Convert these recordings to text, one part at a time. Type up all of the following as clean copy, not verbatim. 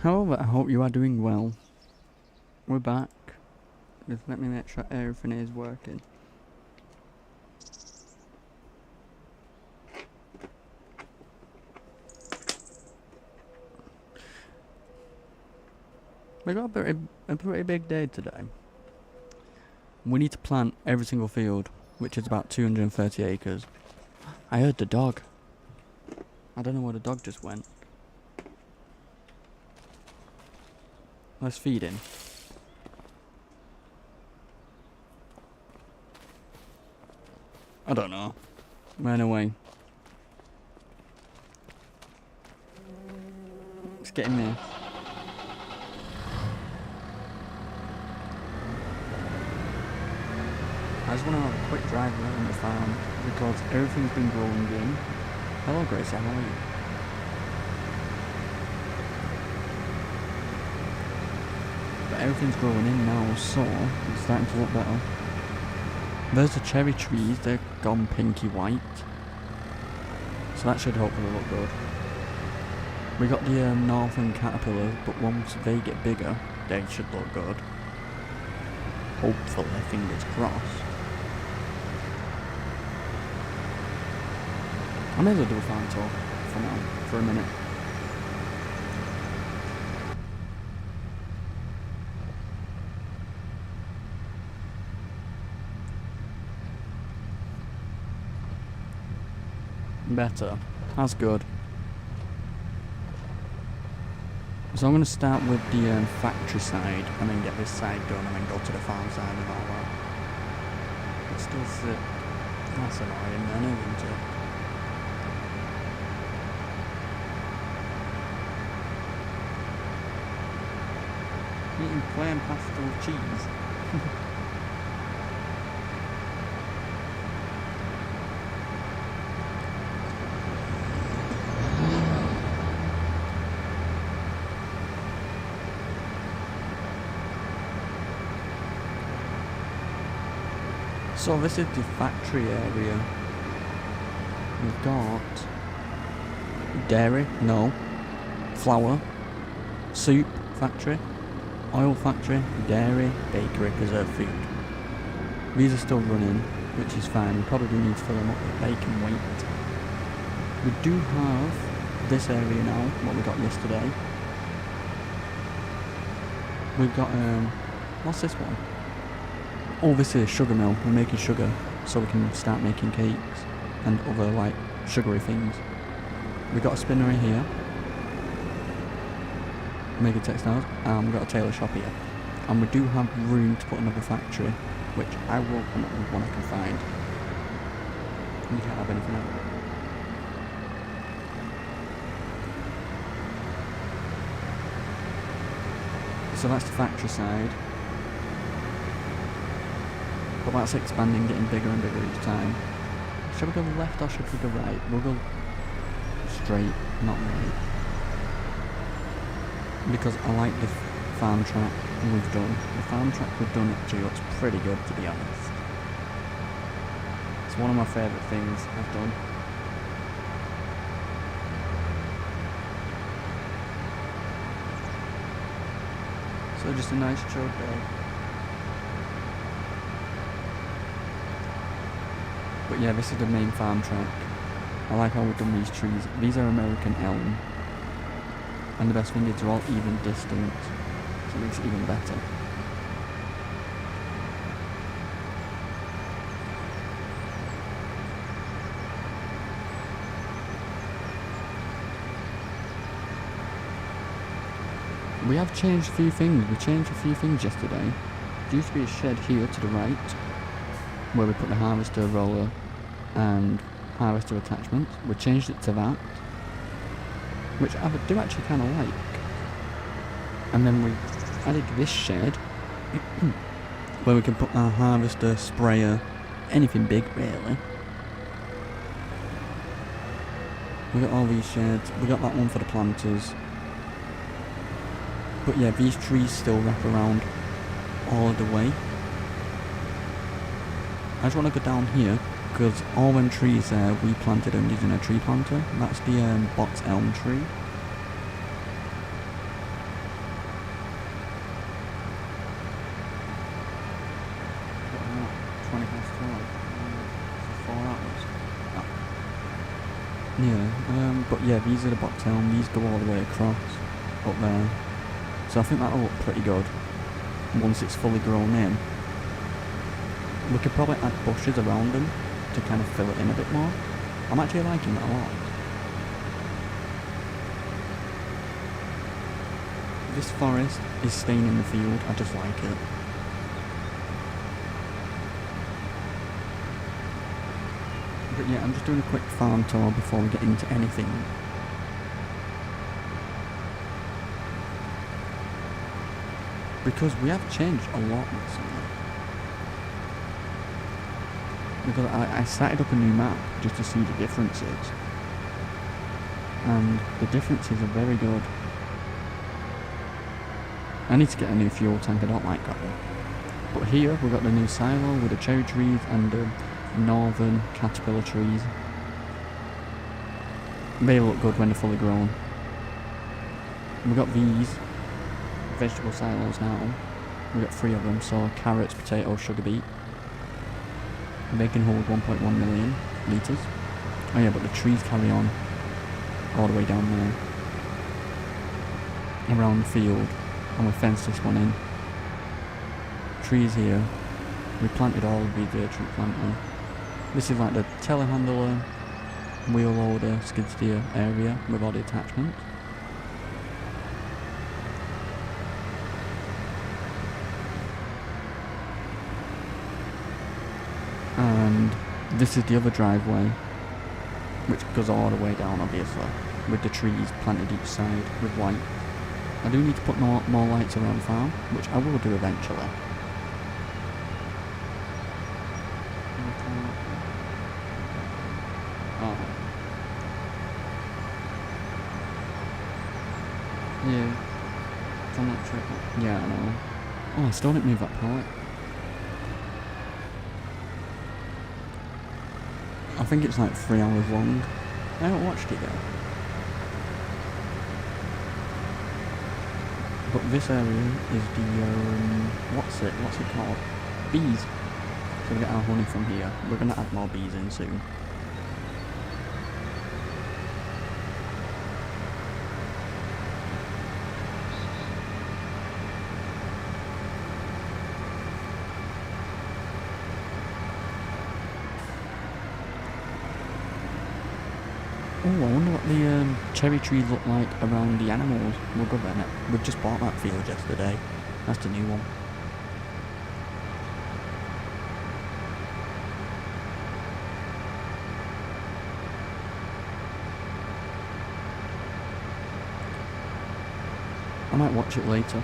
However, I hope you are doing well. We're back. Just let me make sure everything is working. We got a pretty big day today. We need to plant every single field, which is about 230 acres. I heard the dog. I don't know where the dog just went. Let's feed him. I don't know. Ran away. Let's get him there. I just want to have a quick drive around the farm because everything's been growing in. Hello Grace, how are you? But everything's growing in now, so it's starting to look better. There's the cherry trees, they're gone pinky white. So that should hopefully look good. We got the northern caterpillars, but once they get bigger, they should look good. Hopefully, fingers crossed. I may as well do a farm tour for now, for a minute. Better. That's good. So I'm going to start with the factory side and then get this side done and then go to the farm side and all that. But still sit. That's annoying then, isn't it? Eating plain pasta with cheese. So this is the factory area. We've got dairy, no, flour, soup factory, oil factory, dairy, bakery, preserved food. These are still running, which is fine. We probably do need to fill them up with bacon weight. We do have this area now, what we got yesterday. We've got, what's this one? Oh, this is a sugar mill. We're making sugar so we can start making cakes and other like sugary things. We've got a spinnery here, making textiles, and we've got a tailor shop here. And we do have room to put another factory, which I will come up with when I can find. We can't have anything else. So that's the factory side. But that's expanding, getting bigger and bigger each time. Should we go left or should we go right? We'll go straight, not right. Because I like the farm track we've done. The farm track we've done actually looks pretty good, to be honest. It's one of my favourite things I've done. So just a nice chill day. But yeah, this is the main farm track. I like how we've done these trees. These are American elm. And the best thing is they're all even distance. So it makes it even better. We have changed a few things. We changed a few things yesterday. There used to be a shed here to the right, where we put the harvester roller and harvester attachments. We changed it to that, which I do actually kind of like. And then we added this shed where we can put our harvester, sprayer, anything big really. We got all these sheds. We got that one for the planters. But yeah, these trees still wrap around all of the way. I just want to go down here because all them trees there we planted them using a tree planter. That's the box elm tree. 20 past 12. 4 hours. Oh. Yeah, but yeah, these are the box elm. These go all the way across up there. So I think that'll look pretty good once it's fully grown in. We could probably add bushes around them to kind of fill it in a bit more. I'm actually liking that a lot. This forest is staying in the field, I just like it. But yeah, I'm just doing a quick farm tour before we get into anything. Because we have changed a lot recently. Because I started up a new map just to see the differences. And the differences are very good. I need to get a new fuel tank, I don't like that one. But here we've got the new silo with the cherry trees and the northern caterpillar trees. They look good when they're fully grown. We've got these vegetable silos now. We've got 3 of them, so carrots, potatoes, sugar beet. They can hold 1.1 million litres. Oh yeah, but the trees carry on all the way down there. Around the field. And we fenced this one in. Trees here. We planted all of these tree planter. This is like the telehandler, wheel loader, skid steer area with all the attachments. And this is the other driveway, which goes all the way down obviously, with the trees planted each side with white. I do need to put more lights around the farm, which I will do eventually. Oh. Yeah. It's on that trip. Yeah, I know. Oh, I still didn't move that pallet. I think it's like 3 hours long. I haven't watched it yet. But this area is the, what's it called? Bees. So we get our honey from here. We're going to add more bees in soon. Oh, I wonder what the cherry trees look like around the animals. We'll go there. We've just bought that field yesterday. That's the new one. I might watch it later.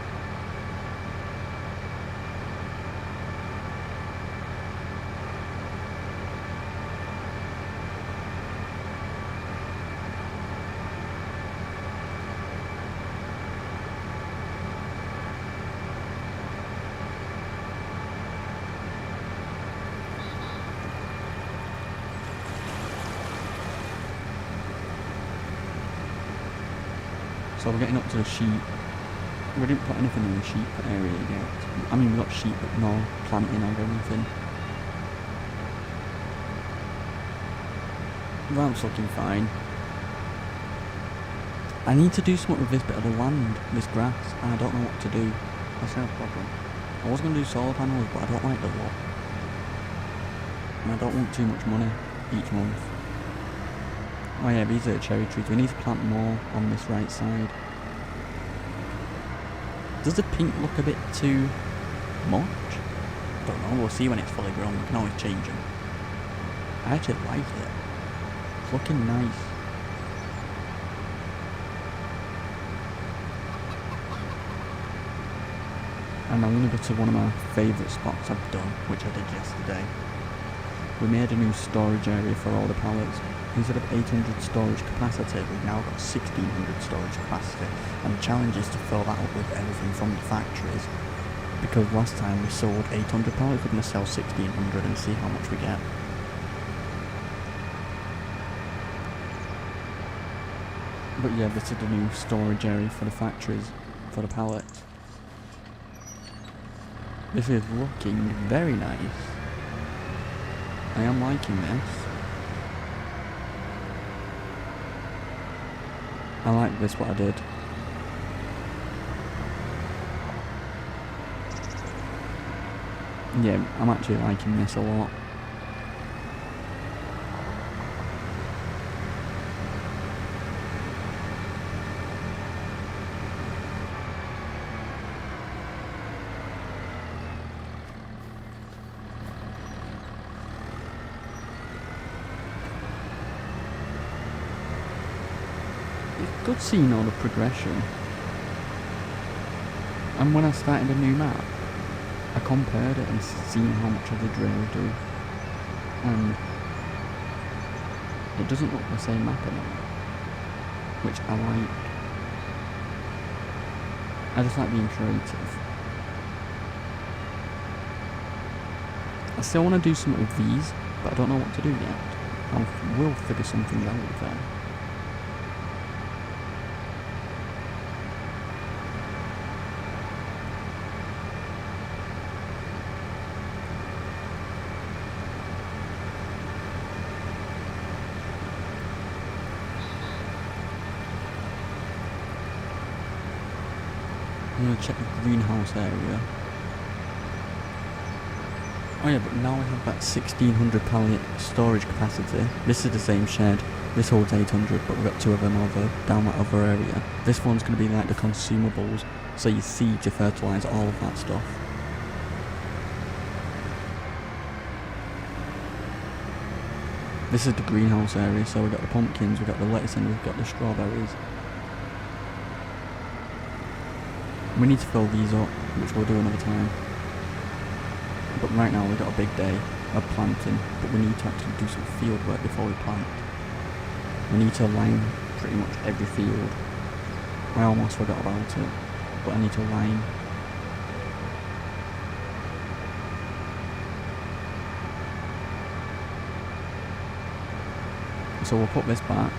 So we're getting up to the sheep. We didn't put anything in the sheep area yet. I mean, we got sheep, but no planting or anything. That's looking fine. I need to do something with this bit of the land, this grass, and I don't know what to do. That's no problem. I was going to do solar panels, but I don't like the look. And I don't want too much money each month. Oh yeah, these are the cherry trees. We need to plant more on this right side. Does the pink look a bit too much? Don't know, we'll see when it's fully grown. We can always change them. I actually like it. It's looking nice. And I'm going to go to one of my favourite spots I've done, which I did yesterday. We made a new storage area for all the pallets. Instead of 800 storage capacity, we've now got 1600 storage capacity, and the challenge is to fill that up with everything from the factories, because last time we sold 800 pallets, we're going to sell 1600 and see how much we get. But yeah, this is the new storage area for the factories, for the pallets. This is looking very nice. I am liking this. I like this, what I did. Yeah, I'm actually liking this a lot. It's good seeing all the progression. And when I started a new map, I compared it and seen how much of the drill do. And it doesn't look the same map anymore, which I like. I just like being creative. I still want to do something with these, but I don't know what to do yet. I will figure something out with them. I'm going to check the greenhouse area. Oh yeah, but now we have that 1600 pallet storage capacity. This is the same shed. This holds 800, but we've got two of them over down that other area. This one's going to be like the consumables, so your seeds, your fertiliser, all of that stuff. This is the greenhouse area, so we've got the pumpkins, we've got the lettuce, and we've got the strawberries. We need to fill these up, which we'll do another time. But right now we've got a big day of planting, but we need to actually do some field work before we plant. We need to line pretty much every field. I almost forgot about it, but I need to line. So we'll put this back,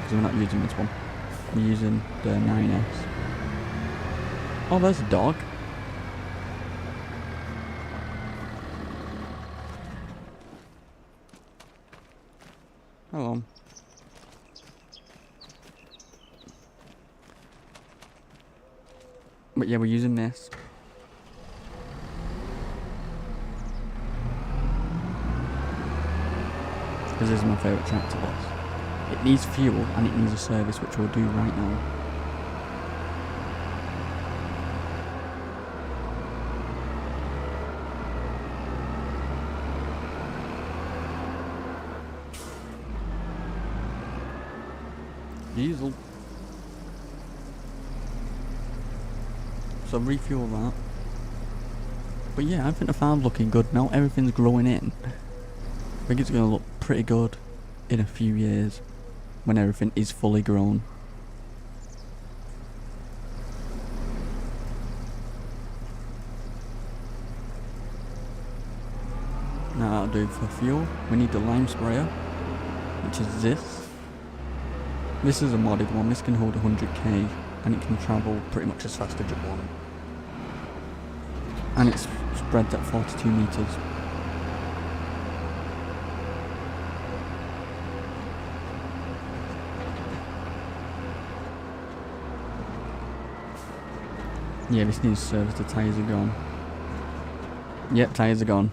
because we're not using this one. We're using the 9S. Oh, there's a dog. Hello. But yeah, we're using this. Because this is my favourite tractor, this. It needs fuel and it needs a service, which we'll do right now. Diesel. So refuel that. But yeah, I think the farm's looking good now. Everything's growing in. I think it's going to look pretty good in a few years when everything is fully grown. Now that'll do for fuel. We need the lime sprayer, which is this. This is a modded one. This can hold 100k and it can travel pretty much as fast as you want. And it's spread at 42 meters. Yeah, this needs service. The tyres are gone. Yep, tyres are gone.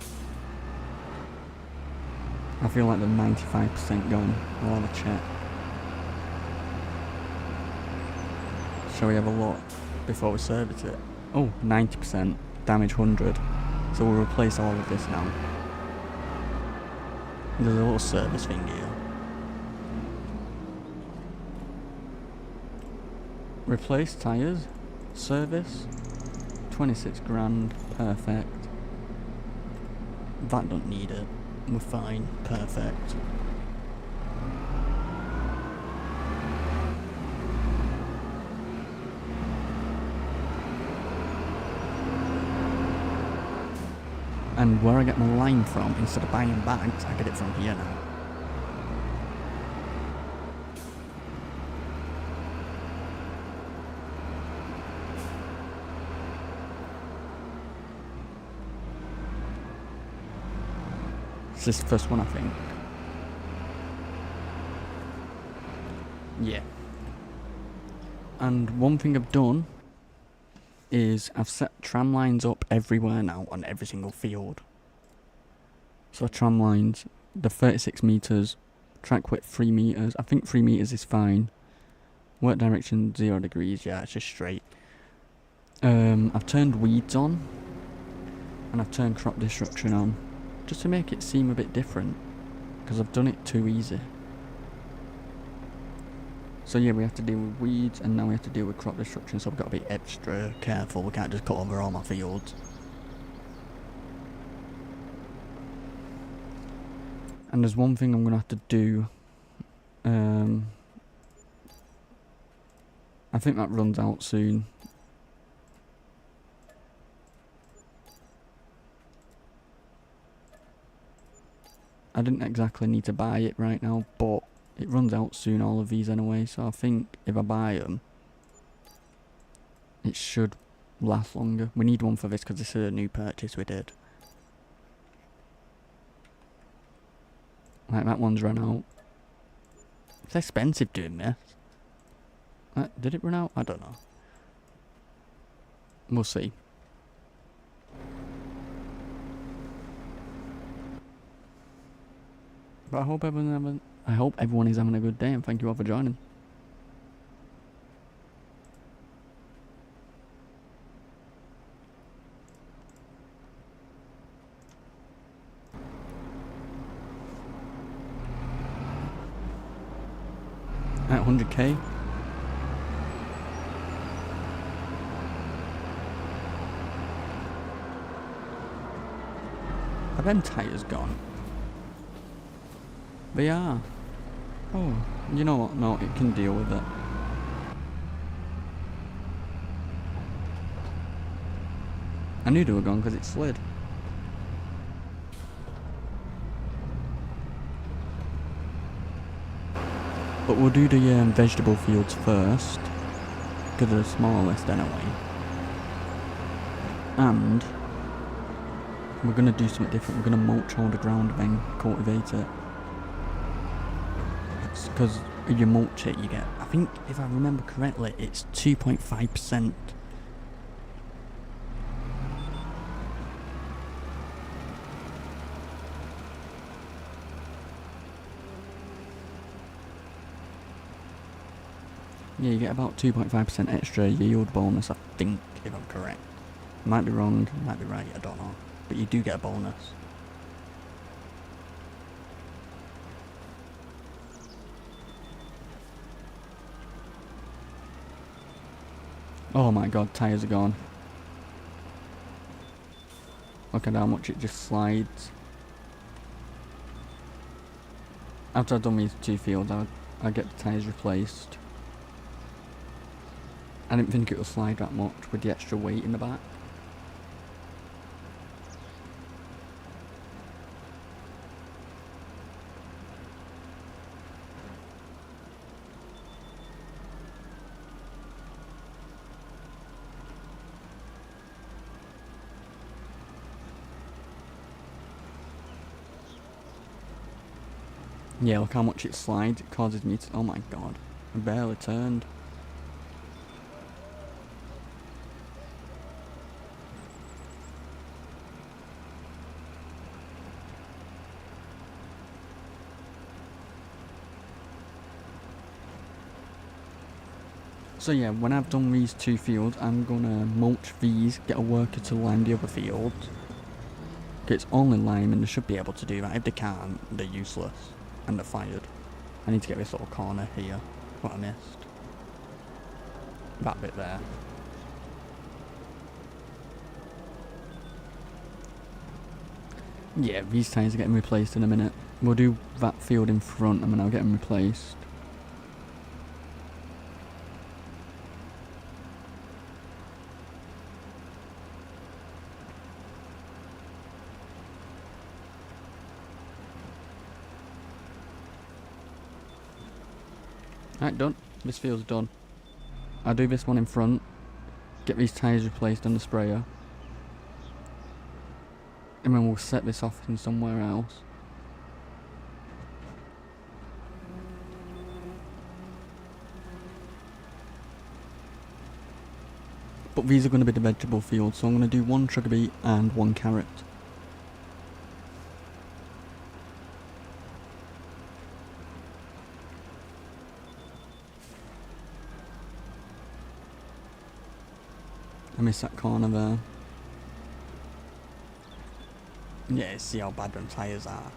I feel like they're 95% gone. I'll have a check. Shall we have a look before we service it? Oh, 90%, damage 100. So we'll replace all of this now. There's a little service thing here. Replace tyres, service, 26 grand, perfect. That don't need it, we're fine, perfect. And where I get my lime from, instead of buying bags, I get it from here now. It's this first one, I think. Yeah. And one thing I've done is I've set tram lines up everywhere now on every single field. So tram lines, the 36 metres, track width 3 metres. I think 3 metres is fine. Work direction 0 degrees, yeah, it's just straight. I've turned weeds on, and I've turned crop destruction on, just to make it seem a bit different, because I've done it too easy. So yeah, we have to deal with weeds, and now we have to deal with crop destruction, so we've got to be extra careful. We can't just cut over all my fields. And there's one thing I'm going to have to do. I think that runs out soon. I didn't exactly need to buy it right now, but it runs out soon, all of these anyway, so I think if I buy them, it should last longer. We need one for this because this is a new purchase we did. Like, that one's run out. It's expensive doing this. Did it run out? I don't know. We'll see. But I hope everyone is having a good day, and thank you all for joining. At 100k. Are them tyres gone? They are. Oh, you know what? No, it can deal with it. I knew they were gone because it slid. But we'll do the vegetable fields first, because they're the smallest anyway. And we're going to do something different. We're going to mulch all the ground and then cultivate it. Because you mulch it, you get, I think if I remember correctly, it's 2.5%. Yeah, you get about 2.5% extra yield bonus, I think, if I'm correct. Might be wrong, might be right, I don't know. But you do get a bonus. Oh my god, tyres are gone. Look at how much it just slides. After I've done these two fields, I get the tyres replaced. I didn't think it would slide that much with the extra weight in the back. Yeah, look how much it slides. It causes me to... Oh my god. I barely turned. So yeah, when I've done these two fields, I'm gonna mulch these, get a worker to lime the other fields. It's only lime and they should be able to do that. If they can't, they're useless. And they're fired. I need to get this little corner here. What I missed. That bit there. Yeah, these tyres are getting replaced in a minute. We'll do that field in front and then I'll get them replaced. Right, done. This field's done. I'll do this one in front. Get these tyres replaced on the sprayer. And then we'll set this off in somewhere else. But these are going to be the vegetable fields, so I'm going to do 1 sugar beet and 1 carrot. I missed that corner there. Yeah, see how bad them tyres are.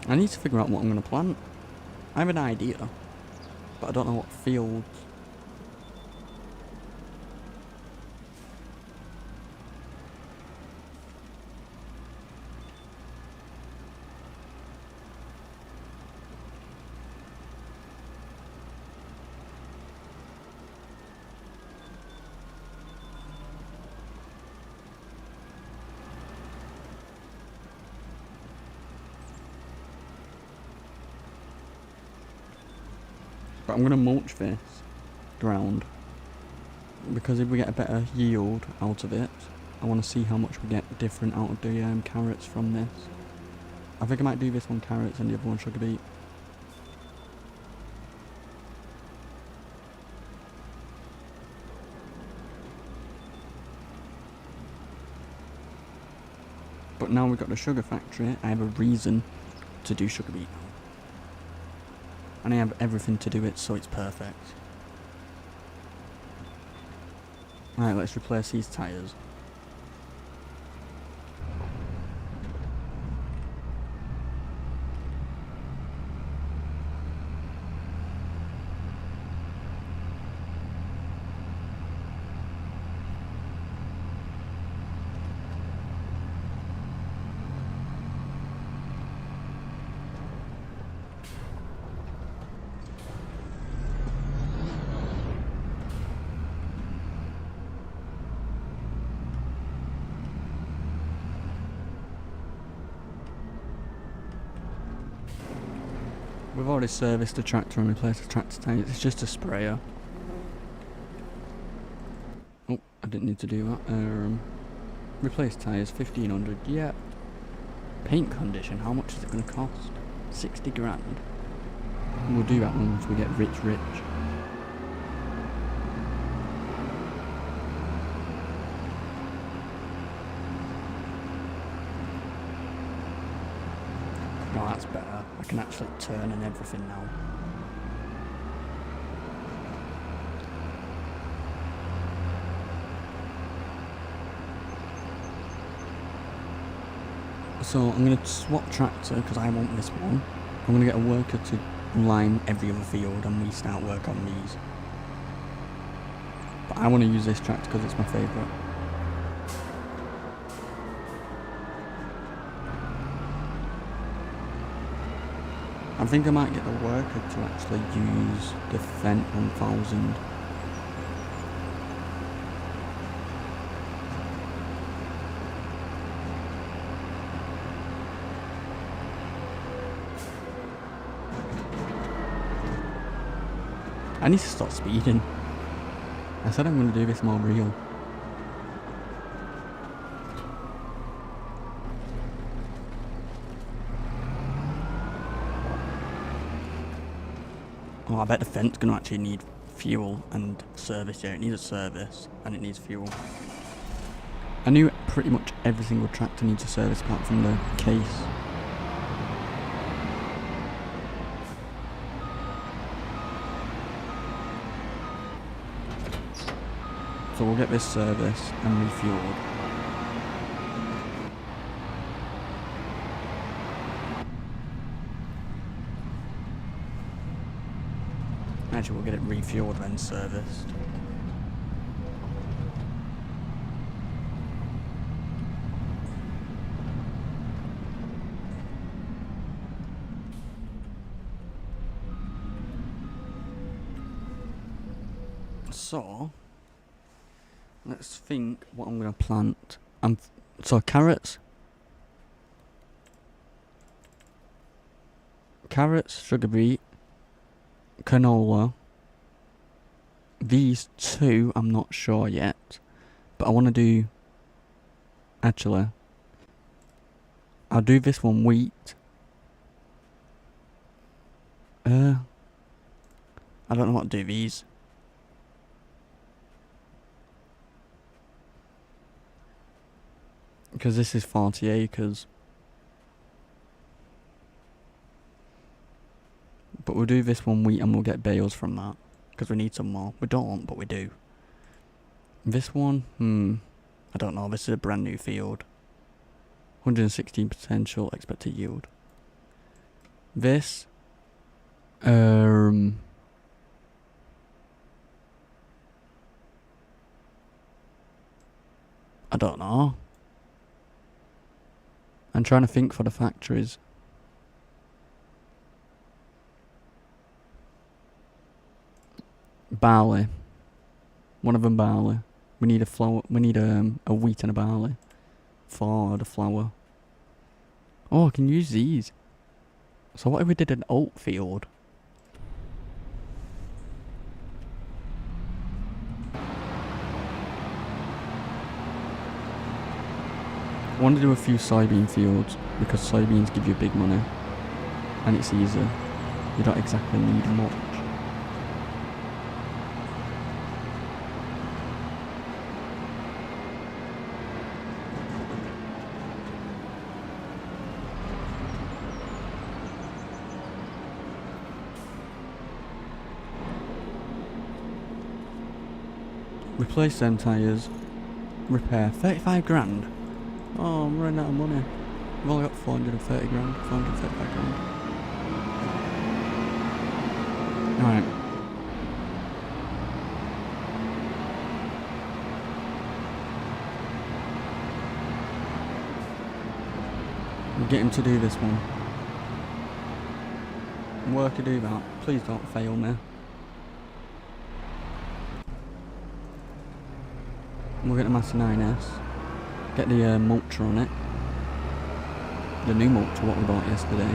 I need to figure out what I'm going to plant. I have an idea, but I don't know what fields. But I'm going to mulch this ground, because if we get a better yield out of it, I want to see how much we get different out of the carrots from this. I think I might do this one carrots and the other one sugar beet. But now we've got the sugar factory, I have a reason to do sugar beet now. And I have everything to do it, so it's perfect. Right, let's replace these tyres. We've already serviced the tractor and replaced the tractor tyres, it's just a sprayer. Oh, I didn't need to do that. Replace tyres, 1500, yeah. Paint condition, how much is it going to cost? 60 grand. We'll do that once we get rich. Oh, that's better. I can actually turn and everything now. So I'm going to swap tractor because I want this one. I'm going to get a worker to line every other field and we start work on these. But I want to use this tractor because it's my favourite. I think I might get the worker to actually use the Fendt 1000. I need to stop speeding. I said I'm going to do this more real. Oh, I bet the Fendt's going to actually need fuel and service. Yeah, it needs a service and it needs fuel. I knew pretty much every single tractor needs a service apart from the case. So we'll get this service and refueled. Actually, we'll get it refueled then serviced. So Let's think what I'm going to plant. So carrots, sugar beet, canola. These two I'm not sure yet, but I want to do, actually, I'll do this one wheat. I don't know what to do these. Because this is 40 acres. But we'll do this one wheat and we'll get bales from that. Because we need some more. We don't, but we do. This one, I don't know. This is a brand new field. 116 potential expected yield. This, I don't know. I'm trying to think for the factories. Barley. One of them barley. We need a flour. We need a wheat and a barley for the flour. Oh, I can use these. So what if we did an oat field? I want to do a few soybean fields because soybeans give you big money and it's easier. You don't exactly need much. Replace them tyres. Repair. 35 grand. Oh, I'm running out of money. I've only got 430 grand. 435 grand. Alright. We'll get him to do this one. Worker, do that. Please don't fail me. We'll get the Master 9S. Get the mulcher on it. The new mulcher, what we bought yesterday.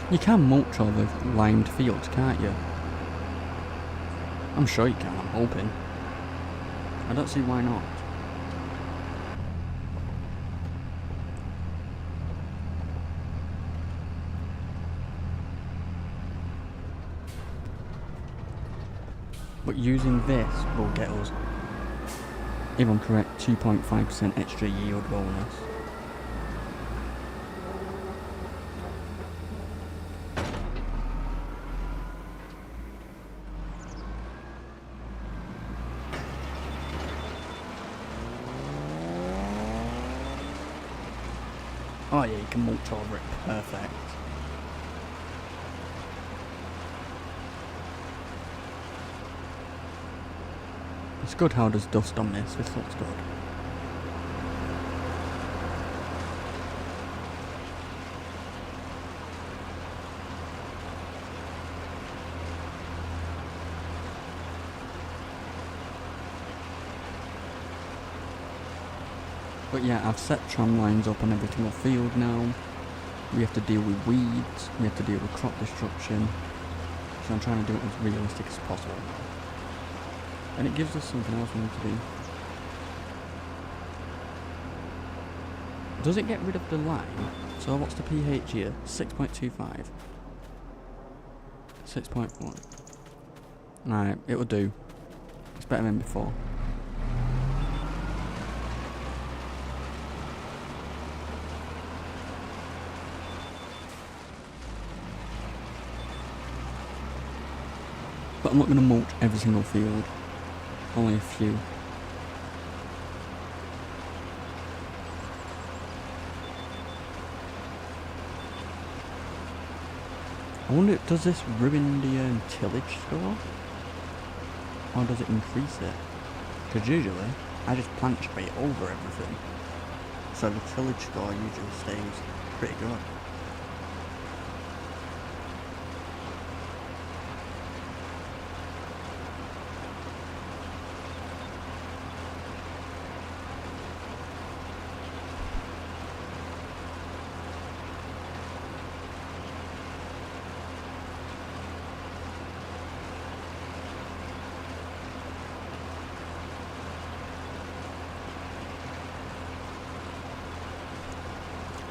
You can mulch over limed fields, can't you? I'm sure you can, I'm hoping. I don't see why not. But using this will get us, if I'm correct, 2.5% extra yield bonus. Oh yeah, you can mulch over it, perfect. It's good how there's dust on this looks good. But yeah, I've set tram lines up on every single field now. We have to deal with weeds, we have to deal with crop destruction. So I'm trying to do it as realistic as possible. And it gives us something else we need to do. Does it get rid of the lime? So what's the pH here? 6.25. 6.1. Alright, it will do. It's better than before. But I'm not going to mulch every single field. Only a few. I wonder, does this ruin the tillage score? Or does it increase it? Because usually, I just plant straight over everything. So the tillage score usually stays pretty good.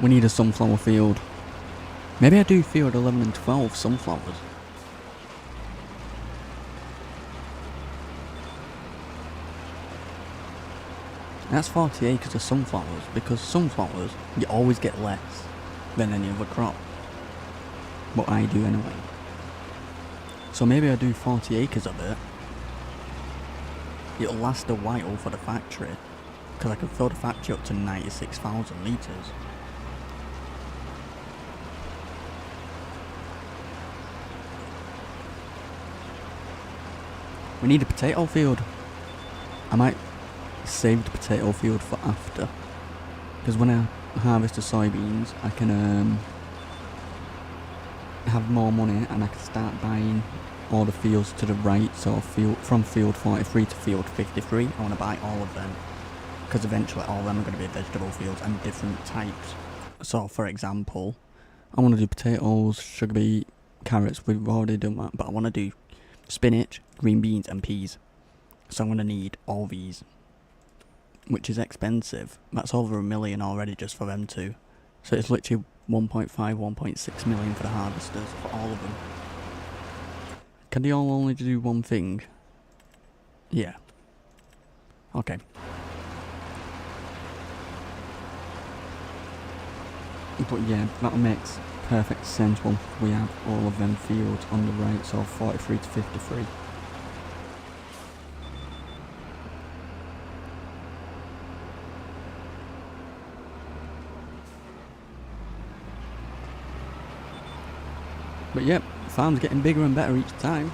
We need a sunflower field. Maybe I do field 11 and 12 sunflowers. That's 40 acres of sunflowers, because sunflowers, you always get less than any other crop. But I do anyway. So maybe I do 40 acres of it. It'll last a while for the factory, because I can fill the factory up to 96,000 litres. We need a potato field. I might save the potato field for after, because when I harvest the soybeans I can have more money and I can start buying all the fields to the right. So from field 43 to field 53, I want to buy all of them, because eventually all of them are going to be vegetable fields and different types. So for example, I want to do potatoes, sugar beet, carrots, we've already done that, but I want to do spinach, green beans and peas. So I'm going to need all these, which is expensive. That's over $1 million already just for them two. So it's literally 1.5, 1.6 million for the harvesters, for all of them. Can they all only do one thing? Yeah. Okay. But yeah, that makes perfect sense once we have all of them fields on the right, so 43 to 53. But yep, the farm's getting bigger and better each time.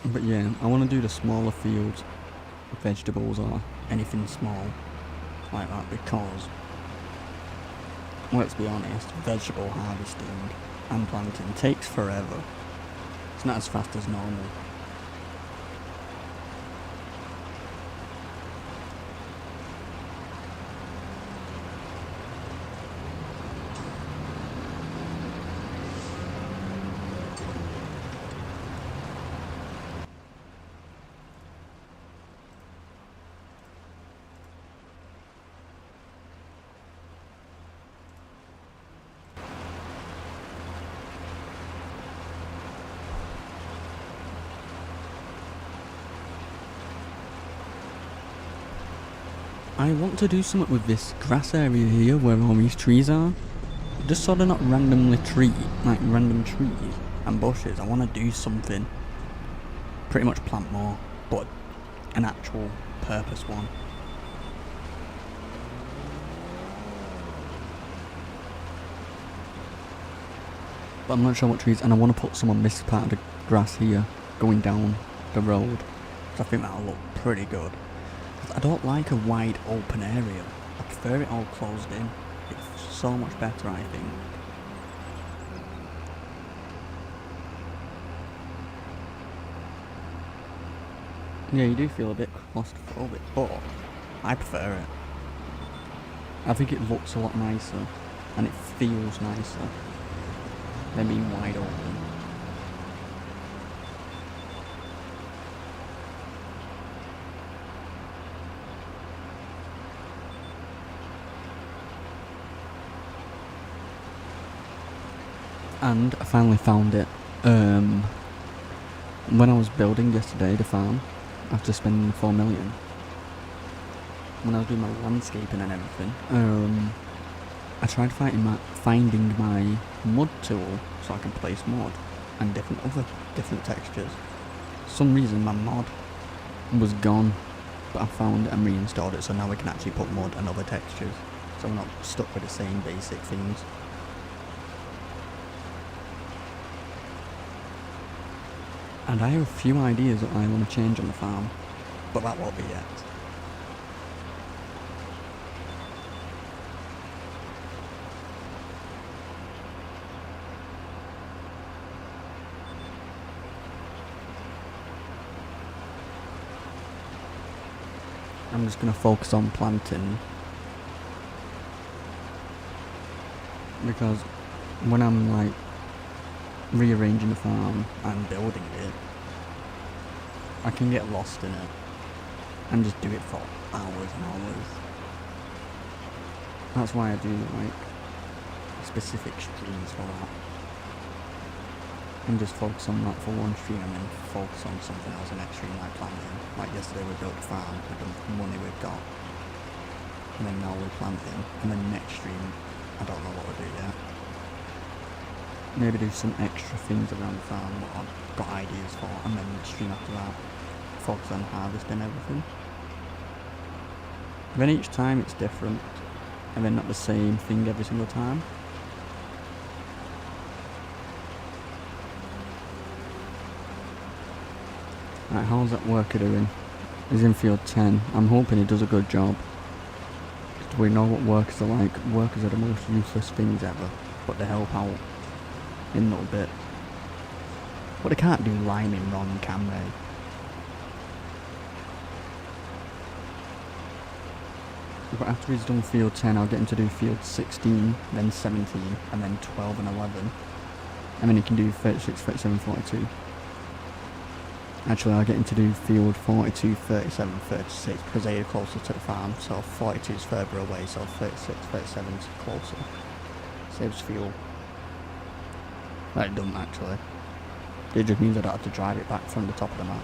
But yeah, I want to do the smaller fields, vegetables or anything small like that, because, let's be honest, vegetable harvesting and planting takes forever. It's not as fast as normal. I want to do something with this grass area here where all these trees are. Just so they're not random trees and bushes. I want to do something. Pretty much plant more, but an actual purpose one. But I'm not sure what trees, and I want to put some on this part of the grass here, going down the road. So I think that'll look pretty good. I don't like a wide open area. I prefer it all closed in. It's so much better, I think. Yeah, you do feel a bit claustrophobic, but I prefer it. I think it looks a lot nicer, and it feels nicer than being wide open. And I finally found it. When I was building yesterday the farm, after spending 4 million, when I was doing my landscaping and everything, I tried finding my mud tool so I can place mud and different textures. For some reason my mud was gone, but I found it and reinstalled it, so now we can actually put mud and other textures, so we're not stuck with the same basic things. And I have a few ideas that I want to change on the farm, but that won't be yet. I'm just going to focus on planting, because when I'm like rearranging the farm and building it, I can get lost in it and just do it for hours and hours. That's why I do like specific streams for that, and just focus on that for one stream and then focus on something else the next stream, like planting. Like yesterday we built a farm with the money we've got, and then now we're planting, and then next stream I don't know what we'll do yet. Maybe do some extra things around the farm that I've got ideas for, and then the stream after that focus on harvesting everything. Then each time it's different, and then not the same thing every single time. Right, how's that worker doing? He's in field 10. I'm hoping he does a good job. We know what workers are like. Workers are the most useless things ever, but they help out in a little bit. But they can't do liming wrong, can they? But after he's done field 10, I'll get him to do field 16, then 17, and then 12 and 11. And then he can do 36, 37, 42. Actually, I'll get him to do field 42, 37, 36, because they are closer to the farm. So 42 is further away, so 36, 37 is closer. Saves fuel. Well, it doesn't actually. It just means I don't have to drive it back from the top of the map.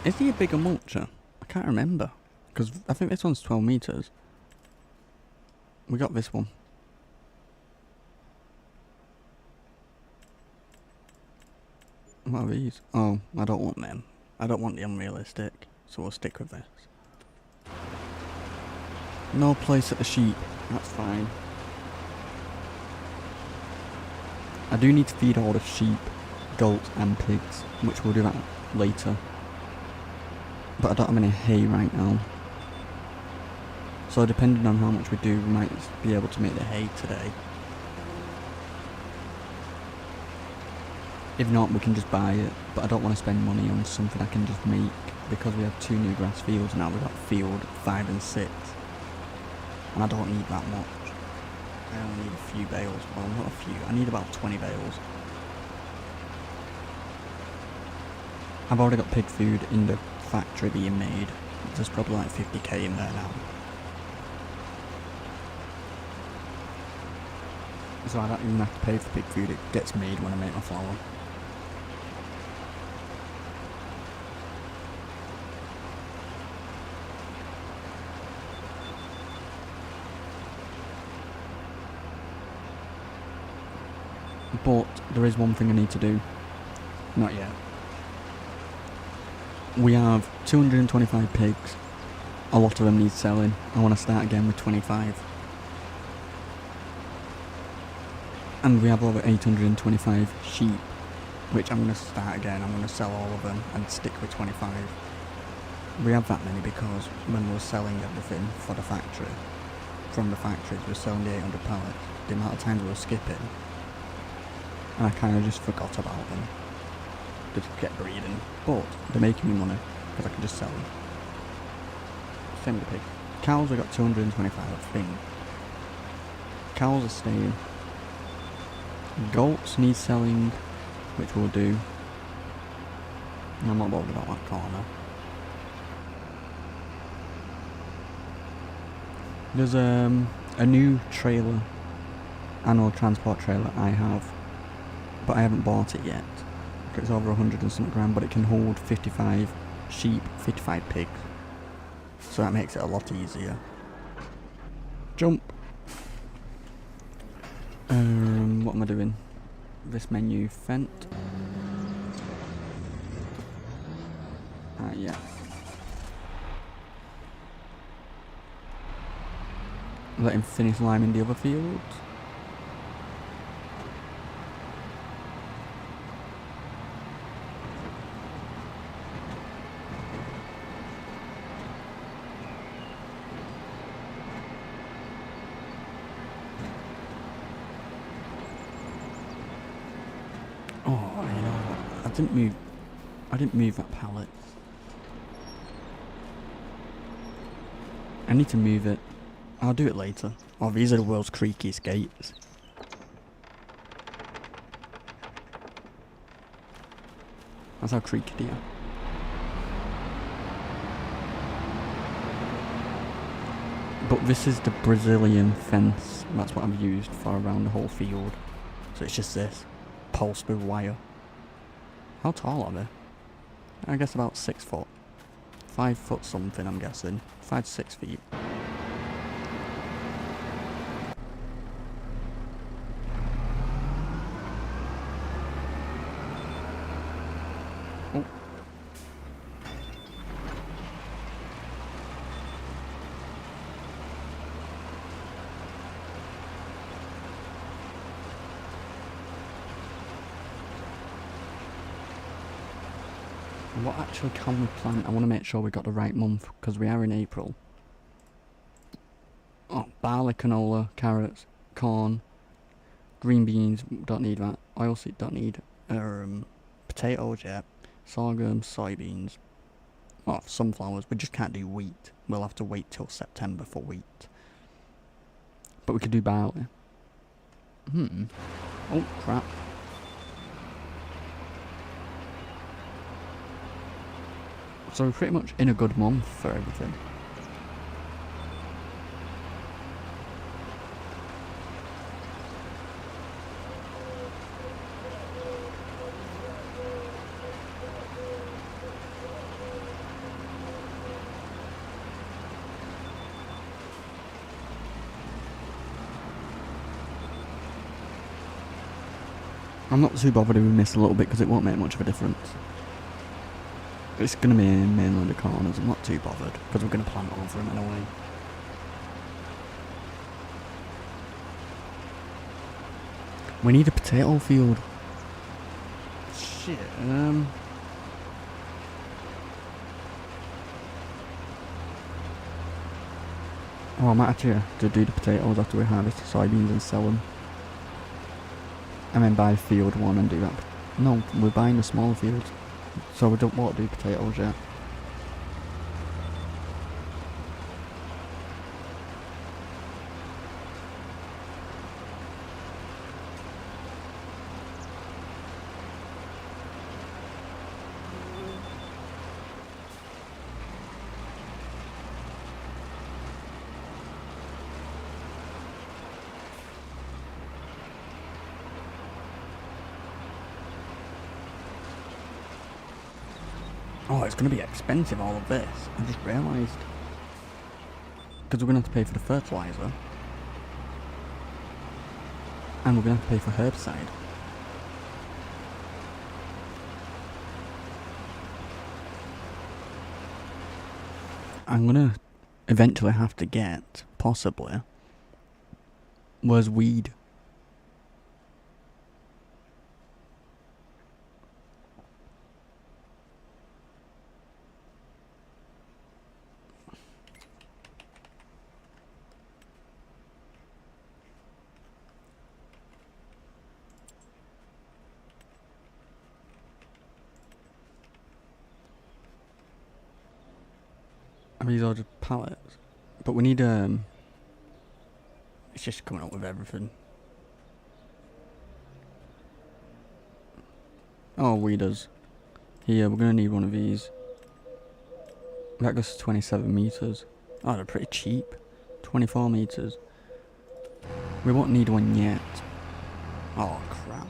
Is he a bigger mulcher? I can't remember. Because I think this one's 12 meters. We got this one. What are these? Oh, I don't want them. I don't want the unrealistic. So we'll stick with this. No place at the sheep. That's fine. I do need to feed all the sheep, goats and pigs, which we'll do that later. But I don't have any hay right now. So depending on how much we do, we might be able to make the hay today. If not, we can just buy it. But I don't want to spend money on something I can just make, because we have 2 new grass fields now. We've got field 5 and 6. And I don't need that much. I only need a few bales. Well, not a few. I need about 20 bales. I've already got pig food in the factory being made. There's probably like 50k in there now. So I don't even have to pay for pig food, it gets made when I make my flour. But there is one thing I need to do. Not yet. We have 225 pigs. A lot of them need selling. I want to start again with 25. And we have over 825 sheep, which I'm going to start again. I'm going to sell all of them and stick with 25. We have that many because when we were selling everything for the factory, from the factories, we were selling the 800 pallets. The amount of times we were skipping, and I kind of just forgot about them. They just kept breeding, but they're making me money because I can just sell them. Same with the pig. Cows, I got 225, I think. Cows are staying. Goats need selling, which we'll do. I'm not bothered about that corner. There's a new trailer, annual transport trailer I have, but I haven't bought it yet. It's over 100 and something grand, but it can hold 55 sheep, 55 pigs, So that makes it a lot easier. Jump! What am I doing? This menu, Fent. Yeah. Let him finish liming the other field. Oh, you know what? I didn't move that pallet. I need to move it. I'll do it later. Oh, these are the world's creakiest gates. That's how creaky they are. But this is the Brazilian fence. That's what I've used for around the whole field. So it's just this. Pulse with wire. How tall are they? I guess about 6 foot. 5 foot something, I'm guessing. 5 to 6 feet. Oh. What actually can we plant? I want to make sure we got the right month because we are in April. Oh, barley, canola, carrots, corn, green beans, don't need that. Oilseed, don't need. Potatoes, yeah. Sorghum, soybeans. Oh, sunflowers. We just can't do wheat. We'll have to wait till September for wheat. But we could do barley. Oh, crap. So we're pretty much in a good month for everything. I'm not too bothered if we miss a little bit because it won't make much of a difference. It's going to be mainly the corners. I'm not too bothered because we're going to plant over them anyway. We need a potato field. Shit. Oh, I might actually have to do the potatoes after we harvest the soybeans and sell them. And then buy field one and do that. No, we're buying the smaller fields. So we don't want to do potatoes yet. Oh, it's going to be expensive, all of this. I just realised. Because we're going to have to pay for the fertiliser. And we're going to have to pay for herbicide. I'm going to eventually have to get, possibly, was weed. These are just pallets, but we need it's just coming up with everything. Oh, weeders. Here, we're gonna need one of these. That goes to 27 meters. Oh, they're pretty cheap. 24 meters. We won't need one yet. Oh crap.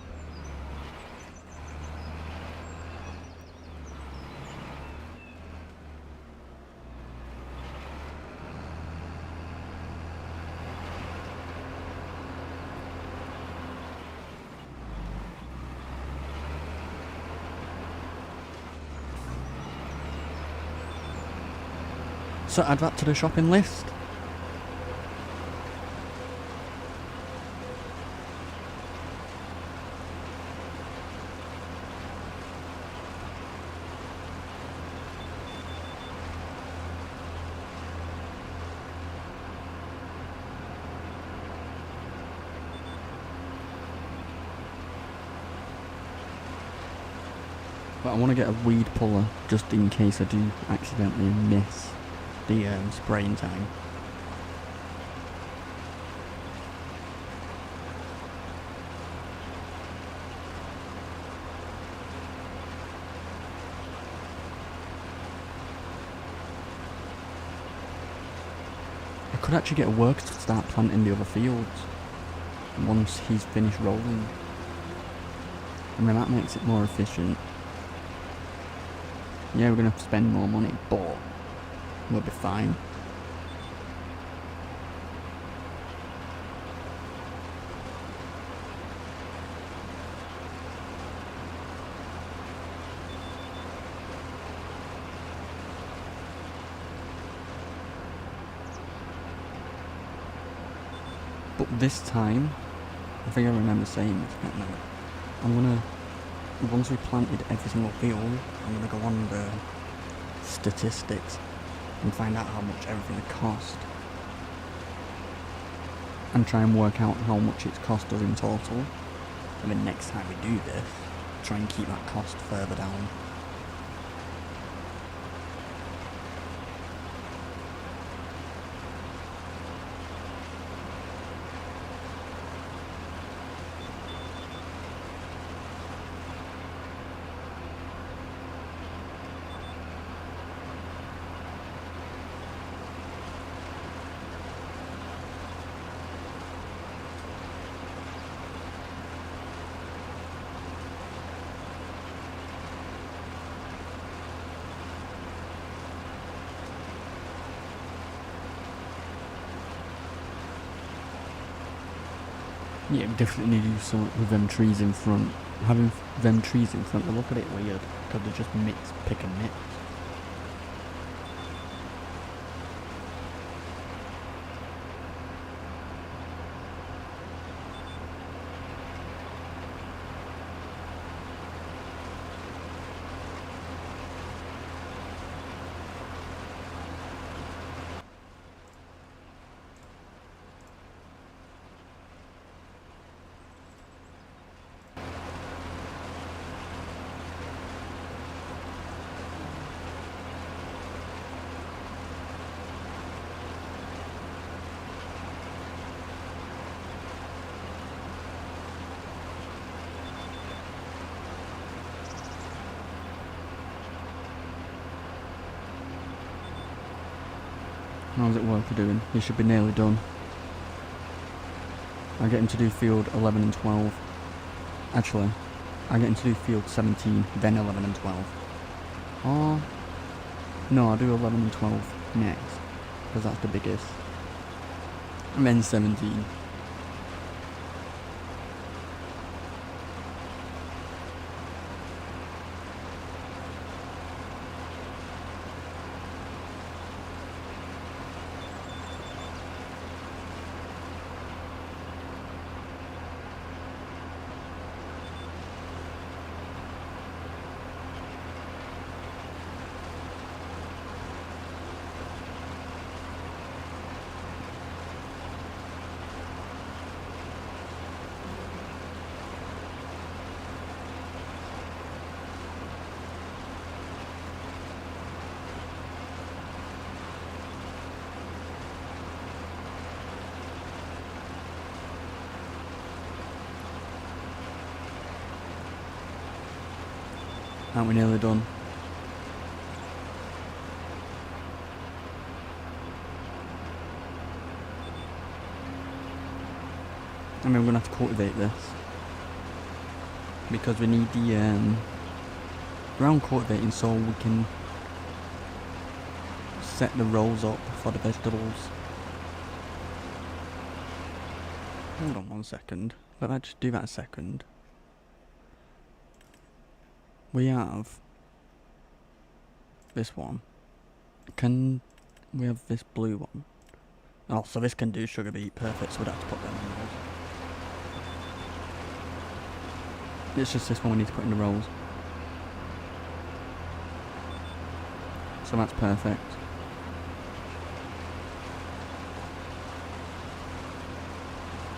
So add that to the shopping list. But I want to get a weed puller just in case I do accidentally miss the spraying time. I could actually get a worker to start planting the other fields once he's finished rolling. I mean, that makes it more efficient. Yeah, we're going to spend more money, but we'll be fine. But this time, I think I remember saying this, I can't remember. I'm gonna, once we planted every single field, I'm gonna go on the statistics and find out how much everything cost. And try and work out how much it's cost us in total. And then next time we do this, try and keep that cost further down. Yeah, we definitely need to do something with them trees in front. Having them trees in front, they look a bit weird, because they're just pick and mix. How's it work for doing? He should be nearly done. I get him to do field 11 and 12. Actually, I get him to do field 17, then 11 and 12. Oh, no, I'll do 11 and 12 next, because that's the biggest. And then 17. Aren't we nearly done? I mean, we're gonna have to cultivate this because we need the ground cultivating so we can set the rows up for the vegetables. Hold on 1 second. Let me just do that a second. We have this one. Can we have this blue one. Oh, so this can do sugar beet, perfect, so we'd have to put them in rolls. It's just this one we need to put in the rolls. So that's perfect.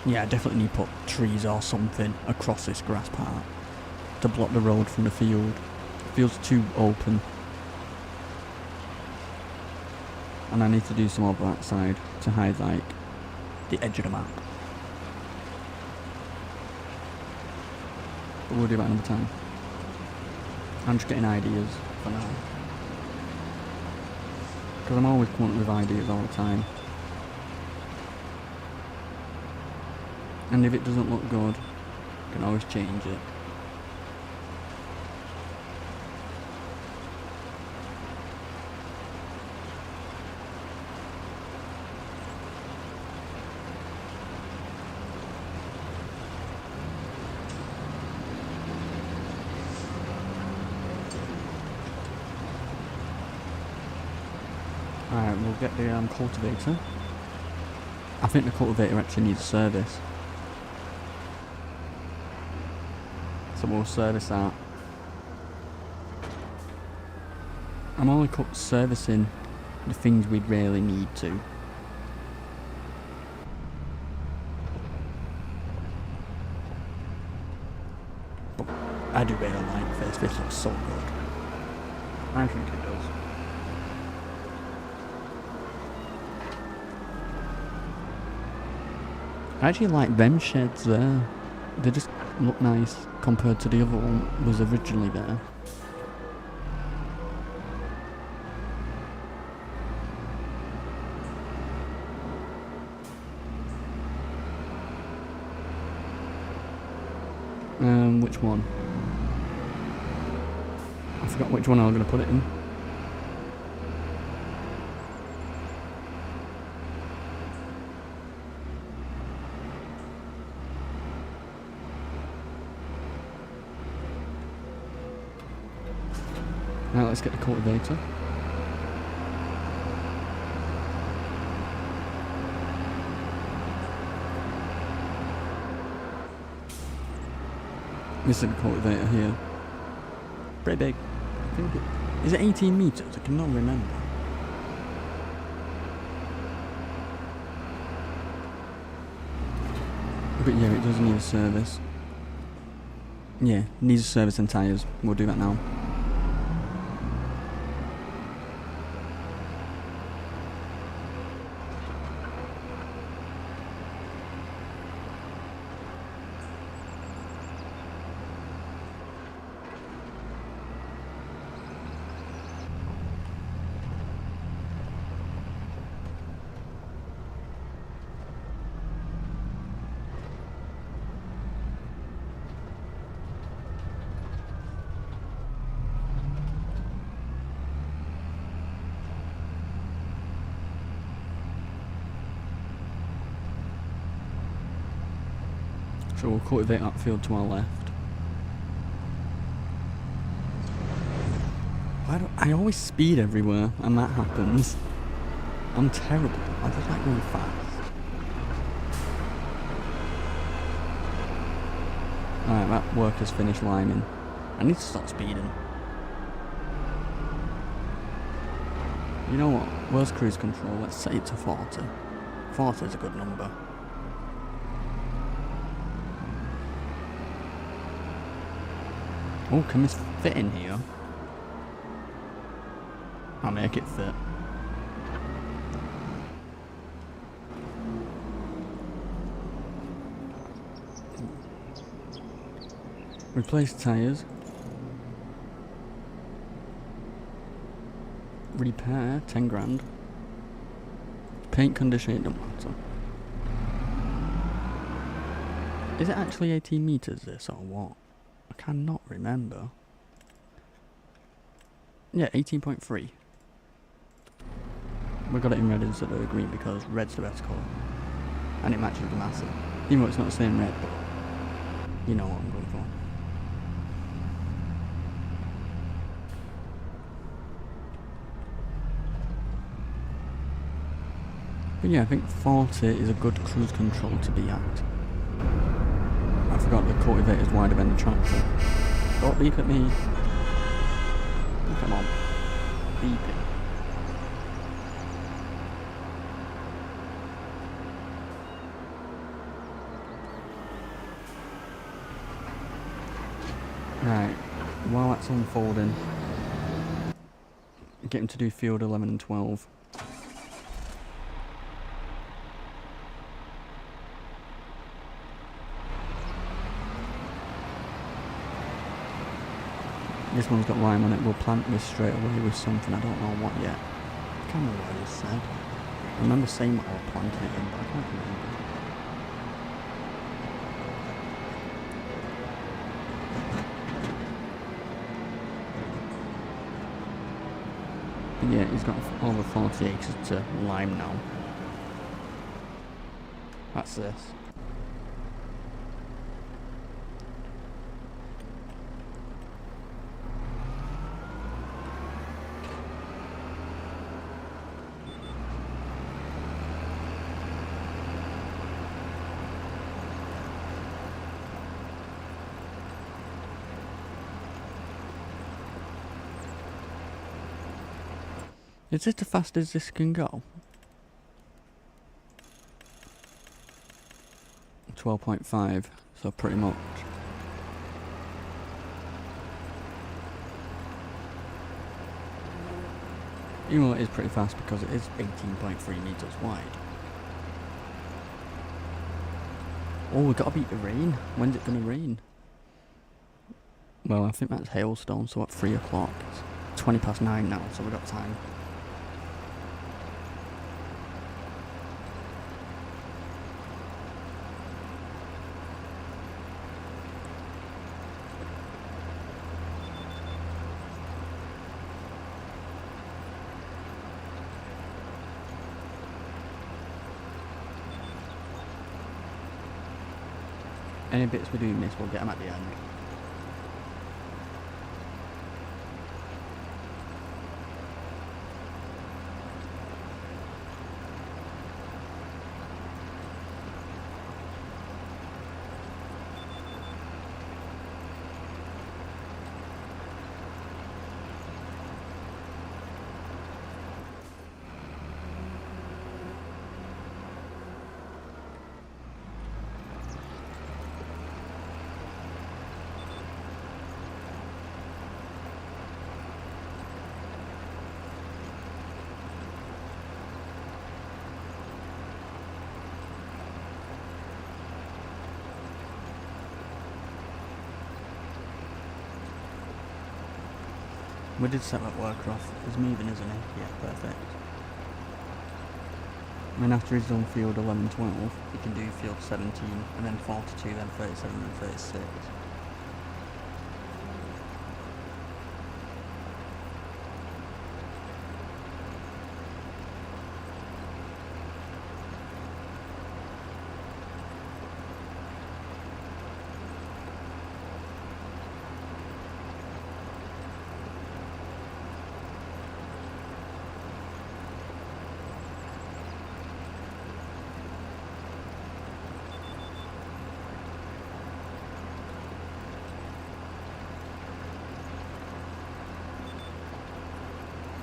Yeah, I definitely need to put trees or something across this grass part to block the road from the field. The field's too open. And I need to do some over that side to hide like the edge of the map. But we'll do that another time. I'm just getting ideas for now. Because I'm always coming up with ideas all the time. And if it doesn't look good, I can always change it. Alright, we'll get the cultivator. I think the cultivator actually needs a service. So we'll service that. I'm only servicing the things we'd really need to. But I do really like this. This looks so good. I think it does. I actually like them sheds there. They just look nice compared to the other one that was originally there. Which one? I forgot which one I was going to put it in. Now let's get the cultivator. This is the cultivator here. Pretty big. I think it... Is it 18 metres? I cannot remember. But yeah, it does need a service. Yeah, needs a service and tyres. We'll do that now. So we'll cultivate that field to our left. I always speed everywhere and that happens. I'm terrible. I just like going fast. Alright, that worker's finished liming. I need to stop speeding. You know what? Where's cruise control? Let's set it to 40. 40 is a good number. Oh, can this fit in here? I'll make it fit. Replace tyres. Repair, 10 grand. Paint condition, it don't matter. Is it actually 18 metres this or what? I cannot remember. Yeah, 18.3. We got it in red instead of green because red's the best colour. And it matches the massive. Even though it's not the same red, but you know what I'm going for. But yeah, I think 40 is a good cruise control to be at. I forgot the cultivator's wider than the tractor. Don't beep at me. Come on. Beep it. Right, while that's unfolding, get him to do field 11 and 12. This one's got lime on it. We'll plant this straight away with something. I don't know what yet. I can't remember what I said. I remember saying what I was planting it in, but I can't remember. But yeah, he's got over 40 acres to lime now. That's this. Is this the fastest this can go? 12.5, so pretty much. Even though it is pretty fast because it is 18.3 metres wide. Oh, we've got to beat the rain. When's it going to rain? Well, I think that's hailstone, so at 3 o'clock. It's 20 past 9 now, so we've got time. Any bits we do miss, we'll get them at the end. We did set that worker off. He's moving, isn't he? Yeah, perfect. And then after he's done field 11, 12, he can do field 17, and then 42, then 37, and 36.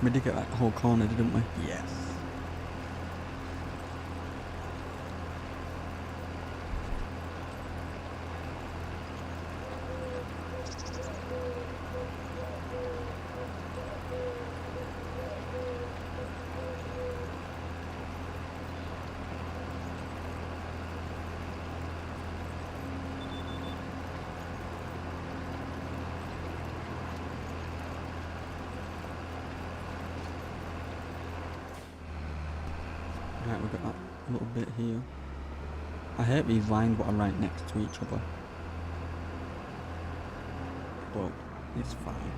We did get that whole corner, didn't we? Yes. Right, we've got that little bit here. I hate these lines that are right next to each other. But it's fine.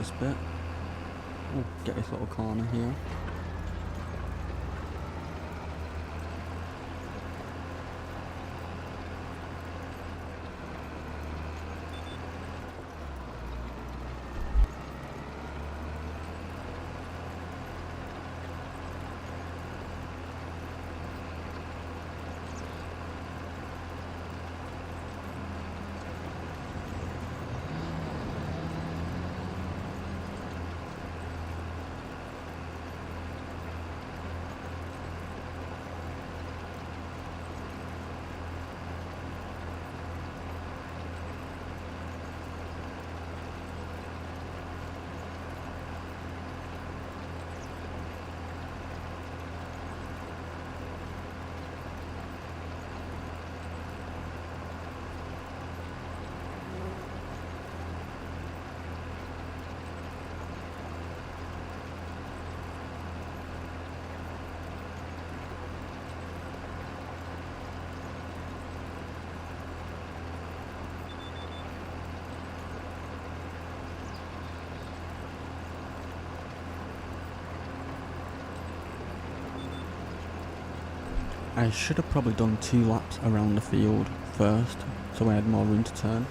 this bit. We'll get this little corner here. I should have probably done 2 laps around the field first, so I had more room to turn.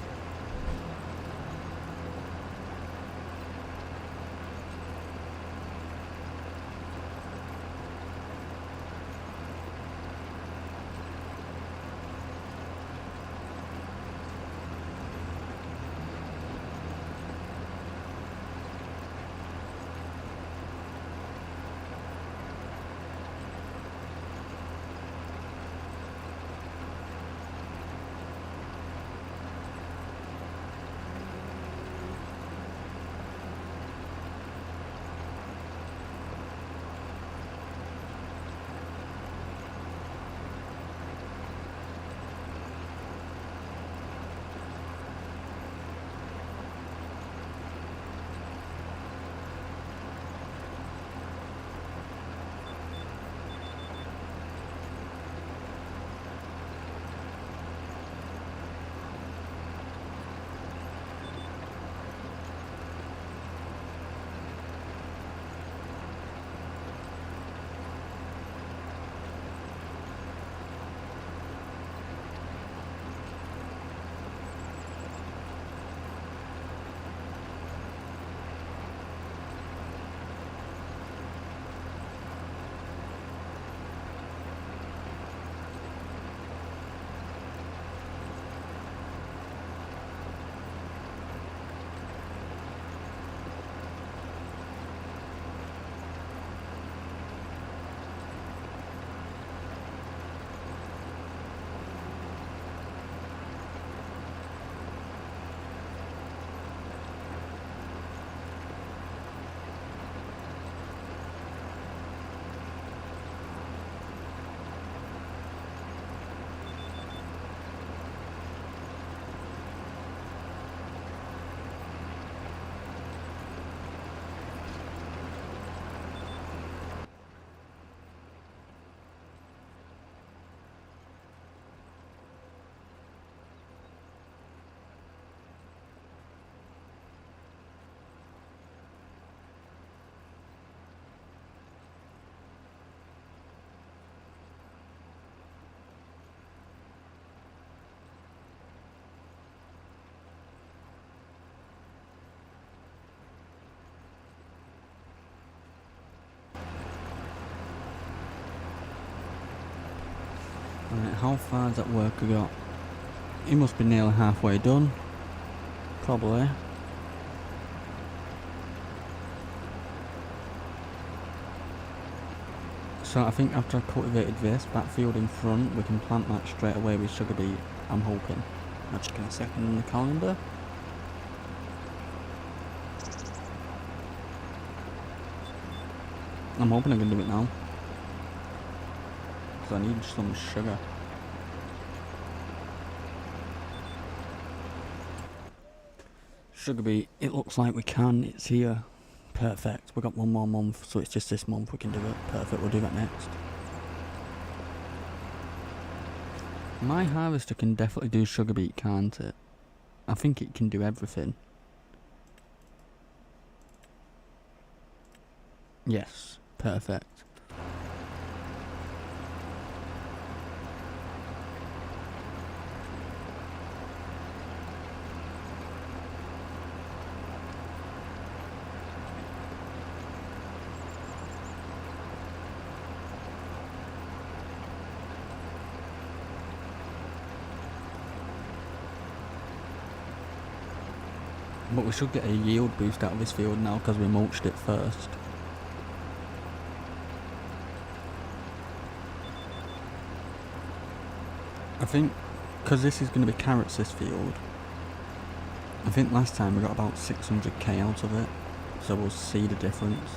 Right, how far has that worker got? He must be nearly halfway done. Probably. So I think after I've cultivated this backfield in front, we can plant that straight away with sugar beet, I'm hoping. I'll just get a second on the calendar. I'm hoping I can do it now. Because I need some sugar. Sugar beet, it looks like we can, it's here. Perfect, we've got one more month, so it's just this month we can do it. Perfect, we'll do that next. My harvester can definitely do sugar beet, can't it? I think it can do everything. Yes, perfect. But we should get a yield boost out of this field now because we mulched it first. I think, because this is going to be carrots this field, I think last time we got about 600k out of it, so we'll see the difference.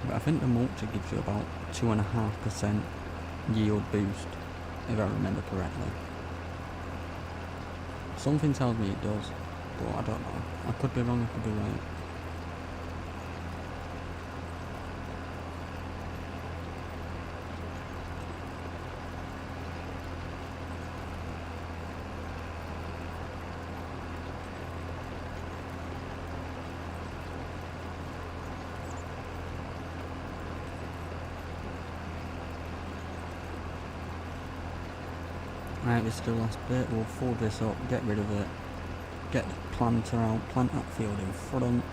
But I think the mulcher gives you about 2.5% yield boost, if I remember correctly. Something tells me it does, but I don't know. I could be wrong, I could be right. Right, this is the last bit. We'll fold this up, get rid of it, get the planter out, plant that field in front.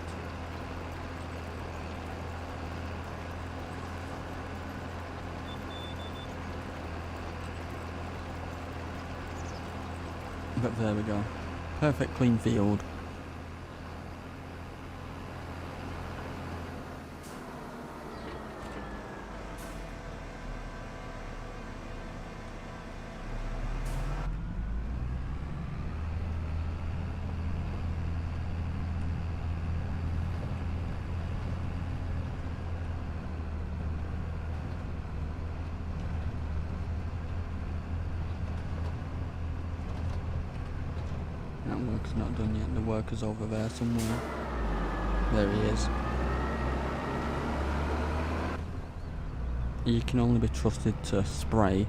But there we go. Perfect clean field. That work's not done yet. The worker's over there somewhere. There he is. You can only be trusted to spray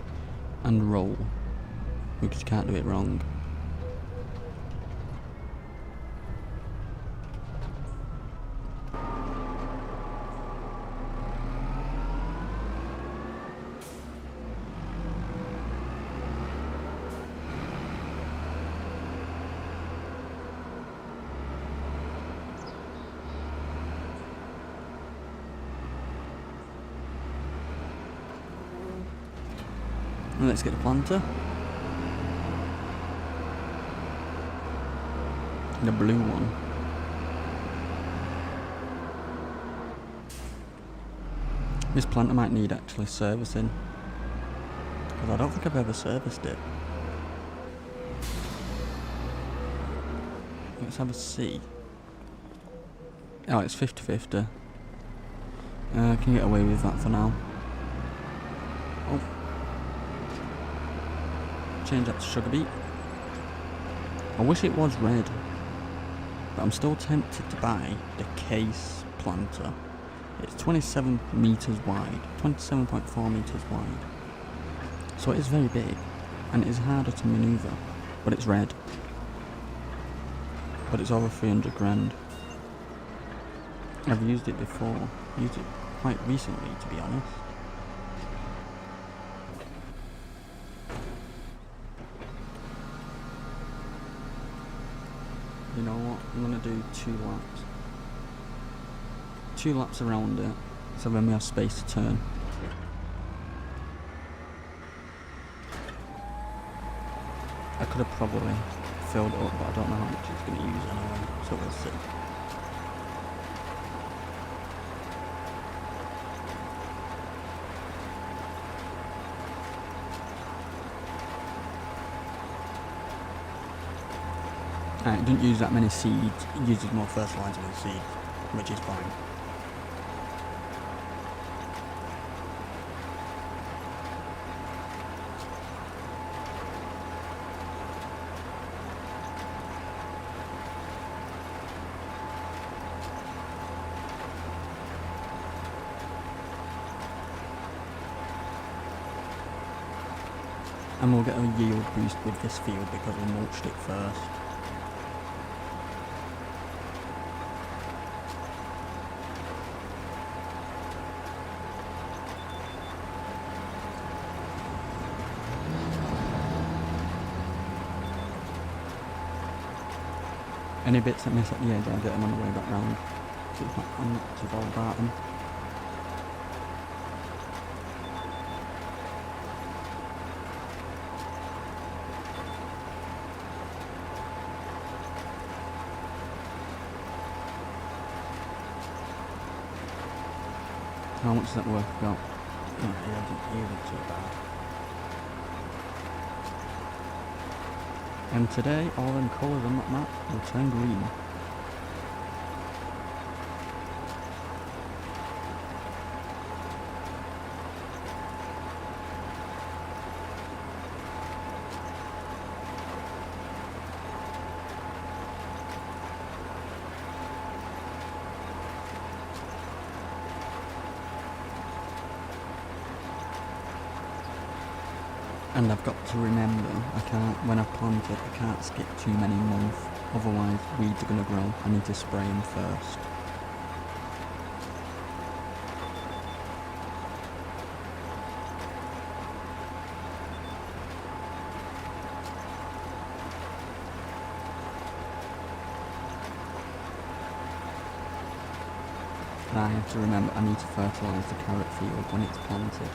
and roll, because you can't do it wrong. And let's get the planter. The blue one. This planter might need actually servicing, because I don't think I've ever serviced it. Let's have a see. Oh, it's 50-50. Can you get away with that for now? Oh. Change that to sugar beet. I wish it was red, but I'm still tempted to buy the case planter. It's 27 meters wide, 27.4 meters wide. So it is very big, and it is harder to maneuver, but it's red. But it's over 300 grand. I've used it before, used it quite recently to be honest. You know what, I'm gonna do 2 laps. 2 laps around it, so then we have space to turn. I could have probably filled it up, but I don't know how much it's going to use anyway, so we'll see. It didn't use that many seeds, it uses more fertiliser than seeds, which is fine. And we'll get a yield boost with this field because we mulched it first. Any bits that miss at the edge, I'll get them on the way back round. So I'm not too bothered about them. How much is that worth got? He isn't too bad. And today, all them colours on that map will turn green. And I've got to remember, when I've planted, I can't skip too many months, otherwise weeds are going to grow. I need to spray them first. And I have to remember, I need to fertilise the carrot field when it's planted.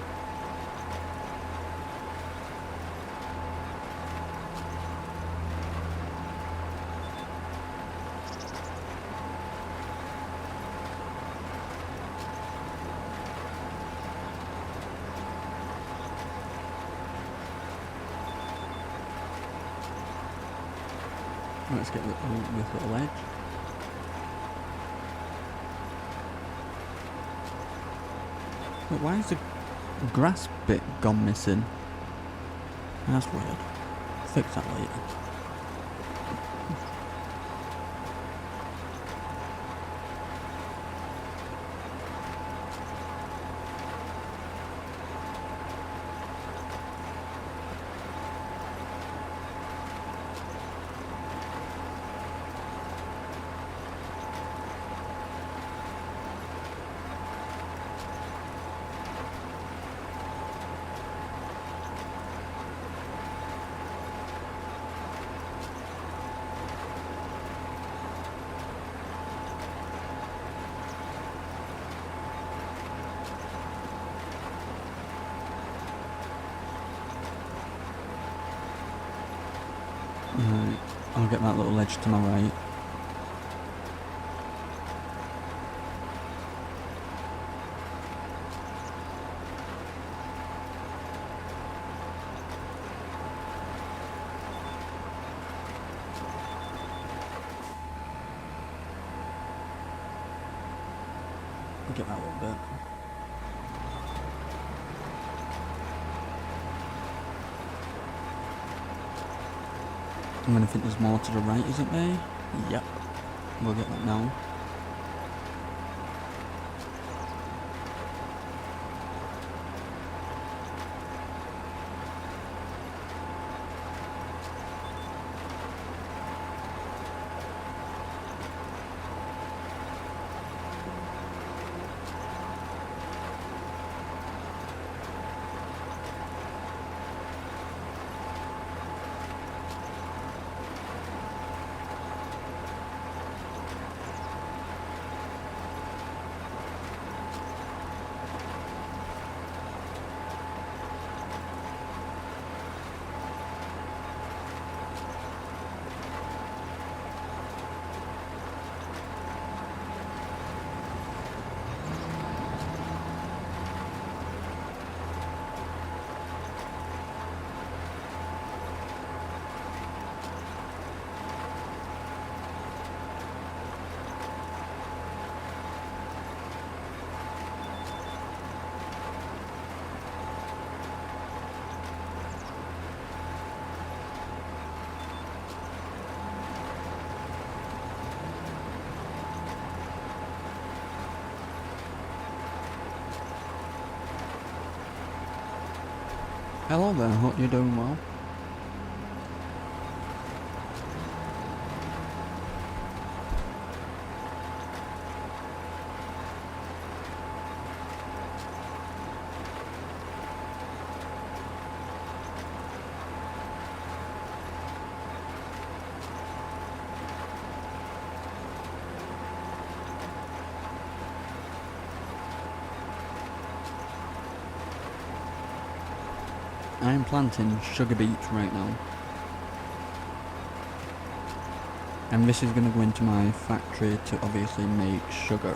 Let's get this little edge. But why is the grass bit gone missing? That's weird. Fix that later. I'll get that little edge to my right. I'll get that little bit. I'm going to think there's more to the right, isn't there? Yep. We'll get that now. Hello there, hope you're doing well. I am planting sugar beets right now. And this is going to go into my factory to obviously make sugar.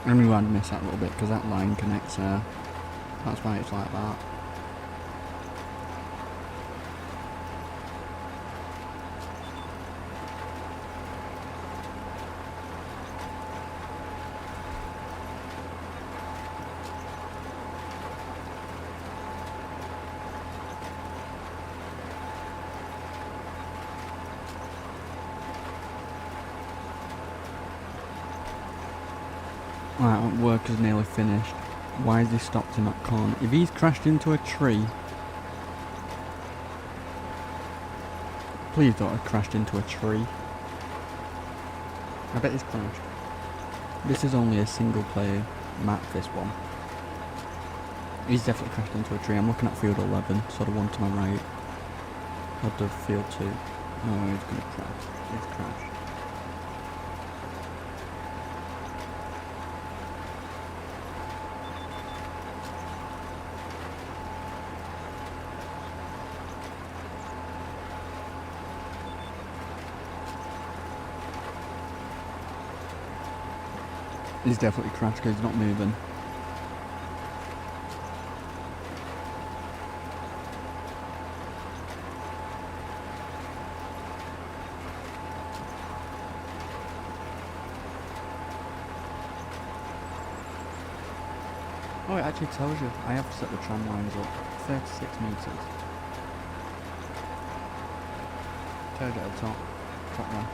I'm going to miss that a little bit because that line connects there. That's why it's like that. Right, work is nearly finished. Why is he stopped in that corner? If he's crashed into a tree... Please don't have crashed into a tree. I bet he's crashed. This is only a single player map, this one. He's definitely crashed into a tree. I'm looking at field 11, so the one to my right. Or the field 2. No, he's gonna crash. He's crashed. He's definitely crashed because he's not moving. Oh, it actually tells you. I have to set the tram lines up. 36 metres. Tells you at the top. Top there.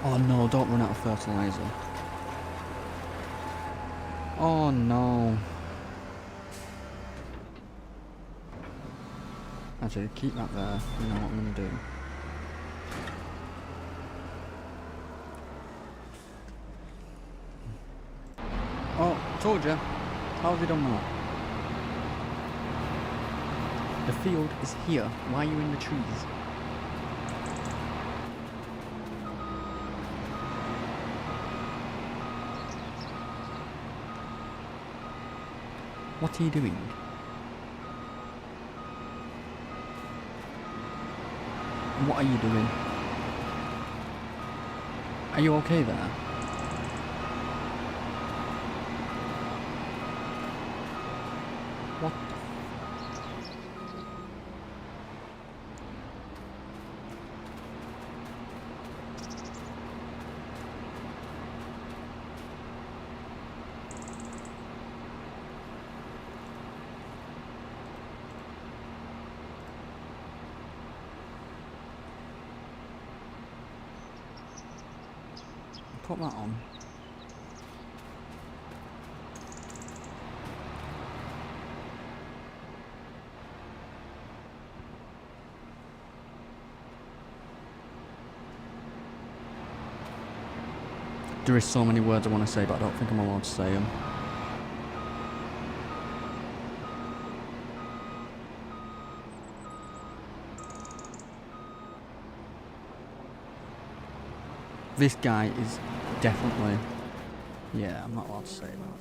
Oh no, don't run out of fertiliser. Oh no. Actually, keep that there. You know what I'm going to do. Oh, told you. How have you done that? The field is here. Why are you in the trees? What are you doing? What are you doing? Are you okay there? What? Put that on. There is so many words I want to say, but I don't think I'm allowed to say them. This guy is definitely... Yeah, I'm not allowed to say that.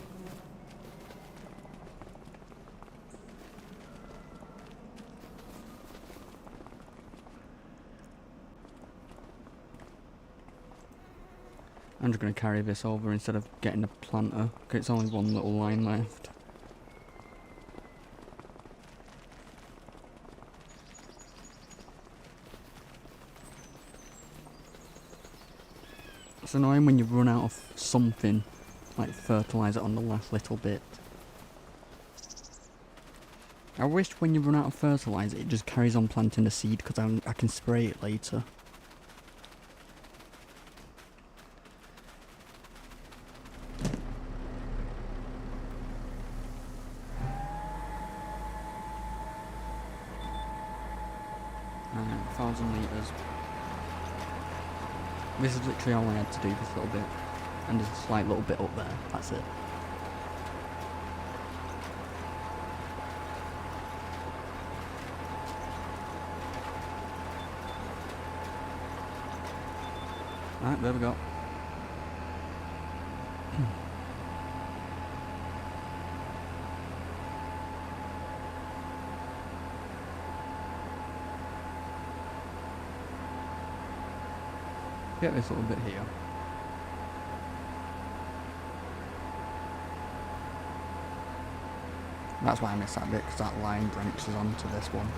I'm just going to carry this over instead of getting a planter, because it's only one little line left. It's annoying when you run out of something, like fertiliser on the last little bit. I wish when you run out of fertiliser it just carries on planting the seed, because I can spray it later. This is literally all I had to do, this little bit. And there's a slight little bit up there, that's it. Right, there we go. Get this little bit here. That's why I missed that bit, because that line branches onto this one.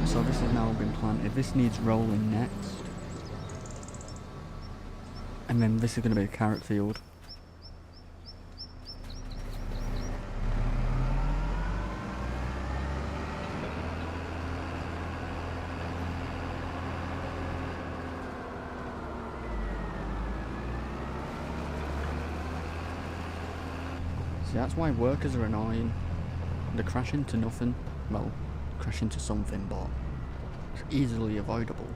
So this has now been planted. This needs rolling next. And then this is going to be a carrot field. See, that's why workers are annoying. They crash into nothing. Well, crash into something, but it's easily avoidable.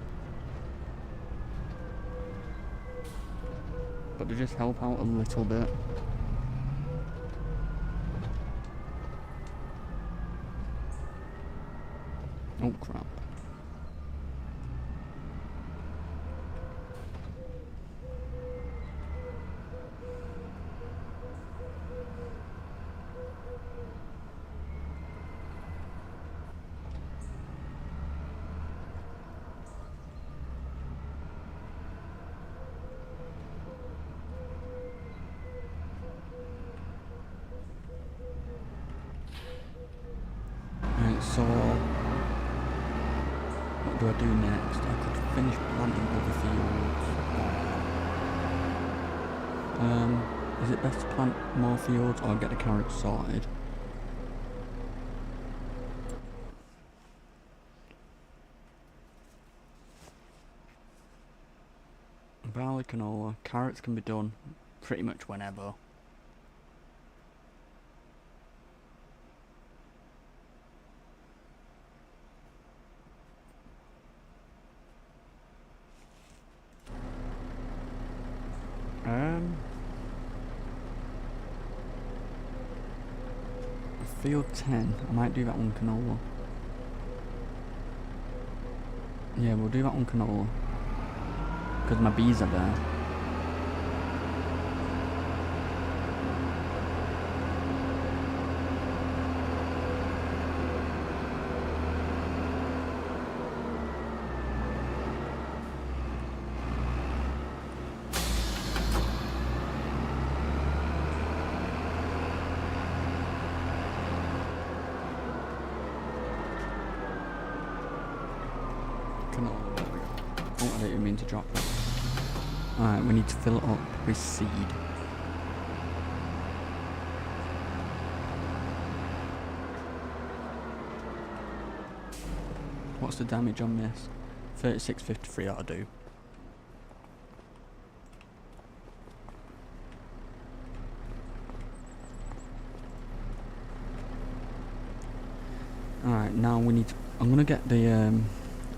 But they just help out a little bit. Oh crap. So, what do I do next? I could finish planting other fields. Is it best to plant more fields or get the carrots sorted? Barley, canola, carrots can be done pretty much whenever. Field 10, I might do that one canola. Yeah, we'll do that one canola. Because my bees are there. Oh, I didn't mean to drop that. Alright, we need to fill it up with seed. What's the damage on this? 3653 ought to do. Alright, now we need to... I'm gonna get the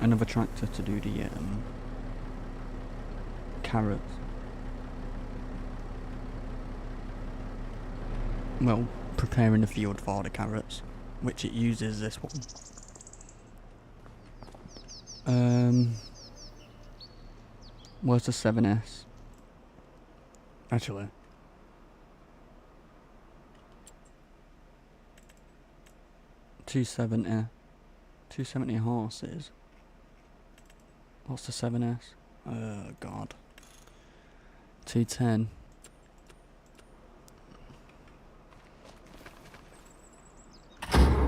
another tractor to do the carrots. Well, preparing the field for the carrots, which it uses this one. Where's the 7S? Actually. $270 horses. What's the 7S? Oh god. 210.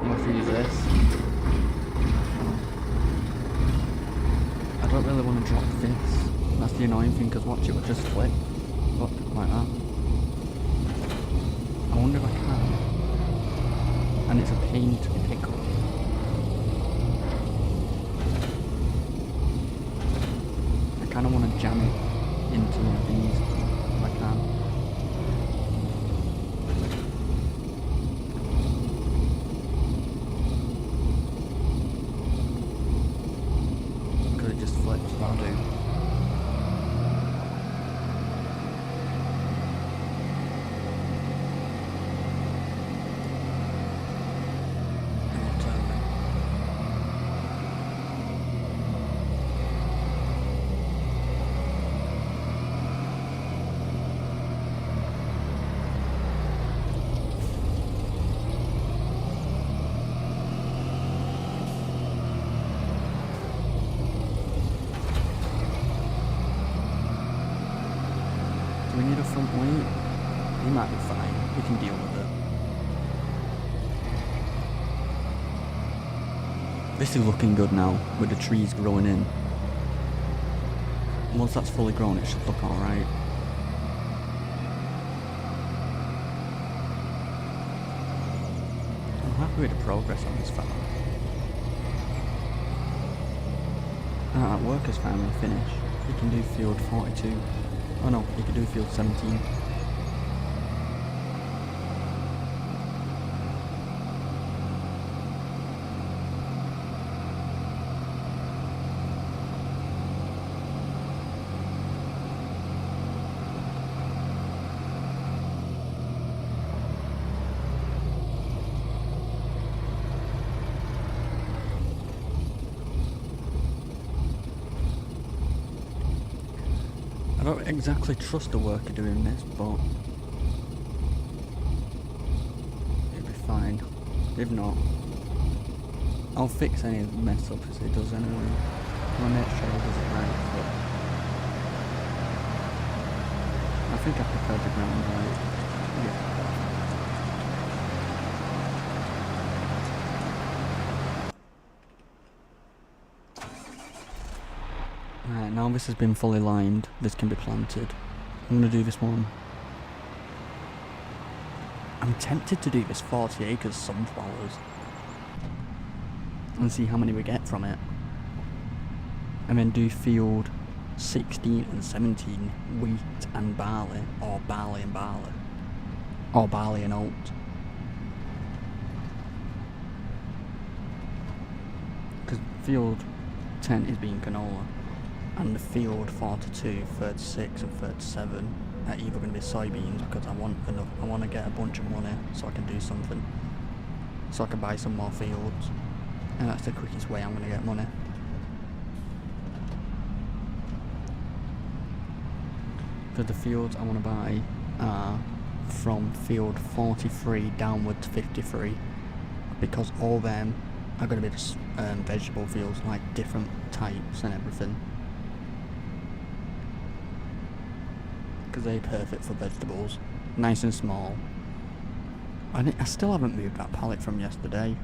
Let's use this. I don't really want to drop this. That's the annoying thing, because watch, it will just flip. Look, like that. I wonder if I can. And it's a pain to pick up. I kind of want to jam it into these if I can. need a front weight. He might be fine. We can deal with it. This is looking good now, with the trees growing in. Once that's fully grown, it should look alright. I'm happy with the progress on this farm. Work has finally finished. He can do field 42. Oh no, he can do field 17. I don't exactly trust the worker doing this, but it'll be fine. If not, I'll fix any mess up as he does anyway. I'll make sure he does it right, but I think I prepared the ground right. Yeah. Right, now this has been fully lined, this can be planted. I'm going to do this one. I'm tempted to do this 40 acres sunflowers and see how many we get from it. And then do field 16 and 17 wheat and barley, or barley and barley, or barley and oat. Because field 10 is being canola. And the field 42, 36 and 37 are either going to be soybeans because I want to get a bunch of money so I can do something. So I can buy some more fields. And that's the quickest way I'm going to get money. Because the fields I want to buy are from field 43 downward to 53. Because all them are going to be just vegetable fields, like different types and everything. Because they're perfect for vegetables. Nice and small. I still haven't moved that pallet from yesterday.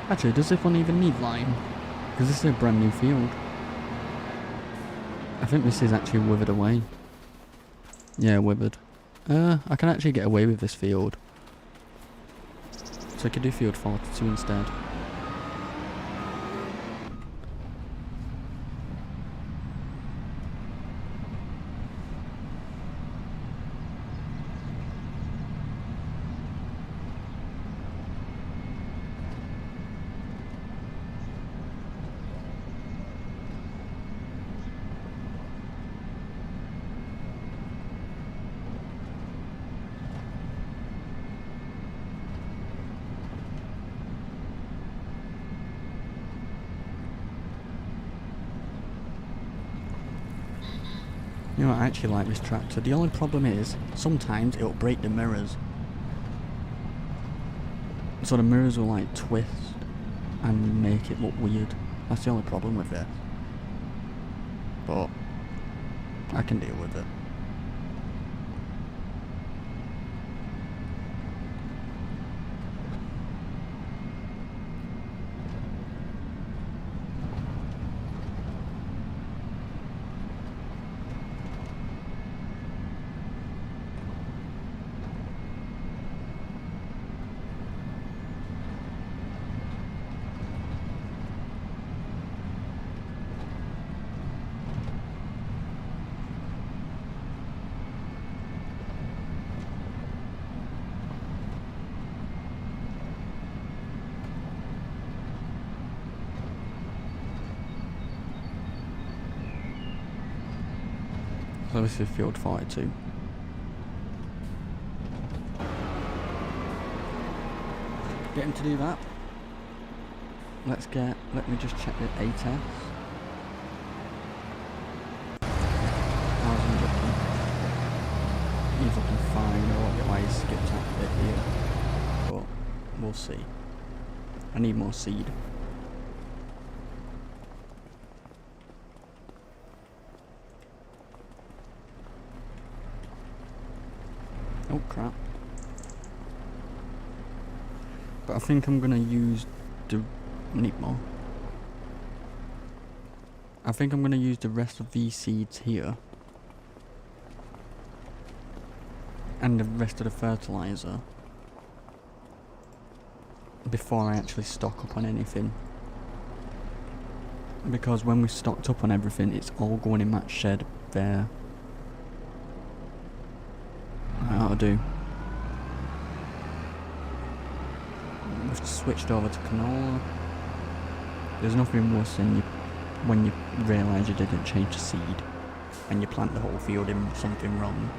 Actually, does this one even need lime? Because this is a brand new field. I think this is actually withered away. Yeah, withered. I can actually get away with this field. So I could do field 42 instead. You know, I actually like this tractor. The only problem is, sometimes it'll break the mirrors. So the mirrors will like twist and make it look weird. That's the only problem with this. But I can deal with it. So this is field 42. Get him to do that. Let me just check the ATS. How's he looking? He's looking fine. I don't get why he skipped out a bit here. But we'll see. I need more seed. Oh crap. But I think I'm gonna use the... need more. I think I'm gonna use the rest of these seeds here. And the rest of the fertilizer. Before I actually stock up on anything. Because when we've stocked up on everything, it's all going in that shed there. That'll do. We've switched over to canola. There's nothing worse than when you realise you didn't change the seed and you plant the whole field in with something wrong.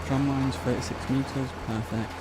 Tram line's 36 metres, perfect.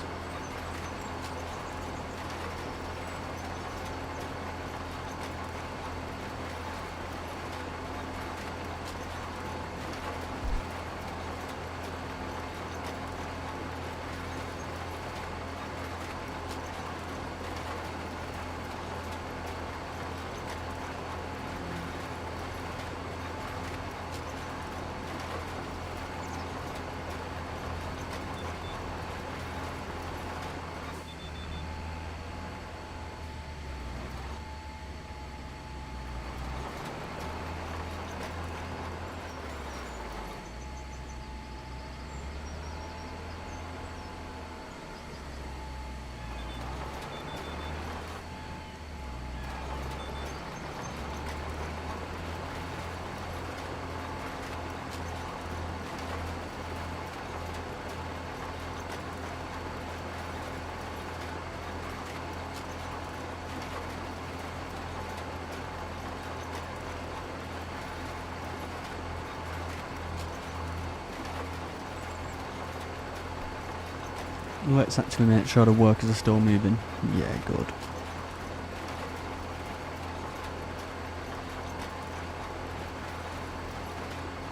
Let's actually make sure the workers are still moving. Yeah, good.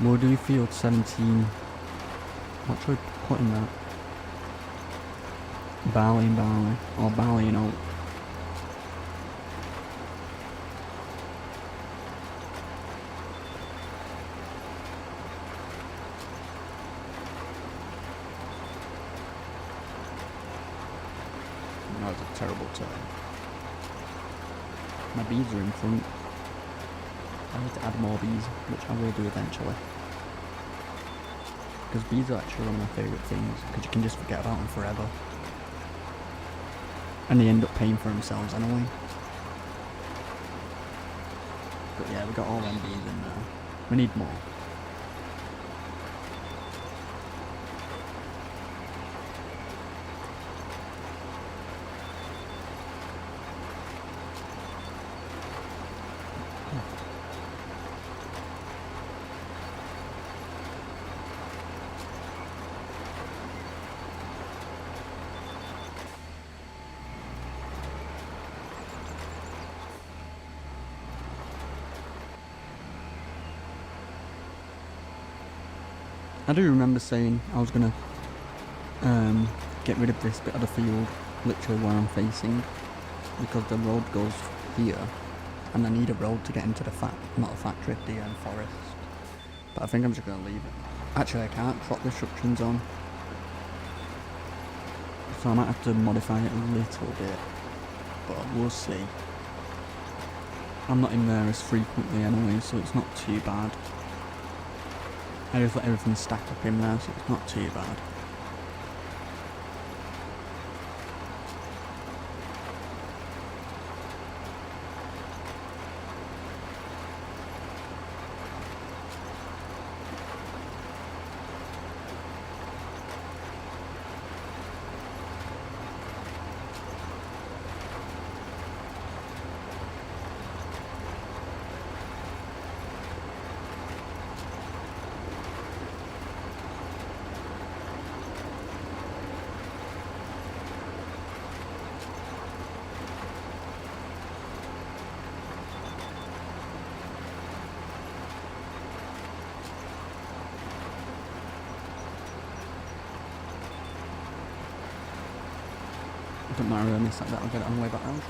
We'll do field 17. What should we put in that? Barley and barley. Or barley and oat. That was a terrible turn. My bees are in front. I need to add more bees, which I will do eventually. Because bees are actually one of my favourite things, because you can just forget about them forever. And they end up paying for themselves anyway. But yeah, we got all them bees in there. We need more. I do remember saying I was gonna get rid of this bit of the field, literally where I'm facing, because the road goes here, and I need a road to get into the not the factory, the forest. But I think I'm just gonna leave it. Actually, I can't, crop restrictions on, so I might have to modify it a little bit, but we'll see. I'm not in there as frequently anyway, so it's not too bad. I just let everything stack up in there, so it's not too bad. Doesn't matter if I miss that bit, I'll get it on the way back round.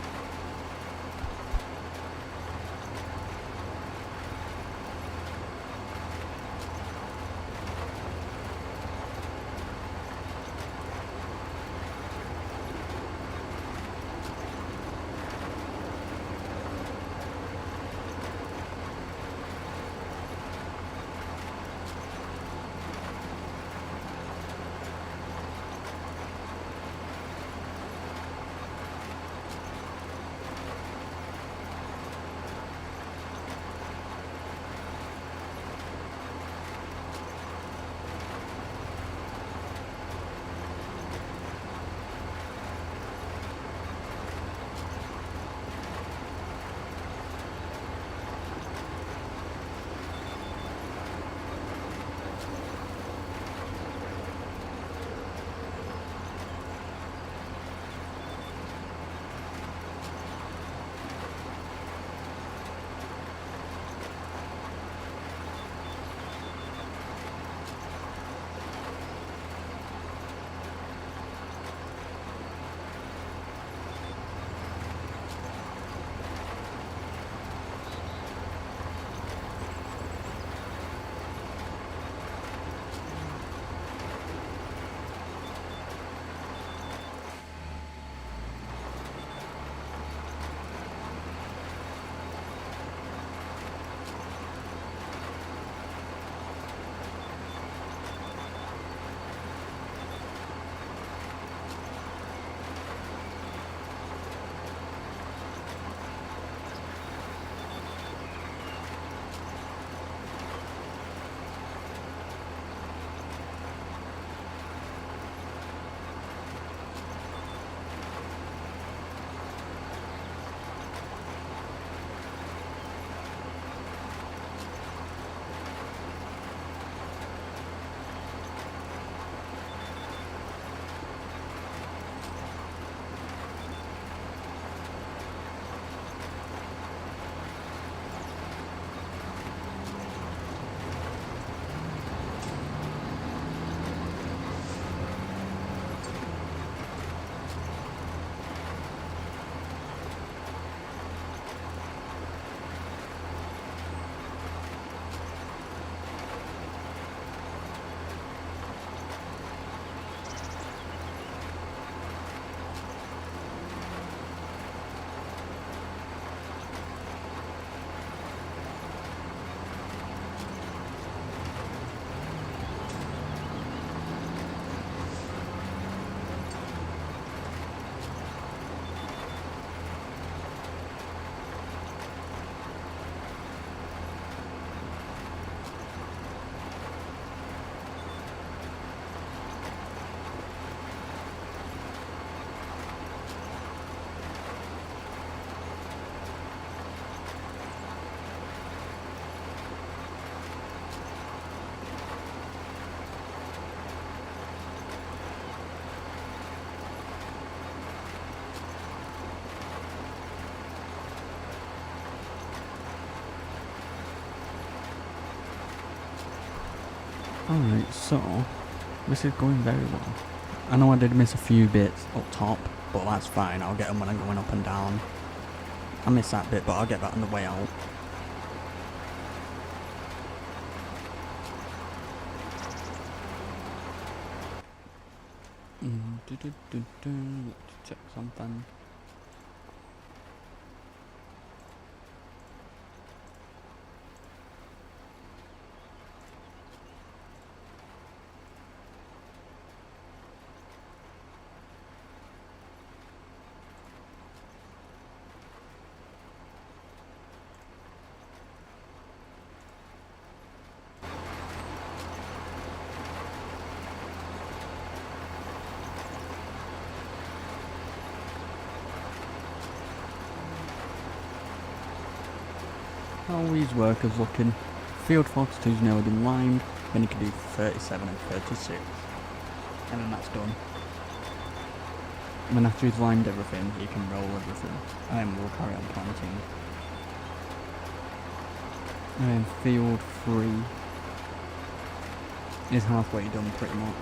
Alright, so this is going very well. I know I did miss a few bits up top, but that's fine, I'll get them when I'm going up and down. I missed that bit, but I'll get that on the way out. Let's check something. How are these workers looking? Field 42 is now been lined, then you can do 37 and 36. And then that's done. And then after he's lined everything, he can roll everything. And we'll carry on planting. And then field 3 is halfway done pretty much.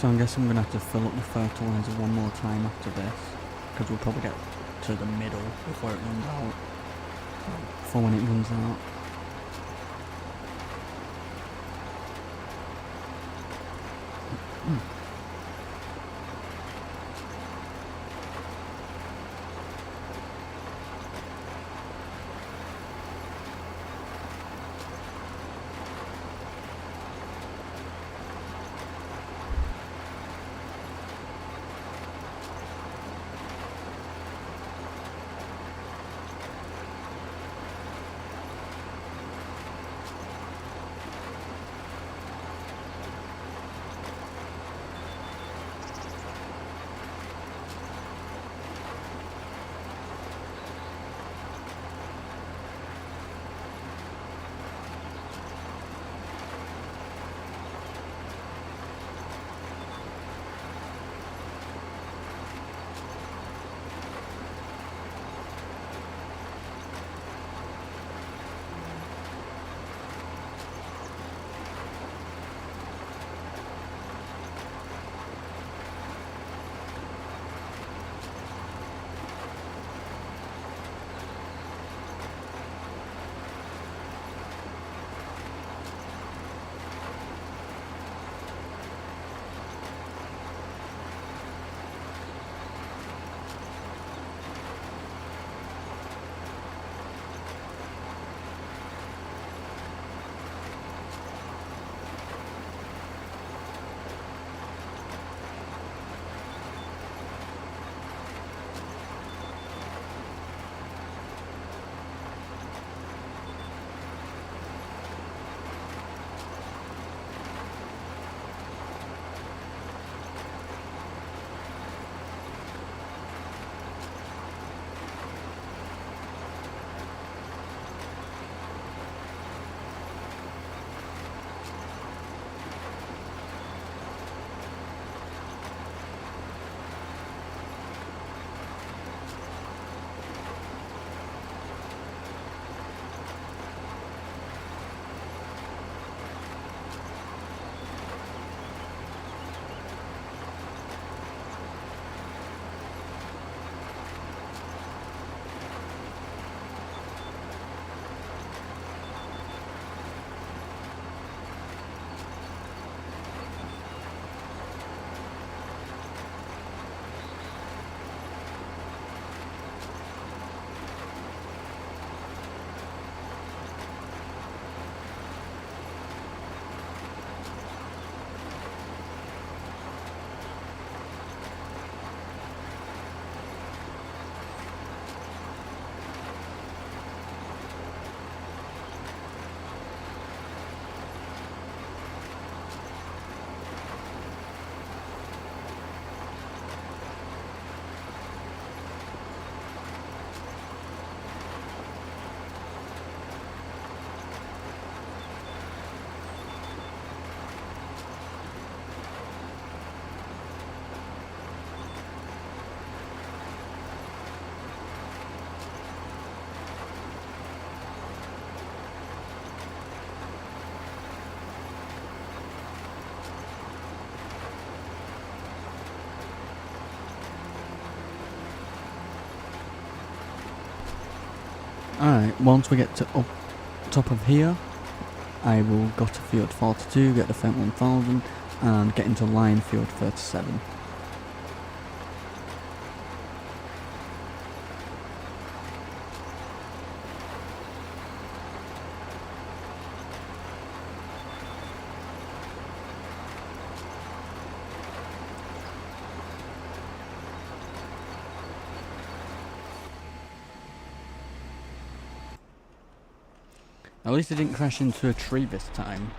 So I'm guessing I'm going to have to fill up the fertiliser one more time after this, because we'll probably get to the middle before it runs out, before when it runs out. Alright, once we get to up top of here, I will go to field 42, get the Fent 1000, and get into line field 37. At least it didn't crash into a tree this time.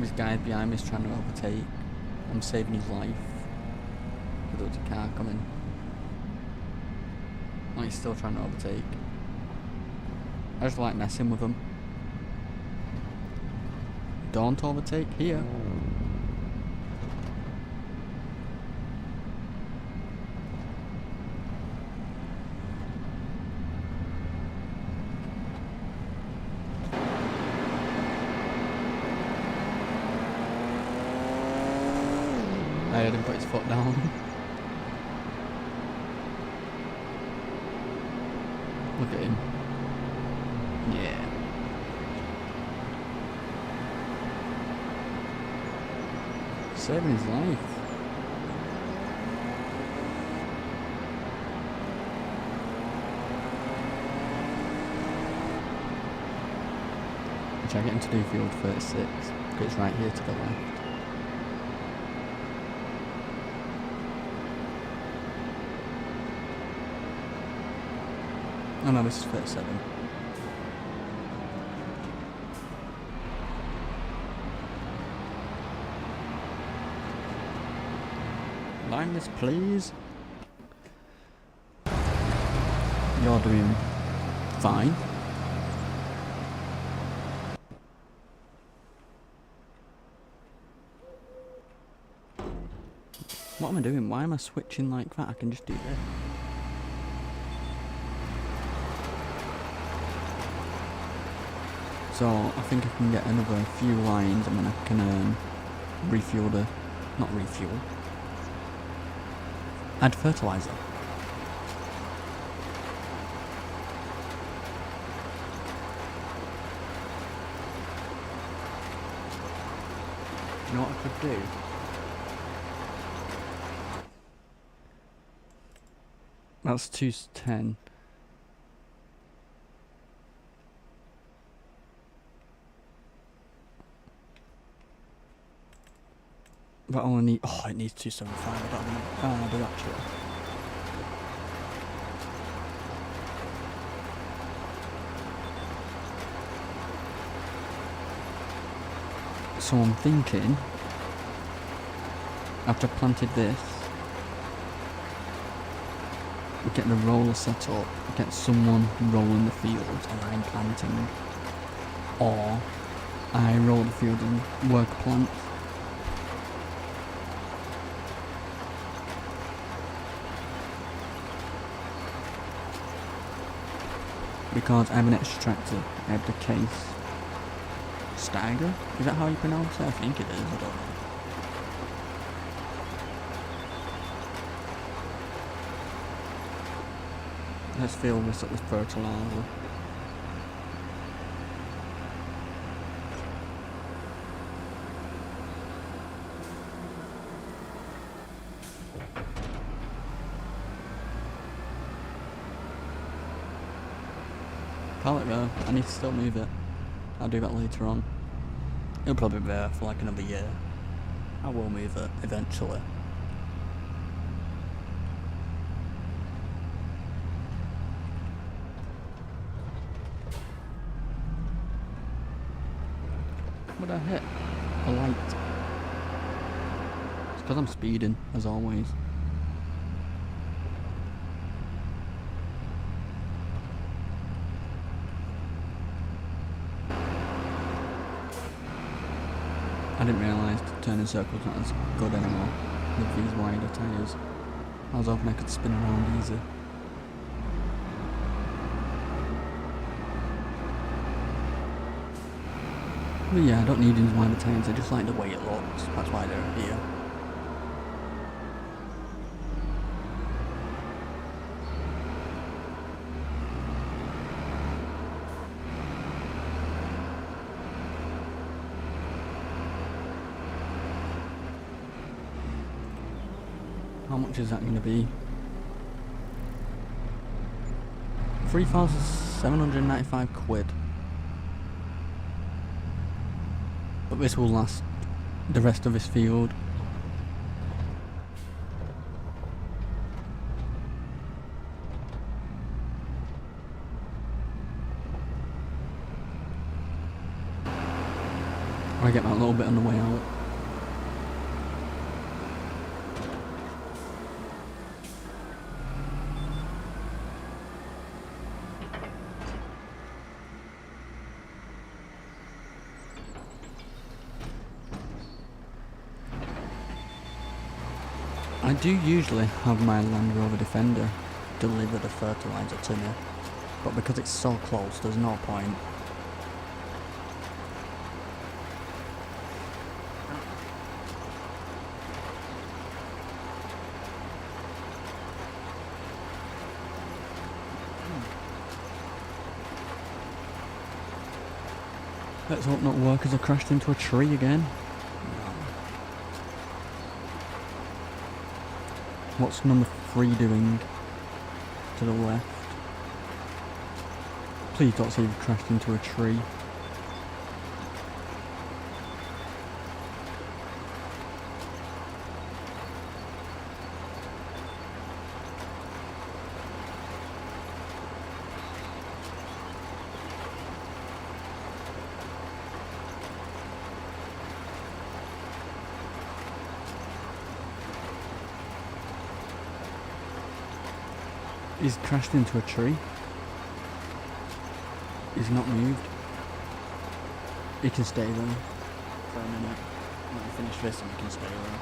This guy behind me is trying to overtake. I'm saving his life. But there was a car coming. Oh, he's still trying to overtake. I just like messing with him. Don't overtake here. I heard him put his foot down. Look at him. Yeah. Saving his life. Which I get him to do field 36, because it's right here to the left. Oh no, this is 37. Line this, please. You're doing fine. What am I doing? Why am I switching like that? I can just do this. So I think I can get another few lines and then I can refuel the, not refuel, add fertilizer. You know what I could do? That's 210. But I only need, oh, it needs 275, I don't know. I do actually. So I'm thinking, after I've planted this, we get the roller set up, get someone rolling the fields and I'm planting, or I roll the field and work plants. Because I have an extra tractor, I have the case Steiger? Is that how you pronounce it? I think it is, I don't know. Let's fill this up with fertilizer. Pallet row, I need to still move it. I'll do that later on. It'll probably be there for like another year. I will move it eventually. What did I hit? A light. It's because I'm speeding, as always. I didn't realise turning circles not as good anymore with these wider tyres. I was hoping I could spin around easy. But yeah, I don't need these wider tyres, I just like the way it looks, that's why they're here. How much is that going to be? 3,795 quid. But this will last the rest of this field. I get that little bit on the way out. I do usually have my Land Rover Defender deliver the fertiliser to me, but because it's so close, there's no point. Let's hope not workers have crashed into a tree again. What's number 3 doing to the left? Please don't say you've crashed into a tree. He's crashed into a tree. He's not moved. He can stay there for a minute. When I finish this and he can stay there.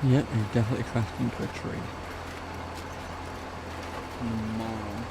Yep, he's definitely crashed into a tree. Moron.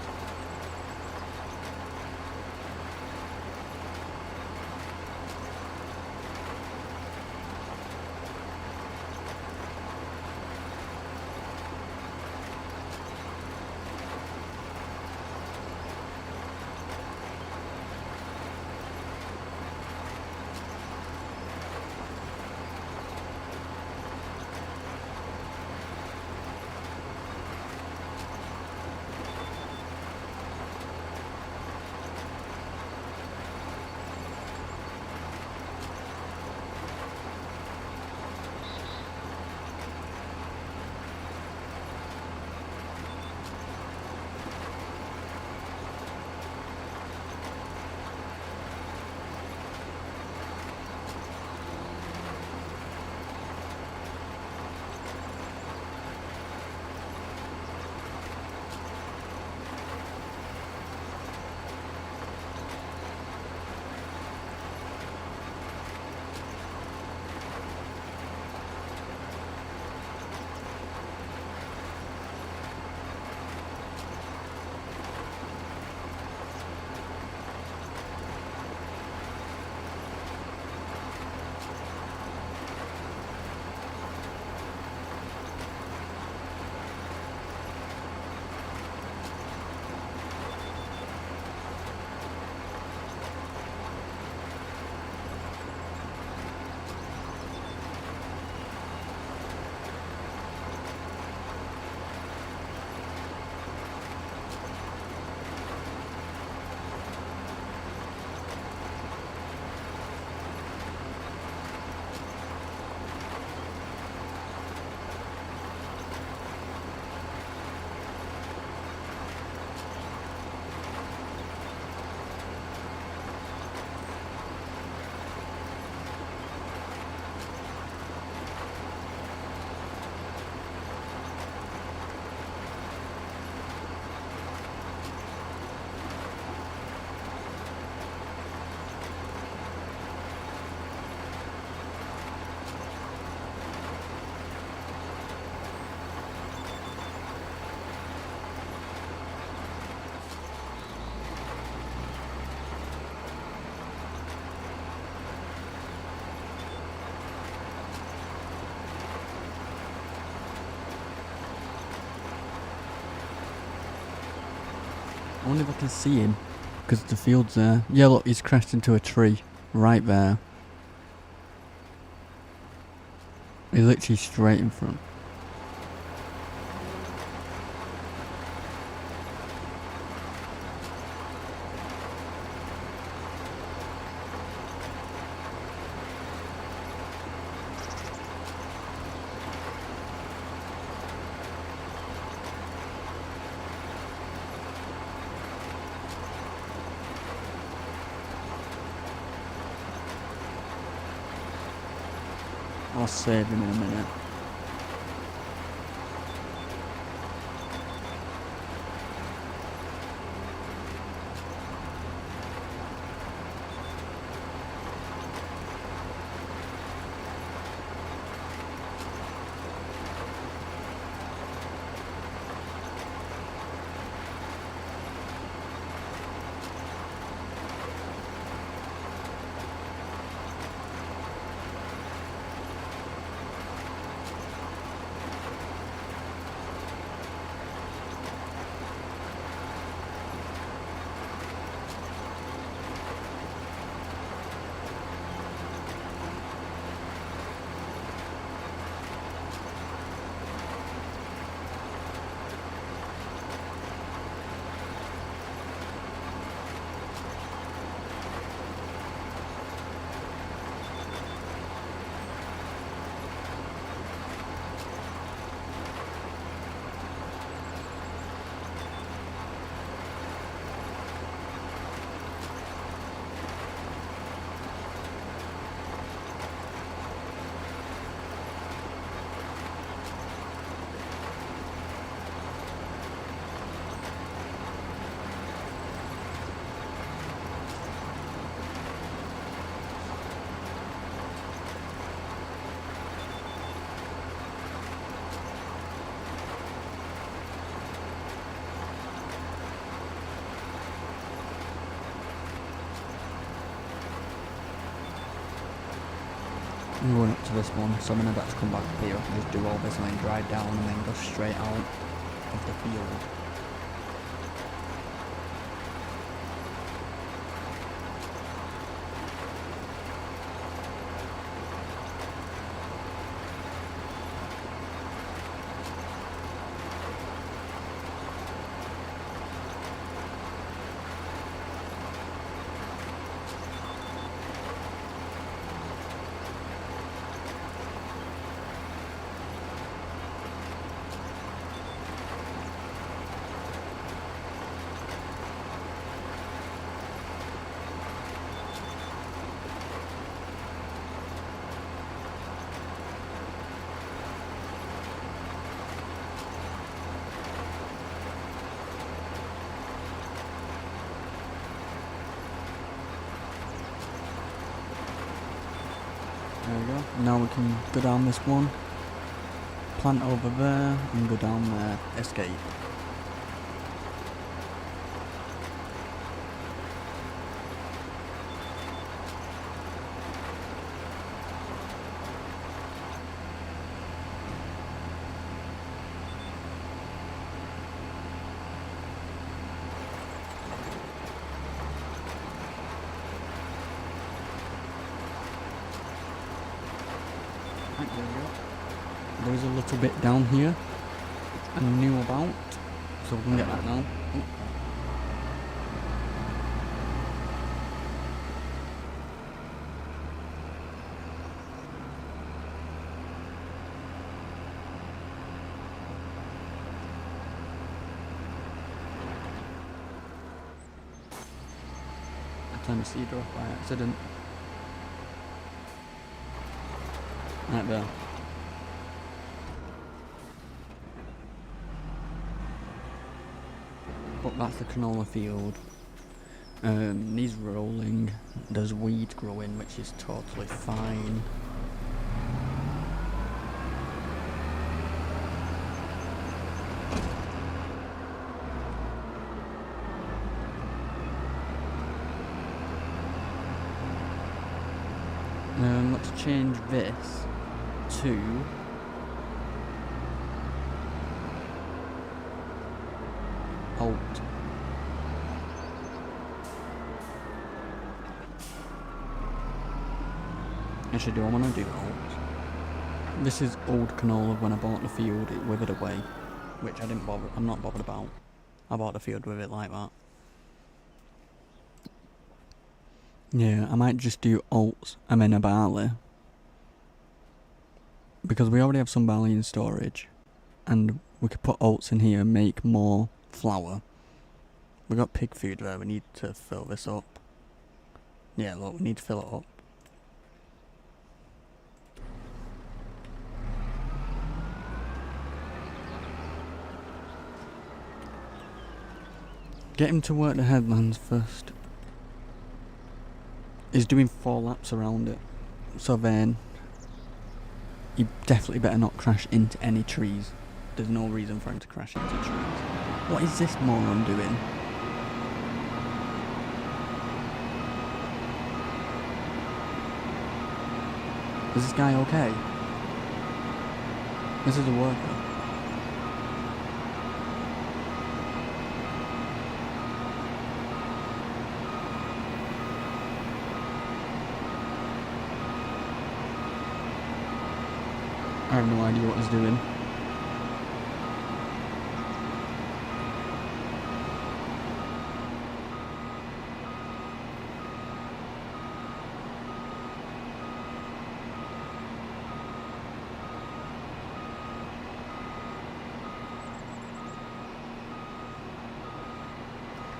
I wonder if I can see him, because the field's there. Yeah, look, he's crashed into a tree right there. He's literally straight in front. I'll save him in a minute. I'm going up to this one, so I'm going to have to come back up here and just do all this and then drive down and then go straight out of the field. There we go. Now we can go down this one, plant over there, and go down there, escape. Right, there we go. There's a little bit down here which I knew about, so we can get that now. I turned the cedar off by accident. Right there. But that's the canola field. He's rolling. There's weed growing, which is totally fine. Let's change this to alt. Actually, do I want to do alt? This is old canola. When I bought the field, it withered away, which I didn't bother. I'm not bothered about. I bought the field with it like that. Yeah, I might just do oats and then a barley. Because we already have some barley in storage. And we could put oats in here and make more flour. We got pig food there, we need to fill this up. Yeah, look, we need to fill it up. Get him to work the headlands first. He's doing 4 laps around it. So then, you definitely better not crash into any trees. There's no reason for him to crash into trees. What is this moron doing? Is this guy okay? This is a worker. I have no idea what he's doing.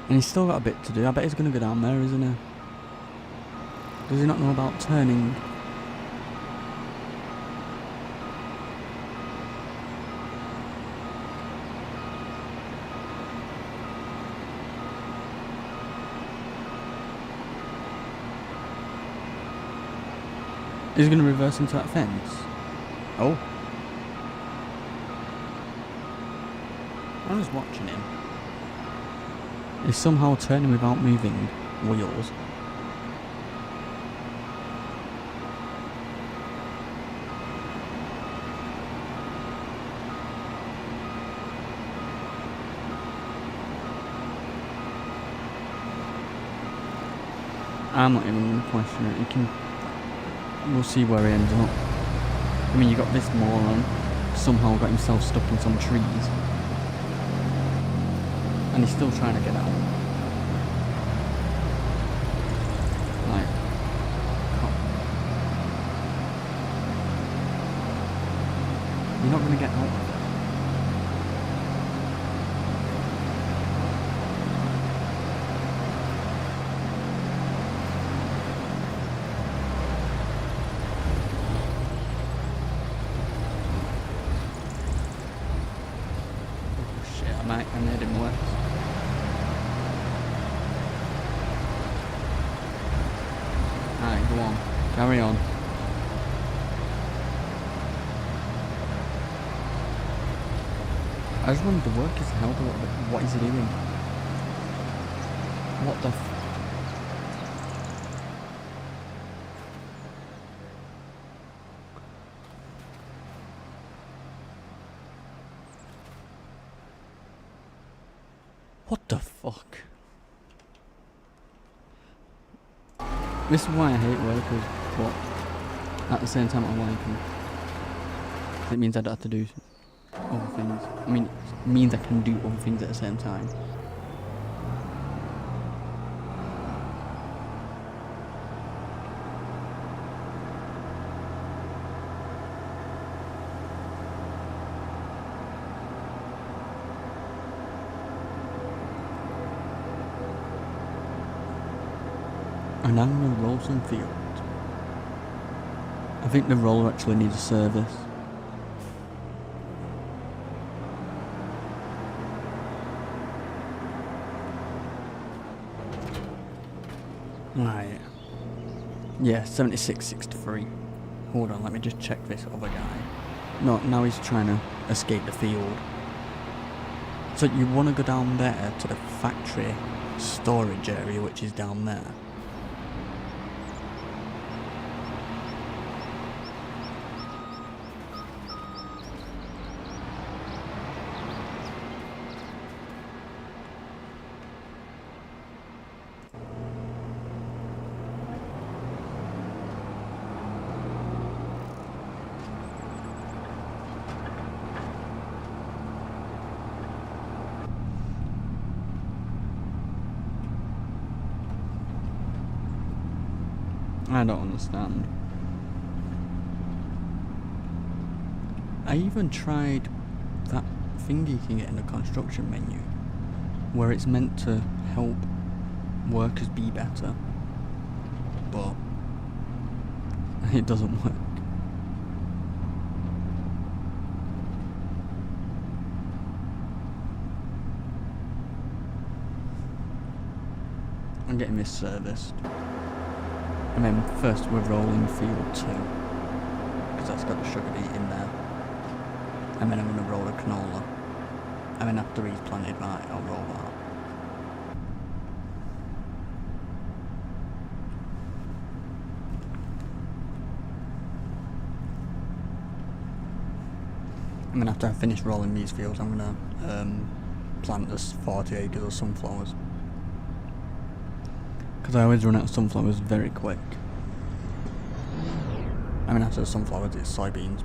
And he's still got a bit to do. I bet he's going to go down there, isn't he? Does he not know about turning? Is he going to reverse into that fence? Oh. I was watching him. He's somehow turning without moving wheels. I'm not even going to question it. You can... We'll see where he ends up. I mean, you got this moron somehow got himself stuck in some trees. And he's still trying to get out. Like, you're not going to get out of it. Oh shit, I made him worse. Alright, go on. Carry on. I just wanted to work his help a little bit. What is he doing? What the f... What the fuck? This is why I hate workers, but at the same time I like them. It means I don't have to do other things. I mean, it means I can do other things at the same time. And I'm going to roll some field. I think the roller actually needs a service. Right. Yeah, 76.63. Hold on, let me just check this other guy. No, now he's trying to escape the field. So you want to go down there to the factory storage area, which is down there. I don't understand. I even tried that thing you can get in the construction menu, where it's meant to help workers be better, but it doesn't work. I'm getting this serviced, and then first we're rolling field 2, because that's got the sugar beet in there, and then I'm going to roll a canola, and then after he's planted right, I'll roll that. And then after I finish rolling these fields, I'm going to plant this 40 acres of sunflowers. Because I always run out of sunflowers very quick. I mean, after the sunflowers, it's soybeans.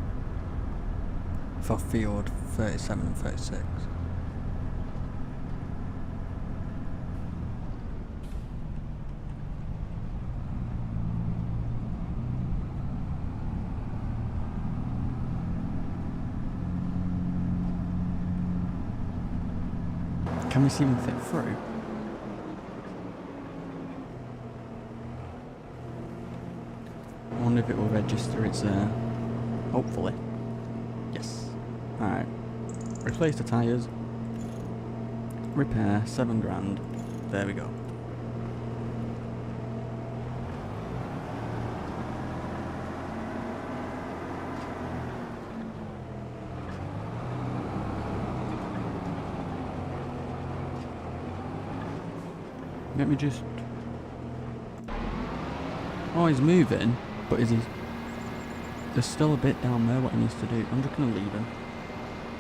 For field 37 and 36. Can we see them fit through? I wonder if it will register it's there. Hopefully. Yes. Alright. Replace the tyres. Repair, 7 grand. There we go. Let me just... Oh, he's moving, but is he... There's still a bit down there what he needs to do. I'm just going to leave him.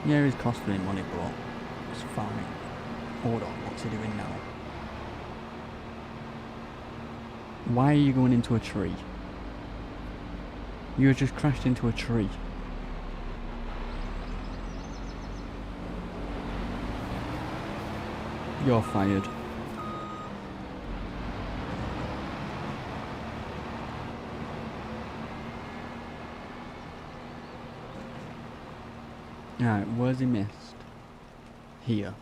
Yeah, he's costing me money, but it's fine. Hold on, what's he doing now? Why are you going into a tree? You just crashed into a tree. You're fired. Alright, where's he missed? Here.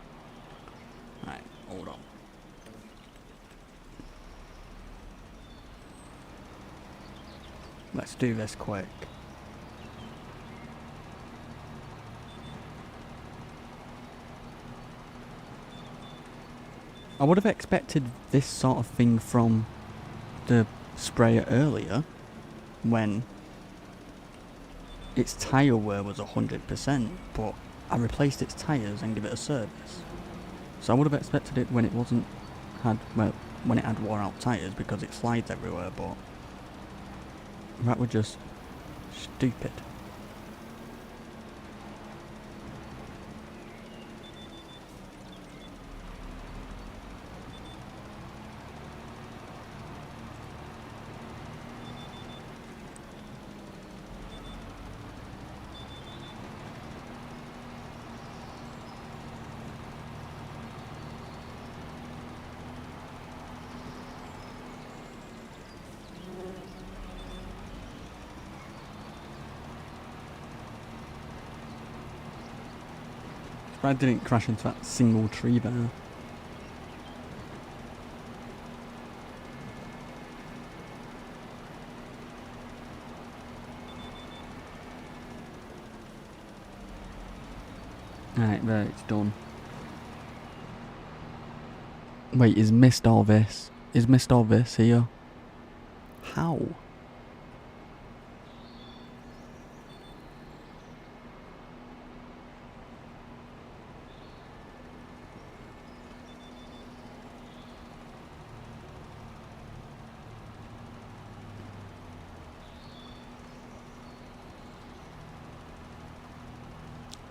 Alright, hold on. Let's do this quick. I would have expected this sort of thing from the sprayer earlier, when its tyre wear was 100%, but I replaced its tyres and give it a service. So I would have expected it when it when it had wore out tyres, because it slides everywhere, but that was just stupid. I didn't crash into that single tree there. Right, there, it's done. Wait, he's missed all this. He's missed all this here. How?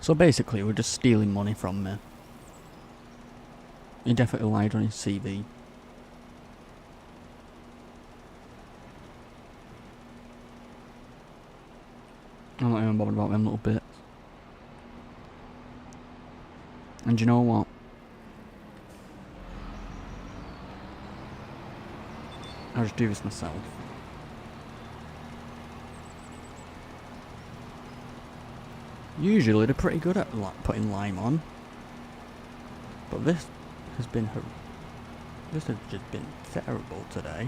So basically, we're just stealing money from me. He definitely lied on his CV. I'm not even bothered about them little bits. And you know what? I'll just do this myself. Usually they're pretty good at putting lime on, but this has just been terrible today.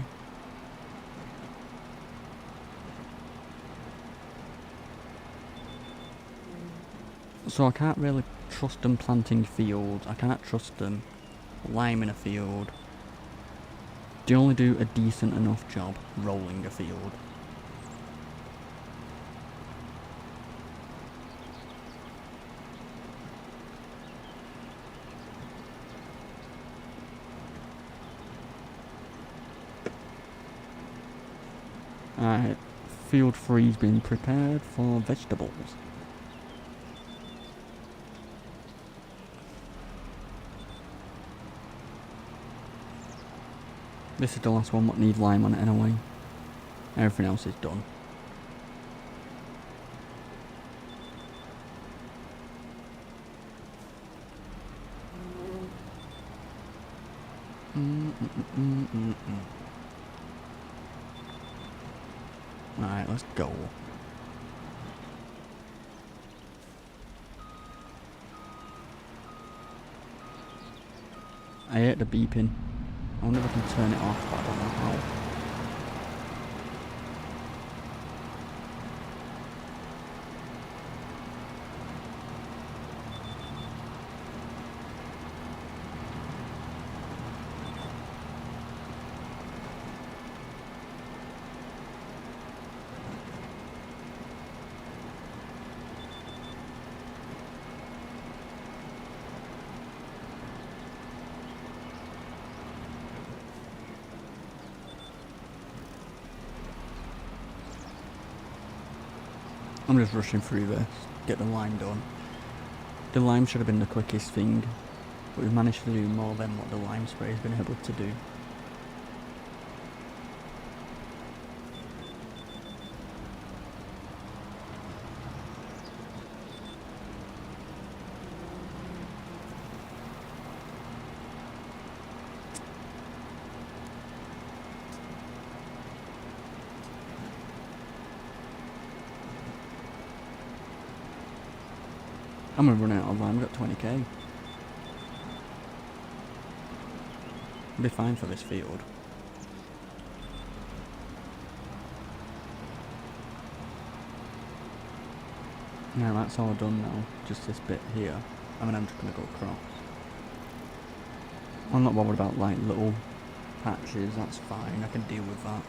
So I can't really trust them planting fields. I can't trust them liming a field. They only do a decent enough job rolling a field. Alright, field 3's been prepared for vegetables. This is the last one that needs lime on it anyway. Everything else is done. Alright, let's go. I hate the beeping. I wonder if I can turn it off, but I don't know how. I'm just rushing through this, get the lime done. The lime should have been the quickest thing, but we've managed to do more than what the lime spray has been able to do. I'm gonna run out of lime, I've got 20k. I'll be fine for this field. Now that's all done now, just this bit here. I mean, I'm just gonna go across. I'm not bothered about like little patches, that's fine, I can deal with that.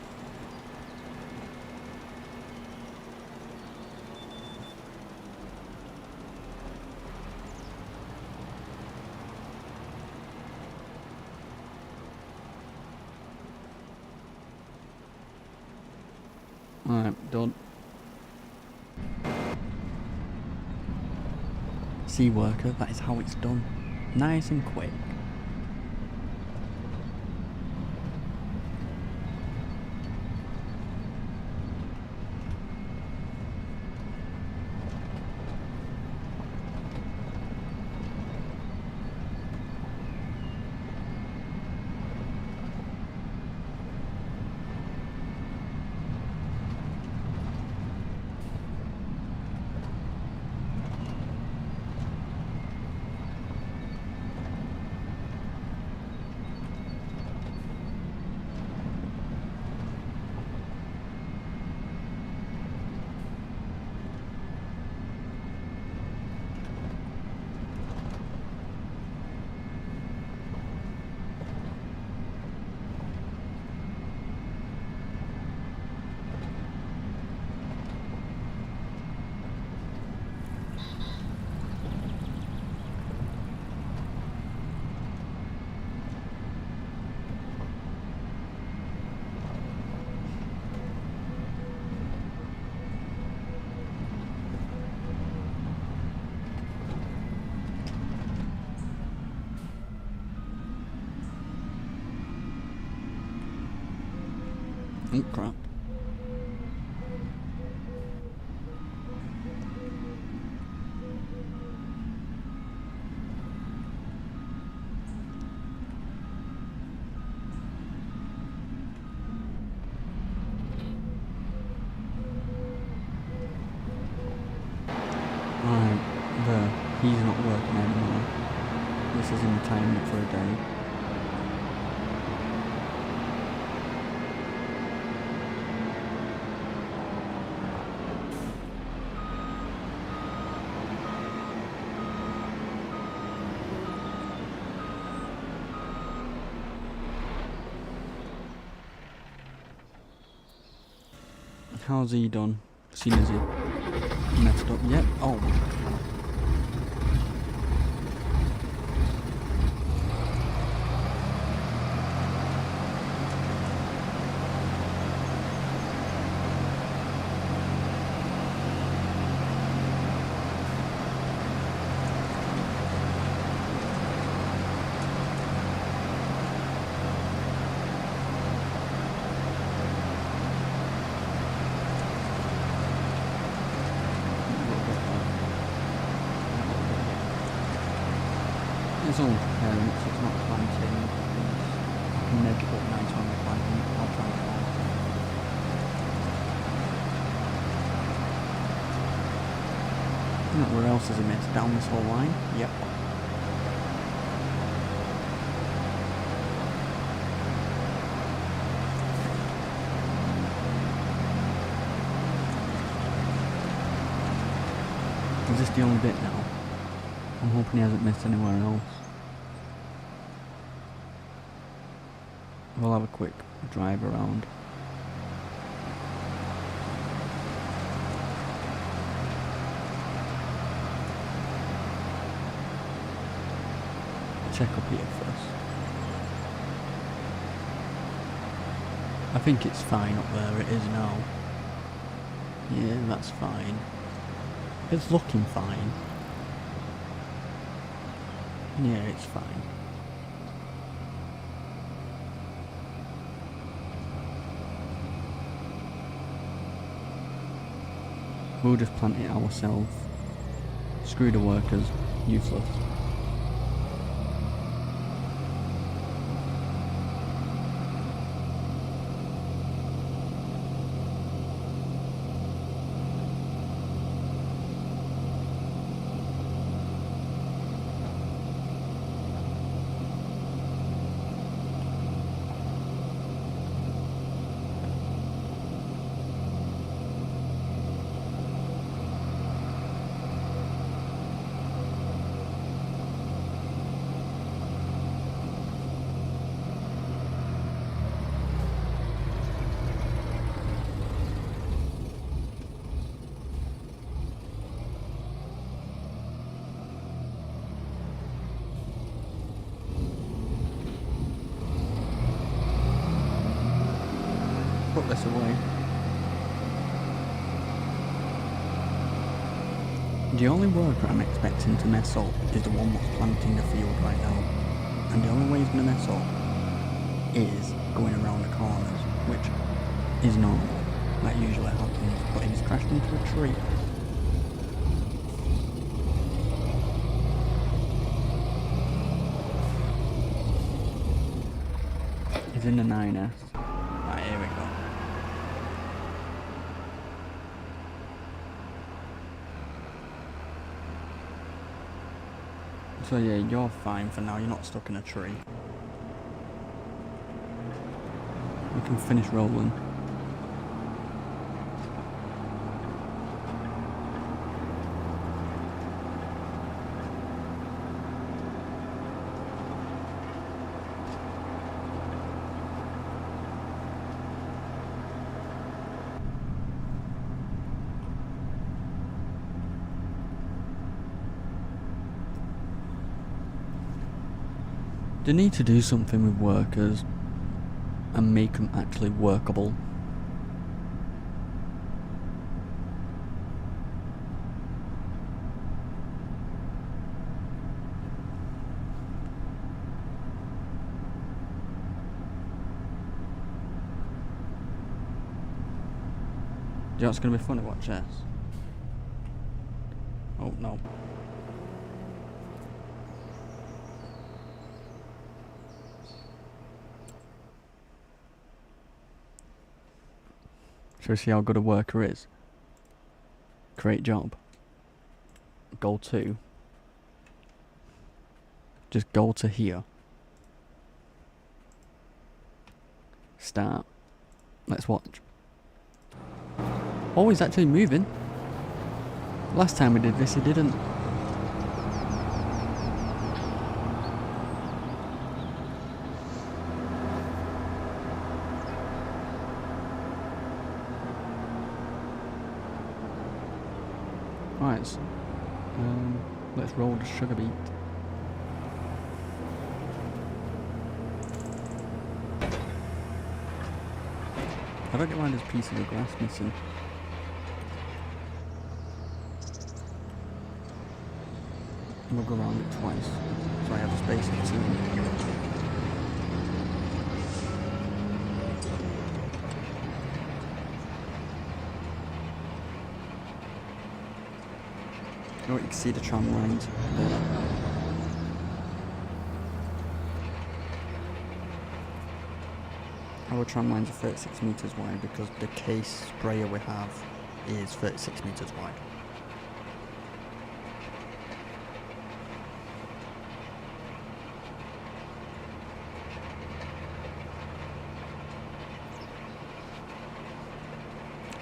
Alright, done. See worker, that is how it's done. Nice and quick. Oh crap. Alright. tying up for a day. How's he done? Seen as he messed up? Yep. Oh my god. It's all preparing, so it's not planting. I can make it look nice when we're planting. I'll try and plant it. Where else has he missed? Down this whole line? Yep. Is this the only bit now? I'm hoping he hasn't missed anywhere else. We'll have a quick drive around. Check up here first. I think it's fine up there, it is now. Yeah, that's fine. It's looking fine. Yeah, it's fine. We'll just plant it ourselves. Screw the workers. Useless. Put this away. The only worker I'm expecting to mess up is the one that's planting the field right now. And the only way he's going to mess up is going around the corners, which is normal. That usually happens, but he's crashed into a tree. He's in the 9S. Right, here we go. So yeah, you're fine for now, you're not stuck in a tree. We can finish rolling. They need to do something with workers and make them actually workable. Do you know what's going to be funny? Watch this. Oh no. Shall we see how good a worker is? Great job. Goal 2. just go to here. Start. Let's watch. Oh, he's actually moving. Last time we did this, he didn't. Right, let's roll the sugar beet. I don't get why there's pieces of grass missing. We'll go around it twice, so I have a space between. Oh, you can see the tram lines there. Our tram lines are 36 metres wide because the case sprayer we have is 36 metres wide.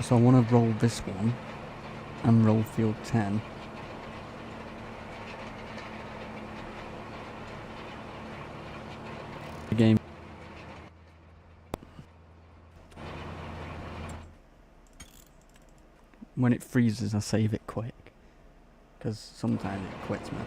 So I want to roll this one and roll field 10. The game. When it freezes, I save it quick, because sometimes it quits me.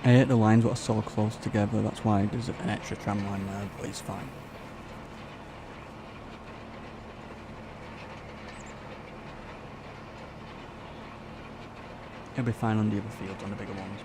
I hate the lines that are so close together, that's why there's an extra tram line there, but it's fine. It'll be fine on the other fields, on the bigger ones.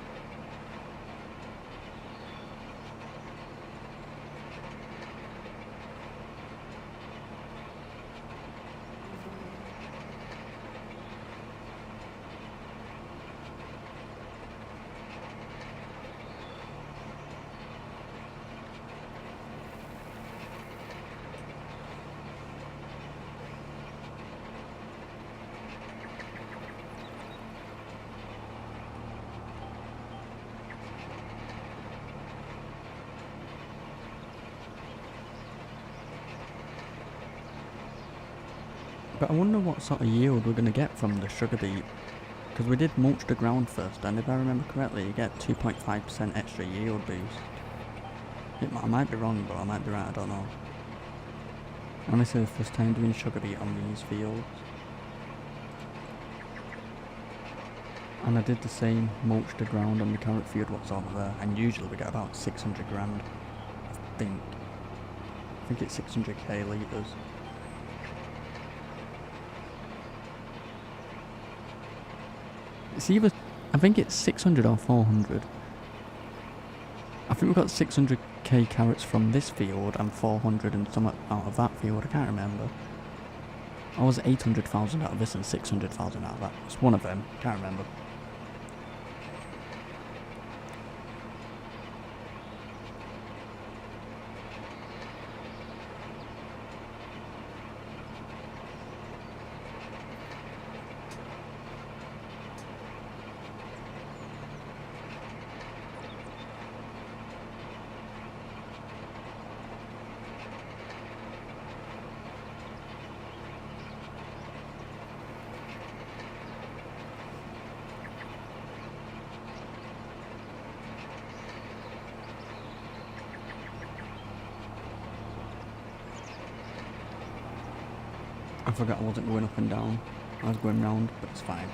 But I wonder what sort of yield we're going to get from the sugar beet. Because we did mulch the ground first, and if I remember correctly, you get 2.5% extra yield boost. I might be wrong, but I might be right, I don't know. And this is the first time doing sugar beet on these fields. And I did the same mulch the ground on the carrot field what's over there, and usually we get about 600 grand, I think. I think it's 600k litres. It's either, I think it's 600 or 400. I think we got 600k carrots from this field and 400 and some out of that field, I can't remember. Or was it 800,000 out of this and 600,000 out of that? It's one of them, can't remember. I forgot I wasn't going up and down. I was going round, but it's fine.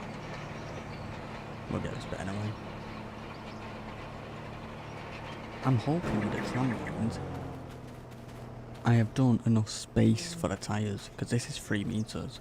We'll get this bit anyway. I'm hoping with the tram lines, I have done enough space for the tyres, because this is 3 metres.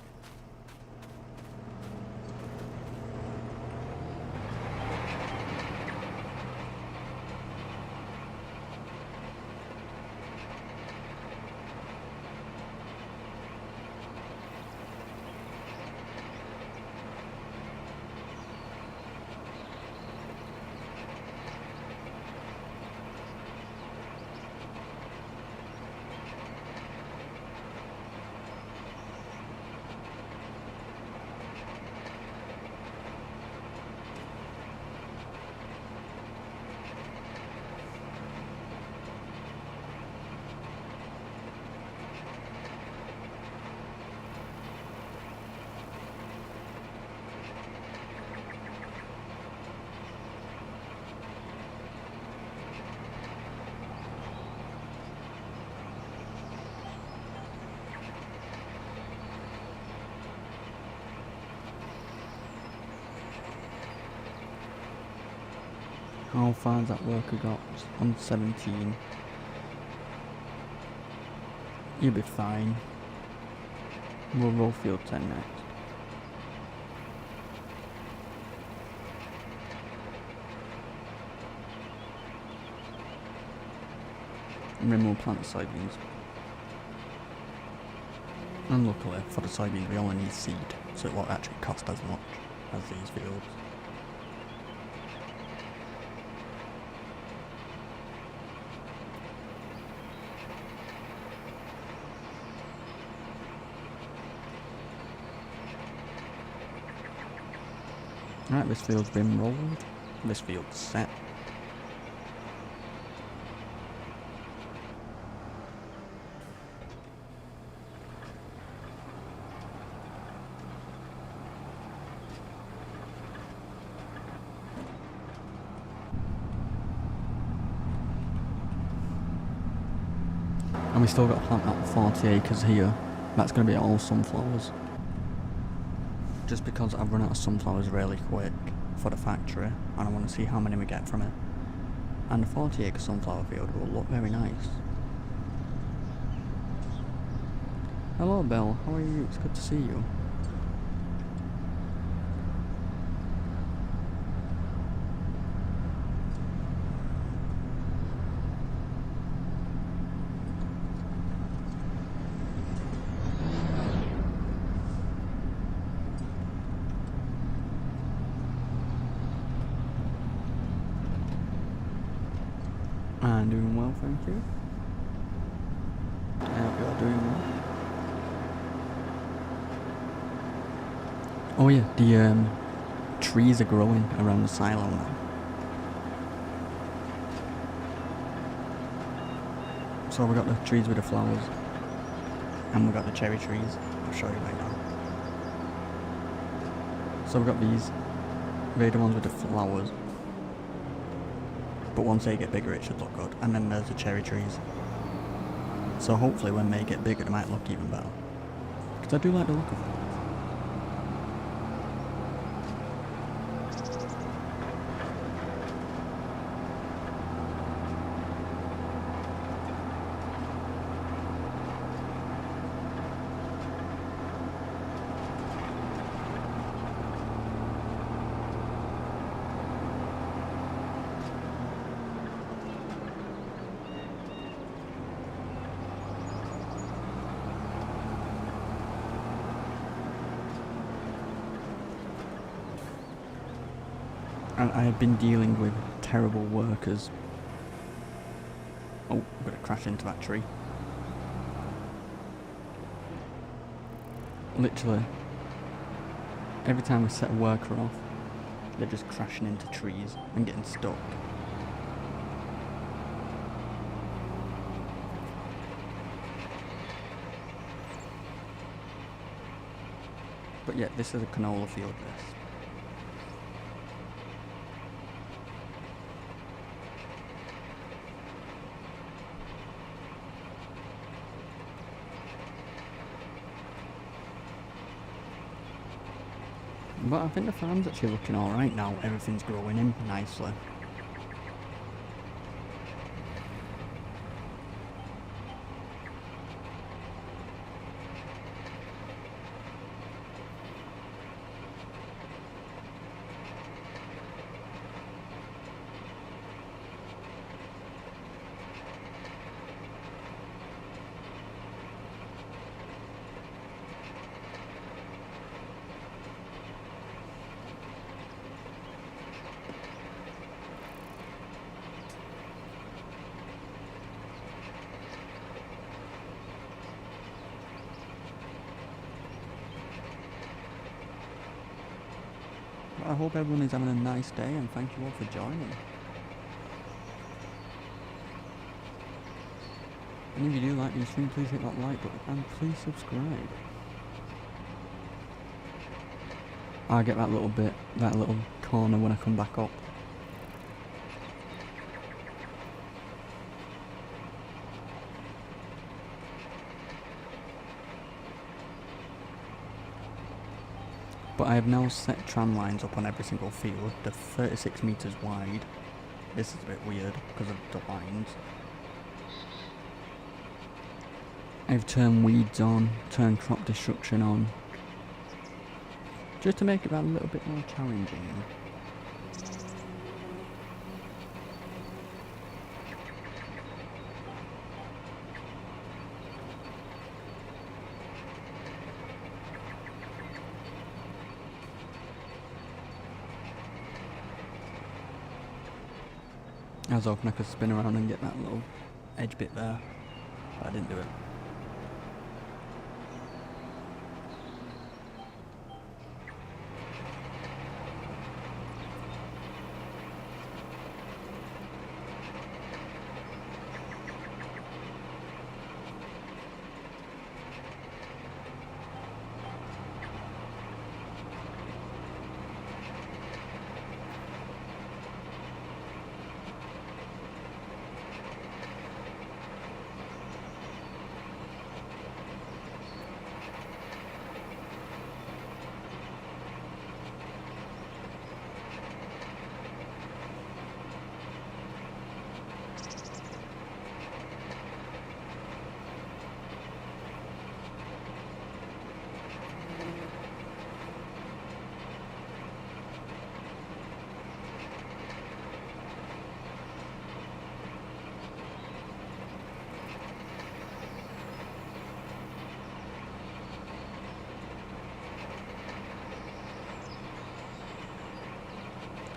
How far has that worker got? On 17. You'll be fine. We'll roll field 10 next. And then we'll plant the soybeans. And luckily, for the soybeans we only need seed, so it won't actually cost as much as these fields. Right, this field's been rolled. This field's set. And we still got to plant that 40 acres here. That's going to be all sunflowers. Just because I've run out of sunflowers really quick for the factory, and I want to see how many we get from it. And the 40 acre sunflower field will look very nice. Hello Bill, how are you? It's good to see you. I'm doing well, thank you. I hope you're doing well. Oh yeah, the trees are growing around the silo now. So we got the trees with the flowers, and we got the cherry trees. I'll show you right now. So we got these, they're the ones with the flowers. But once they get bigger it should look good. And then there's the cherry trees. So hopefully when they get bigger they might look even better. Because I do like the look of them. And I have been dealing with terrible workers. Oh, I'm gonna crash into that tree. Literally, every time we set a worker off, they're just crashing into trees and getting stuck. But yeah, this is a canola field, this. But I think the farm's actually looking alright now, everything's growing in nicely. I hope everyone is having a nice day, and thank you all for joining. And if you do like the stream, please hit that like button and please subscribe. I get that little bit, that little corner when I come back up. But I have now set tram lines up on every single field. They're 36 metres wide. This is a bit weird because of the lines. I've turned weeds on, turned crop destruction on, just to make it a little bit more challenging. I was hoping I could spin around and get that little edge bit there, but I didn't do it.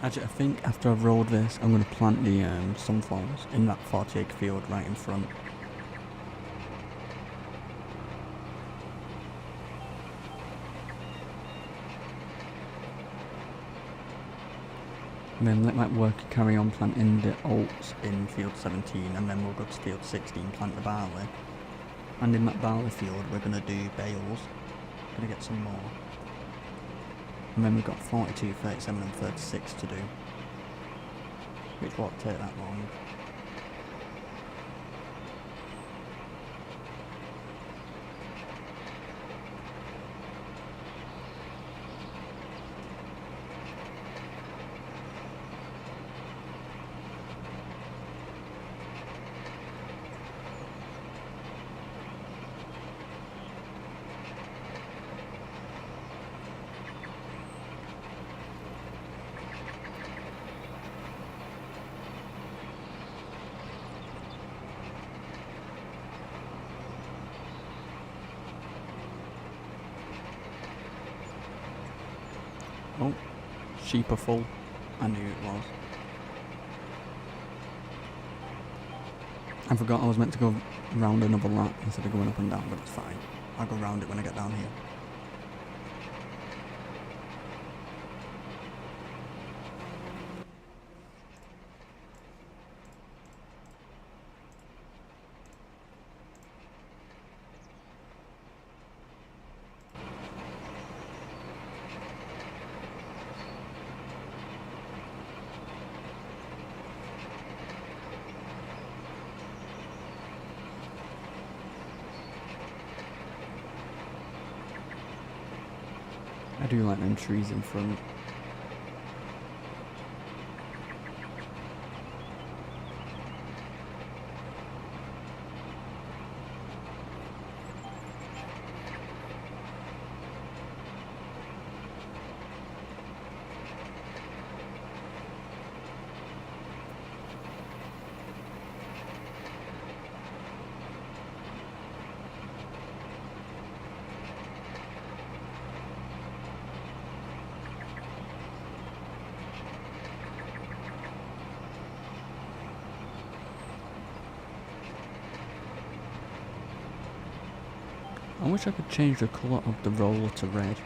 Actually, I think after I've rolled this, I'm going to plant the sunflowers in that 40-acre field right in front. And then let that worker carry on planting the oats in field 17, and then we'll go to field 16, plant the barley. And in that barley field, we're going to do bales. Going to get some more. And then we've got 42, 37 and 36 to do, which won't take that long. Oh, sheep are full. I knew it was. I forgot I was meant to go round another lap instead of going up and down, but it's fine. I'll go round it when I get down here. I do like them trees in front. I wish I could change the colour of the roller to red.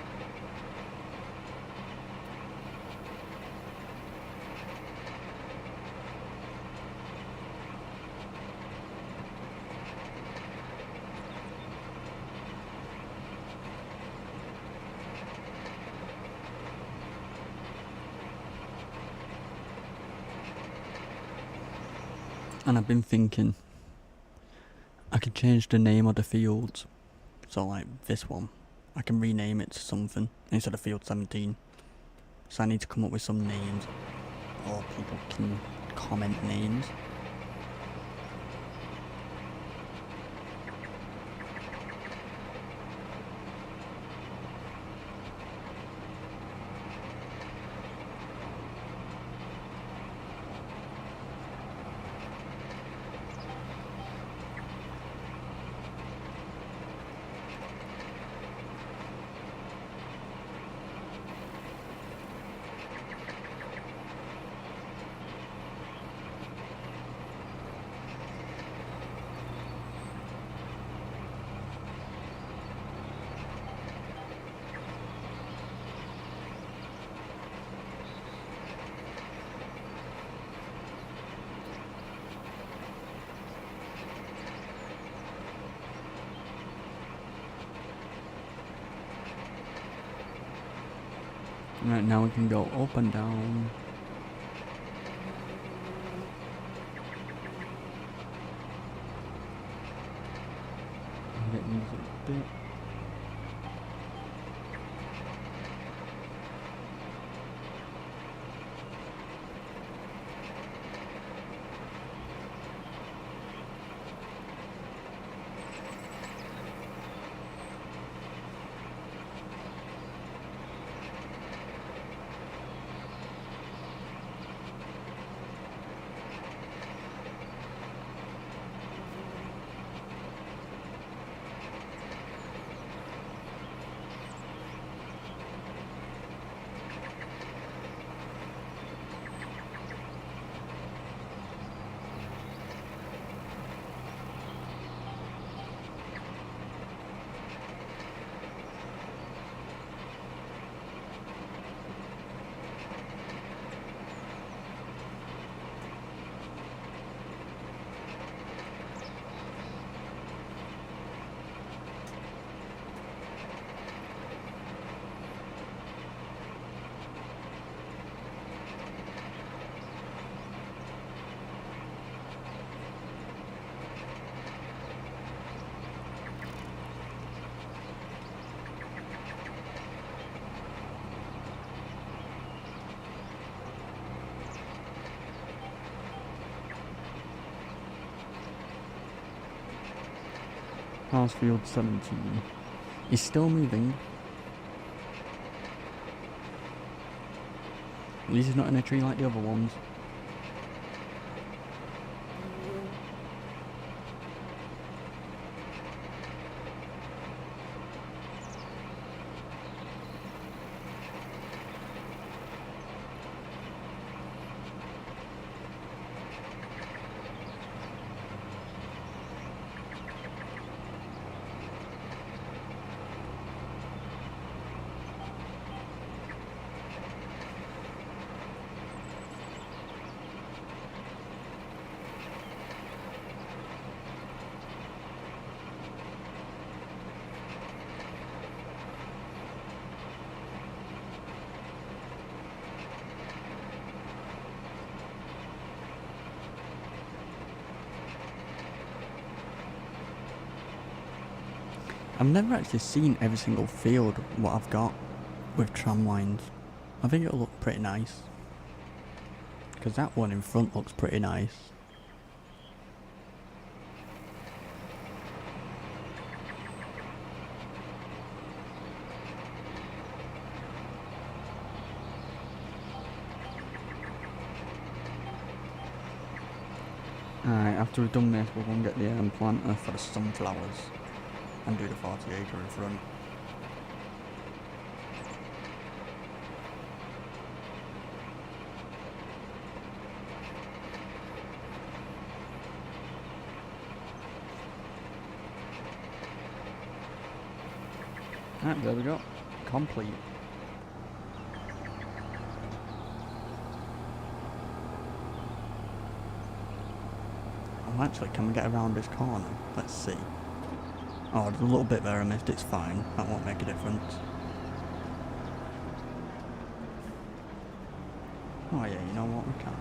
And I've been thinking I could change the name of the fields. So like this one, I can rename it to something instead of field 17. So I need to come up with some names, or people can comment names. Right, now we can go up and down. Get these a bit. Housefield 17. He's still moving. At least he's not in a tree like the other ones. I've never actually seen every single field what I've got with tram lines. I think it'll look pretty nice. Because that one in front looks pretty nice. Alright, after we've done this, we'll go and get the planter for the sunflowers. And do the 40 acre in front. Alright, there we go. Complete. Oh, actually, can we get around this corner? Let's see. Oh, there's a little bit there I missed, it's fine. That won't make a difference. Oh yeah, you know what, we can.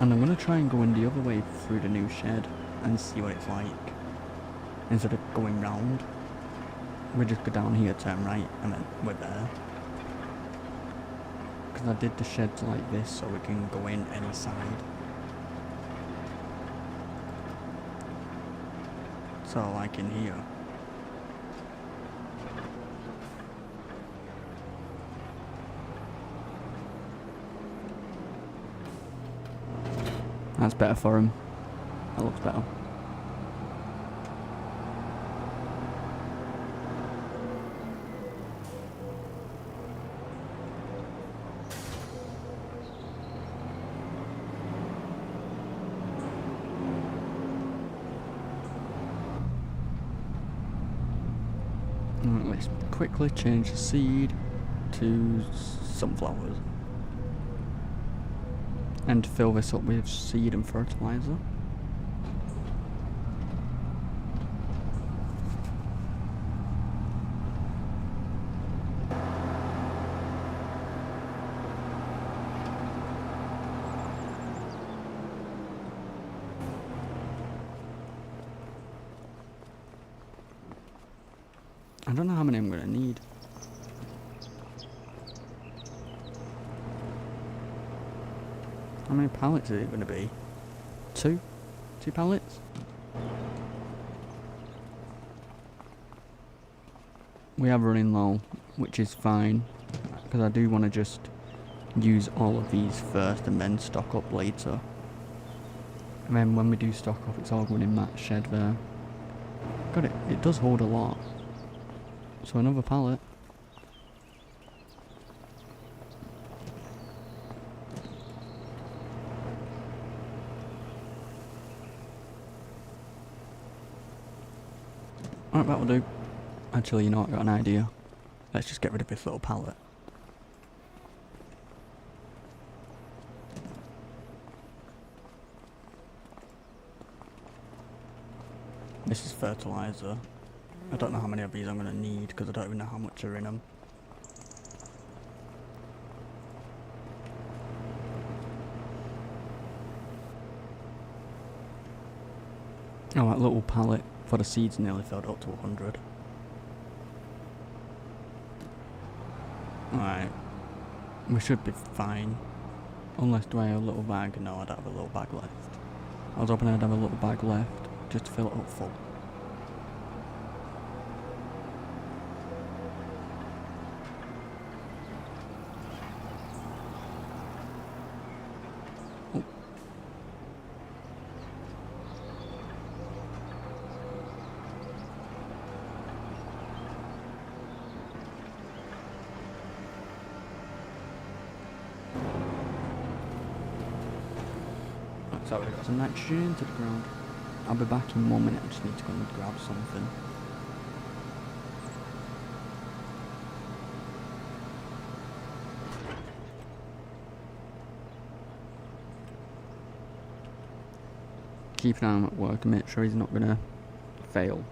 And I'm going to try and go in the other way through the new shed and see what it's like. Instead of going round, we just go down here, turn right, and then we're there. Because I did the sheds like this so we can go in any side. So like in here. That's better for him. That looks better. Let's quickly change the seed to sunflowers. And fill this up with seed and fertilizer. I don't know how many I'm going to need. How many pallets is it going to be? 2? 2 pallets? We are running low, which is fine, because I do want to just use all of these first and then stock up later. And then when we do stock up, it's all going in that shed there. God, it does hold a lot. So another pallet. Alright, that'll do. Actually, you know what, I got an idea. Let's just get rid of this little pallet. This is fertilizer. I don't know how many of these I'm going to need because I don't even know how much are in them. Oh, that little pallet for the seeds nearly filled up to 100. Alright. We should be fine. Unless, do I have a little bag? No, I don't have a little bag left. I was hoping I'd have a little bag left just to fill it up full. So we got some nitrogen into the ground. I'll be back in 1 minute, I just need to go and grab something. Keep an eye on him at work and make sure he's not gonna fail.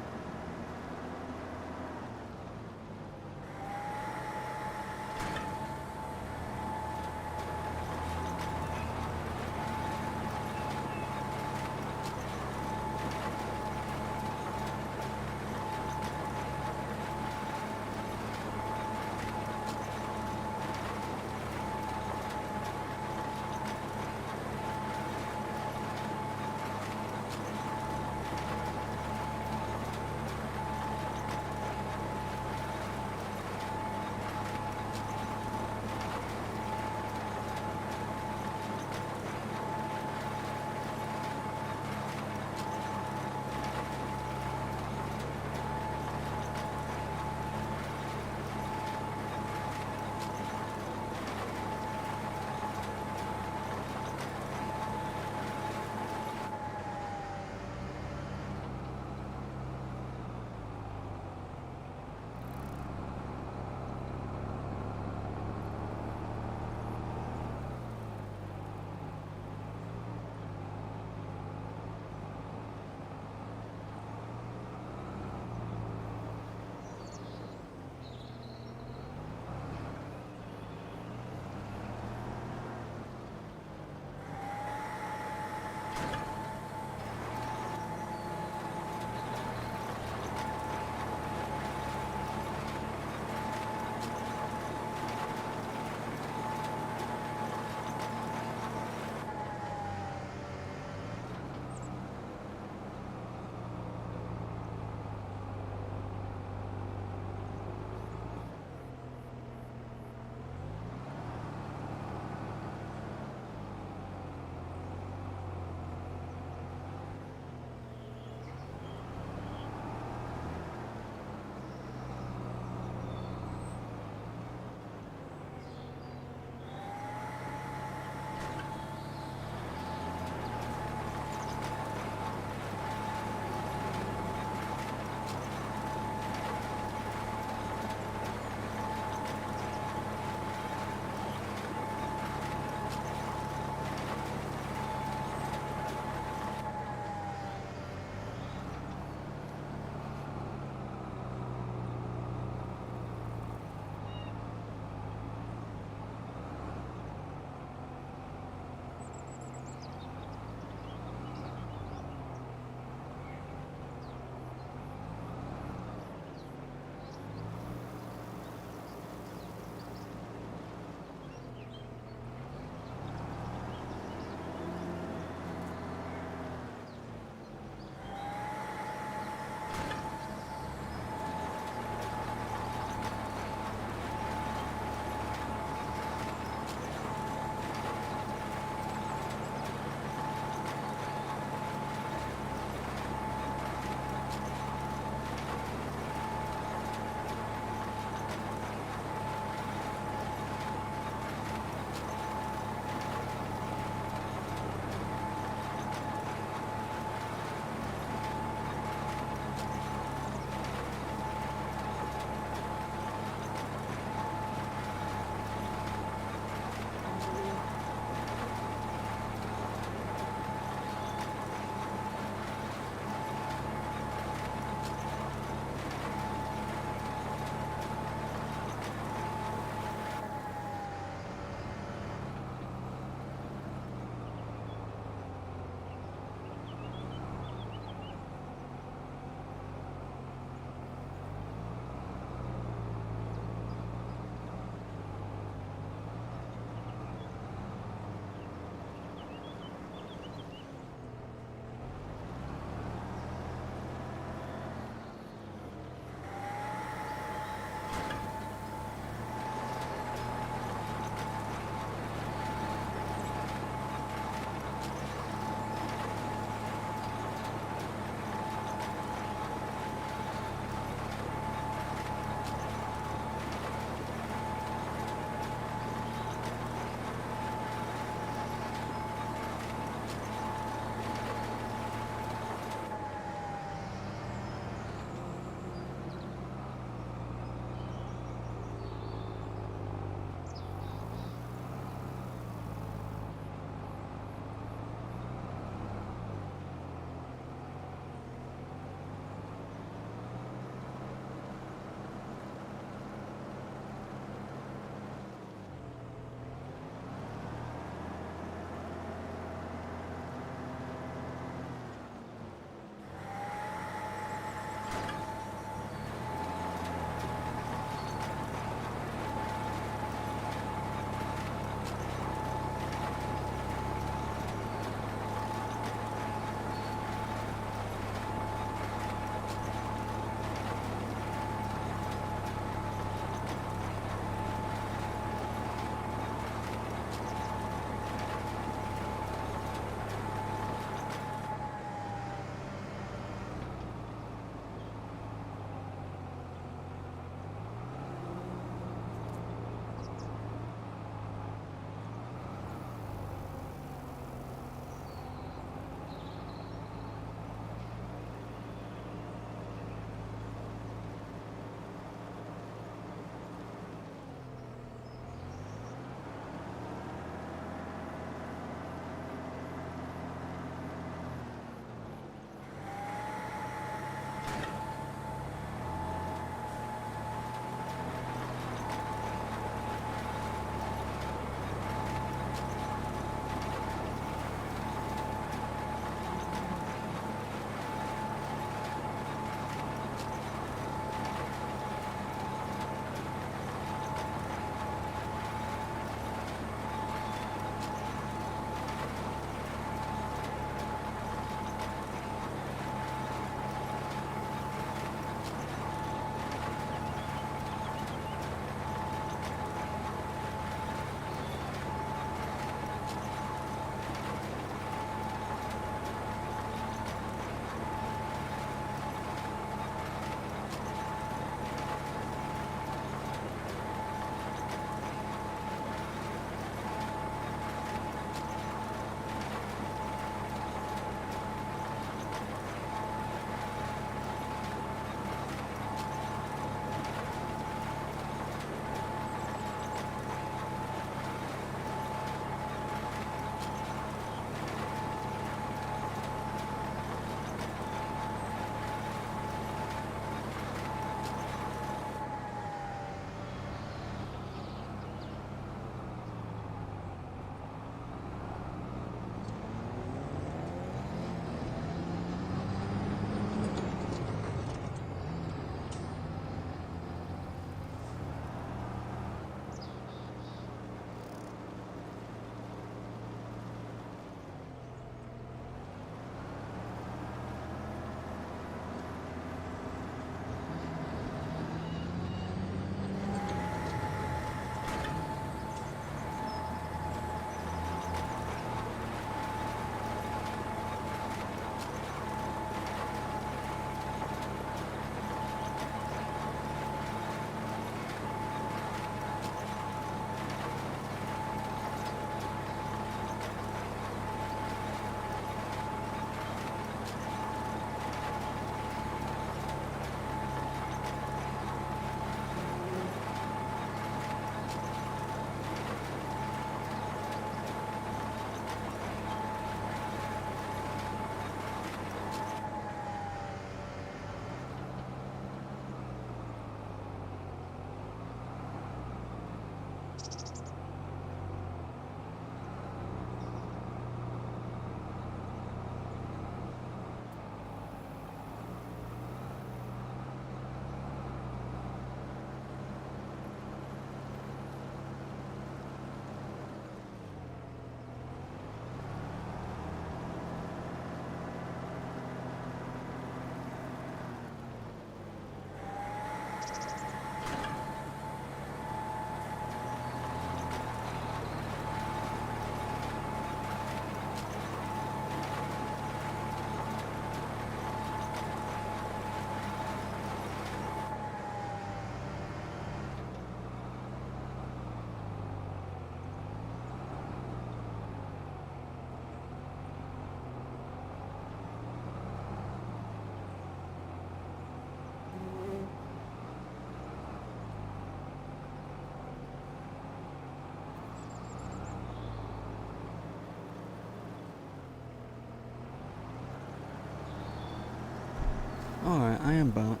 Alright, I am back.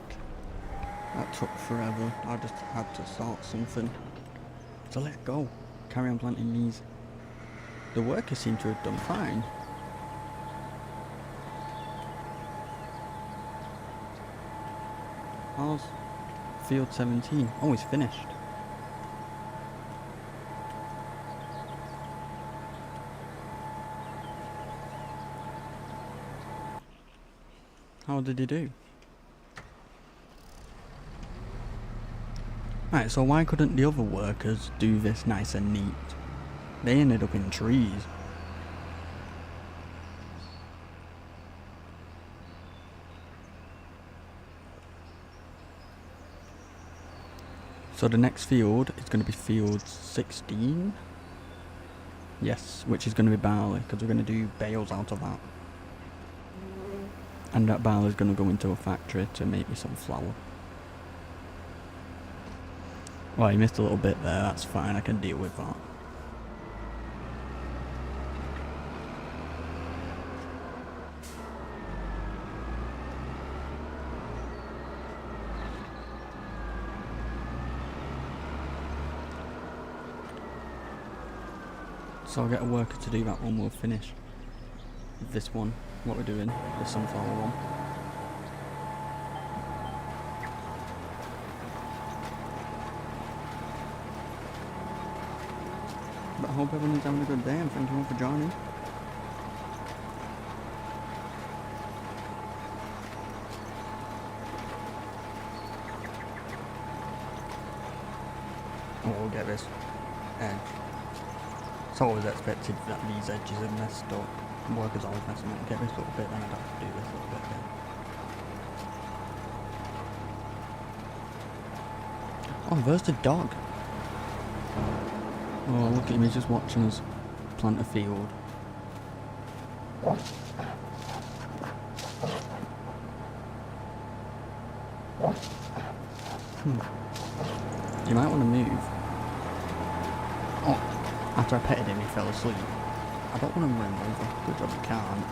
That took forever. I just had to sort something. So let's go. Carry on planting these. The workers seem to have done fine. How's field 17? Oh, it's finished. How did he do? Right, so why couldn't the other workers do this nice and neat? They ended up in trees. So the next field is going to be field 16. Yes, which is going to be barley, because we're going to do bales out of that. And that barley is going to go into a factory to make me some flour. Well, you missed a little bit there, that's fine, I can deal with that. So I'll get a worker to do that one, we'll finish this one, what we're doing, the sunflower one. But I hope everyone's having a good day and thank you all for joining. Oh, we'll get this edge. It's always expected that these edges are messed up. Workers always mess them up. Get this little bit, then I'd have to do this little bit here. Oh, there's the dog. Oh, look at him, he's just watching us plant a field. You might want to move. Oh, after I petted him, he fell asleep. I don't want to run him over. Good job you can't.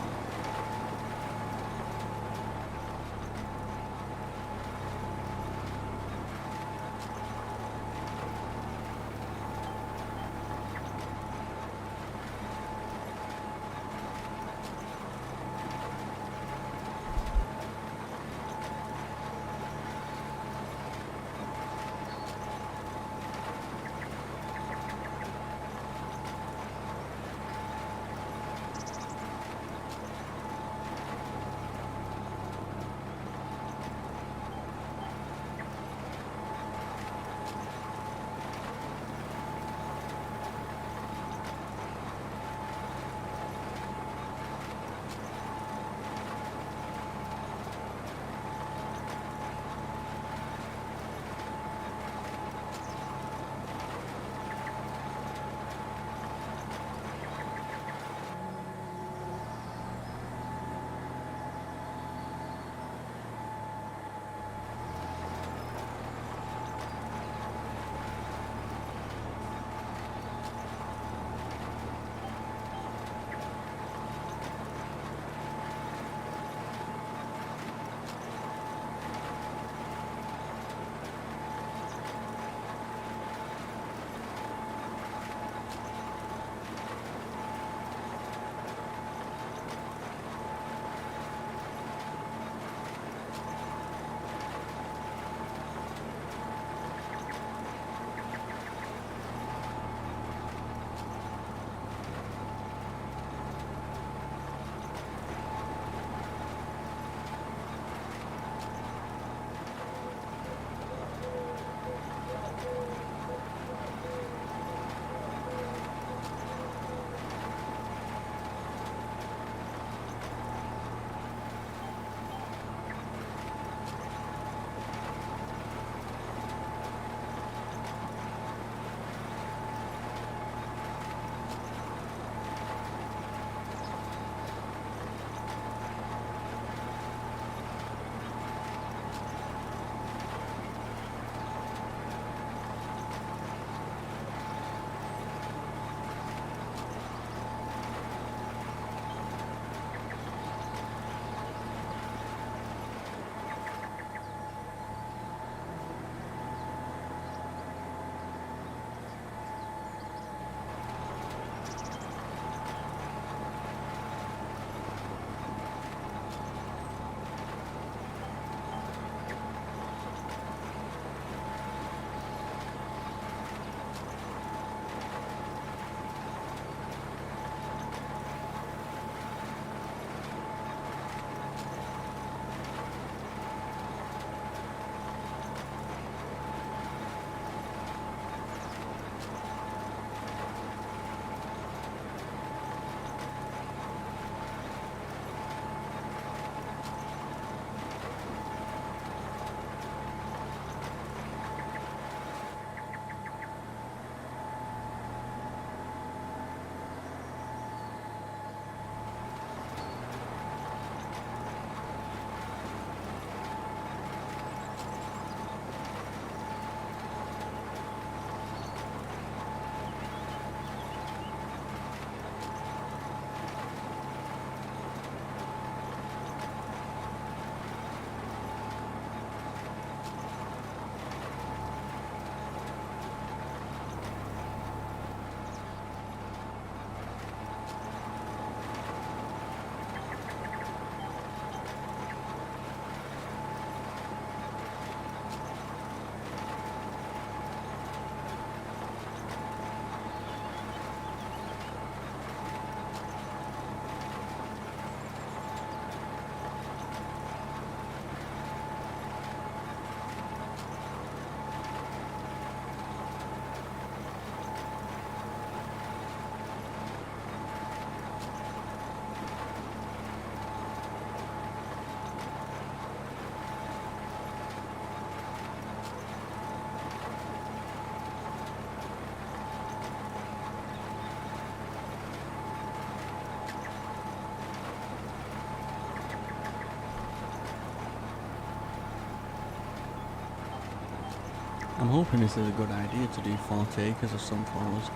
I'm hoping this is a good idea to do 40 acres of sunflowers.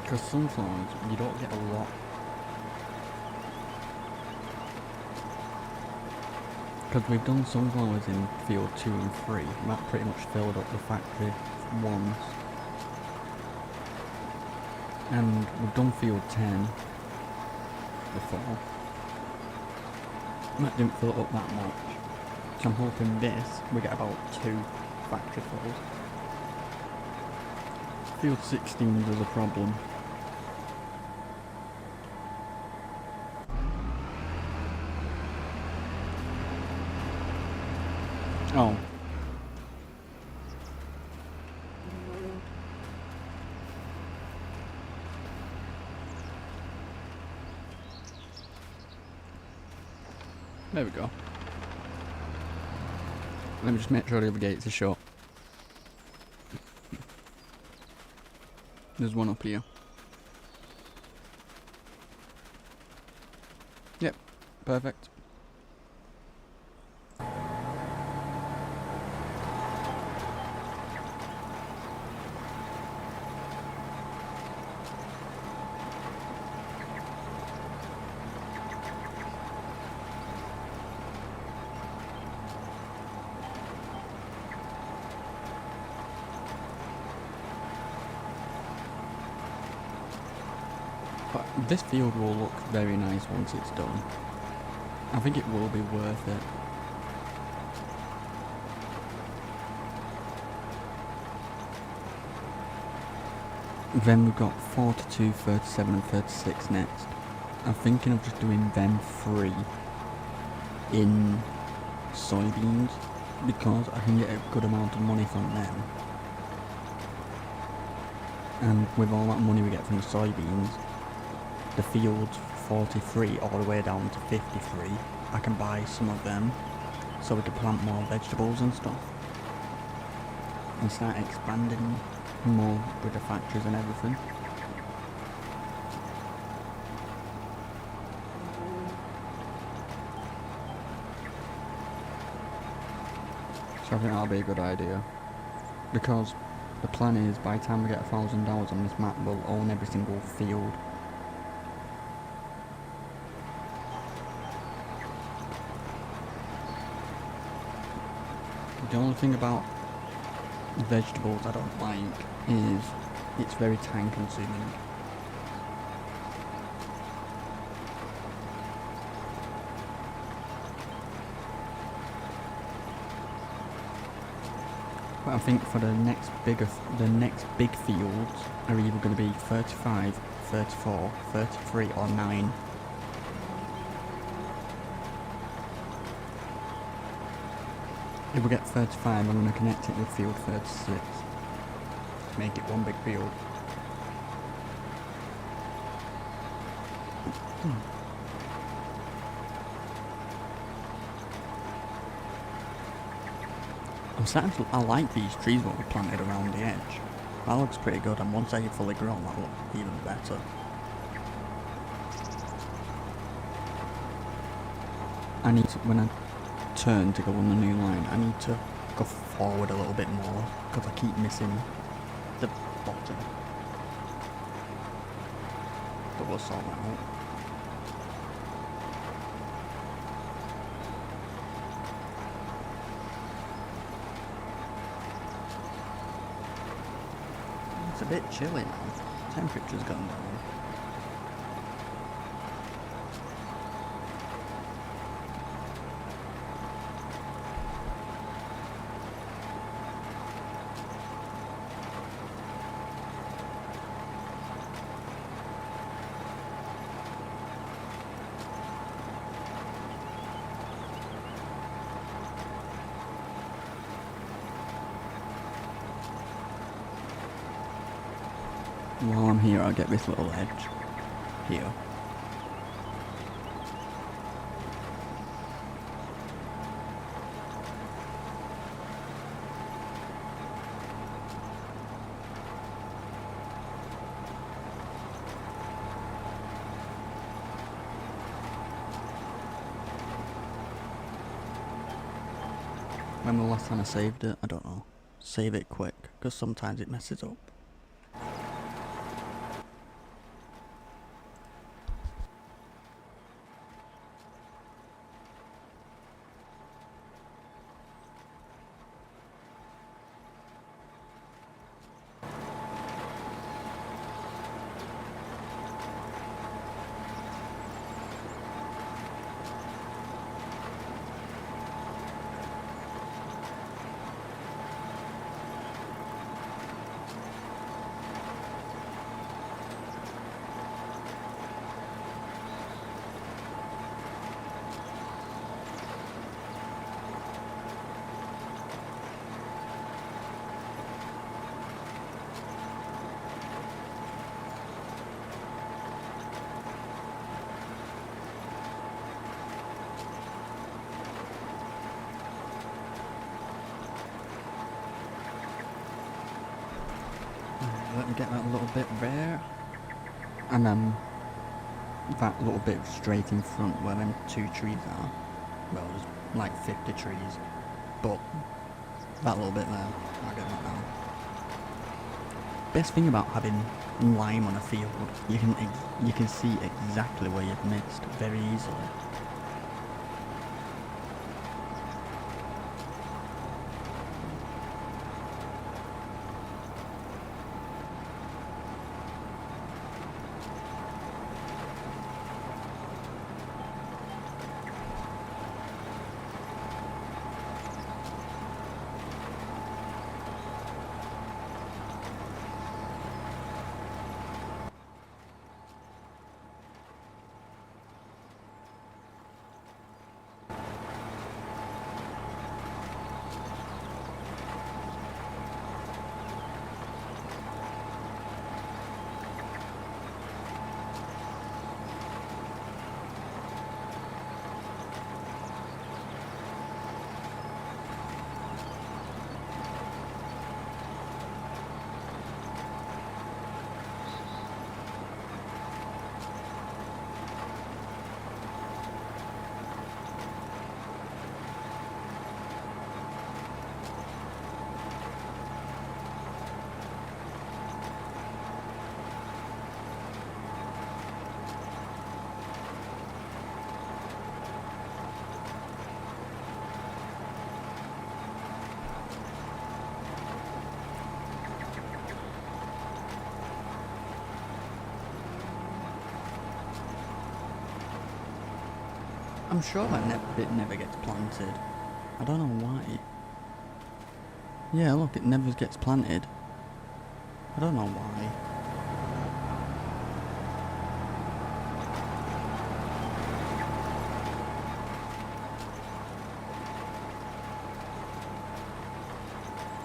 Because sunflowers, you don't get a lot. Because we've done sunflowers in field 2 and 3, that pretty much filled up the factory once. And we've done field 10 before. That didn't fill it up that much. So I'm hoping this, we get about 2 factory fills. Field 16 is a problem. Oh. There we go. Let me just make sure the other gates are shut. There's one up here. Yep, perfect. But this field will look very nice once it's done. I think it will be worth it. Then we've got 42, 37 and 36 next. I'm thinking of just doing them 3 in soybeans because I can get a good amount of money from them. And with all that money we get from the soybeans, the fields 43 all the way down to 53, I can buy some of them so we can plant more vegetables and stuff and start expanding more with the factories and everything. So I think that'll be a good idea because the plan is by the time we get $1,000 on this map we'll own every single field. The only thing about vegetables I don't like is it's very time consuming. But I think for the next big fields are either going to be 35, 34, 33 or 9. If we get 35, I'm going to connect it with field 36. Make it one big field. I like these trees what we planted around the edge. That looks pretty good, and once they're fully grown, that'll look even better. I need to, when I turn to go on the new line, I need to go forward a little bit more because I keep missing the bottom. But we'll sort that out. It's a bit chilly now. Temperature's gone down. While I'm here, I'll get this little edge here. When was the last time I saved it? I don't know. Save it quick, because sometimes it messes up. Let me get that little bit there. And then that little bit straight in front where them 2 trees are. Well, there's like 50 trees. But that little bit there, I'll get that down. Best thing about having lime on a field, you can see exactly where you've missed very easily. I'm sure that bit never gets planted. I don't know why. Yeah, look, it never gets planted. I don't know why.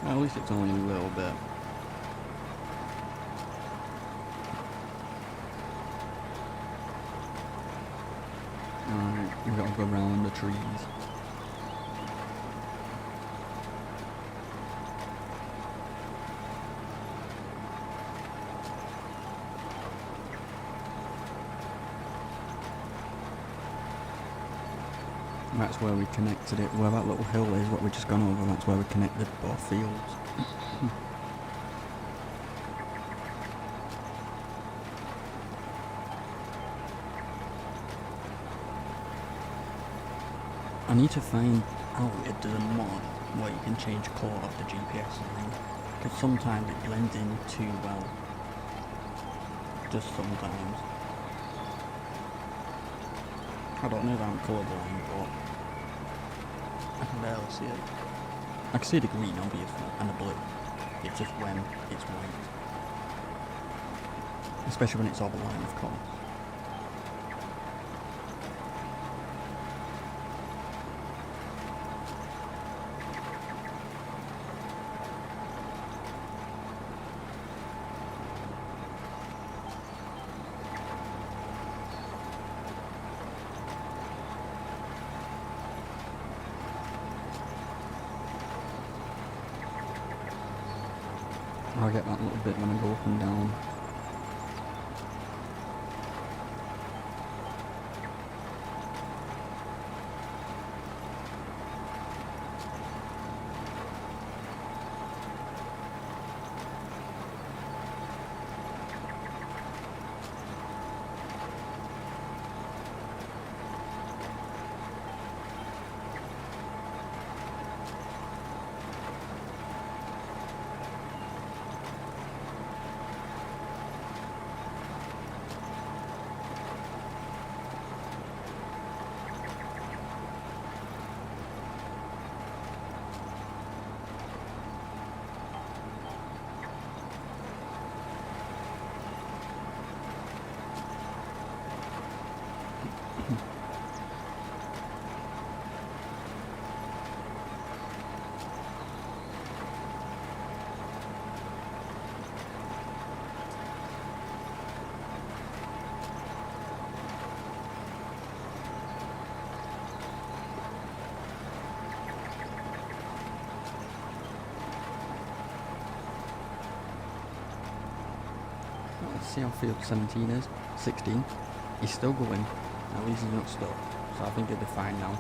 Well, at least it's only a little bit. Alright, we've got to go around the trees. That's where we connected it, where that little hill is, what we've just gone over, that's where we connected both fields. I need to find out if there's a mod where you can change colour of the GPS sign, because sometimes it blends in too well. Just sometimes. I don't know if I'm colourblind, but I can barely see it. I can see the green obviously, and the blue. It's just when it's white. Especially when it's overlined, of course. I'll get that little bit when I go up and down. see how field 17 is, 16. He's still going. At least he's not stuck. So I think he'll be fine now.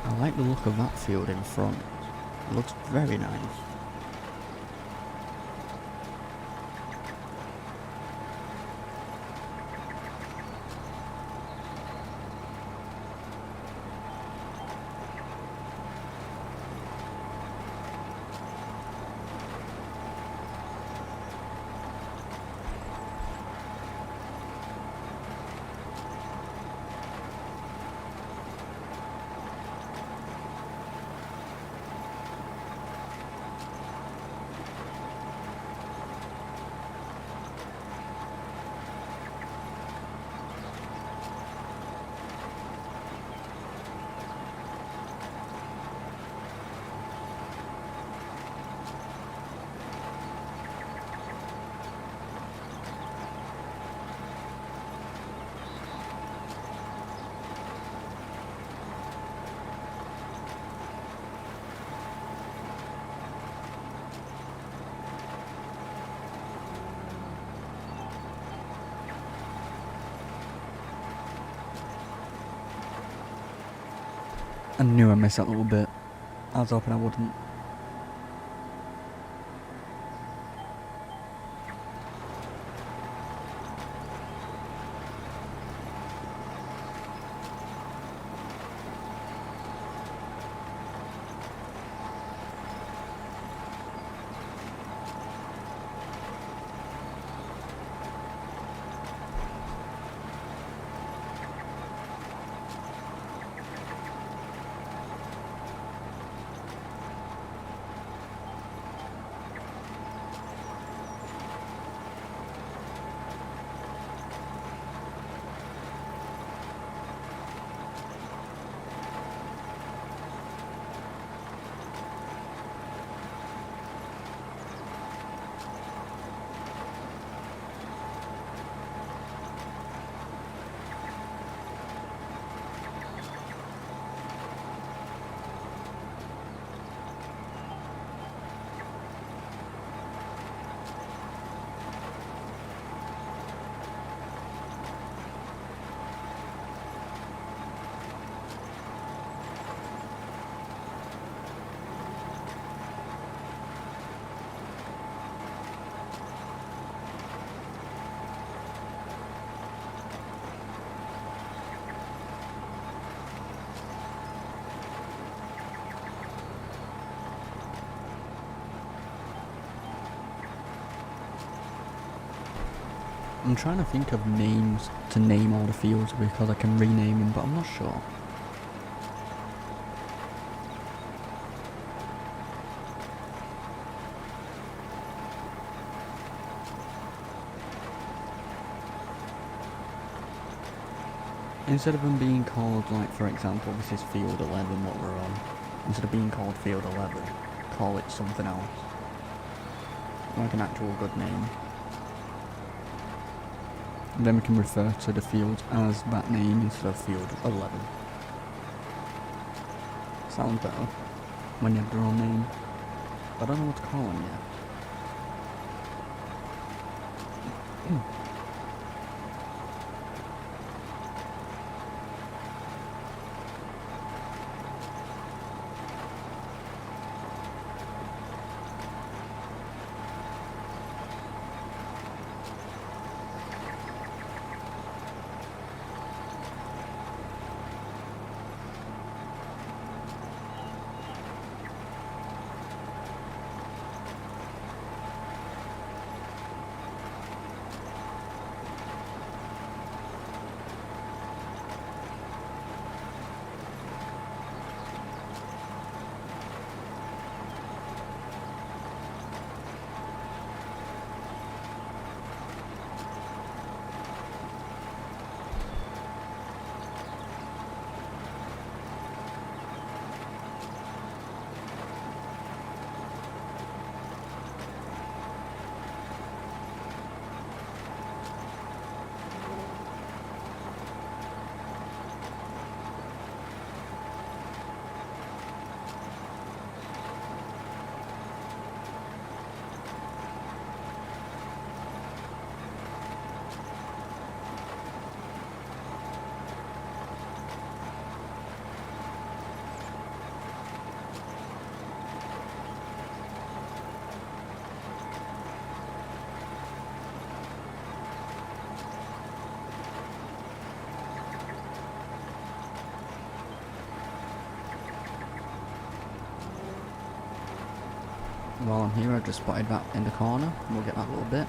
I like the look of that field in front. It looks very nice. I knew I missed that little bit. I was hoping I wouldn't. I'm trying to think of names to name all the fields because I can rename them, but I'm not sure. Instead of them being called, like, for example, this is field 11 what we're on. Instead of being called field 11, call it something else. Like an actual good name. And then we can refer to the field as that name instead of field 11. Sounds better when you have their own name. But I don't know what to call them yet. While I'm here, I've just spotted that in the corner. We'll get that little bit.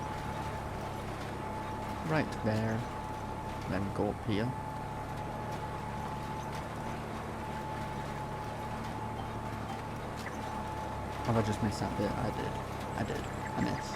Right there. Then go up here. Have I just missed that bit? I did. I missed.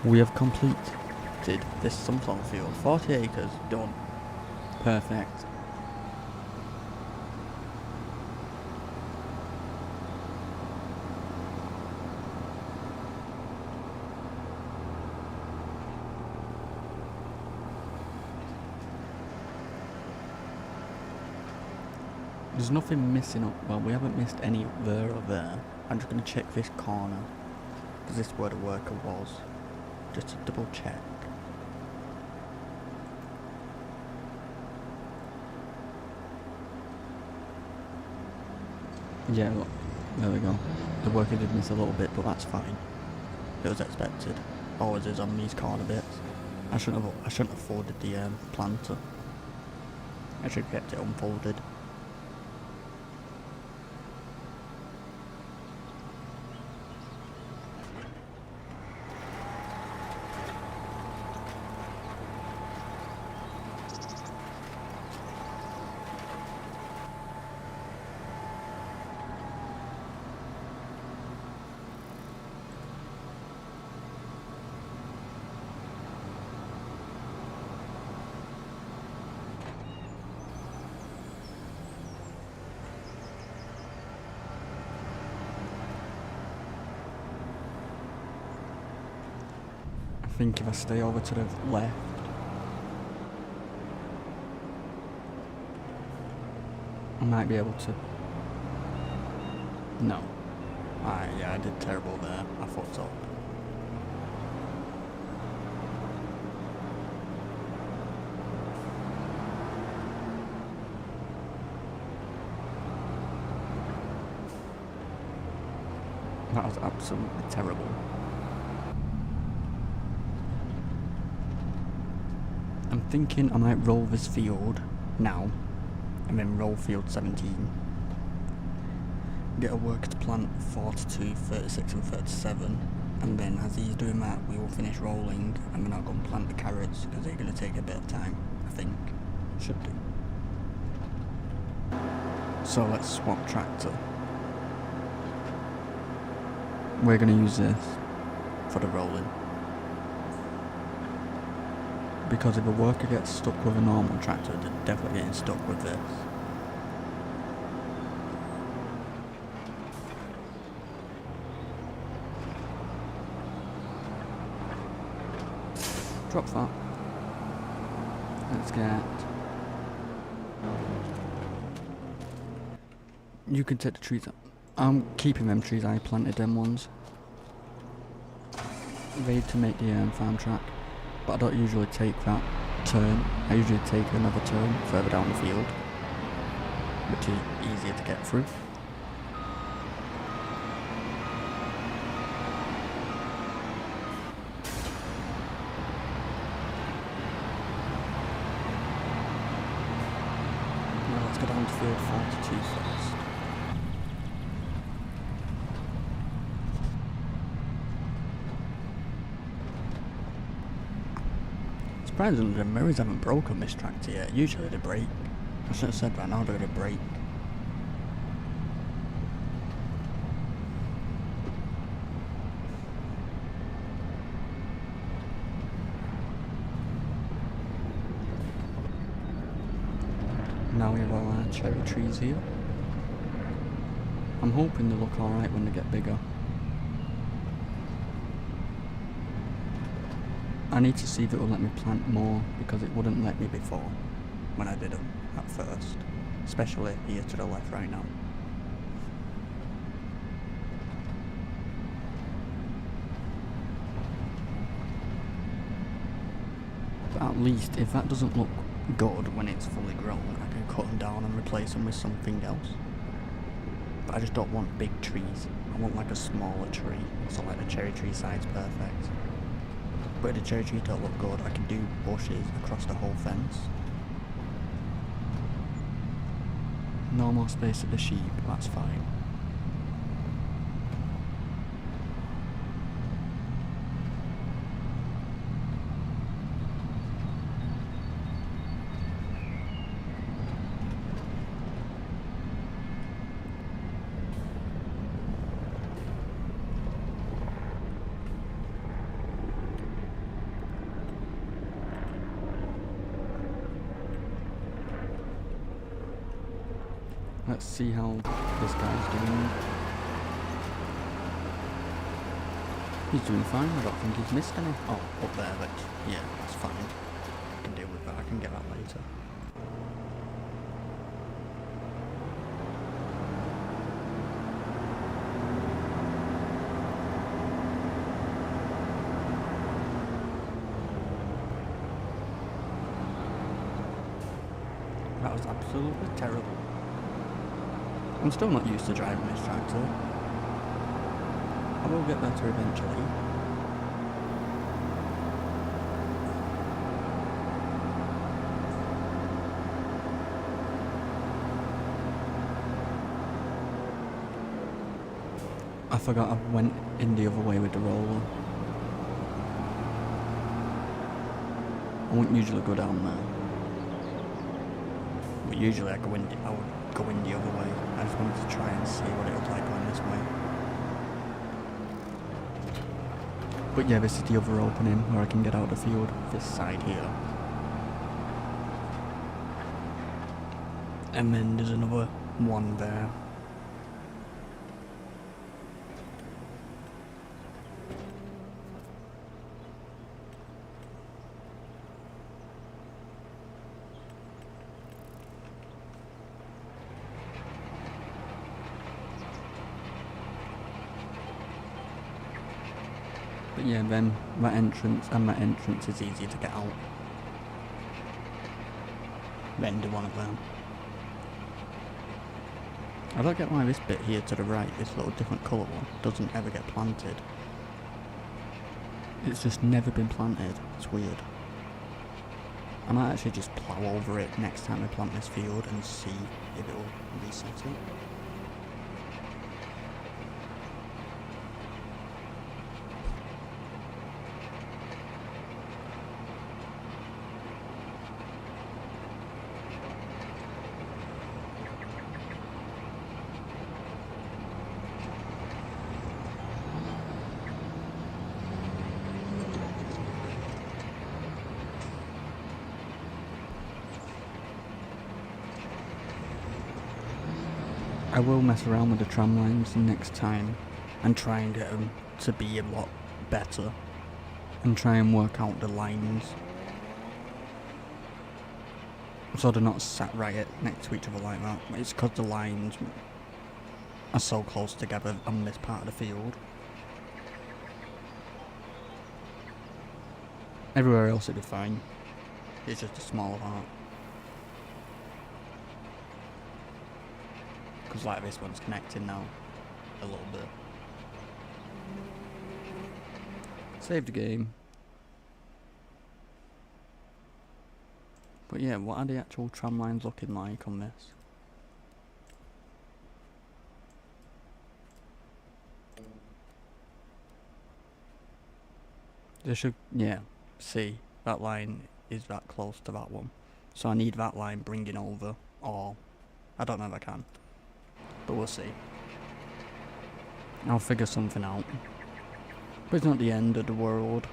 We have complete sorted this sunflower field. 40 acres, done. Perfect. There's nothing missing up. Well, we haven't missed any there or there. I'm just going to check this corner, because this is where the worker was. Just to double check. Yeah, look, there we go. The worker did miss a little bit, but that's fine. It was expected. Always is on these corner bits. I shouldn't have folded the planter. I should have kept it unfolded. I think if I stay over to the left, I might be able to. No. Yeah, I did terrible there. I fucked up. That was absolutely terrible. I'm thinking I might roll this field now, and then roll field 17. Get a worker to plant 42, 36 and 37, and then as he's doing that we will finish rolling, and then I'll go and plant the carrots, because they're going to take a bit of time, I think. Should do. So let's swap tractor. We're going to use this for the rolling. Because if a worker gets stuck with a normal tractor, they're definitely getting stuck with this. Drop that. Let's get... You can take the trees up. I'm keeping them trees, I planted them ones. Ready to make the farm track. But I don't usually take that turn. I usually take another turn further down the field, which is easier to get through. Now let's go down to field 42 first. Surprisingly, the mirrors haven't broke on this tractor yet. Usually they break. I should have said right now they're going to break. Now we have our cherry trees here. I'm hoping they look alright when they get bigger. I need to see if it will let me plant more, because it wouldn't let me before when I did them at first, especially here to the left right now. But at least if that doesn't look good when it's fully grown, I can cut them down and replace them with something else. But I just don't want big trees. I want like a smaller tree, so like the cherry tree side's perfect. But if the cherry tree don't look good, I can do bushes across the whole fence. No more space for the sheep, that's fine. Let's see how this guy's doing. He's doing fine, I don't think he's missed any. Oh, up there, but yeah, that's fine. I can deal with that, I can get that later. That was absolutely terrible. I'm still not used to driving this tractor. I will get better eventually. I forgot I went in the other way with the roller. I wouldn't usually go down there. But usually I would go in the other way. I just wanted to try and see what it looked like going this way. But yeah, this is the other opening where I can get out of the field, this side here. And then there's another one there. But yeah, then that entrance and that entrance is easier to get out. Then do one of them. I don't get why this bit here to the right, this little different colour one, doesn't ever get planted. It's just never been planted. It's weird. I might actually just plough over it next time I plant this field and see if it'll reset it. I will mess around with the tram lines next time and try and get them to be a lot better and try and work out the lines so they're not sat right next to each other like that. It's because the lines are so close together on this part of the field. Everywhere else it'd be fine. It's just a small part. Because like this one's connecting now a little bit. Save the game. But yeah, what are the actual tram lines looking like on this? They should, yeah, see, that line is that close to that one. So I need that line bringing over, or I don't know if I can. But we'll see. I'll figure something out. But it's not the end of the world.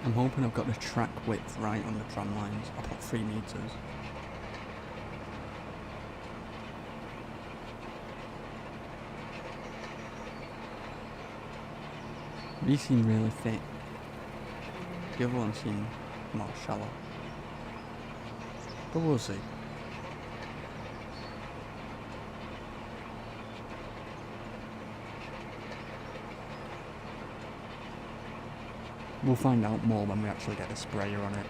I'm hoping I've got the track width right on the tram lines. I put 3 meters. These seem really thick. The other ones seem more shallow. But we'll see. We'll find out more when we actually get a sprayer on it.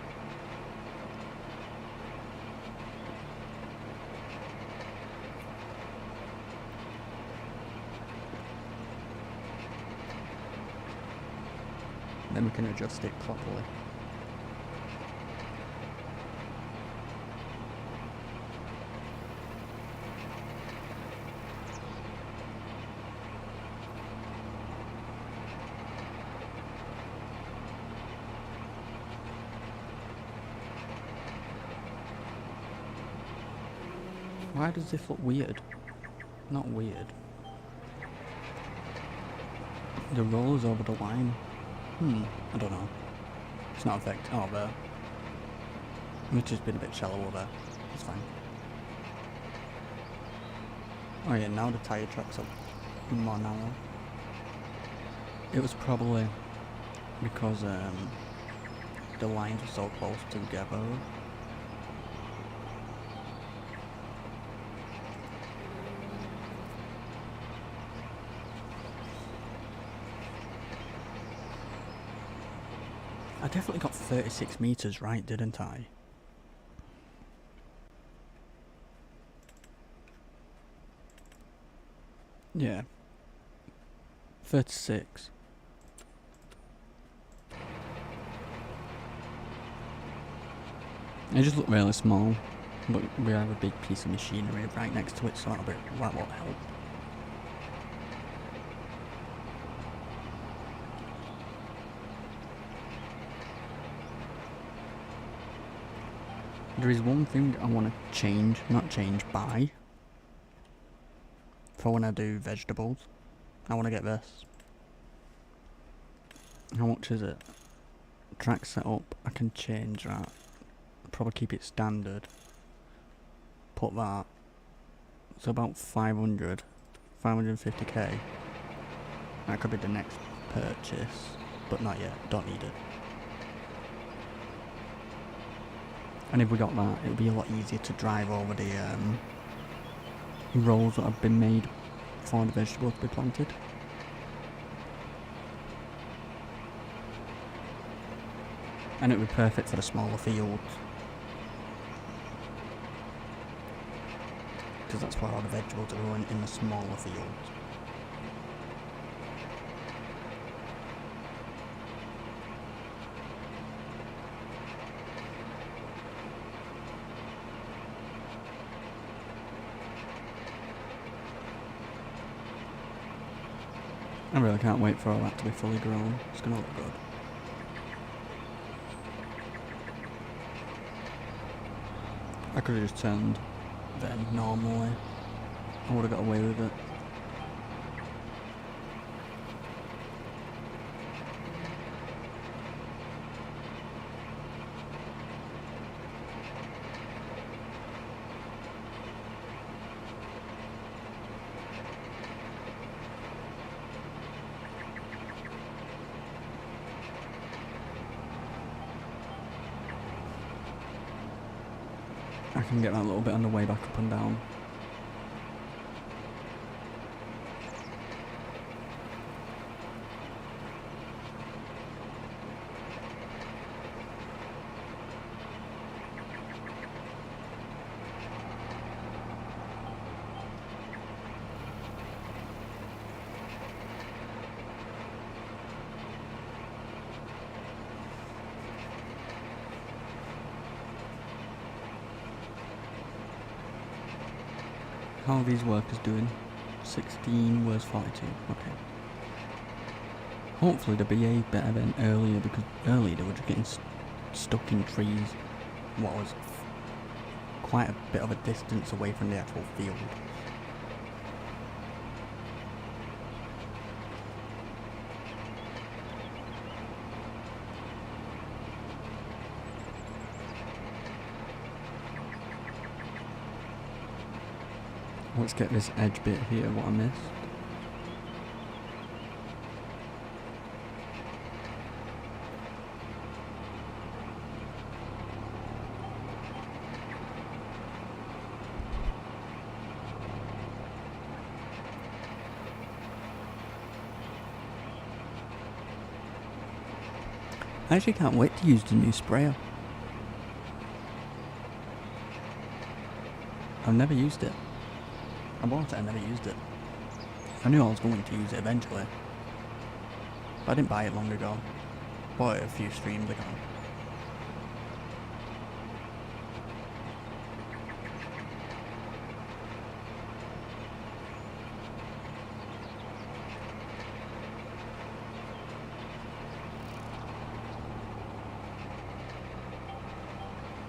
then we can adjust it properly. Why does this look weird? Not weird. The roller's over the line. I don't know. It's not affected. Oh, there. It's just been a bit shallow there. It's fine. Oh yeah, now the tyre tracks are more narrow. It was probably because the lines were so close together. I definitely got 36 metres right, didn't I? Yeah. 36. It just looked really small, but we have a big piece of machinery right next to it, so that will help. There is one thing I want to change, not change, buy. For when I do vegetables. I want to get this. How much is it? Track setup, I can change that. Probably keep it standard. Put that. So about 500, 550k. That could be the next purchase, but not yet, don't need it. And if we got that, it would be a lot easier to drive over the rows that have been made for the vegetables to be planted. And it would be perfect for the smaller fields. Because that's where all the vegetables are growing, in the smaller fields. I really can't wait for all that to be fully grown. It's going to look good. I could have just turned them normally. I would have got away with it. I can get that a little bit on the way back up and down. How are these workers doing? 16, where's 42? Okay. Hopefully there'll be a better than earlier, because earlier they were just getting stuck in trees. What was quite a bit of a distance away from the actual field. Let's get this edge bit here, what I missed. I actually can't wait to use the new sprayer. I've never used it. I bought it, I never used it. I knew I was going to use it eventually, but I didn't buy it long ago. bought it a few streams ago.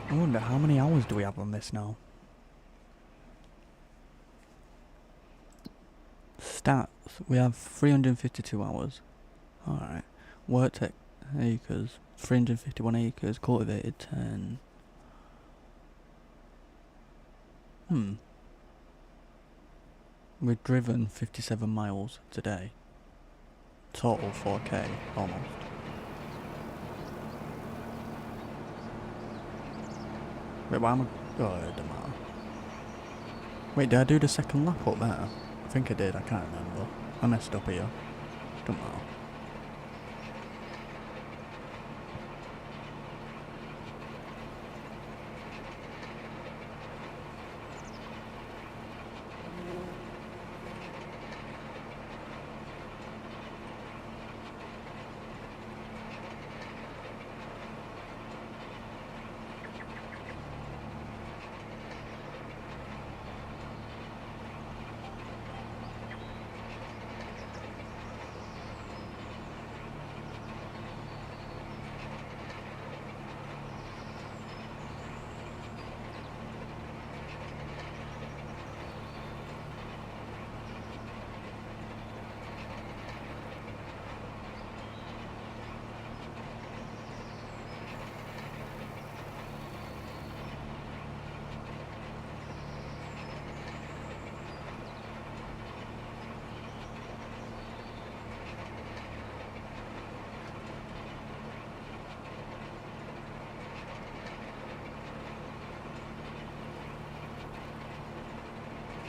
I wonder how many hours do we have on this now? Stats. We have 352 hours. Alright. Worked acres. 351 acres. Cultivated 10. We've driven 57 miles today. Total 4k, almost. Wait, why am I... Oh, it doesn't matter. Wait, did I do the second lap up there? I think I did, I can't remember. I messed up here. Don't matter.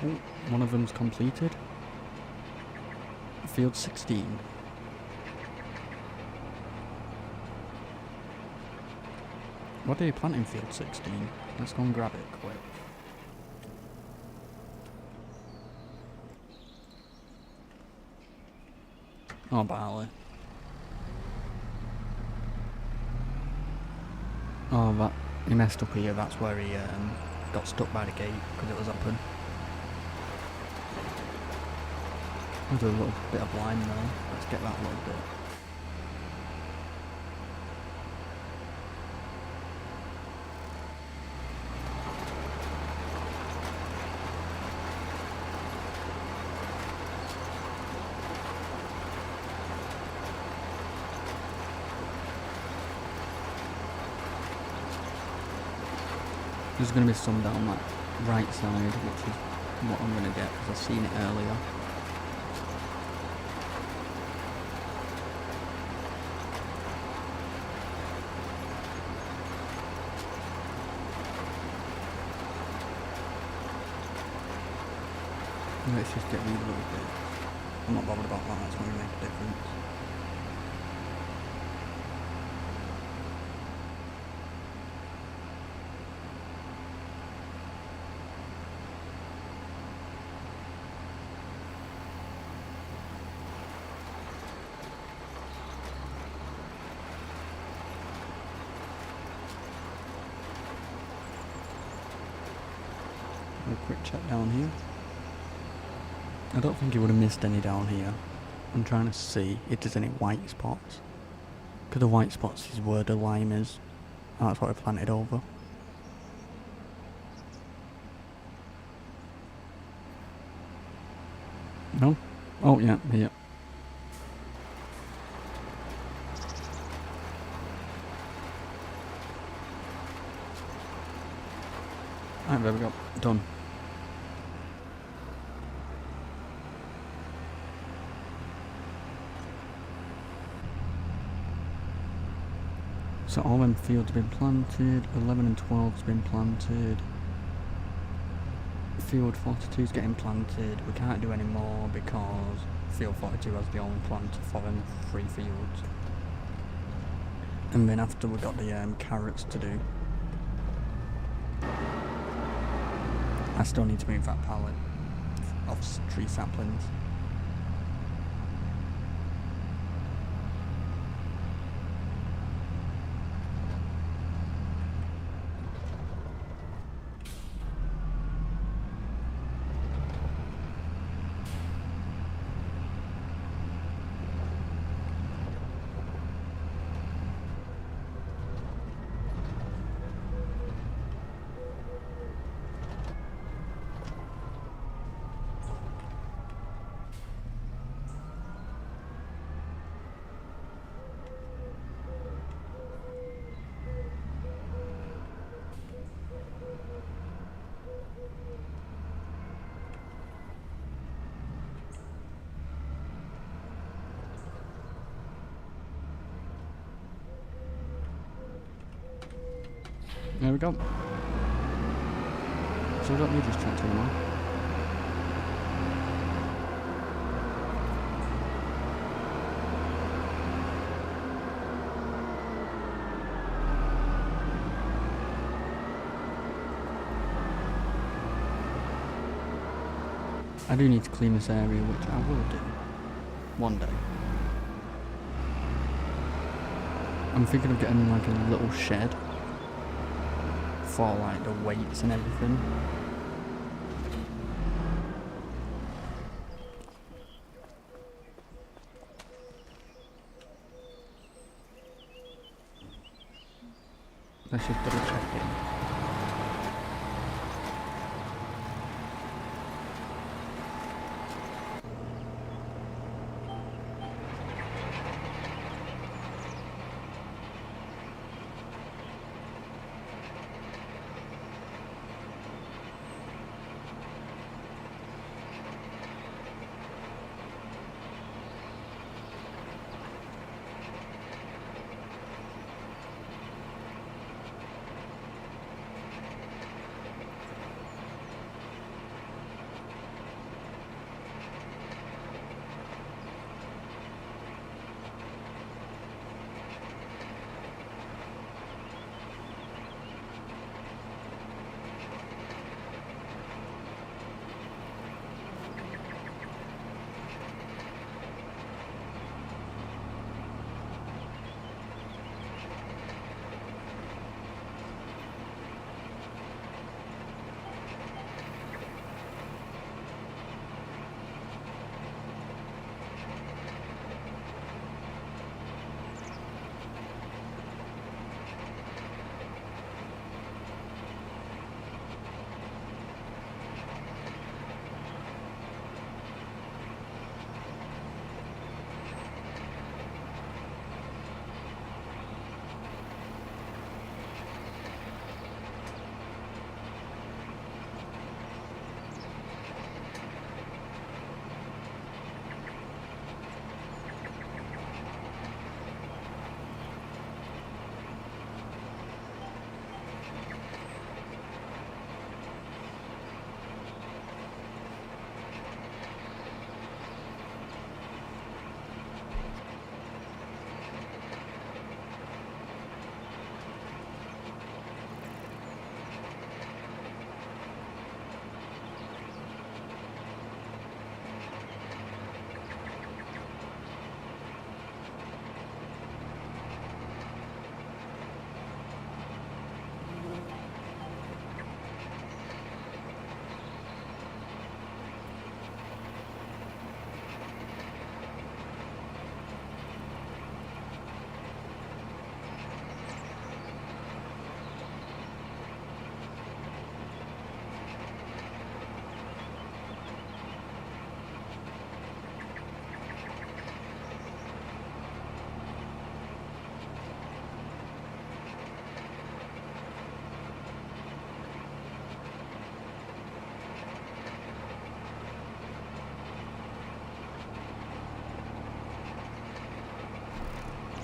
Oh, one of them's completed. Field 16. What do you plant in field 16? Let's go and grab it quick. Oh, barley. Oh, that he messed up here. That's where he got stuck by the gate because it was open. There's a little bit of lime there. Let's get that little bit. There's going to be some down that right side, which is what I'm going to get because I've seen it earlier. Let's just get these little bits. I'm not bothered about that, that's going to make a difference. A quick check down here. I don't think he would have missed any down here. I'm trying to see if there's any white spots. Because the white spots is where the lime is. That's what I planted over. No? Oh yeah, here. Alright, there we go. Done. So all them fields have been planted, 11 and 12 has been planted. Field 42 is getting planted. We can't do any more because field 42 has the only plant for them 3 fields. And then after we've got the carrots to do. I still need to move that pallet of tree saplings. There we go. So we don't need this tractor anymore. I do need to clean this area, which I will do one day. I'm thinking of getting like a little shed for like the weights and everything. Let's just double check it.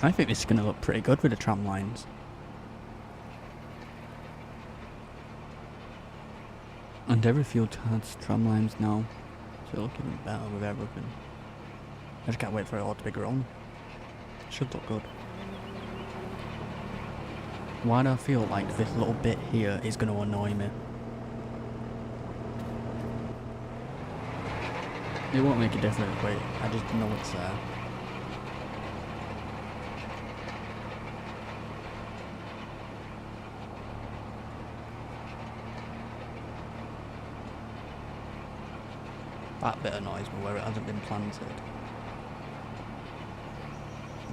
I think this is going to look pretty good with the tram lines. And every field has tram lines now, so it'll look even better with everything. I just can't wait for it all to be grown. Should look good. Why do I feel like this little bit here is going to annoy me? It won't make a difference, but I just know it's there. That bit annoys me where it hasn't been planted.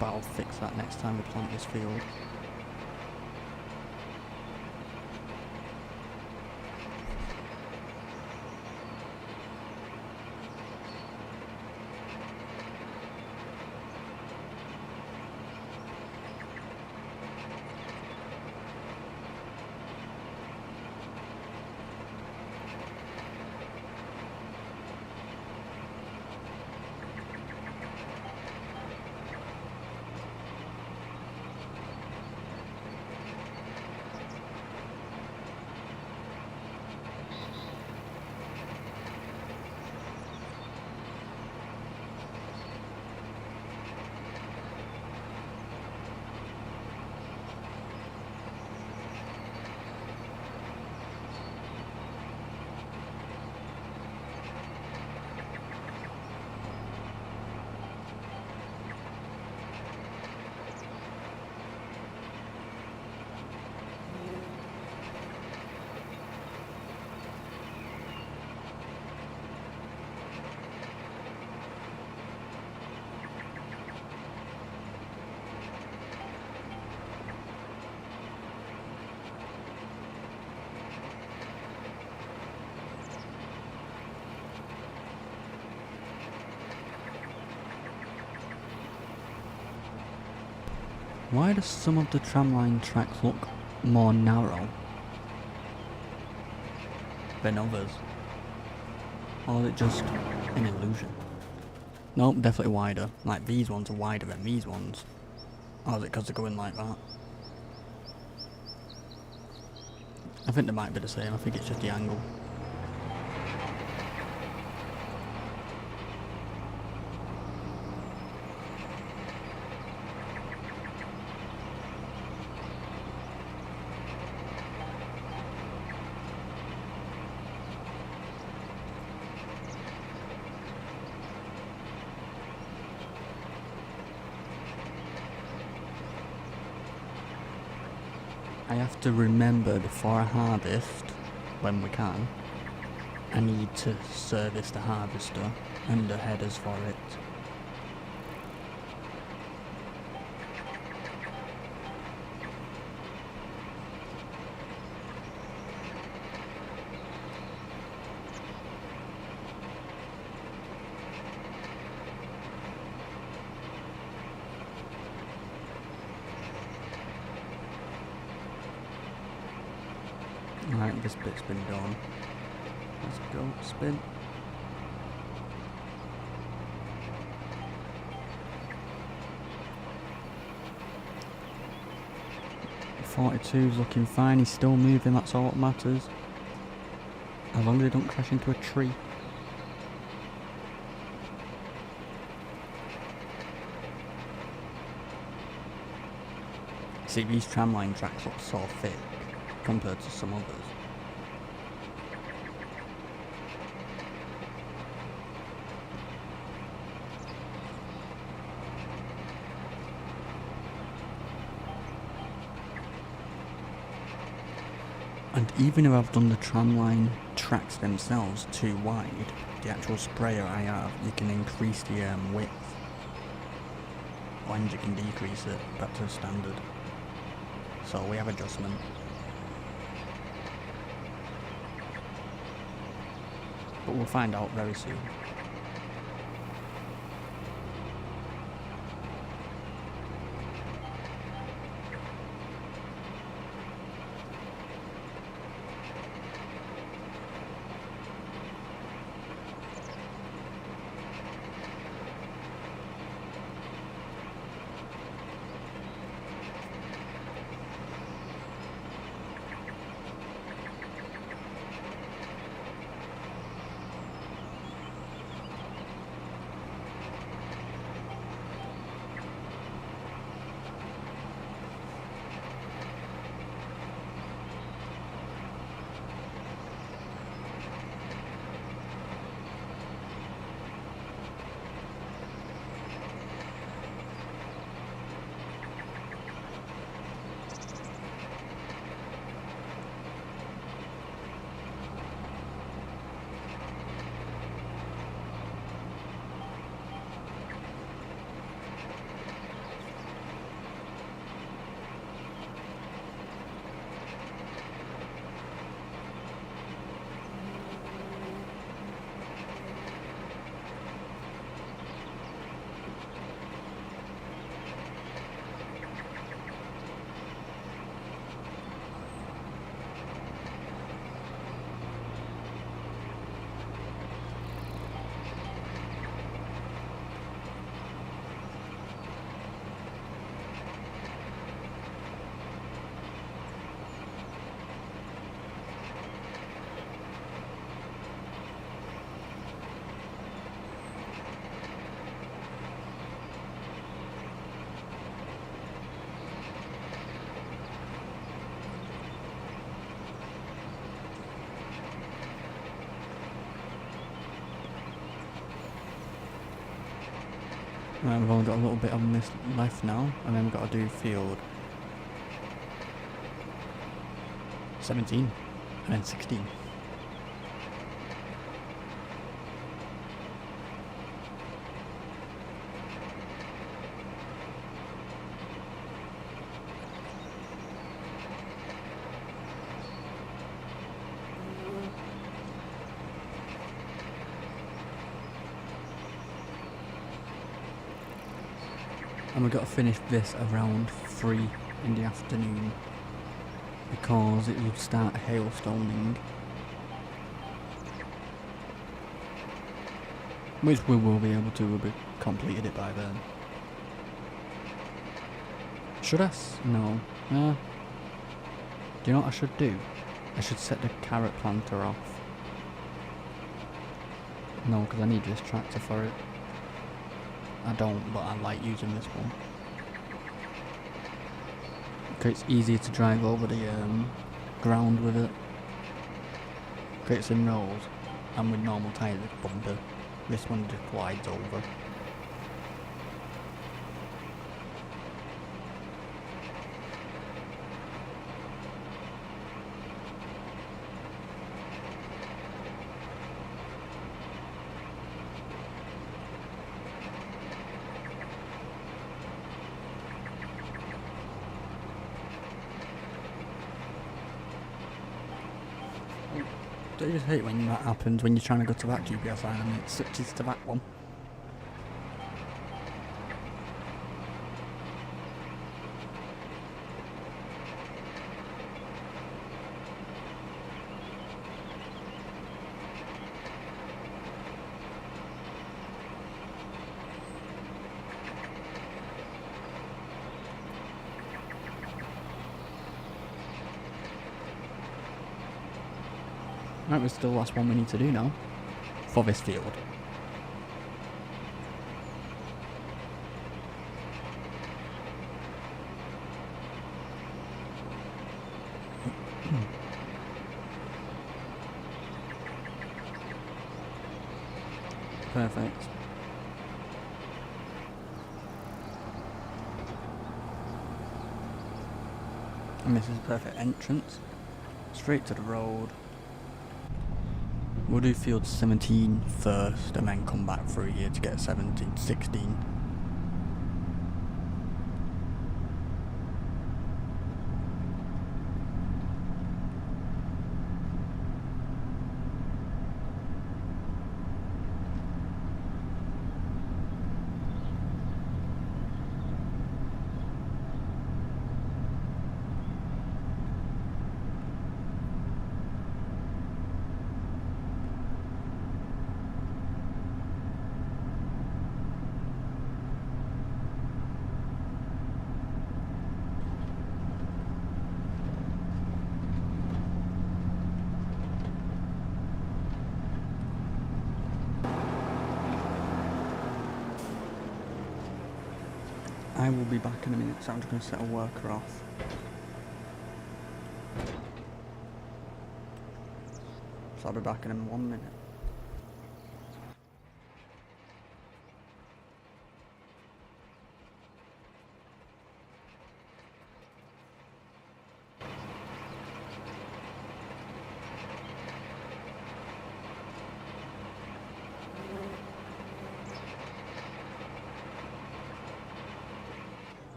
But I'll fix that next time we plant this field. Why does some of the tramline tracks look more narrow than others? Or is it just an illusion? Nope, definitely wider. Like, these ones are wider than these ones. Or is it because they're going like that? I think they might be the same. I think it's just the angle. I have to remember before I harvest, when we can, I need to service the harvester and the headers for it. Right, this bit's been done. Let's go, spin. .42's looking fine, he's still moving, that's all that matters. As long as he don't crash into a tree. See, these tramline tracks look so thick compared to some others. And even if I've done the tramline tracks themselves too wide, the actual sprayer I have, you can increase the width, and you can decrease it back to standard. So we have adjustment. But we'll find out very soon. Right, we've only got a little bit on this left now, and then we've got to do field 17, and then 16. And we've got to finish this around 3 in the afternoon because it will start hailstoning, which we will be able to. We'll be completed it by then. Should I? No. Do you know what I should do? I should set the carrot planter off. No, because I need this tractor for it. I don't, but I like using this one. Okay, it's easier to drive over the ground with it. Okay, it's in rows, and with normal tyres it's bumpy. This one just glides over. Don't you just hate when that happens when you're trying to go to that GPS line and it switches to that one? Right, there's still the last one we need to do now for this field. Perfect. And this is a perfect entrance. Straight to the road. We'll do field 17 first and then come back through here to get 17, 16. I will be back in a minute, so I'm just going to set a worker off. So I'll be back in 1 minute.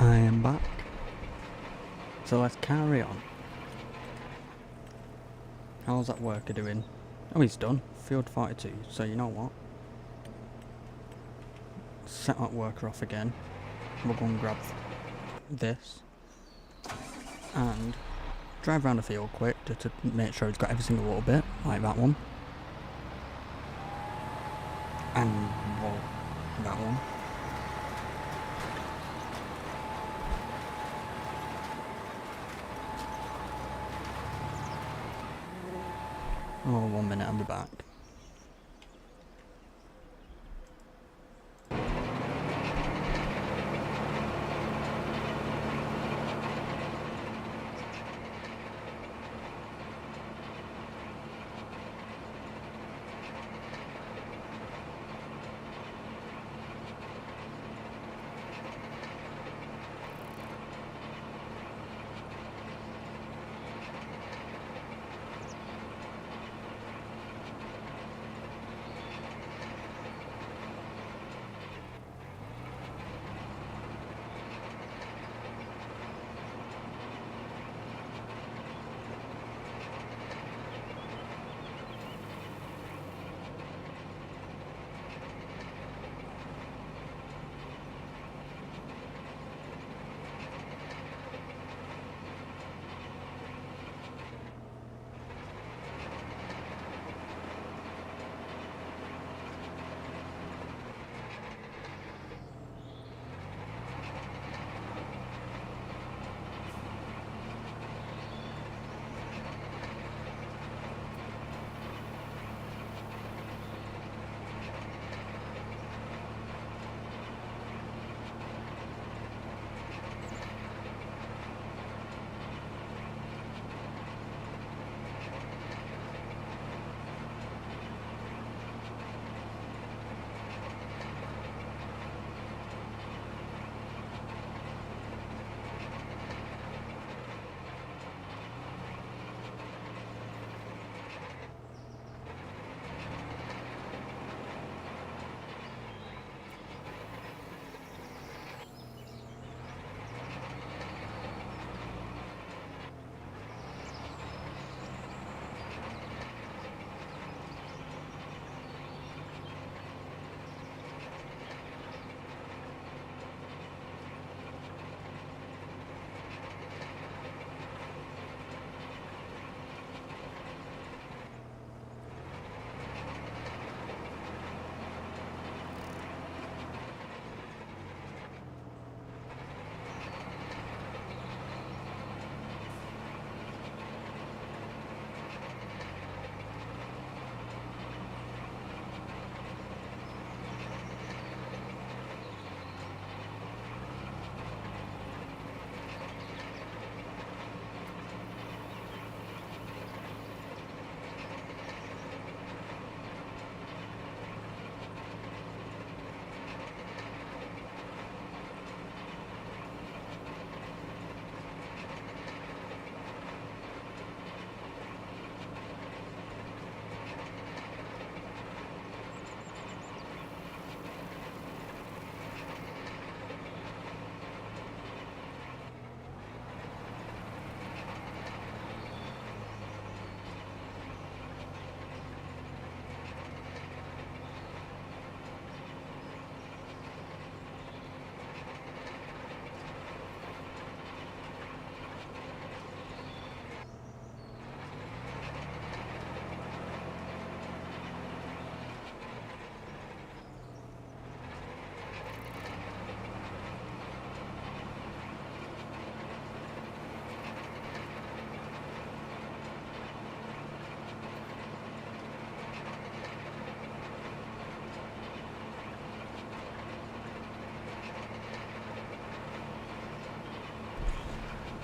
I am back. So let's carry on. How's that worker doing? Oh, he's done. Field 42. So you know what? Set that worker off again. We'll go and grab this. And drive around the field quick to make sure he's got every single little bit, like that one. And well, that one. Oh, 1 minute, I'll be back.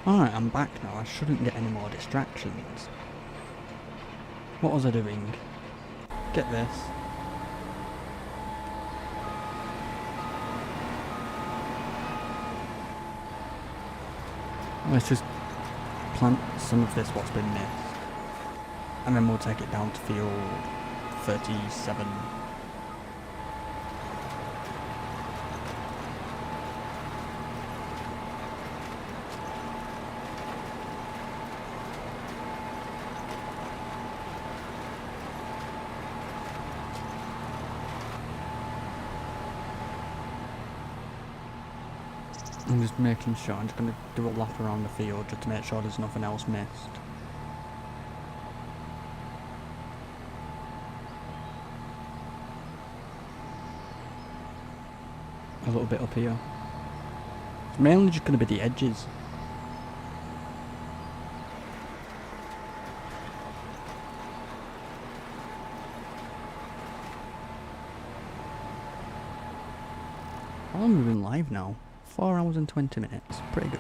Alright, I'm back now. I shouldn't get any more distractions. What was I doing? Get this. Let's just plant some of this what's been missed. And then we'll take it down to field 37. I'm just making sure, I'm just going to do a lap around the field just to make sure there's nothing else missed. A little bit up here. It's mainly just going to be the edges. How long have we been live now? 4 hours and 20 minutes. Pretty good.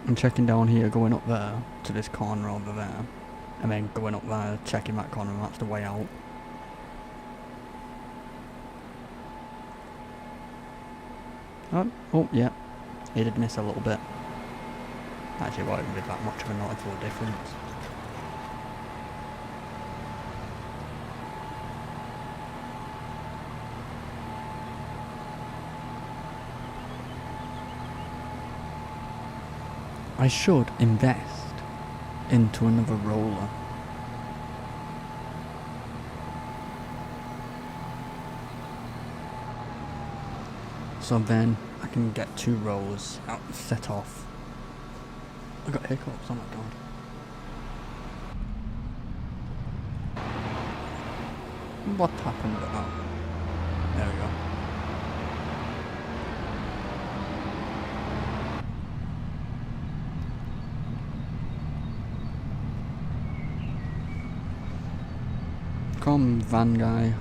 I'm checking down here, going up there to this corner over there, and then going up there, checking that corner, and that's the way out. Oh yeah, he did miss a little bit. Actually, it won't be that much of a noticeable difference. I should invest into another roller. So then I can get 2 rollers out set off. I got hiccups, oh my god. What happened to that? There we go. Come, van guy.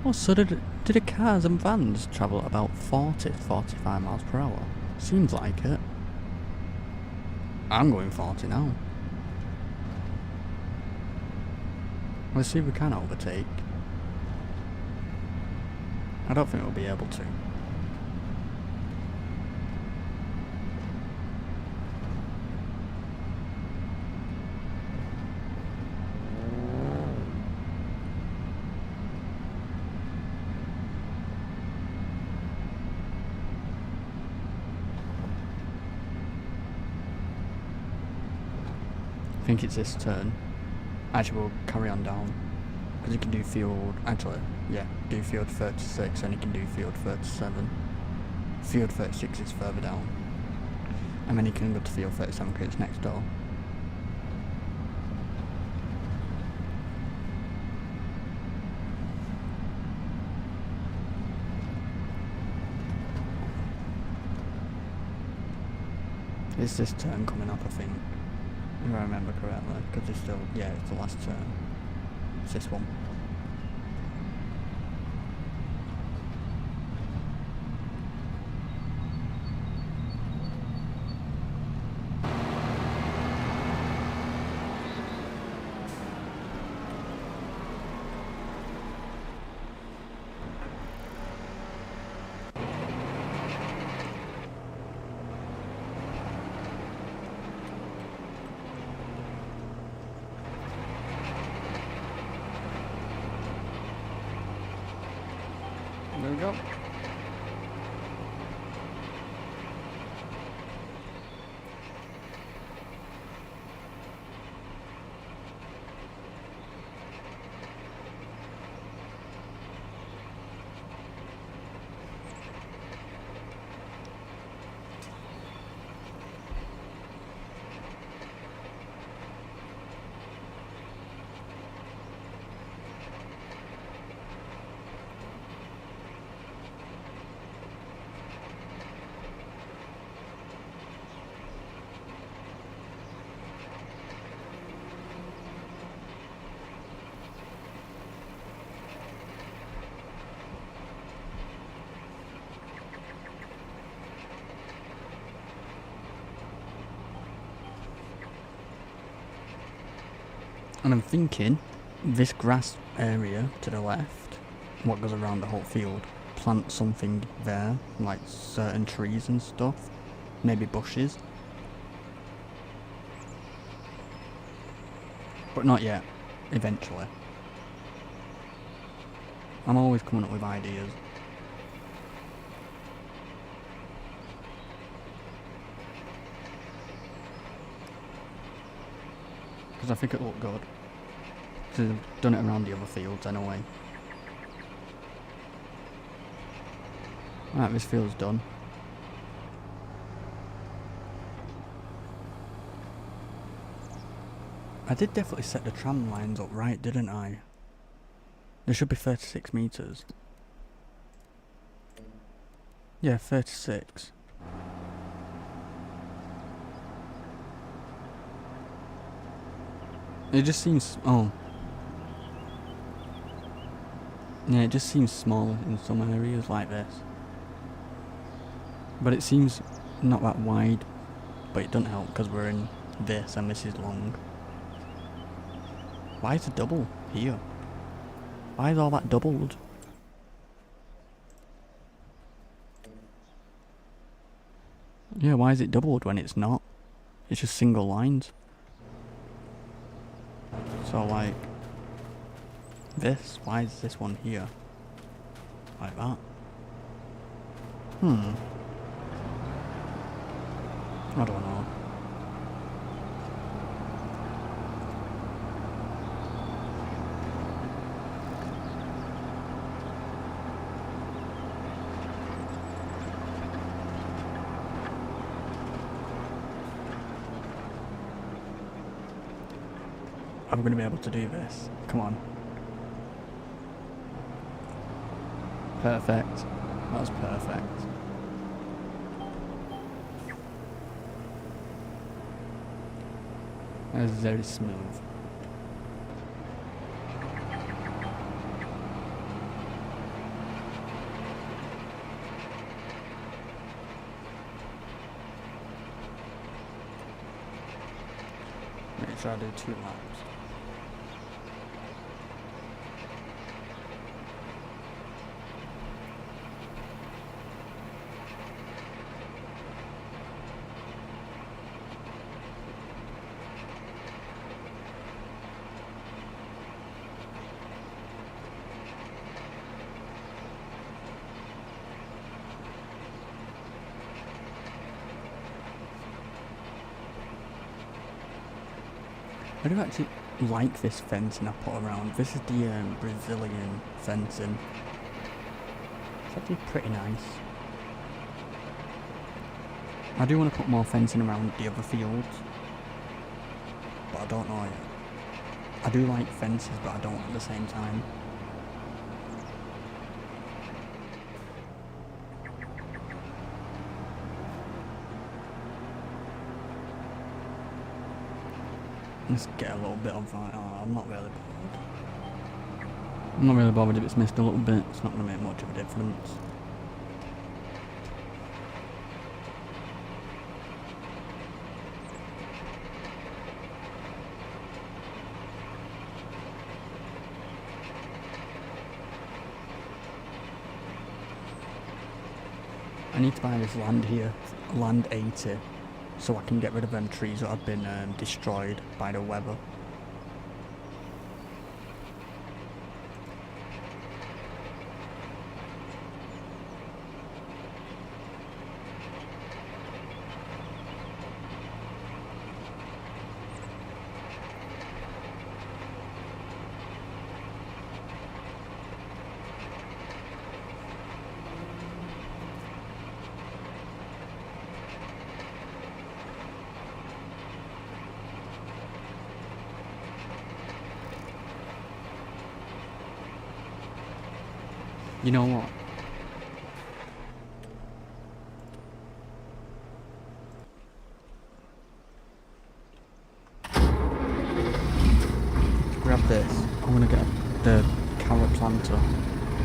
Oh, so did the cars and vans travel at about 40-45 miles per hour? Seems like it. I'm going 40 now. Let's see if we can overtake. I don't think we'll be able to. I think it's this turn. Actually, we'll carry on down. Because you can do field... Actually, yeah. Do field 36 and you can do field 37. Field 36 is further down. And then you can go to field 37 because it's next door. It's this turn coming up, I think. If I remember correctly, because it's still, yeah, it's the last turn. It's this one. There we go. And I'm thinking, this grass area to the left, what goes around the whole field, plant something there, like certain trees and stuff, maybe bushes. But not yet, eventually. I'm always coming up with ideas. because I think it looked good. Because I've done it around the other fields anyway. Right, this field's done. I did definitely set the tram lines up right, didn't I? There should be 36 metres. Yeah, 36. It just seems... oh. Yeah, it just seems smaller in some areas like this. But it seems not that wide. But it doesn't help because we're in this and this is long. Why is it double here? Why is all that doubled? Yeah, why is it doubled when it's not? It's just single lines. So like, this, why is this one here? Like that. I don't know. Are we going to be able to do this? Come on. Perfect. That's perfect. That is very smooth. Make sure I do 2 laps. I do actually like this fencing I put around. This is the Brazilian fencing. It's actually pretty nice. I do want to put more fencing around the other fields, but I don't know yet. I do like fences, but I don't at the same time. Let's get a little bit of that. Oh, I'm not really bothered. I'm not really bothered if it's missed a little bit. It's not going to make much of a difference. I need to buy this land here, land 80. So I can get rid of them trees that have been destroyed by the weather. You know what? Grab this. I'm gonna get the carrot planter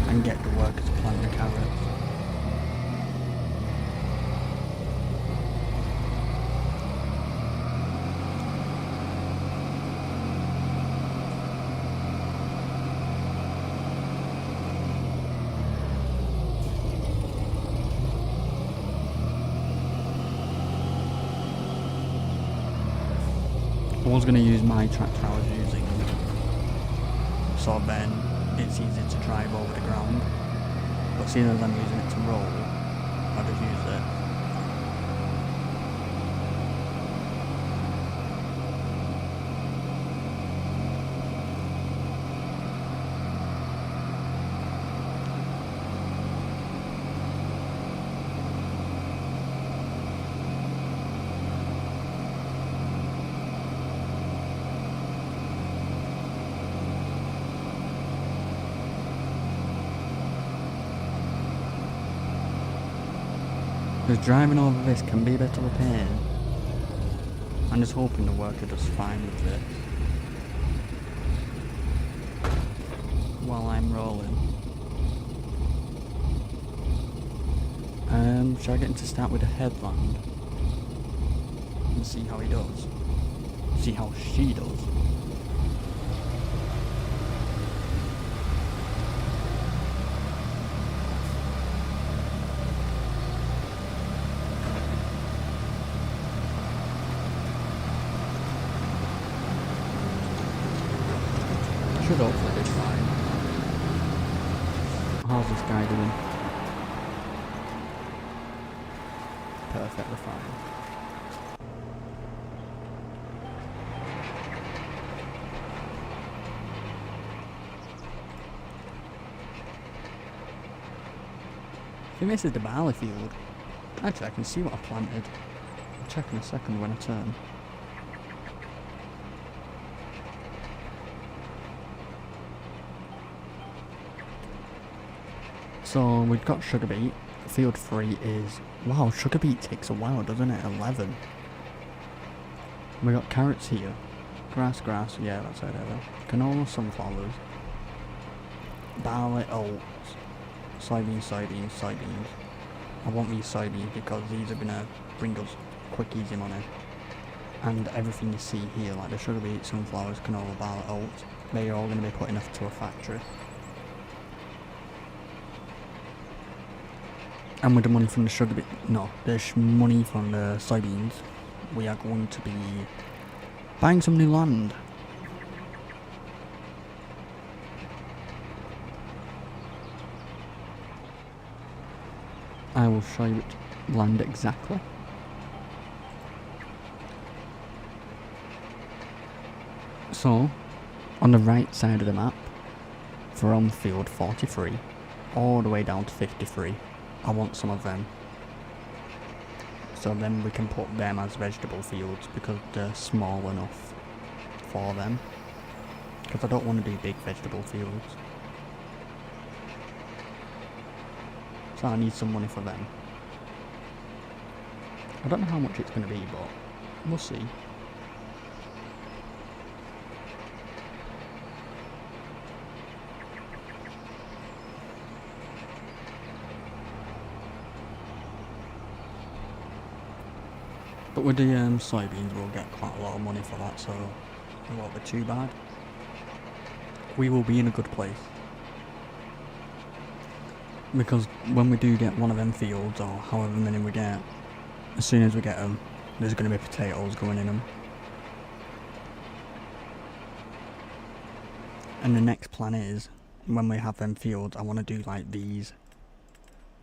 and get the workers to plant the carrots. I was going to use my tractor I was using, so then it's easy to drive over the ground, but seeing as I'm using it to roll, I'll just use it. Because driving over this can be a bit of a pain. I'm just hoping the worker does fine with this. While I'm rolling. Shall I get him to start with a headland? And see how he does? See how she does? Should hopefully do fine. How's this guy doing? Perfectly fine. I think this is the barley field. Actually, I can see what I planted. I'll check in a second when I turn. So we've got sugar beet. Field 3 is... Wow, sugar beet takes a while, doesn't it? 11. We got carrots here. Grass, yeah, that's it. Canola, sunflowers. Barley, oats. Soybeans. I want these soybeans because these are gonna bring us quick, easy money. And everything you see here, like the sugar beet, sunflowers, canola, barley, oats, they are all gonna be put enough to a factory. And with the money from the sugar beet, no, there's money from the soybeans, we are going to be buying some new land. I will show you which land exactly. So, on the right side of the map, from field 43, all the way down to 53, I want some of them. So then we can put them as vegetable fields because they're small enough for them. Because I don't want to do big vegetable fields. So I need some money for them. I don't know how much it's going to be, but we'll see. But with the soybeans, we'll get quite a lot of money for that, so it won't be too bad. We will be in a good place. Because when we do get one of them fields, or however many we get, as soon as we get them, there's going to be potatoes going in them. And the next plan is, when we have them fields, I want to do like these.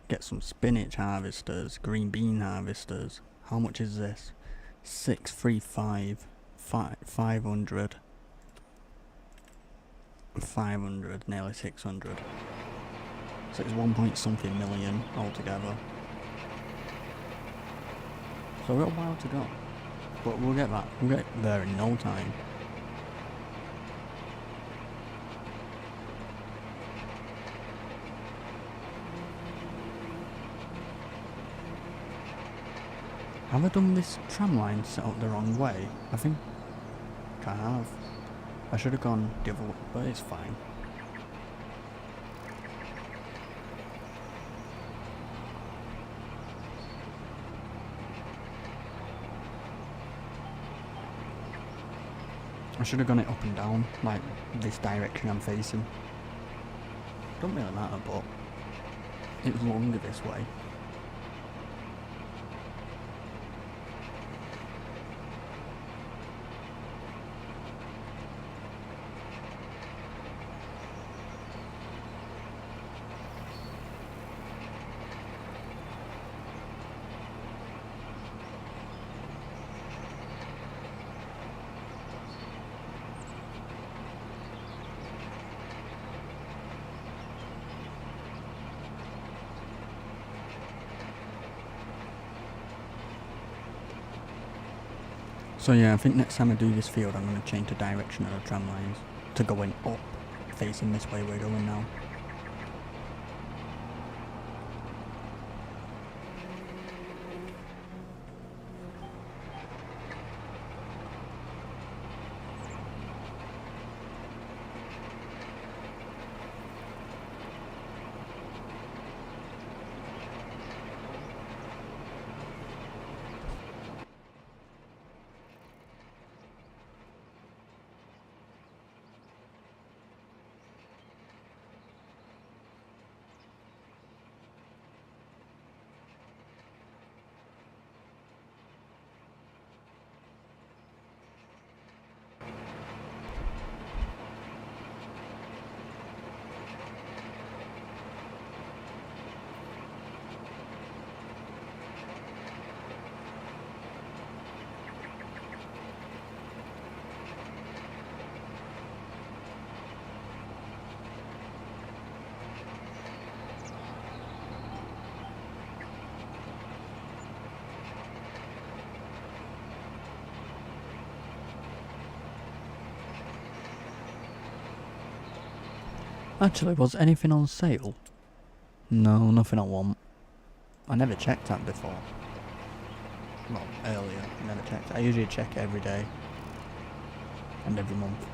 Get some spinach harvesters, green bean harvesters. How much is this? 635, 500, 500, nearly 600. So it's 1 point something million altogether. So we've got a while to go. But we'll get that. We'll get there in no time. Have I done this tram line set up the wrong way? I think I have. I should have gone the other way, but it's fine. I should have gone it up and down, like this direction I'm facing. Don't really matter, but it's longer this way. So yeah, I think next time I do this field I'm going to change the direction of the tram lines to going up, facing this way we're going now. Actually, was anything on sale? No, nothing I want. I never checked that before. Well, earlier, I never checked. I usually check every day. And every month.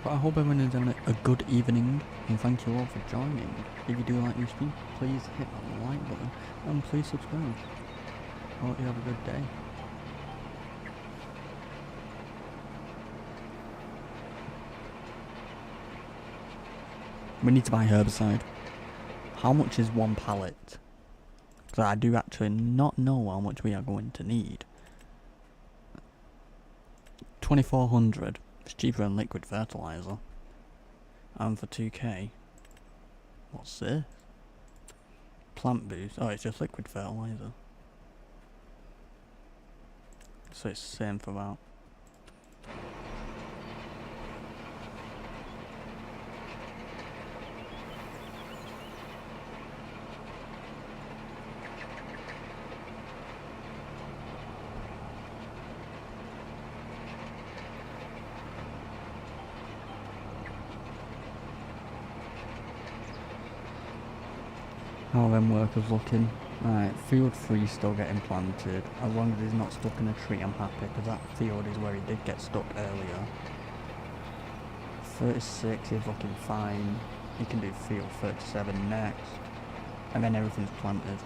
But I hope everyone is having a good evening, and thank you all for joining. If you do like this stream, please hit that like button, and please subscribe. I hope you have a good day. We need to buy herbicide. How much is one pallet? Because I do actually not know how much we are going to need. 2,400. It's cheaper than liquid fertilizer. And for 2k. What's this? Plant boost. Oh, it's just liquid fertilizer. So it's the same for that. How are them workers looking? Right, field 3 still getting planted. As long as he's not stuck in a tree, I'm happy, because that field is where he did get stuck earlier. 36 is looking fine. He can do field 37 next. And then everything's planted.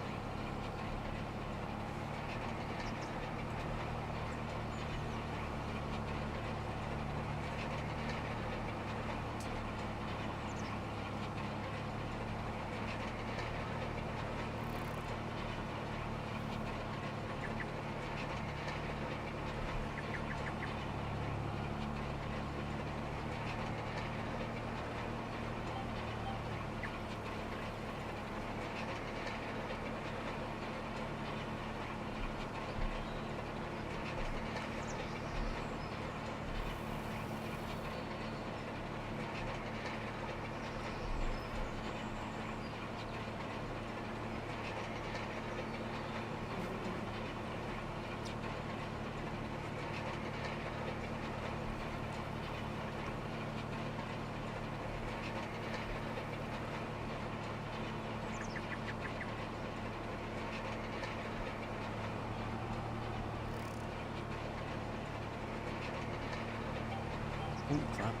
Oh, crap.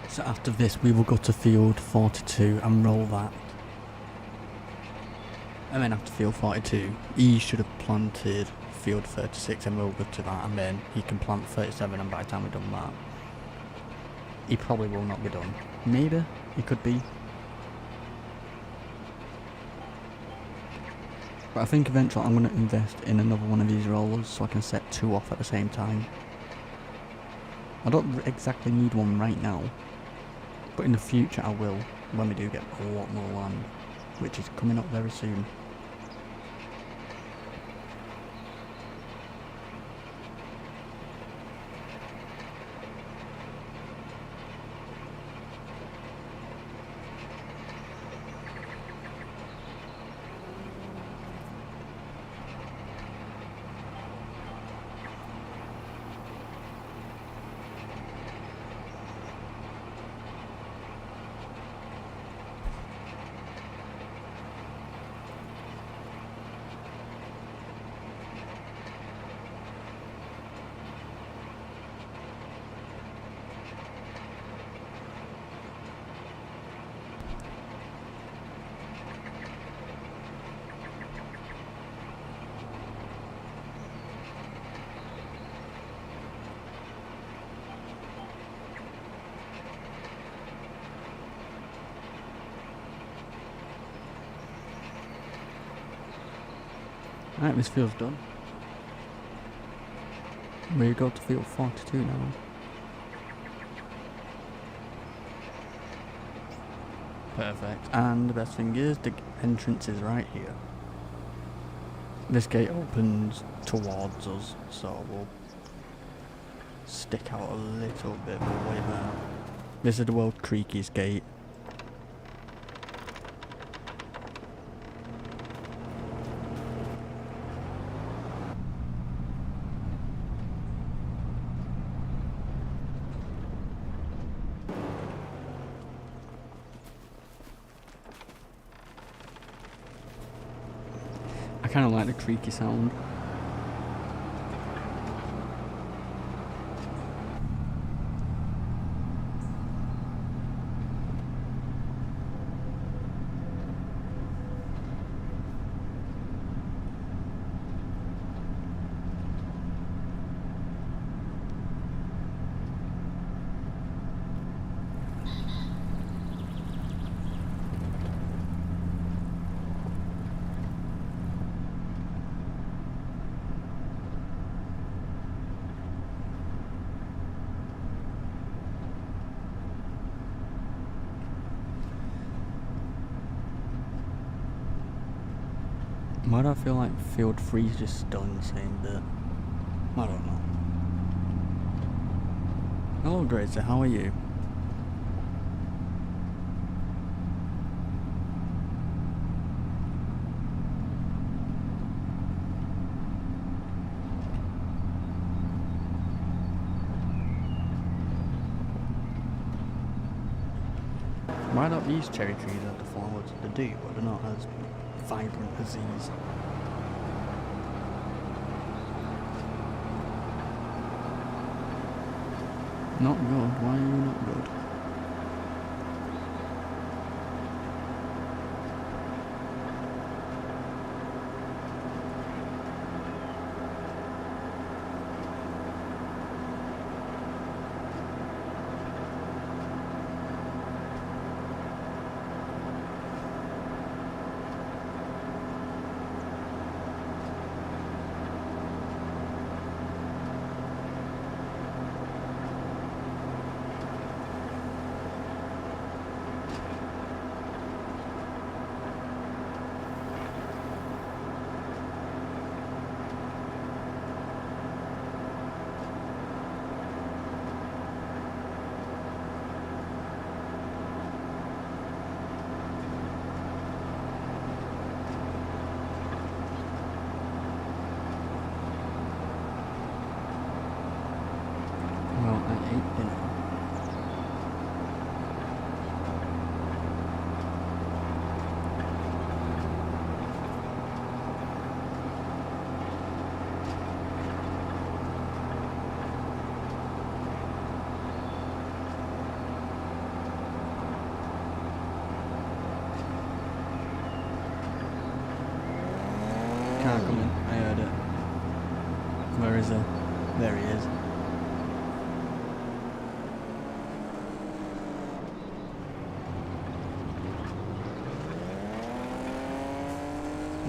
So after this we will go to field 42 and roll that. And then after field 42, he should have planted field 36 and we'll go to that, and then he can plant 37, and by the time we've done that, he probably will not be done. Maybe, he could be. But I think eventually I'm going to invest in another one of these rollers so I can set 2 off at the same time. I don't exactly need one right now, but in the future I will, when we do get a lot more land, which is coming up very soon. Right, this feels done. We go to field 42 now. Perfect. And the best thing is the entrance is right here. This gate opens towards us, so we'll stick out a little bit of a way there. This is the world's creakiest gate. I kind of like the creaky sound. Why do I feel like field 3 is just still in the same bit? I don't know. Hello Gracie, how are you? Why don't these cherry trees have the flowers? They do, but they're not as vibrant as these. Not good. Why are you not good? Well, I ate dinner. Can't come in. I heard it. Where is he? There he is.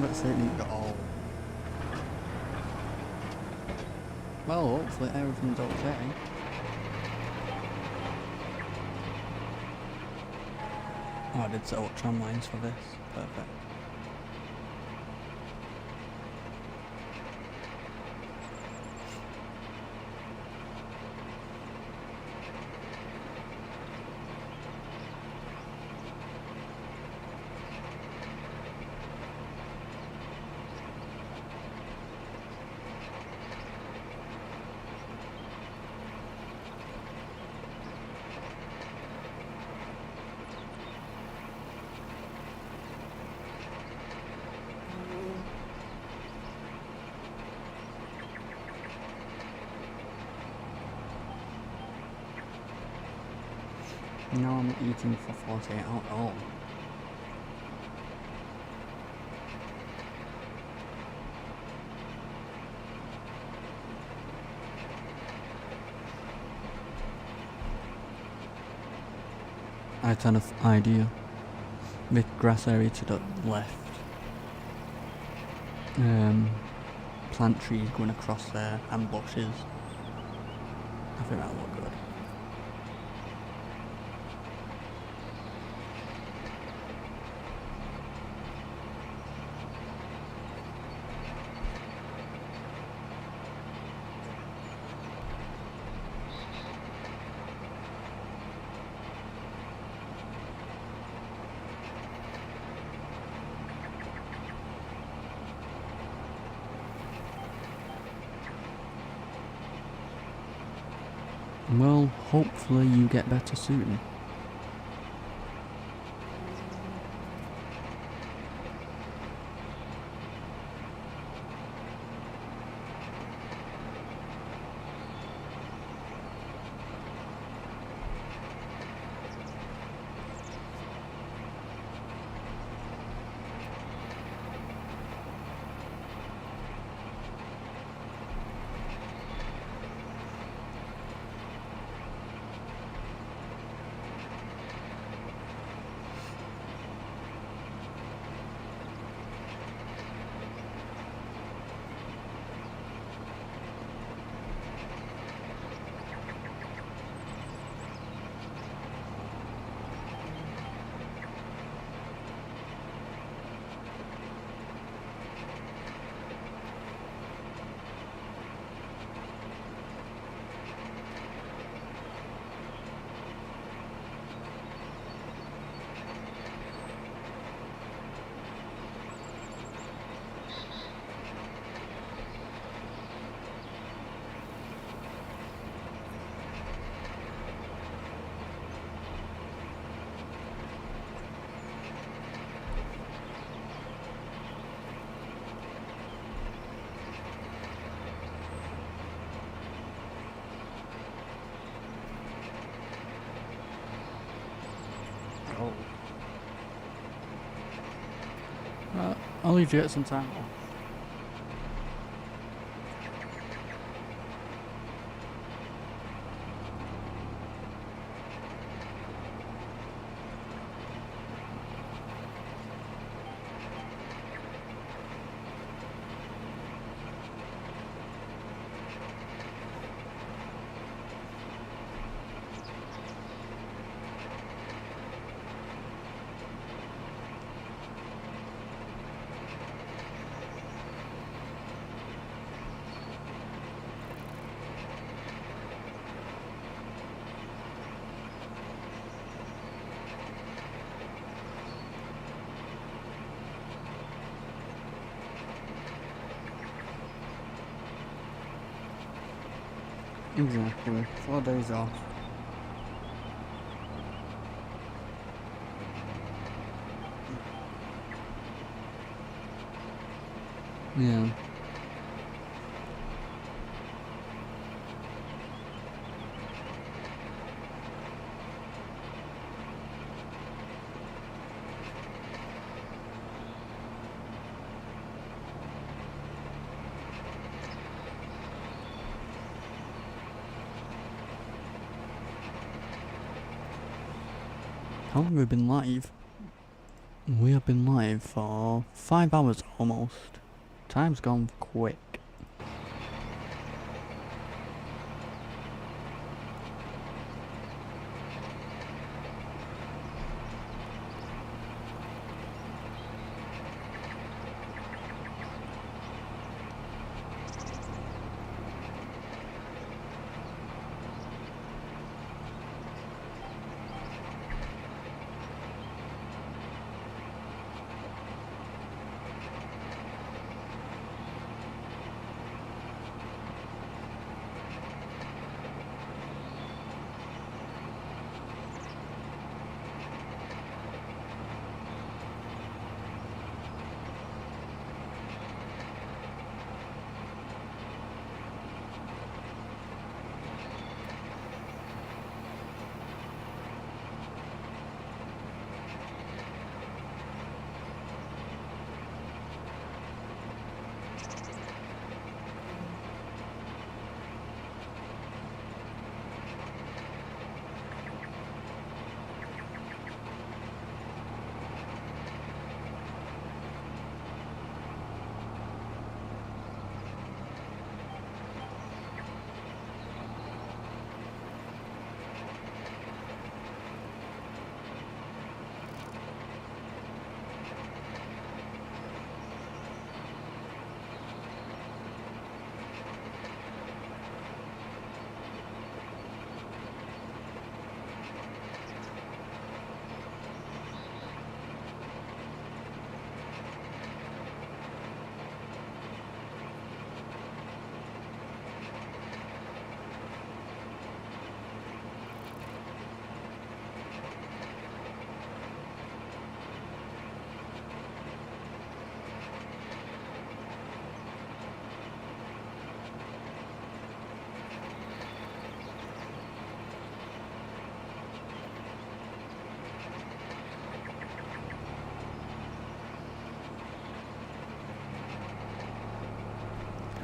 Let's say it didn't get all. Well, hopefully everything's okay. Oh, I did set up tram lines for this. Perfect. No, I'm not eating for 48 hours at all. I had an idea. The grass area to the left. Plant trees going across there and bushes. I think that'll look good. Well, hopefully you get better soon. Oh. I'll leave you at some time off. Exactly. 4 days off. Yeah. How long have we been live? We have been live for 5 hours almost. Time's gone quick.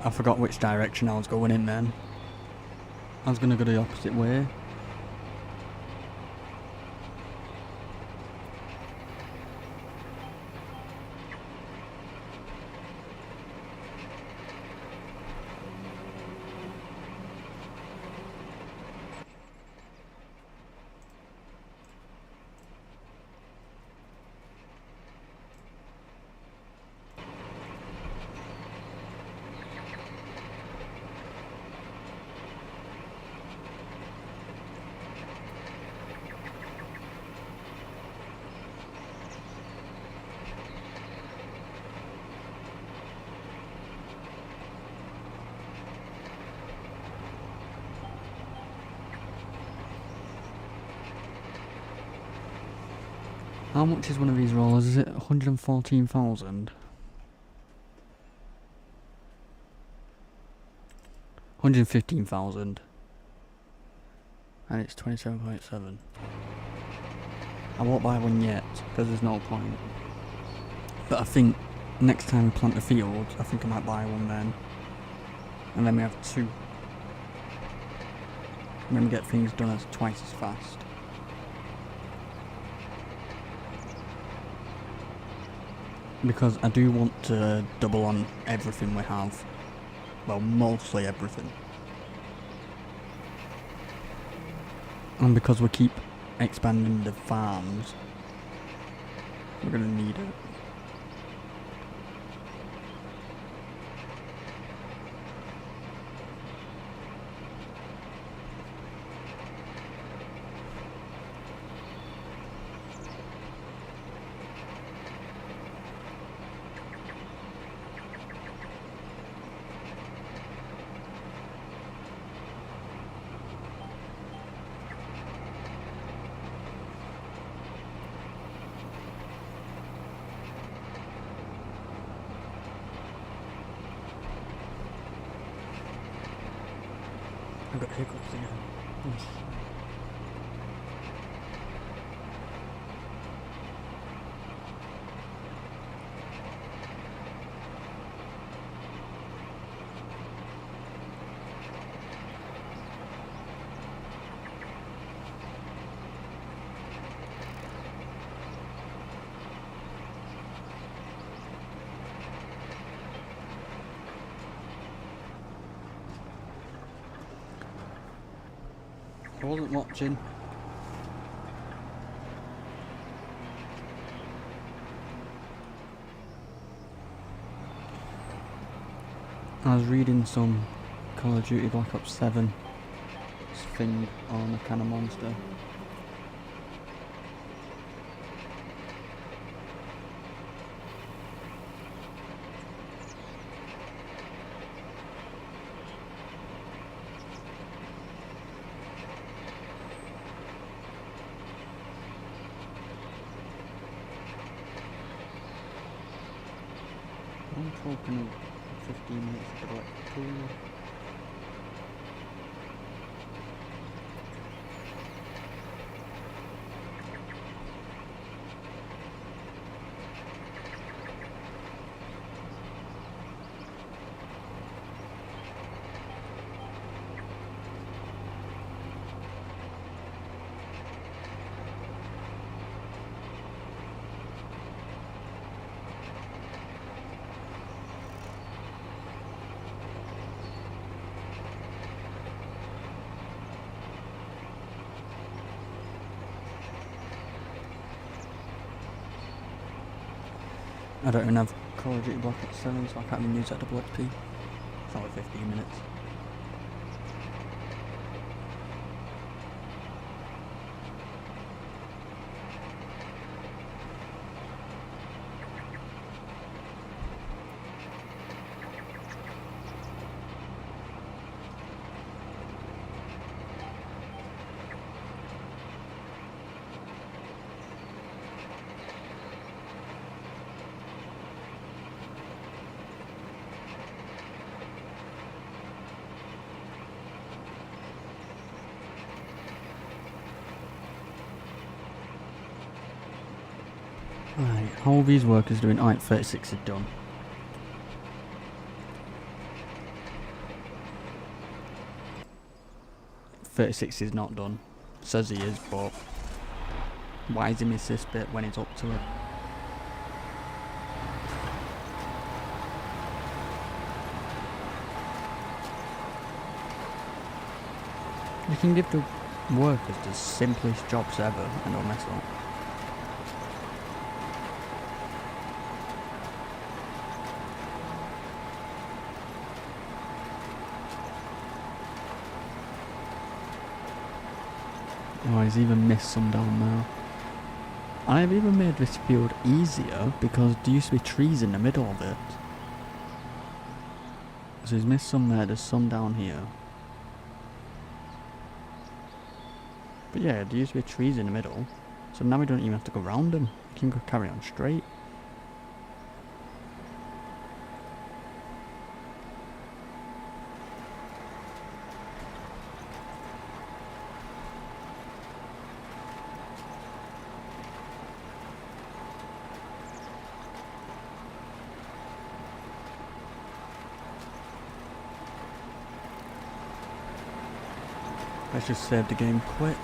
I forgot which direction I was going in then. I was gonna go the opposite way. How much is one of these rollers? Is it 114,000? 115,000. And it's 27.7. I won't buy one yet, because there's no point. But I think next time we plant the fields, I think I might buy one then. And then we have two. And then we get things done as twice as fast. Because I do want to double on everything we have. Well, mostly everything. And because we keep expanding the farms, we're gonna need it. I got hiccups again. I wasn't watching. I was reading some Call of Duty Black Ops 7 thing on a kind of monster. I'm talking of 15 minutes to like 2. I don't even have Call of Duty Black Ops 7, so I can't even use that double XP. It's only 15 minutes. Right, how are these workers doing? Alright, 36 is done. 36 is not done. Says he is, but why has he missed this bit when he's up to it? You can give the workers the simplest jobs ever and they'll mess up. Oh, he's even missed some down there. I've even made this field easier because there used to be trees in the middle of it. So he's missed some there, there's some down here. But yeah, there used to be trees in the middle. So now we don't even have to go round them. We can go carry on straight. Let's just save the game quick.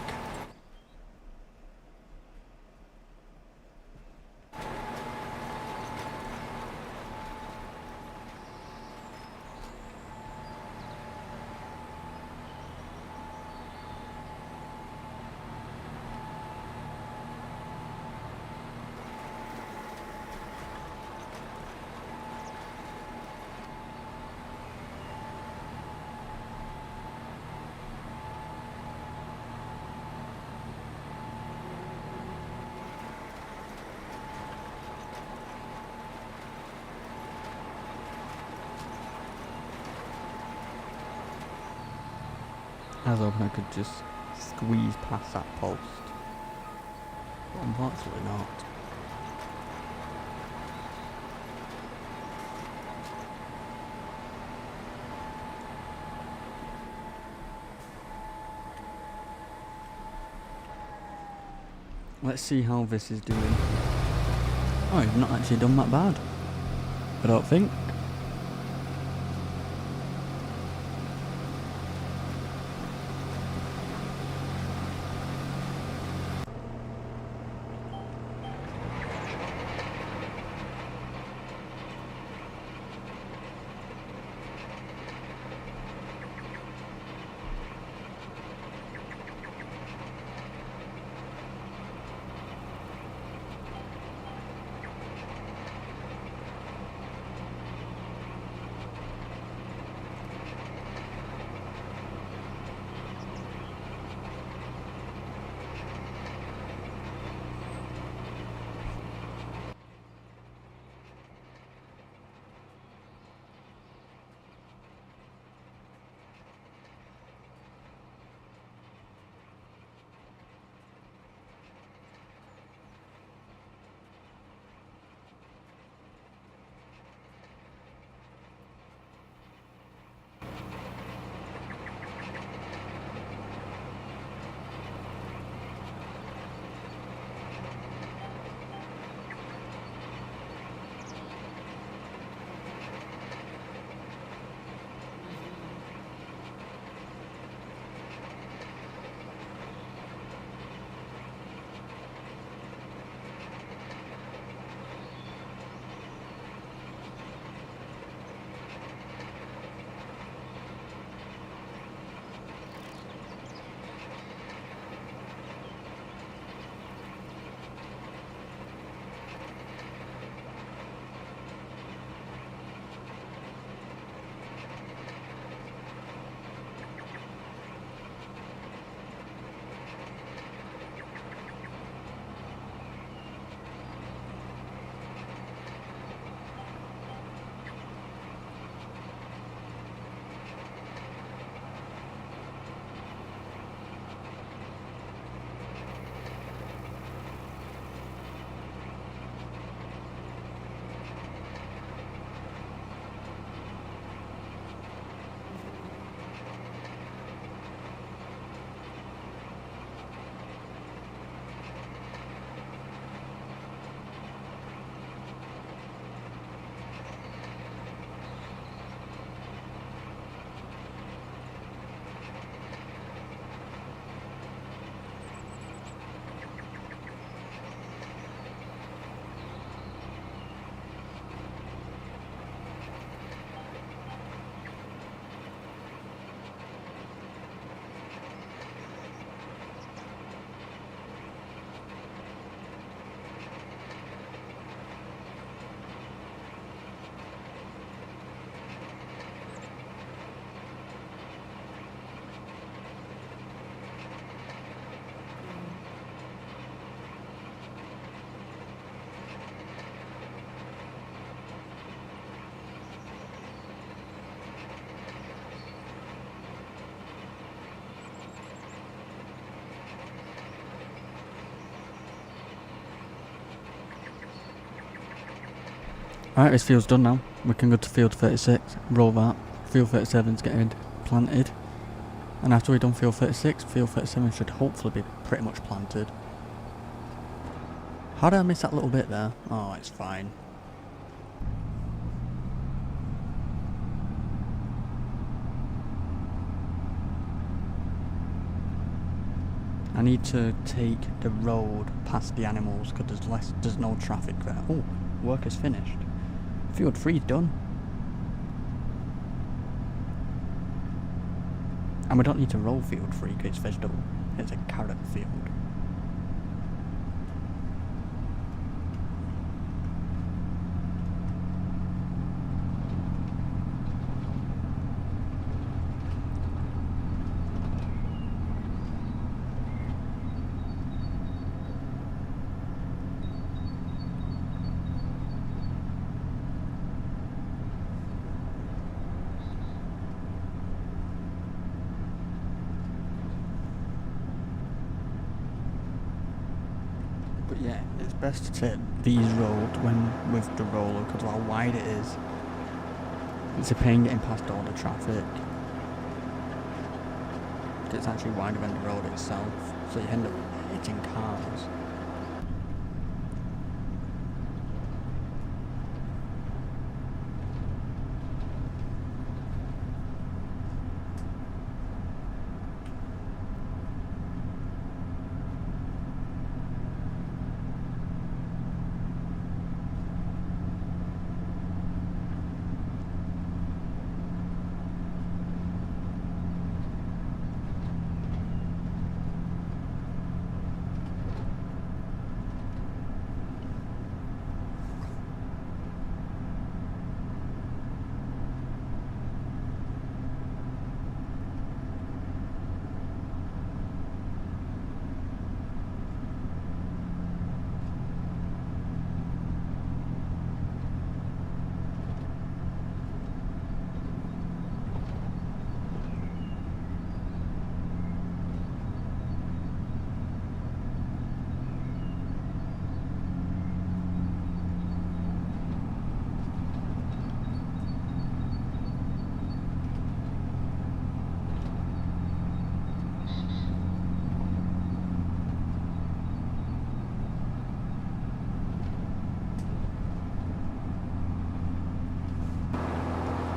I was hoping I could just squeeze past that post, but unfortunately not. Let's see how this is doing. Oh, you've not actually done that bad, I don't think. Alright, this field's done now. We can go to field 36, roll that. Field 37's getting planted. And after we've done field 36, field 37 should hopefully be pretty much planted. How did I miss that little bit there? Oh, it's fine. I need to take the road past the animals because there's no traffic there. Oh, work is finished. Field 3's done. And we don't need to roll field 3 because it's vegetable. It's a carrot field. But yeah, it's best to take these roads when with the roller because of how wide it is. It's a pain getting past all the traffic. It's actually wider than the road itself, so you end up hitting cars.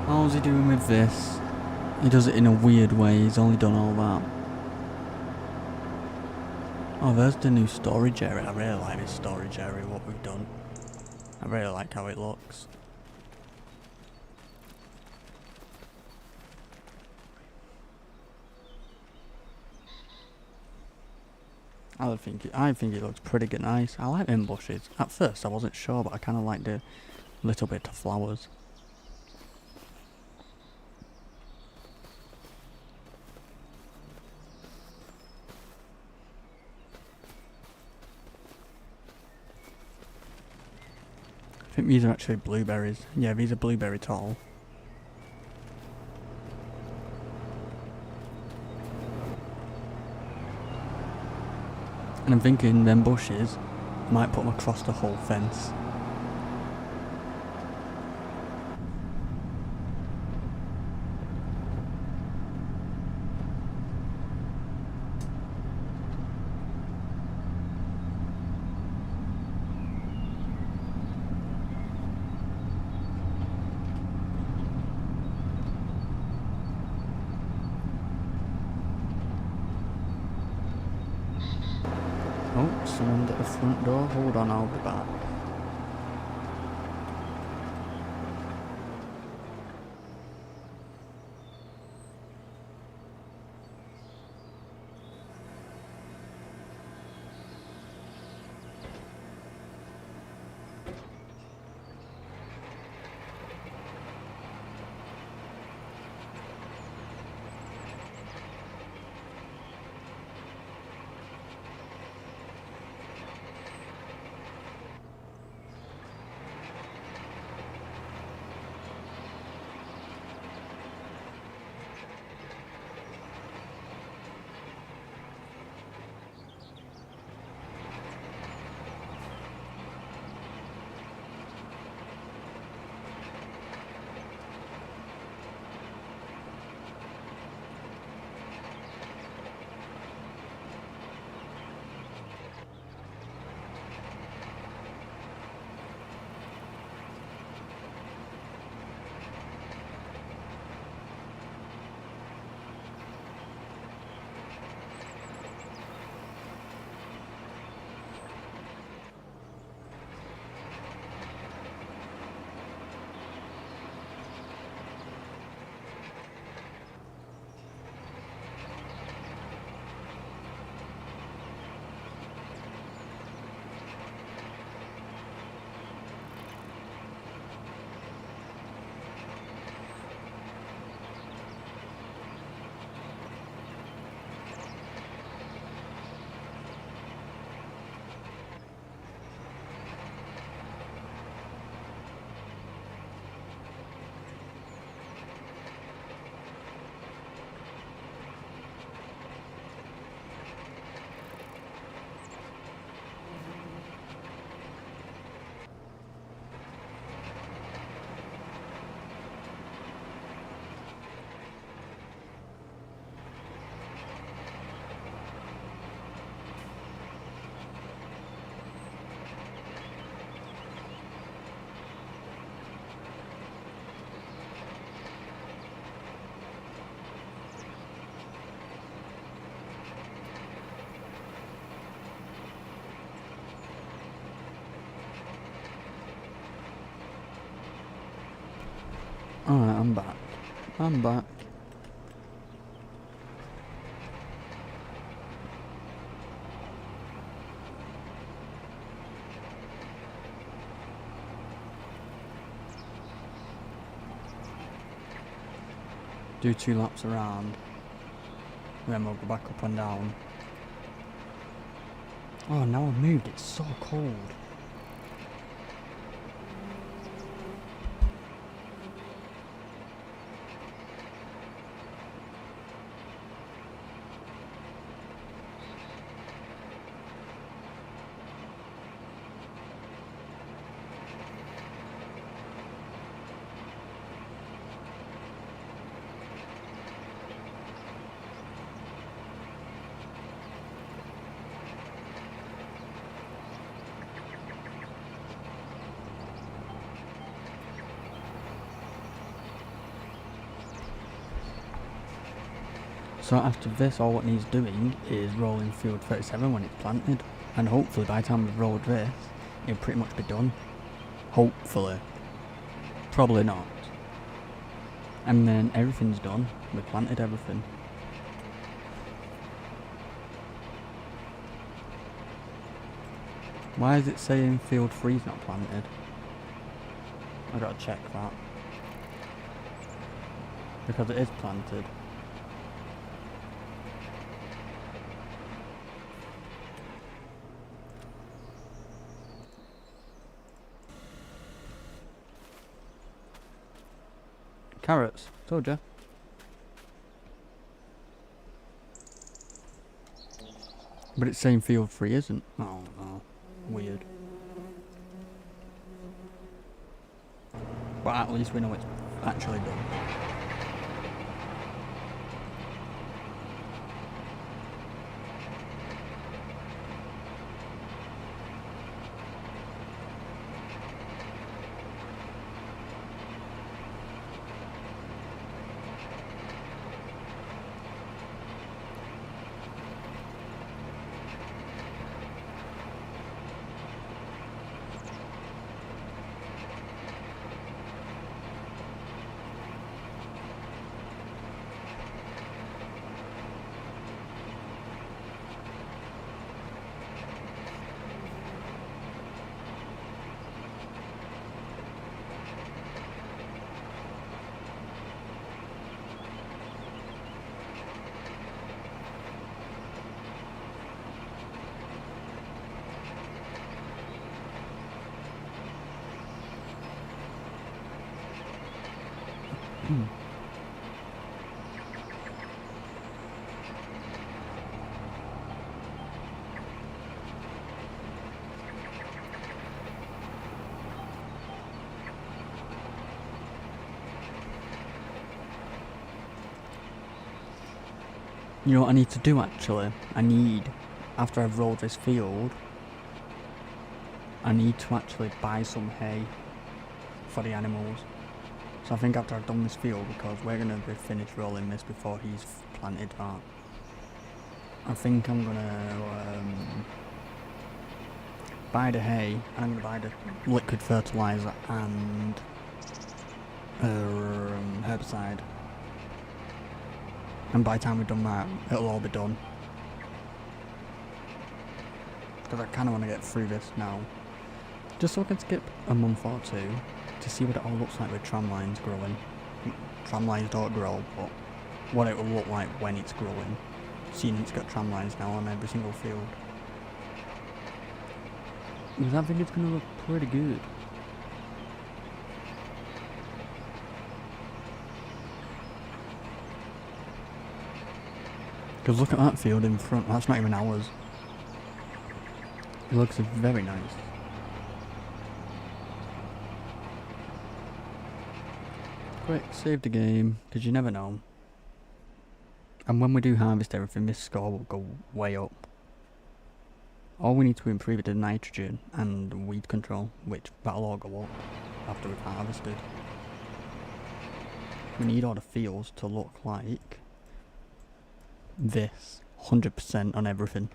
How's he doing with this? He does it in a weird way, he's only done all that. Oh, there's the new storage area. I really like this storage area, what we've done. I really like how it looks. I think it looks pretty good, nice. I like them bushes. At first I wasn't sure, but I kind of like the little bit of flowers. I think these are actually blueberries. Yeah, these are blueberry tall. And I'm thinking them bushes, I might put them across the whole fence. Oh, someone's at the front door. Hold on, I'll be back. Alright, I'm back. I'm back. Do 2 laps around. Then we'll go back up and down. Oh, now I've moved, it's so cold. So after this, all what needs doing is rolling field 37 when it's planted, and hopefully by the time we've rolled this, it'll pretty much be done. Hopefully. Probably not. And then everything's done. We planted everything. Why is it saying field 3's not planted? I gotta check that. Because it is planted. Carrots, told ya. But it's saying field 3 isn't. Oh no, weird. But at least we know it's actually done. You know what I need to do actually? After I've rolled this field, I need to actually buy some hay for the animals. So I think after I've done this field, because we're going to be finished rolling this before he's planted that, I think I'm going to buy the hay, and I'm going to buy the liquid fertiliser and herbicide. And by the time we've done that, it'll all be done. Because I kind of want to get through this now. Just so I can skip a month or two to see what it all looks like with tram lines growing. Tram lines don't grow, but what it will look like when it's growing. Seeing it's got tram lines now on every single field. Because I think it's going to look pretty good. Because look at that field in front, that's not even ours. It looks very nice. Quick, save the game, because you never know. And when we do harvest everything, this score will go way up. All we need to improve is the nitrogen and weed control, which that'll all go up after we've harvested. We need all the fields to look like this, 100% on everything.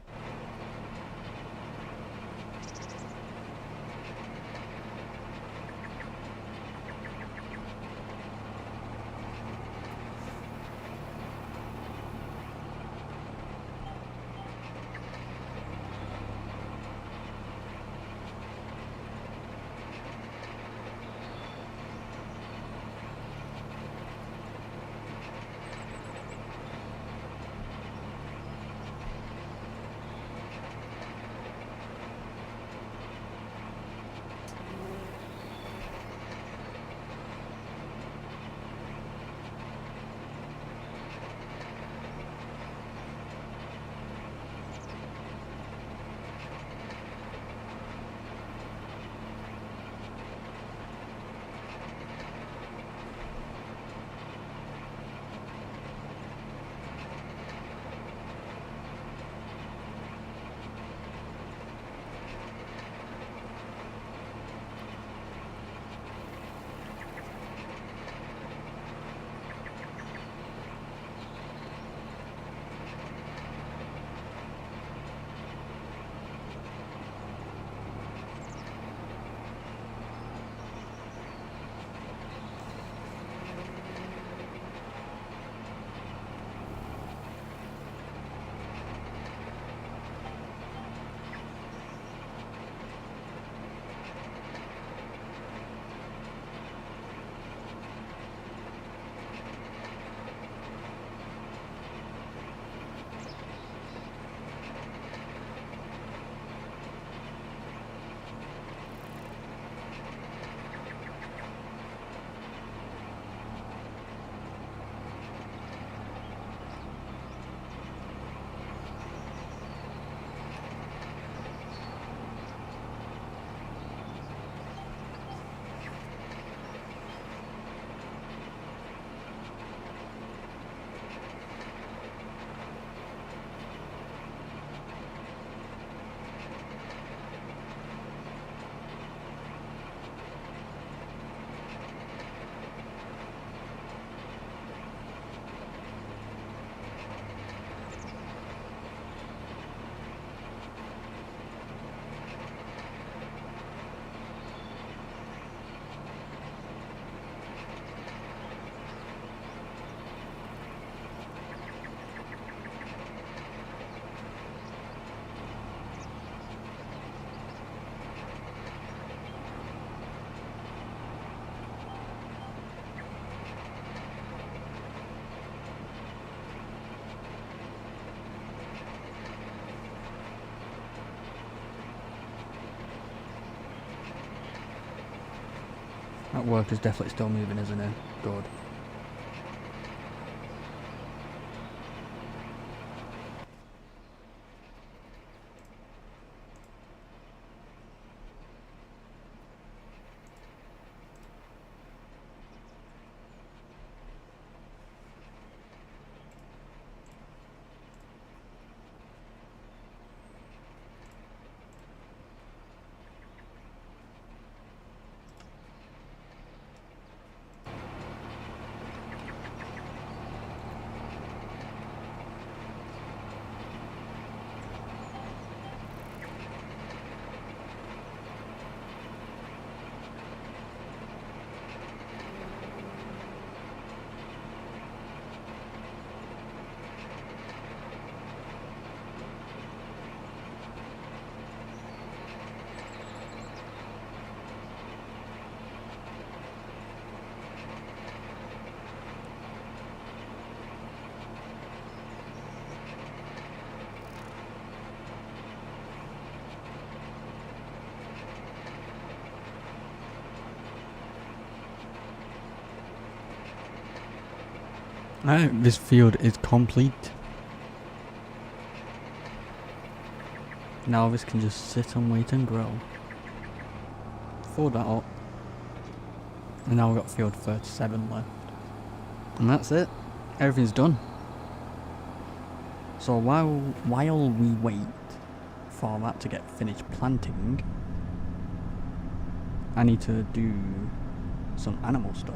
That worker's definitely still moving, isn't he? Good. This field is complete. Now this can just sit and wait and grow. Fold that up. And now we've got field 37 left. And that's it. Everything's done. So while we wait for that to get finished planting, I need to do some animal stuff.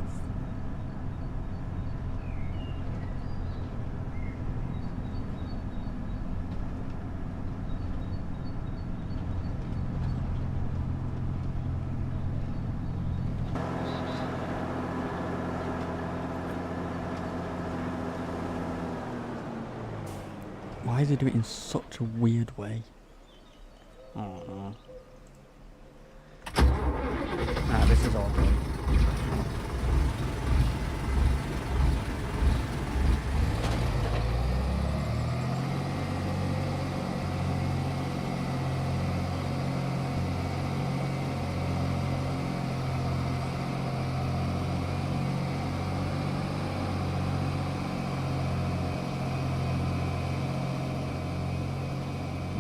Why does he do it in such a weird way? Oh no. Ah, this is all good.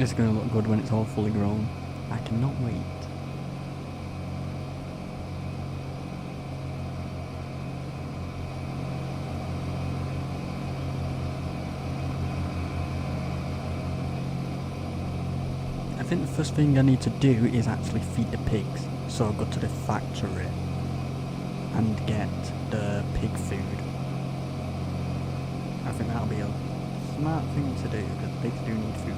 It's going to look good when it's all fully grown. I cannot wait. I think the first thing I need to do is actually feed the pigs. So I'll go to the factory and get the pig food. I think that'll be a smart thing to do because pigs do need food.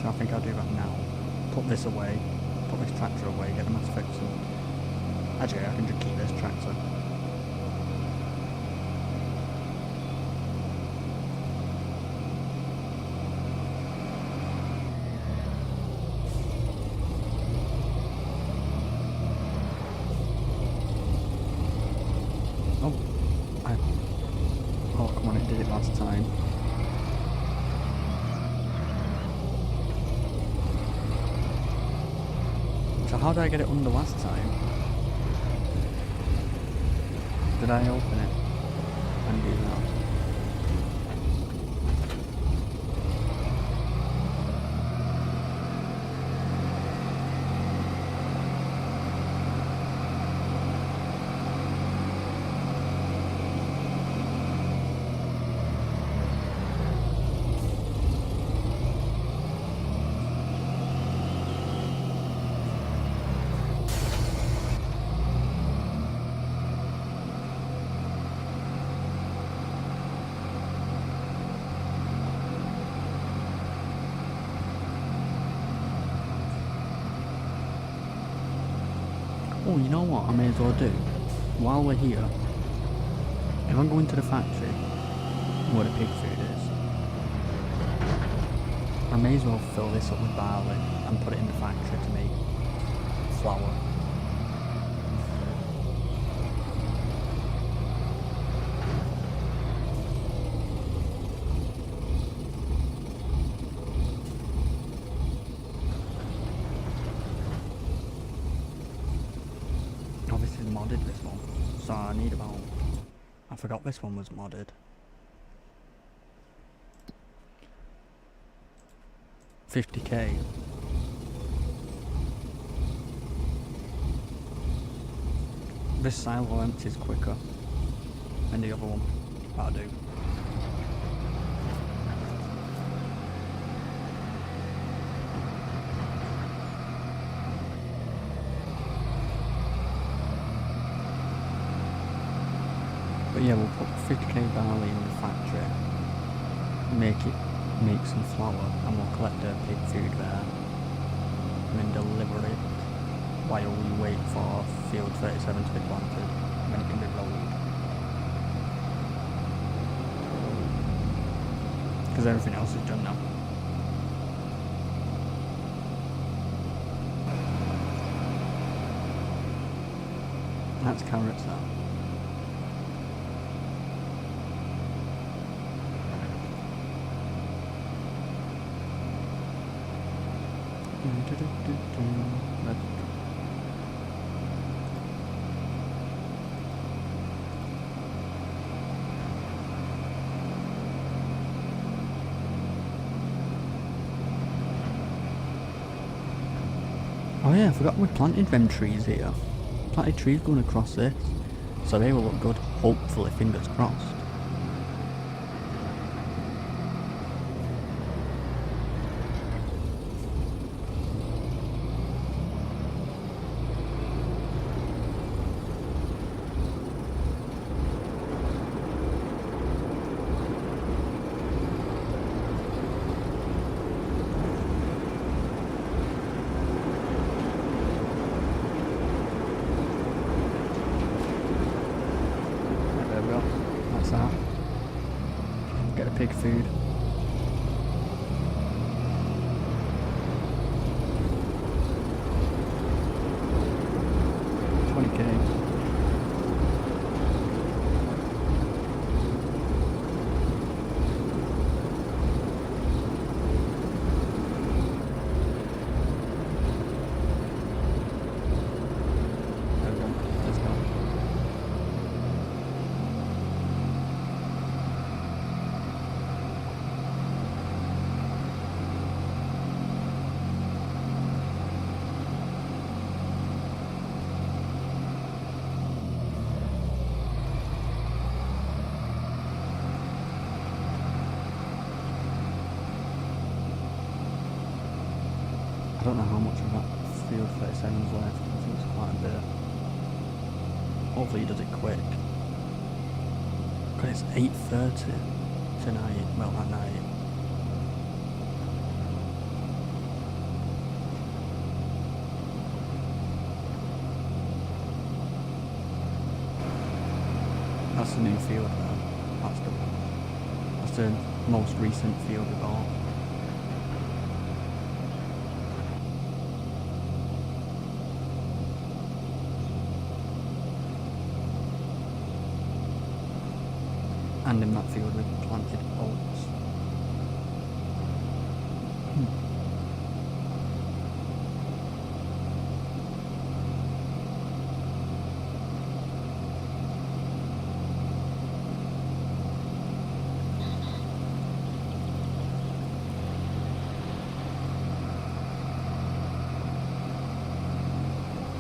So I think I'll do that now. Put this away, put this tractor away, get the mass fixed. Actually, I can just keep this tractor. Oh, come on, it did it last time. So how did I get it under last time? Did I open it and do that? Oh, you know what I may as well do? While we're here, if I go into the factory where the pig food is, I may as well fill this up with barley and put it in the factory to make flour. modded this one, so I need about... I forgot this one was modded. $50k. This silo empties quicker than the other one. That'll do. But yeah, we'll put 50k barley in the factory, make some flour, and we'll collect the pig food there, and then deliver it while we wait for field 37 to be planted, and then it can be rolled. Because everything else is done now. That's carrots now. Oh yeah, I forgot we planted them trees here. Planted trees going across this, so they will look good, hopefully, fingers crossed. That. Get the pig food. $20k. I don't know how much of that field 37's left. I think it's quite a bit. Hopefully he does it quick. Because it's 8:30 tonight, well at night. That's the new field there. That's the most recent field we bought. And in that field we planted oats.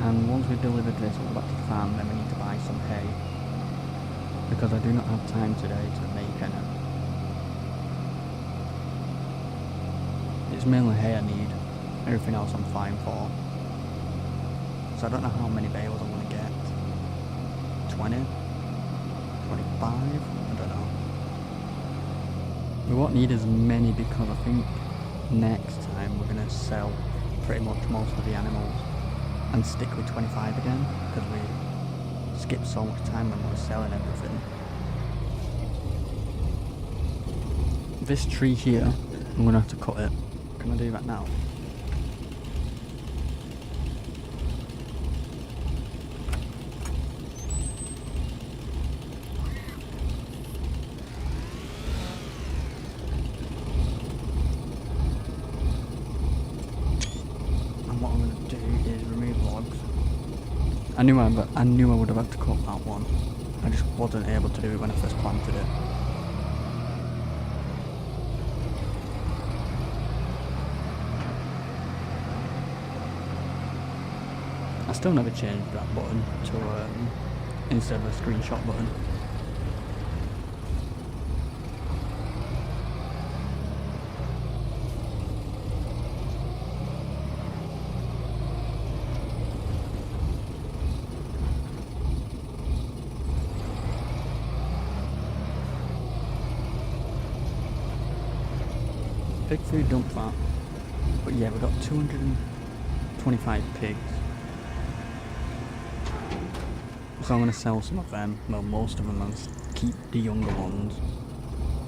And once we've delivered this, we'll go back to the farm, then we need to buy some hay. Because I do not have time today to make any. It's mainly hay I need. Everything else I'm fine for. So I don't know how many bales I'm going to get. 20? 25? I don't know. We won't need as many because I think next time we're going to sell pretty much most of the animals and stick with 25 again because we skip so much time when we're selling everything. This tree here, I'm gonna have to cut it. Can I do that now? And what I'm gonna do is remove logs I knew I would have had to cut that one. I just wasn't able to do it when I first planted it. I still never changed that button to instead of a screenshot button. Pig food dump that. But yeah, we've got 225 pigs. So I'm going to sell some of them, well most of them, and keep the younger ones.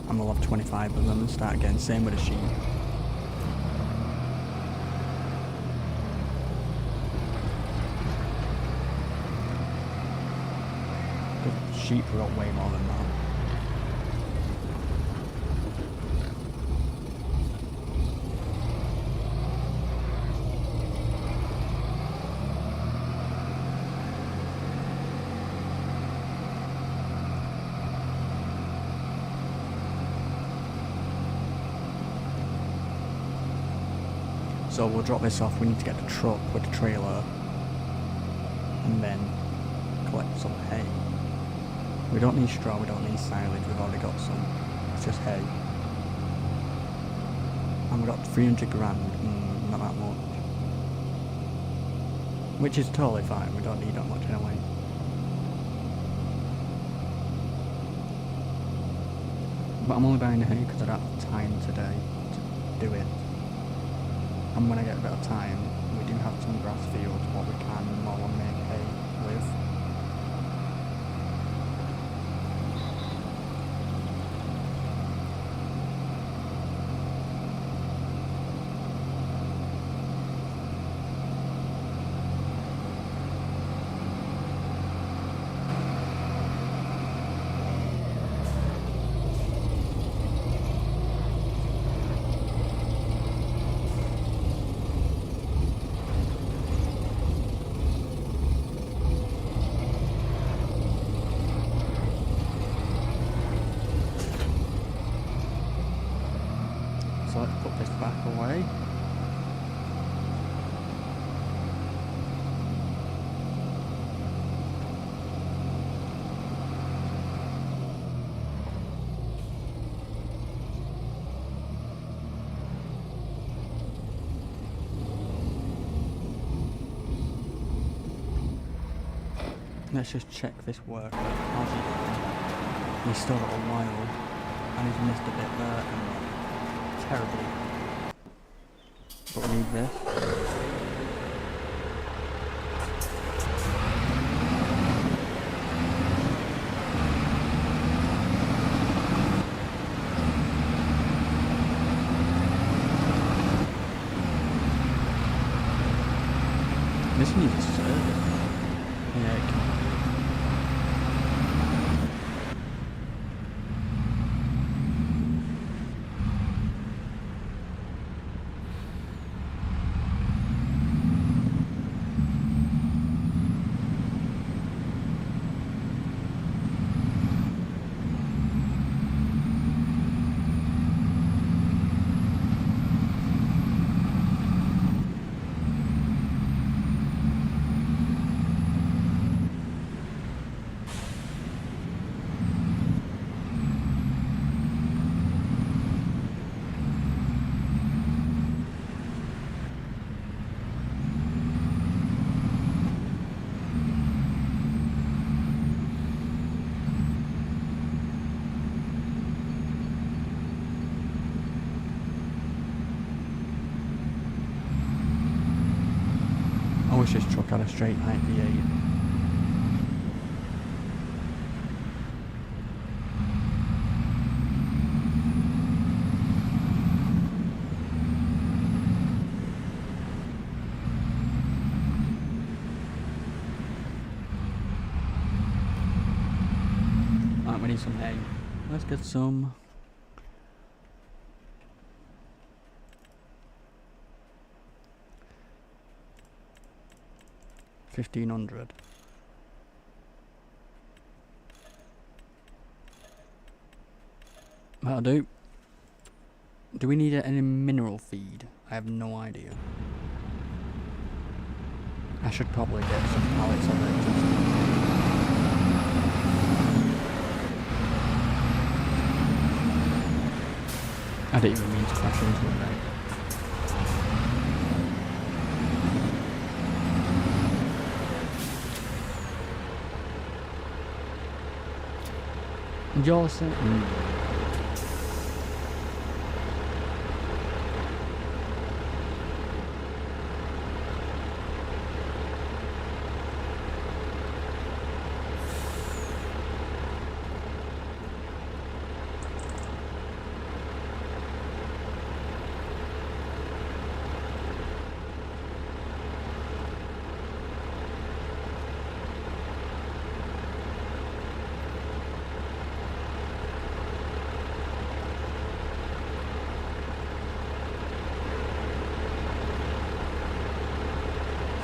And we'll have 25 of them and start again, same with the sheep. The sheep have got way more than that. So we'll drop this off, we need to get the truck with the trailer and then collect some hay. We don't need straw, we don't need silage, we've already got some. It's just hay. And we've got 300 grand, not that much. Which is totally fine, we don't need that much anyway. But I'm only buying the hay because I don't have time today to do it. And when I get a bit of time, we do have some grass fields what we can mow and make hay with. So let's put this back away. Let's just check this work. How's he doing? He's still got a while, and he's missed a bit there, and terribly. But we need this. This needs a service. Yeah, it can. I wish this truck had a straight height V8. Alright, we need some hay. Let's get some. $1,500. That'll do. Do we need any mineral feed? I have no idea. I should probably get some pallets of it. I didn't even mean to crash into it, mate. You're saying...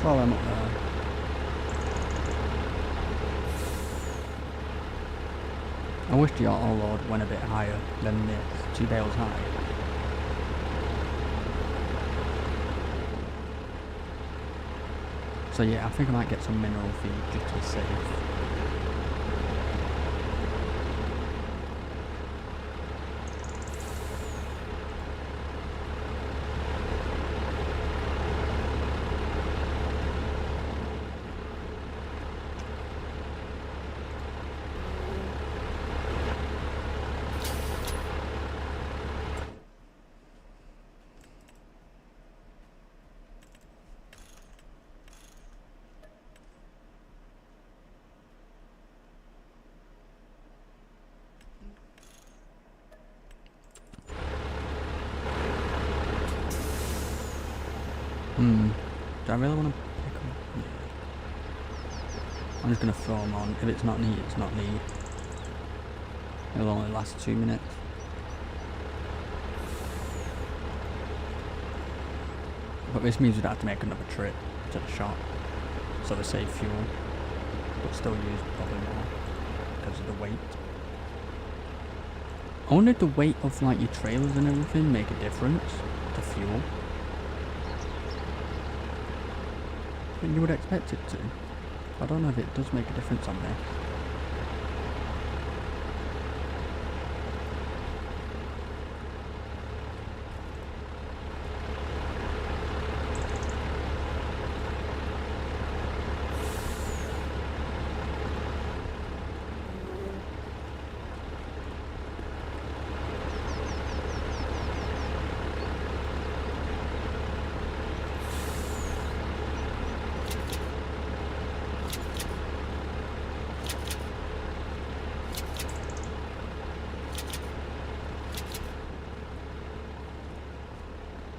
Follow him up there. I wish the auto load went a bit higher than this, 2 bales high. So yeah, I think I might get some mineral feed just to be safe. Do I really want to pick them up? Yeah. I'm just going to throw them on. If it's not neat, it's not neat. It'll only last 2 minutes. But this means we'd have to make another trip to the shop. So we save fuel. But still use probably more because of the weight. I wonder if the weight of like your trailers and everything make a difference to fuel. But you would expect it to. I don't know if it does make a difference on this.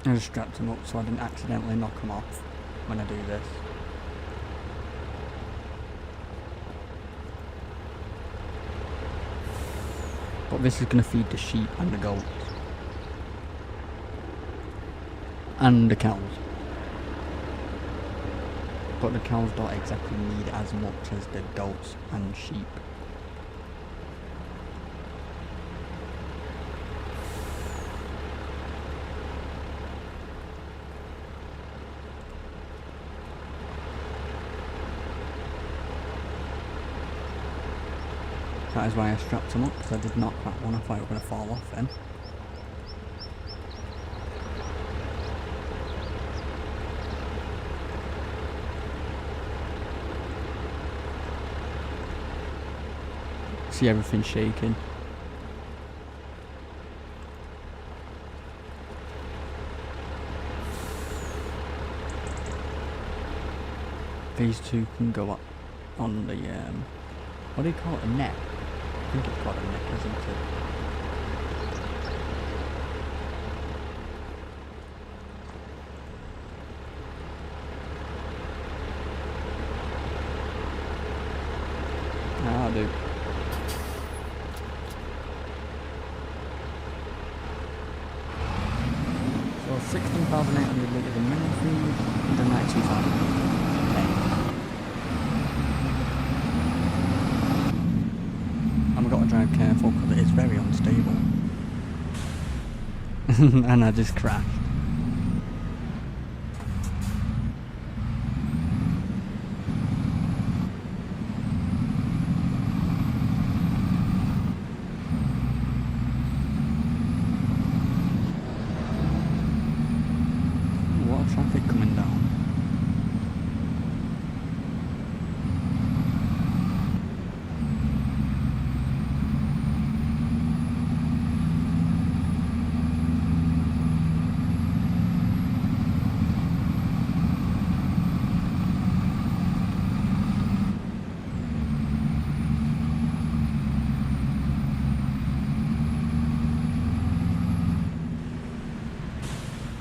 I just strapped them up so I didn't accidentally knock them off when I do this. But this is going to feed the sheep and the goats. And the cows. But the cows don't exactly need as much as the goats and sheep. That is why I strapped them up, because I did not crack one. I thought it was going to fall off then. See everything shaking. These two can go up on the, what do you call it, a net? I think it's called a neck, isn't it? I'll do. So 16,800 litres of mineral feed, 192,000. I've got to drive careful because it is very unstable. and I just crashed. What traffic coming down?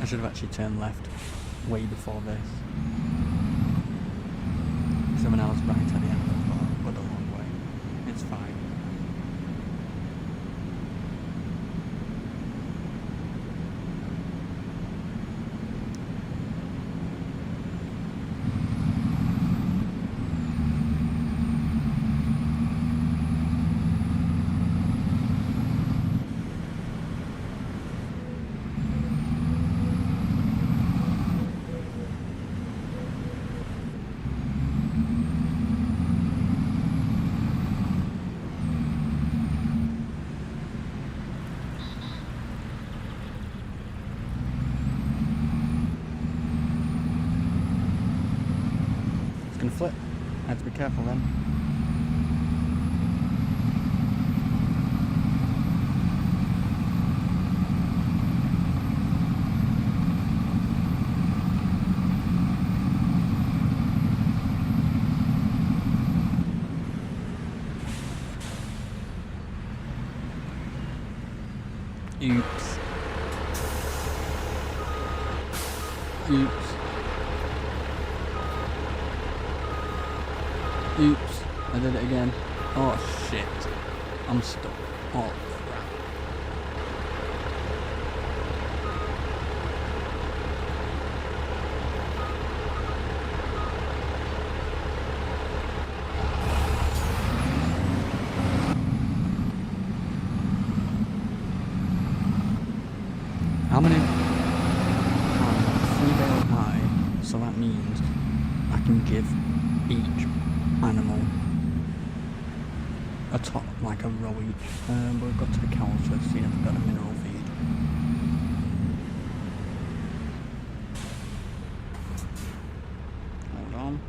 I should have actually turned left way before this. Someone else right at the end of the bar, but a long way. It's fine. Gonna flip. I have to be careful then. Oops. Oops. Oops, I did it again. Oh shit. I'm stuck. Oh crap. How many? 3 bale high, so that means I can give each animal a top, like a row each. We'll go to the cows first, see if we've got a mineral feed. Hold on.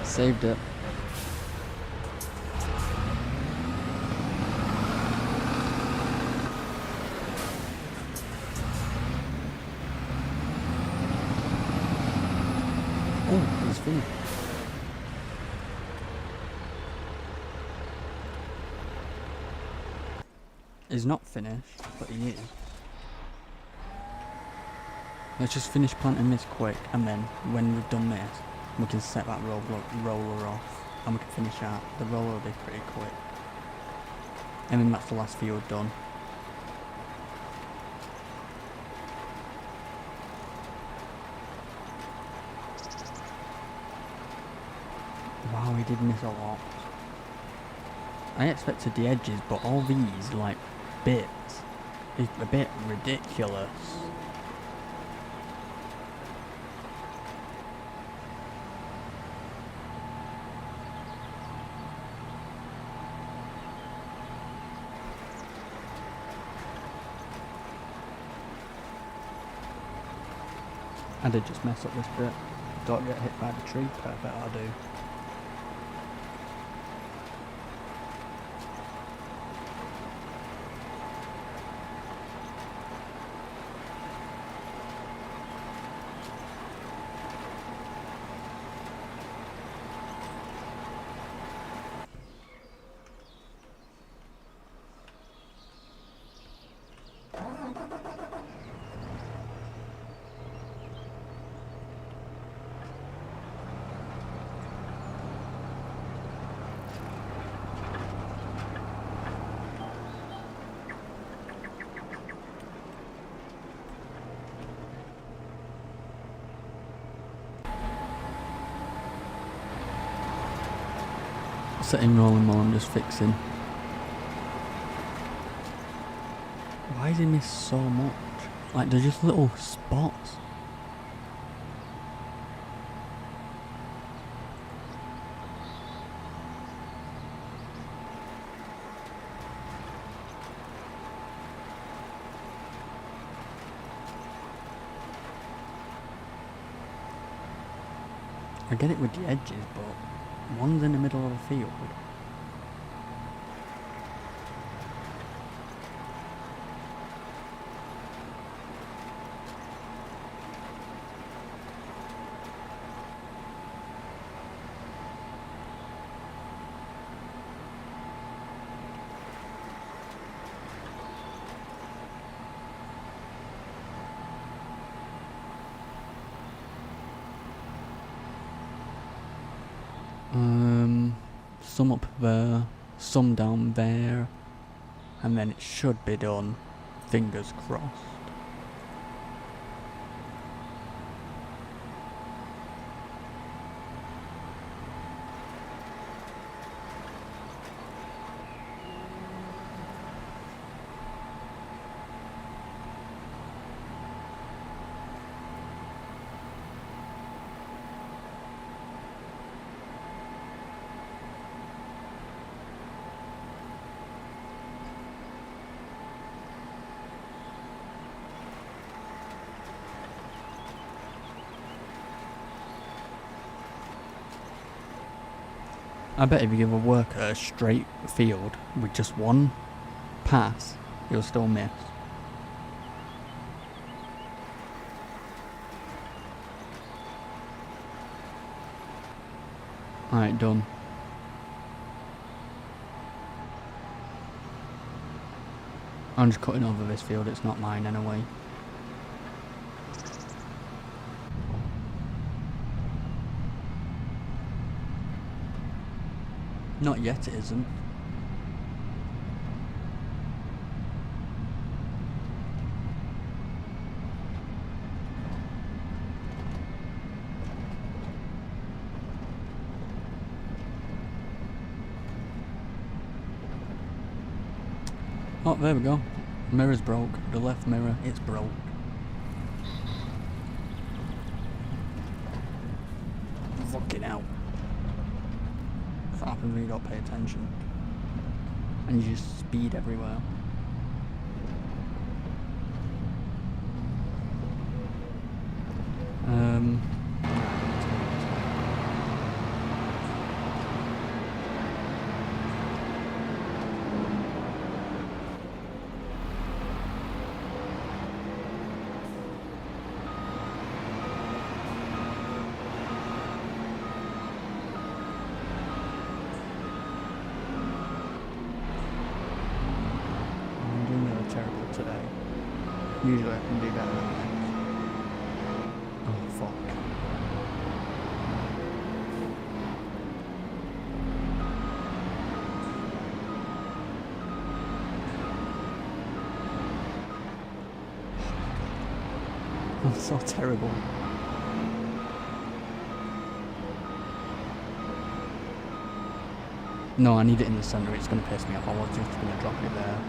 Saved it. Oh, he's finished. He's not finished, but he is. Let's just finish planting this quick, and then when we've done this, we can set that roller off, and we can finish out. The roller will be pretty quick. And then that's the last field done. Wow, we did miss a lot. I expected the edges, but all these, like, bits, is a bit ridiculous. I did just mess up this bit. Don't get hit by the tree. Perfect, I'll do. setting rolling while I'm just fixing. Why does he miss so much? Like, they're just little spots. I get it with the edges, but one's in the middle of a field. Some up there, some down there, and then it should be done, fingers crossed. I bet if you give a worker a straight field with just one pass, he'll still miss. Alright, done. I'm just cutting over this field, it's not mine anyway. Not yet, it isn't. Oh, there we go. Mirror's broke. The left mirror, it's broke. Fucking hell. What happens when you don't pay attention? And you just speed everywhere. Terrible today. Usually I can do better than that. Oh fuck. I'm so terrible. No, I need it in the centre, it's going to piss me off. I was just going to drop it there.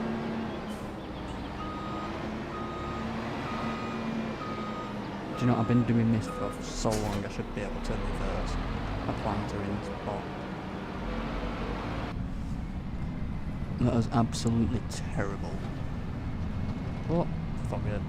Do you know, I've been doing this for so long, I should be able to reverse a planter in spot. That was absolutely terrible. Oh, fuck it.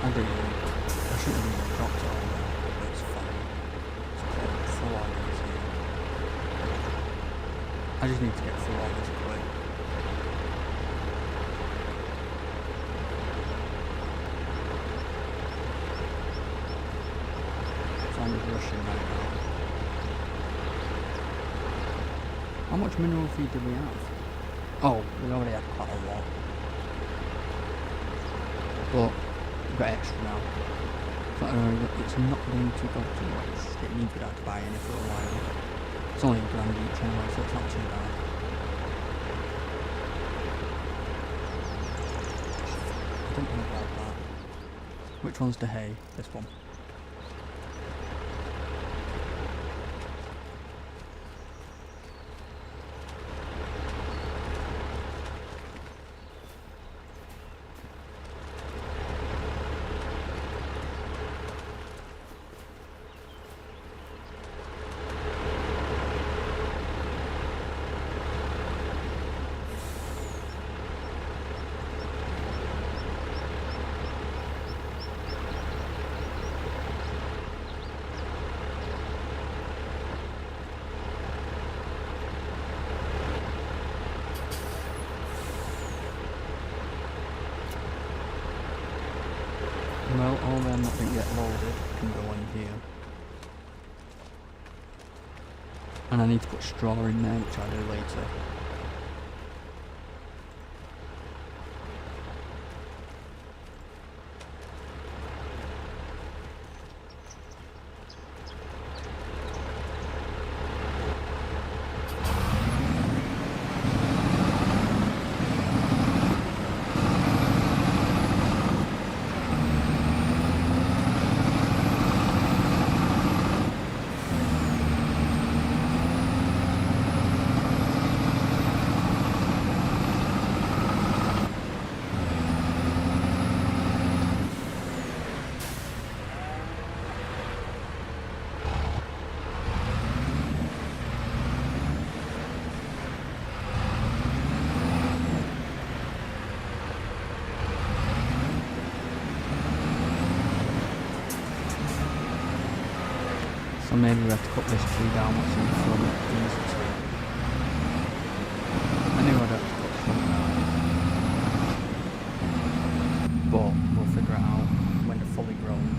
I shouldn't have even dropped it on there, but it's fine. It's full on easy. I just need to get through all this quick. So I'm just rushing right now. How much mineral feed do we have? Oh, we already had quite a lot. but we've got extra now. It's not going to go too much. It means we don't have to buy any for a while. It's only £1 each anyway, so it's not too bad. I don't know about that. Which one's the hay? This one. Well, all them that didn't get loaded can go in here. And I need to put straw in there, which I'll do later. So maybe we have to cut this tree down what's in front of these two. I knew I'd have to cut some down. But we'll figure it out when they're fully grown.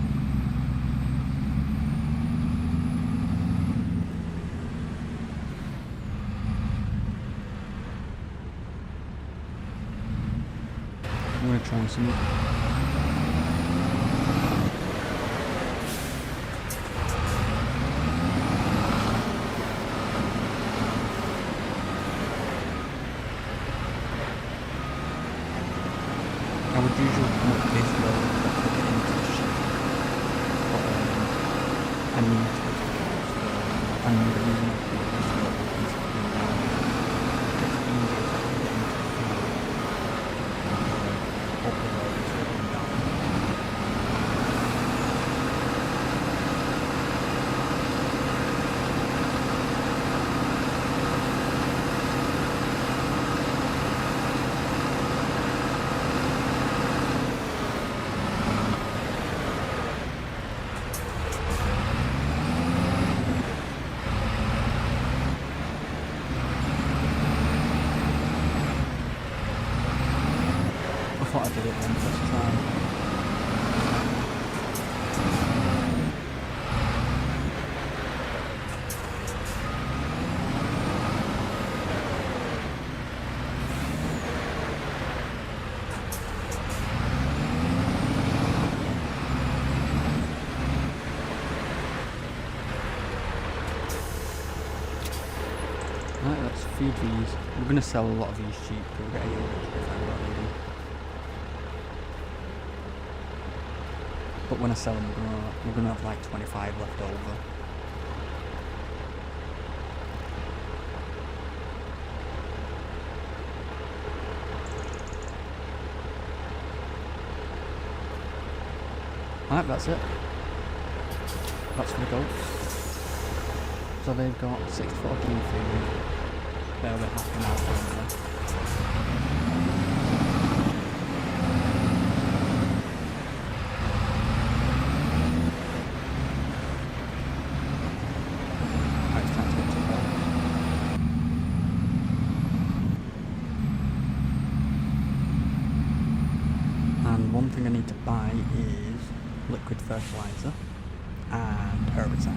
I'm going to try some. I would usually come up this road and put it into the ship. But I need to go to the house though. And the reason I put this road is coming down. It's easier to get into the field. Up the road is going down. I thought I did it one first try. Right, let's feed these. We're going to sell a lot of these cheap because we'll get a yield if I got needed. But when I sell them, we're gonna have like 25 left over. Alright, that's it. That's for the goats. So they've got 6 to 14 food. They'll be happy now for them. One thing I need to buy is liquid fertilizer and herbicide.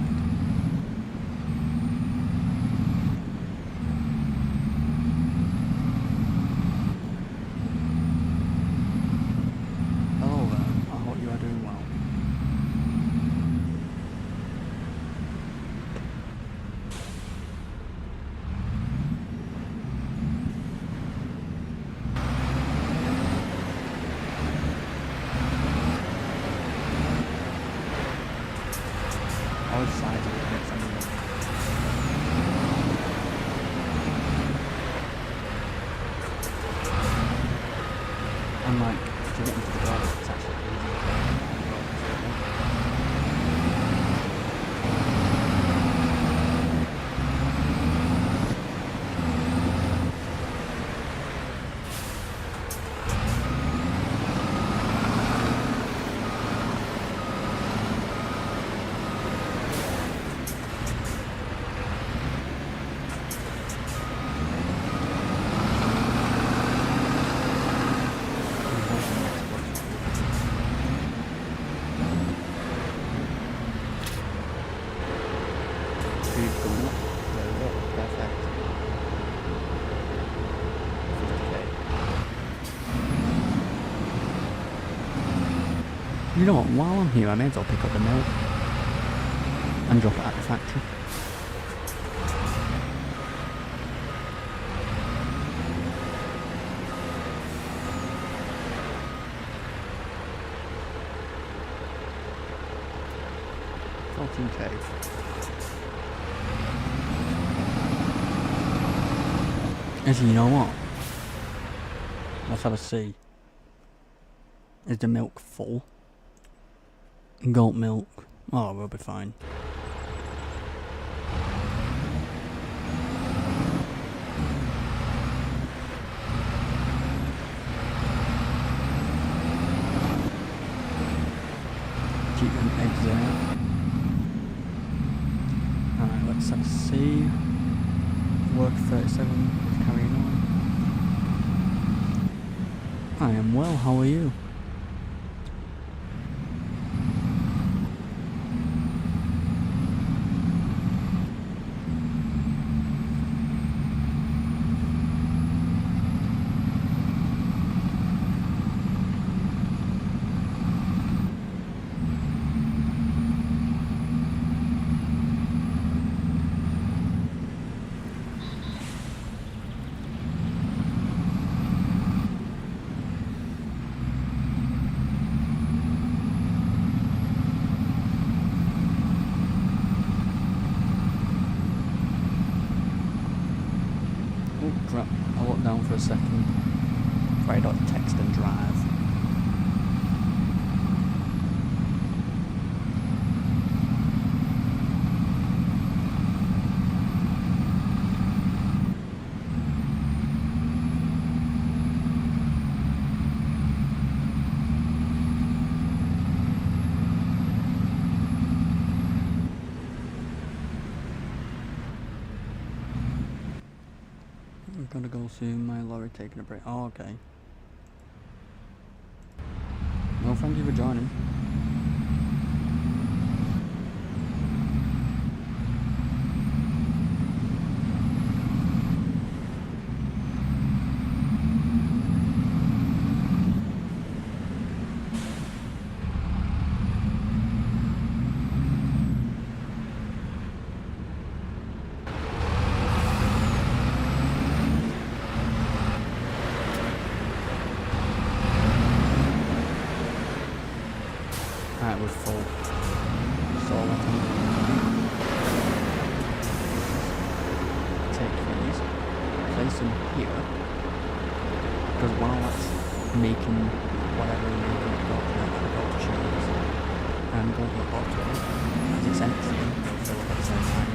Hello both sides of the bits anyway. And like, if you get into the garden, it's actually easy to get into the garden. You know what, while I'm here I may as well pick up the milk and drop it at the factory. Cave. Actually, you know what? Let's have a see. Is the milk full? Goat milk. Oh, we'll be fine. Keep them eggs there. Alright, let's have a see. Work 37, carrying on. I am well, how are you? I'll look down for a second. Right on text and drive. Gotta go soon, my lorry taking a break. Oh, okay. Well, thank you for joining. Alright, we're full. So what I'm going to take these, place them here, because while that's making whatever we're going to go to cheese and go to the bottom, as it's emptying, it'll fill up at the same time.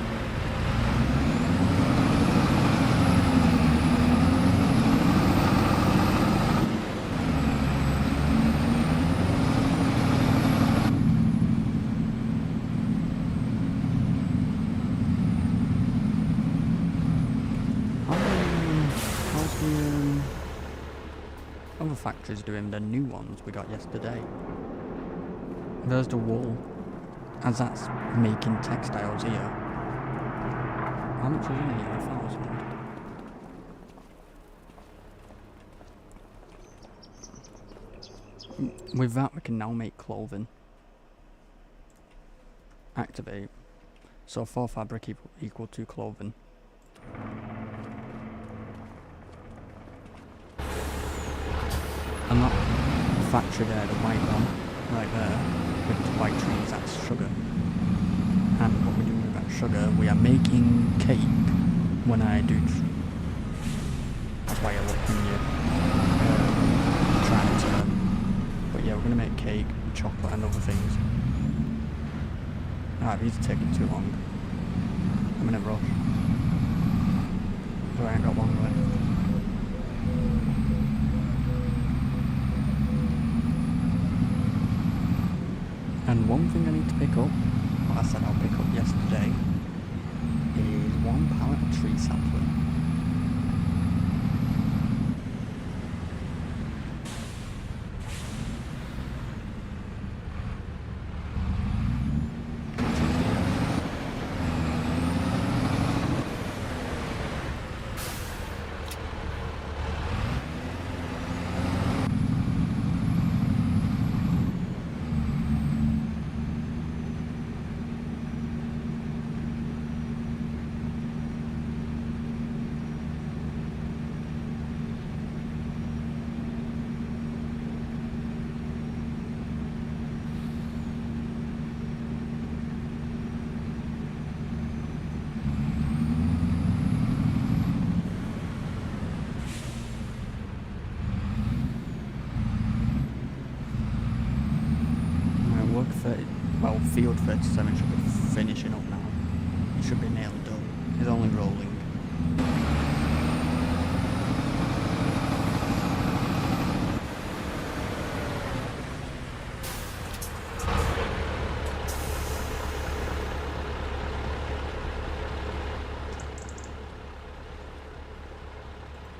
Other factories doing the new ones we got yesterday. There's the wool, as that's making textiles here. How much is in here? 1,000. With that we can now make clothing. Activate. So 4 fabric equal to clothing. And that factory there, the white one, right there, with the white trees, that's sugar. And what we're doing about sugar, we are making cake when I do. That's why you look when you're trying to. But yeah, we're gonna make cake, chocolate, and other things. Alright, these are taking too long. I'm in a rush. So I ain't got long left. And one thing I need to pick up, what I said I'll pick up yesterday, is 1 pallet of tree sapling. Field 37 should be finishing up now. It should be nearly done. It's only rolling.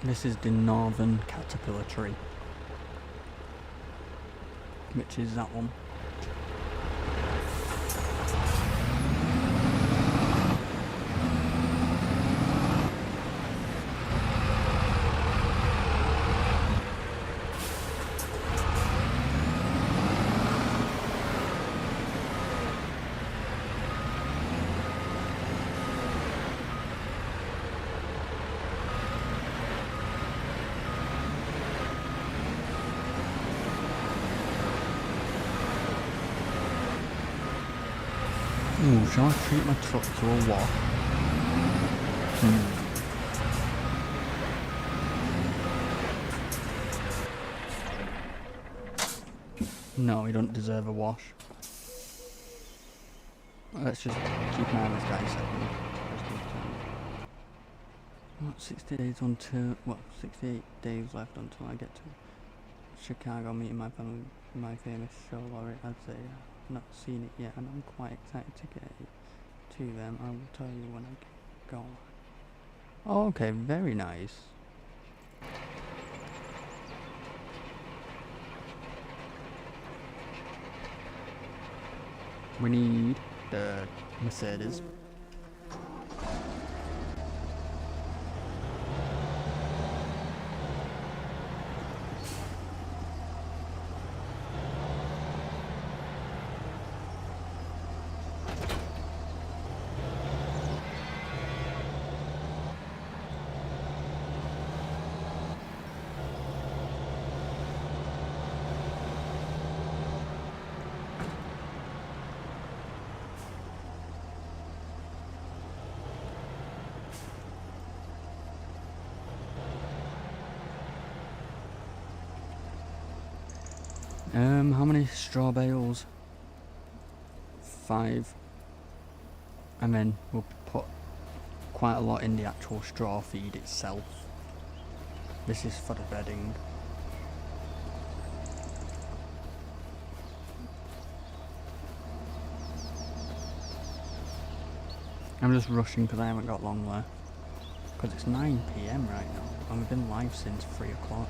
This is the northern caterpillar tree, which is that one. Ooh, shall I treat my truck to a wash? No, he don't deserve a wash. Let's just keep an eye on this guy a second. What, 60 days until, 68 days left until I get to Chicago meeting my family, my famous show laureate. I'd say I've not seen it yet and I'm quite excited to get it to them. I will tell you when I go. Oh, okay, very nice. We need the Mercedes. How many straw bales? 5. And then we'll put quite a lot in the actual straw feed itself. This is for the bedding. I'm just rushing because I haven't got long left. Because it's 9 PM right now and we've been live since 3 o'clock.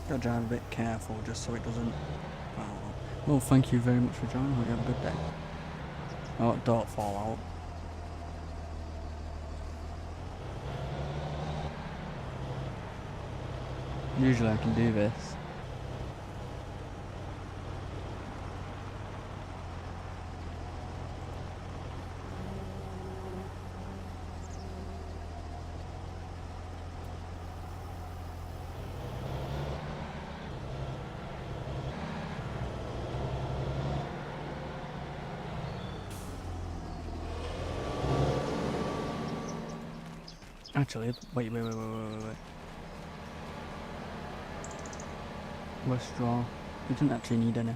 Gotta drive a bit careful just so it doesn't fall out. Well, thank you very much for joining. Hope you have a good day. Oh, don't fall out. Usually I can do this. Actually, wait. Where's straw? We didn't actually need any.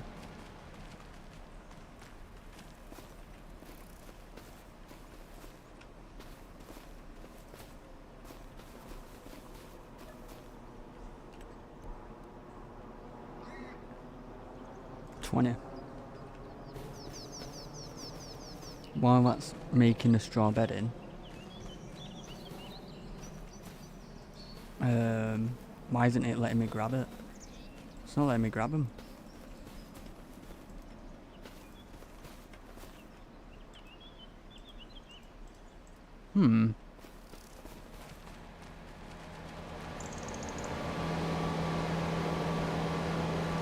$20. While that's making the straw bedding, why isn't it letting me grab it? It's not letting me grab them.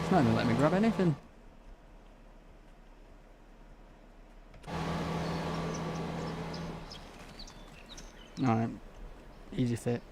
It's not even letting me grab anything. Alright, easy fix.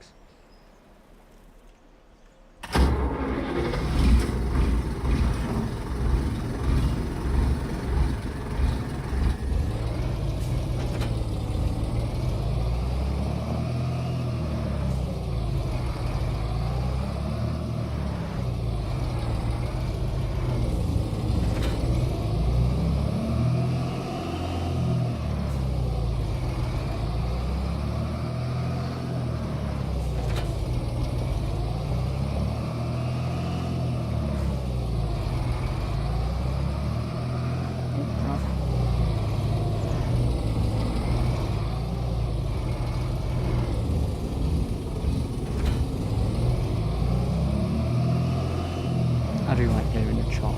I do like hearing a chop.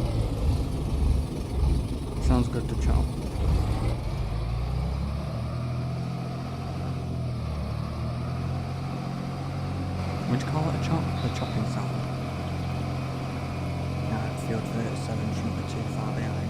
Sounds good to chop. Would you call it a chop? The chopping sound. Field 37 shouldn't be too far behind.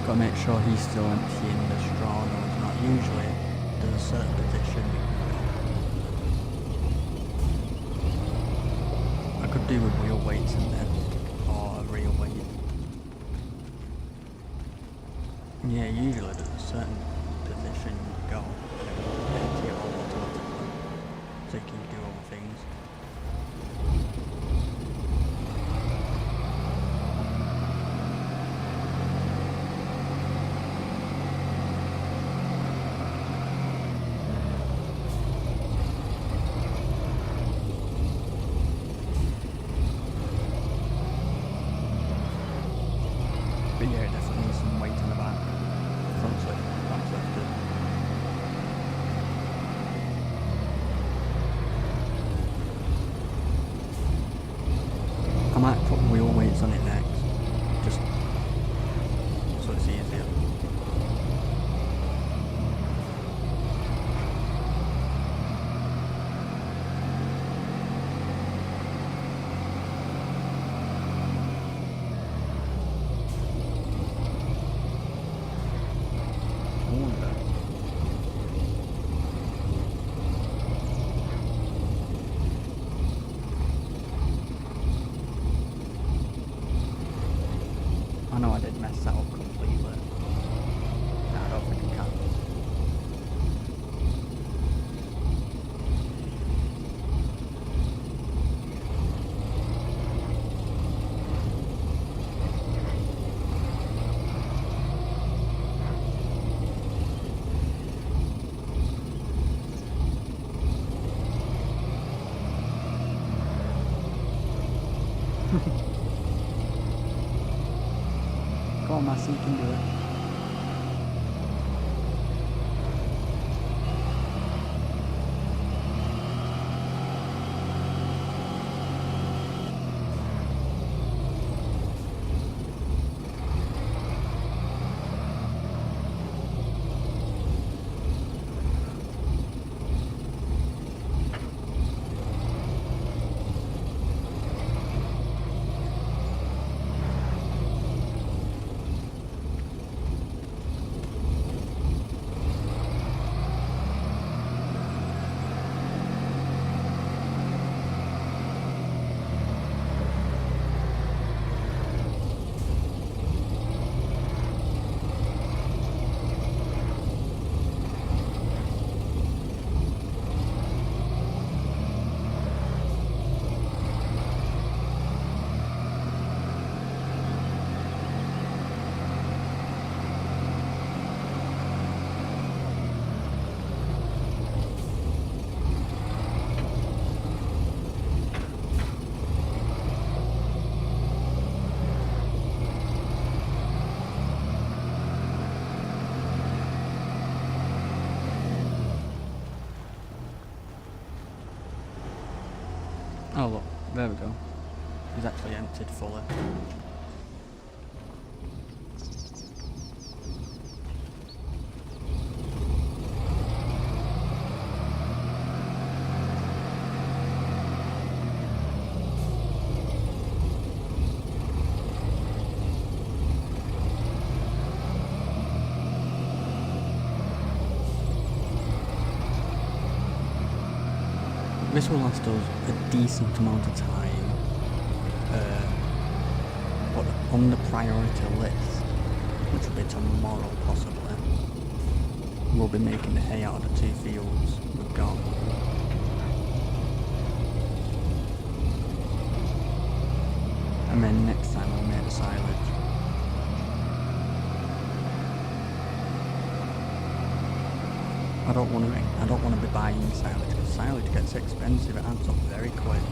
Gotta make sure he's still emptying the straw. No, it's not. Usually there's a certain position you can go. I could do with wheel weights in this, or a real weight. Yeah, usually there's a certain position you can go. Empty it all automatically, so you can do other things. But yeah, it definitely needs some weight on the back. Front lift, back lifted. I might put wheel weights on it next, just so it's easier. I know I did mess that up completely. No, I don't think I can. Go on, Massey, you can do it. Oh look, there we go. He's actually emptied fully. This will last us a decent amount of time, but on the priority list, which will be tomorrow possibly, we'll be making the hay out of the 2 fields we've got. And then next time we'll make the silage. I don't want to be buying silage because silage gets expensive. It adds up very quick.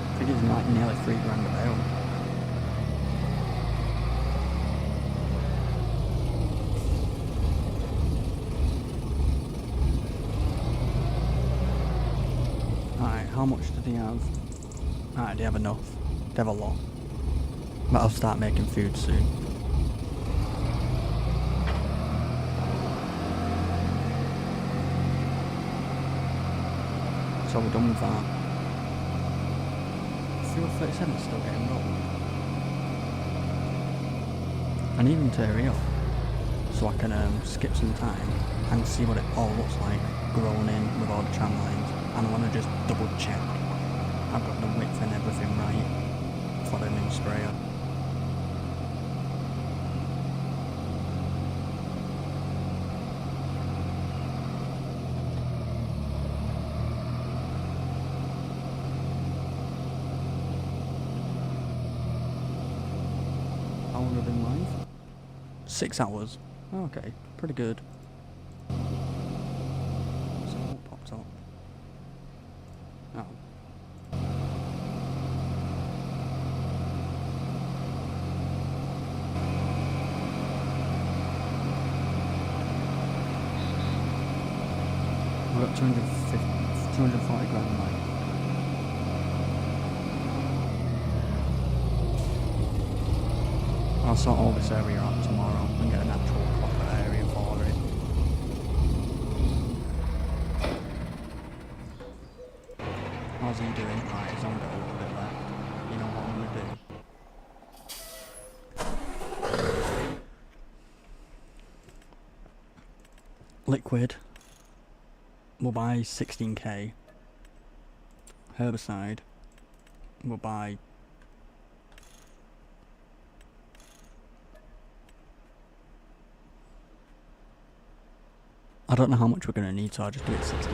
I think it's like nearly £3 grand a bale. How much do they have? Alright, they have enough. They have a lot. But I'll start making food soon. So we're done with that. Fuel 37 is still getting rolled. I need them to hurry up so I can skip some time and see what it all looks like grown in with all the tram lines. And I want to just double check I've got the width and everything right for the new sprayer. How long have I been live? 6 hours. Oh, okay, pretty good. So what popped up? Oh. We've got 240 grand now. I'll sort all this area out tomorrow and get an actual proper area for it. How's he doing? Right, he's only got a little bit left. You know what I'm going to do? Liquid, we'll buy 16k. Herbicide, we'll buy I don't know how much we're going to need, so I'll just do it 16.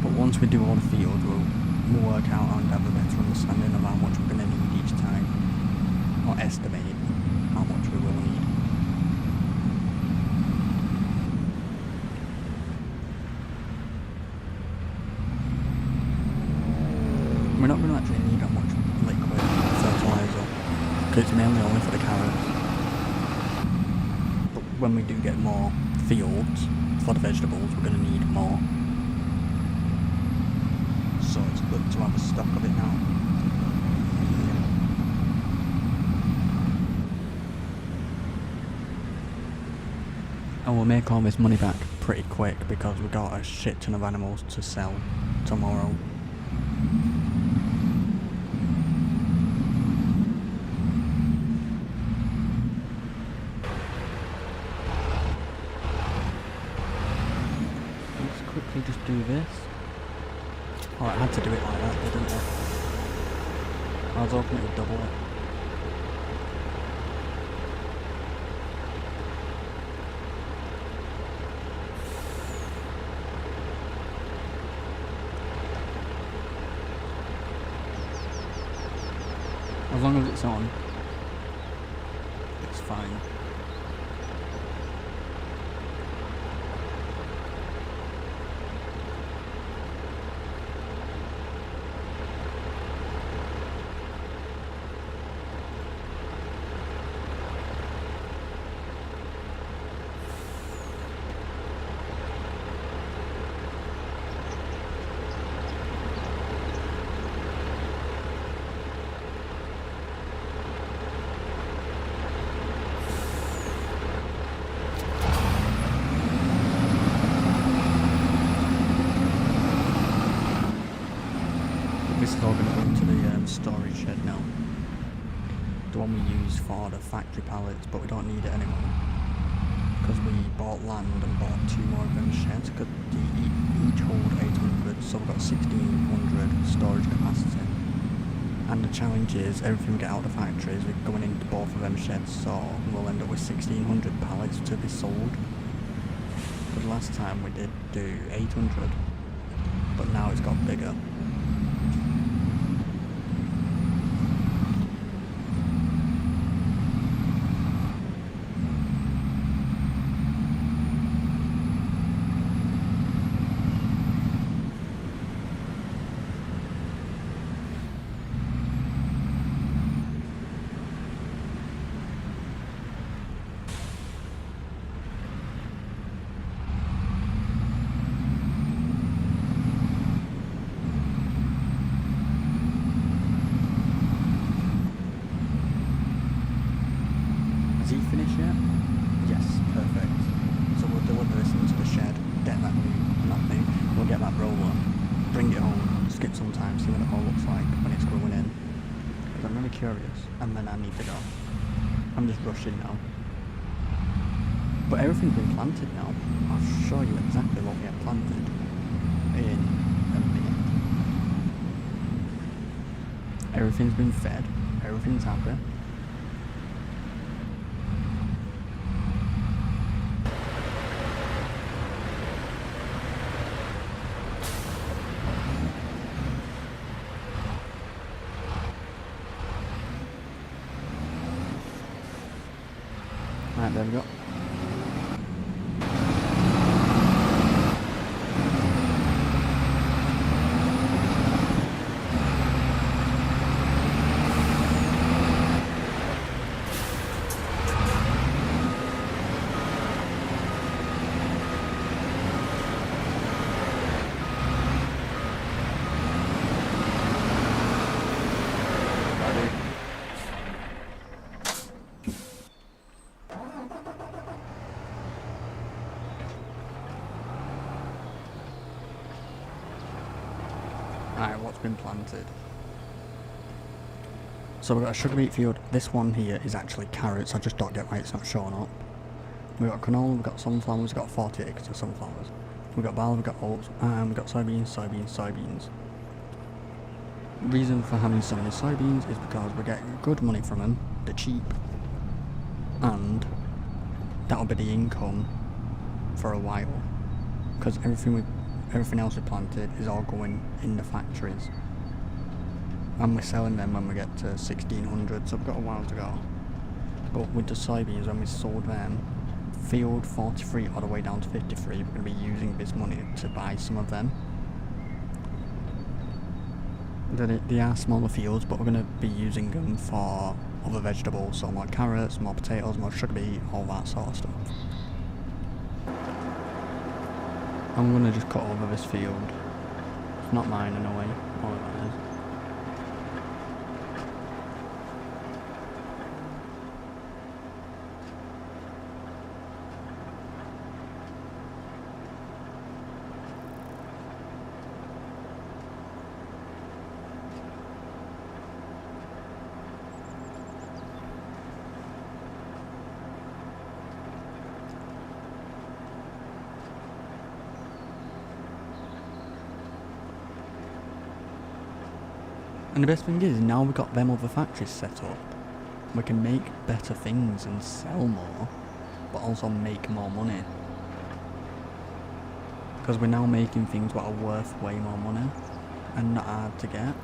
But once we do all the field, we'll work out and have a better understanding of how much we're going to need each time, or estimate how much we will need. We're not going to actually need that much liquid fertiliser, because it's mainly only for the carrots. But when we do get more fields for the vegetables, we're going to need more. So it's good to have a stock of it now. And we'll make all this money back pretty quick because we got a shit ton of animals to sell tomorrow. Quickly just do this. Oh, I had to do it like that, didn't I? I was hoping it would double it. As long as it's on, it's fine. This is all going to go into the storage shed now. The one we use for the factory pallets, but we don't need it anymore. Because we bought land and bought 2 more of them sheds, because they each hold 800, so we've got 1600 storage capacity. And the challenge is, everything we get out of the factories, we're going into both of them sheds, so we'll end up with 1600 pallets to be sold. But last time we did do 800, but now it's got bigger. Has he finished yet? Yes, perfect. So we'll deliver this into the shed, get that thing, we'll get that roller, bring it home, skip some time, see what it all looks like when it's growing in. Because I'm really curious, and then I need to go. I'm just rushing now. But everything's been planted now. I'll show you exactly what we have planted in a minute. Everything's been fed, everything's happy. Right, there we go. been planted. So we've got a sugar beet field. This one here is actually carrots. I just don't get why it's not showing up. We've got canola, we've got sunflowers, we've got 40 acres of sunflowers. We've got barley, we've got oats, and we've got soybeans. Reason for having so many soybeans is because we get good money from them, they're cheap, and that'll be the income for a while. Because everything else we planted is all going in the factories. And we're selling them when we get to 1600, so we've got a while to go. But with the soybeans, when we sold them, field 43 all the way down to 53, we're going to be using this money to buy some of them. They are smaller fields, but we're going to be using them for other vegetables, so more carrots, more potatoes, more sugar beet, all that sort of stuff. I'm going to just cut over this field. It's not mine in a way, all that is. And the best thing is, now we've got them other factories set up, we can make better things and sell more, but also make more money. Because we're now making things that are worth way more money, and not hard to get.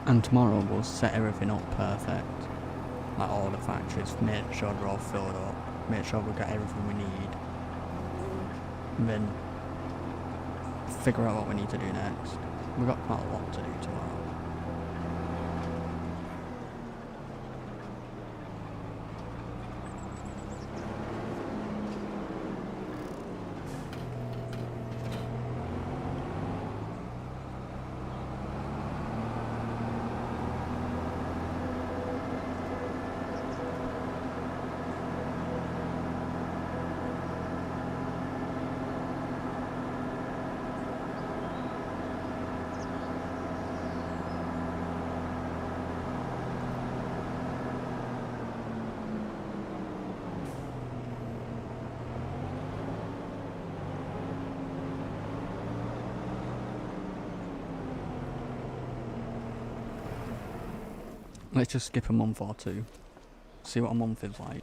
And tomorrow we'll set everything up perfect. Like all the factories, make sure they're all filled up, make sure we've got everything we need. And then figure out what we need to do next. We've got quite a lot to do tomorrow. Let's just skip a month or two. See what a month is like.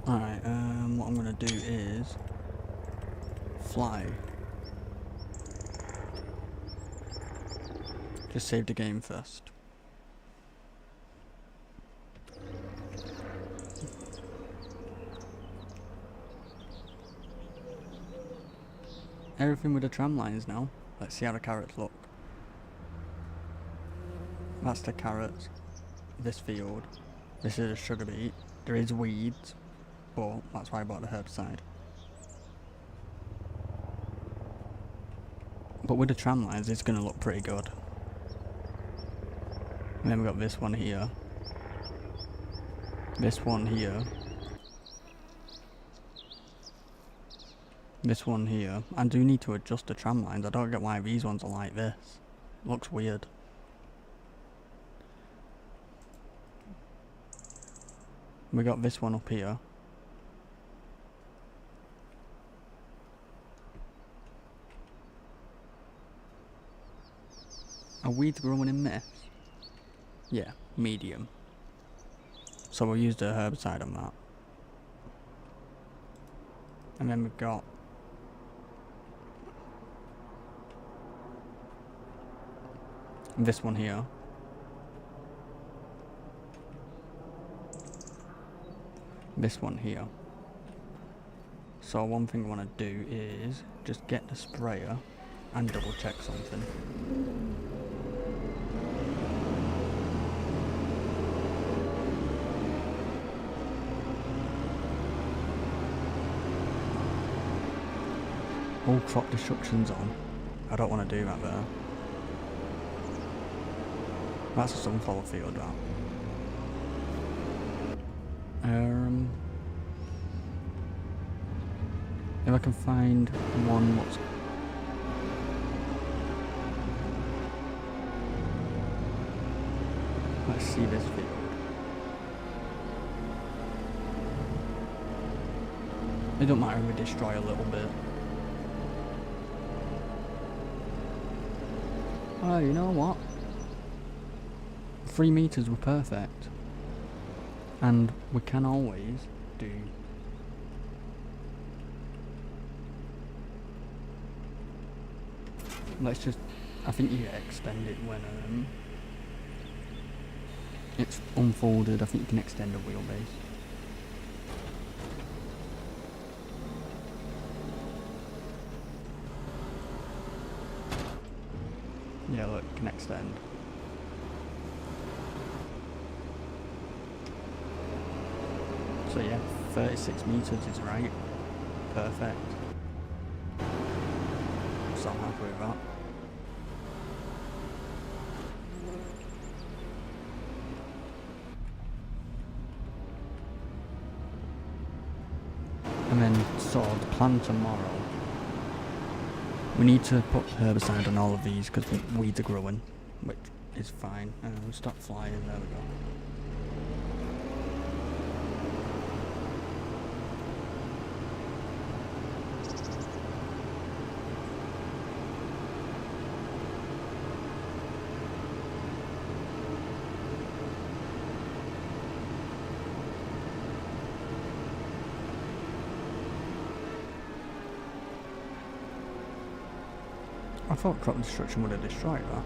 Alright, what I'm gonna do is fly. Just save the game first. Everything with the tram lines now. Let's see how the carrots look. That's the carrots. This field. This is a sugar beet. There is weeds, but that's why I bought the herbicide. But with the tram lines, it's going to look pretty good. And then we've got this one here. This one here. This one here. I do need to adjust the tram lines. I don't get why these ones are like this. Looks weird. We got this one up here. Are weeds growing in this? Yeah, medium. So we'll use the herbicide on that. And then we've got this one here. This one here. So one thing I want to do is just get the sprayer and double check something. all crop destruction's on. I don't want to do that there. That's a sunflower field, that. If I can find one what's... Let's see this field. It don't matter if we destroy a little bit. Oh, you know what? 3 meters were perfect. And we can always do... Let's just... I think you extend it when it's unfolded. I think you can extend a wheelbase. Yeah, look, you can extend. So yeah, 36 meters is right. Perfect. So I'm happy with that. And then, so the plan tomorrow, we need to put herbicide on all of these because weeds are growing, which is fine. Stop flying, there we go. I thought crop destruction would have destroyed that.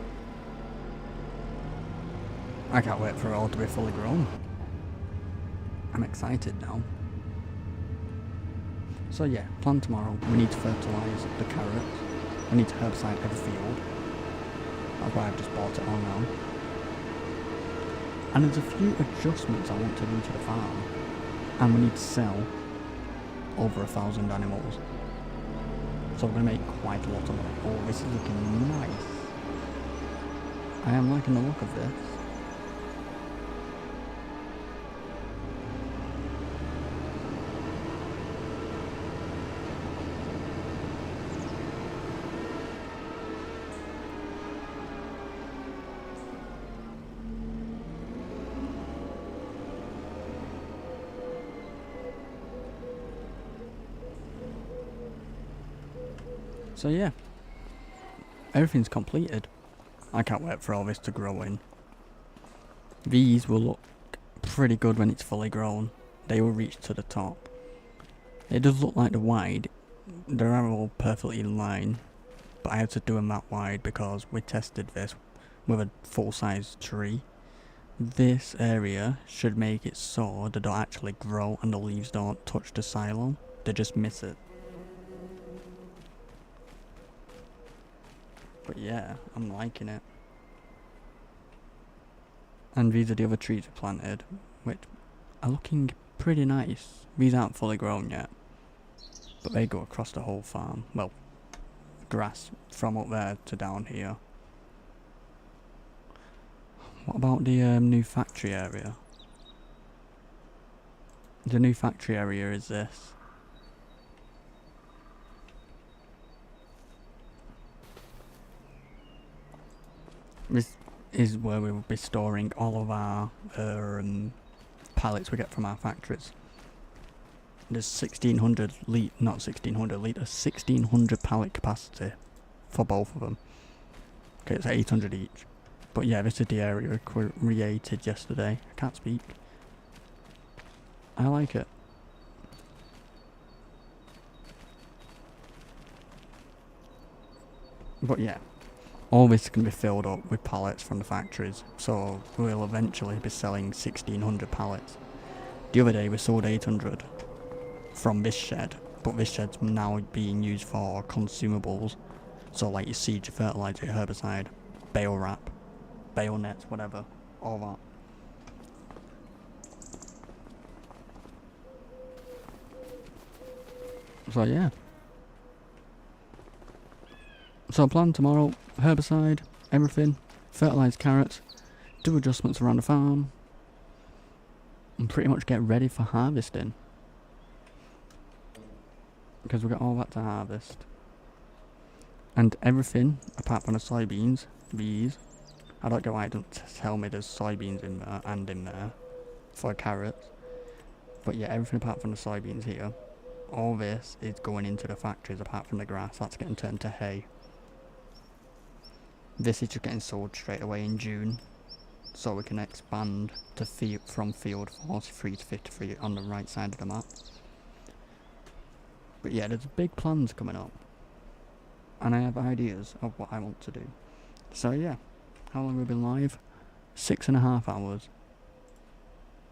I can't wait for it all to be fully grown. I'm excited now. So yeah, plan tomorrow. We need to fertilise the carrots. I need to herbicide every field. That's why I've just bought it on now. And there's a few adjustments I want to do to the farm. And we need to sell over 1,000 animals. So we're going to make quite a lot of money. Oh, this is looking nice. I am liking the look of this. So yeah, everything's completed. I can't wait for all this to grow in. These will look pretty good when it's fully grown. They will reach to the top. It does look like they're wide. They're all perfectly in line. But I had to do them that wide because we tested this with a full-size tree. This area should make it so they don't actually grow and the leaves don't touch the silo. They just miss it. But yeah, I'm liking it. And these are the other trees we planted, which are looking pretty nice. These aren't fully grown yet, but they go across the whole farm. Well, grass from up there to down here. What about the new factory area? The new factory area is this. This is where we will be storing all of our pallets we get from our factories. There's 1,600 not 1,600 litres, 1,600 pallet capacity for both of them. Okay, it's 800 each. But yeah, this is the area we created yesterday. I can't speak. I like it. But yeah. All this can be filled up with pallets from the factories, so we'll eventually be selling 1,600 pallets. The other day we sold 800 from this shed, but this shed's now being used for consumables, so like your seed, your fertiliser, your herbicide, bale wrap, bale nets, whatever, all that. So yeah. So plan tomorrow, herbicide, everything, fertilise carrots, do adjustments around the farm, and pretty much get ready for harvesting. Because we've got all that to harvest. And everything, apart from the soybeans, these, I don't get why it doesn't tell me there's soybeans in there and in there for carrots. But yeah, everything apart from the soybeans here, all this is going into the factories apart from the grass. That's getting turned to hay. This is just getting sold straight away in June. So we can expand to from field 43 to 53 on the right side of the map. But yeah, there's big plans coming up. And I have ideas of what I want to do. So yeah, how long have we been live? 6.5 hours.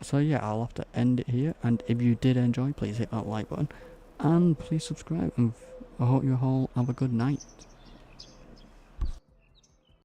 So yeah, I'll have to end it here. And if you did enjoy, please hit that like button. And please subscribe. And I hope you all have a good night.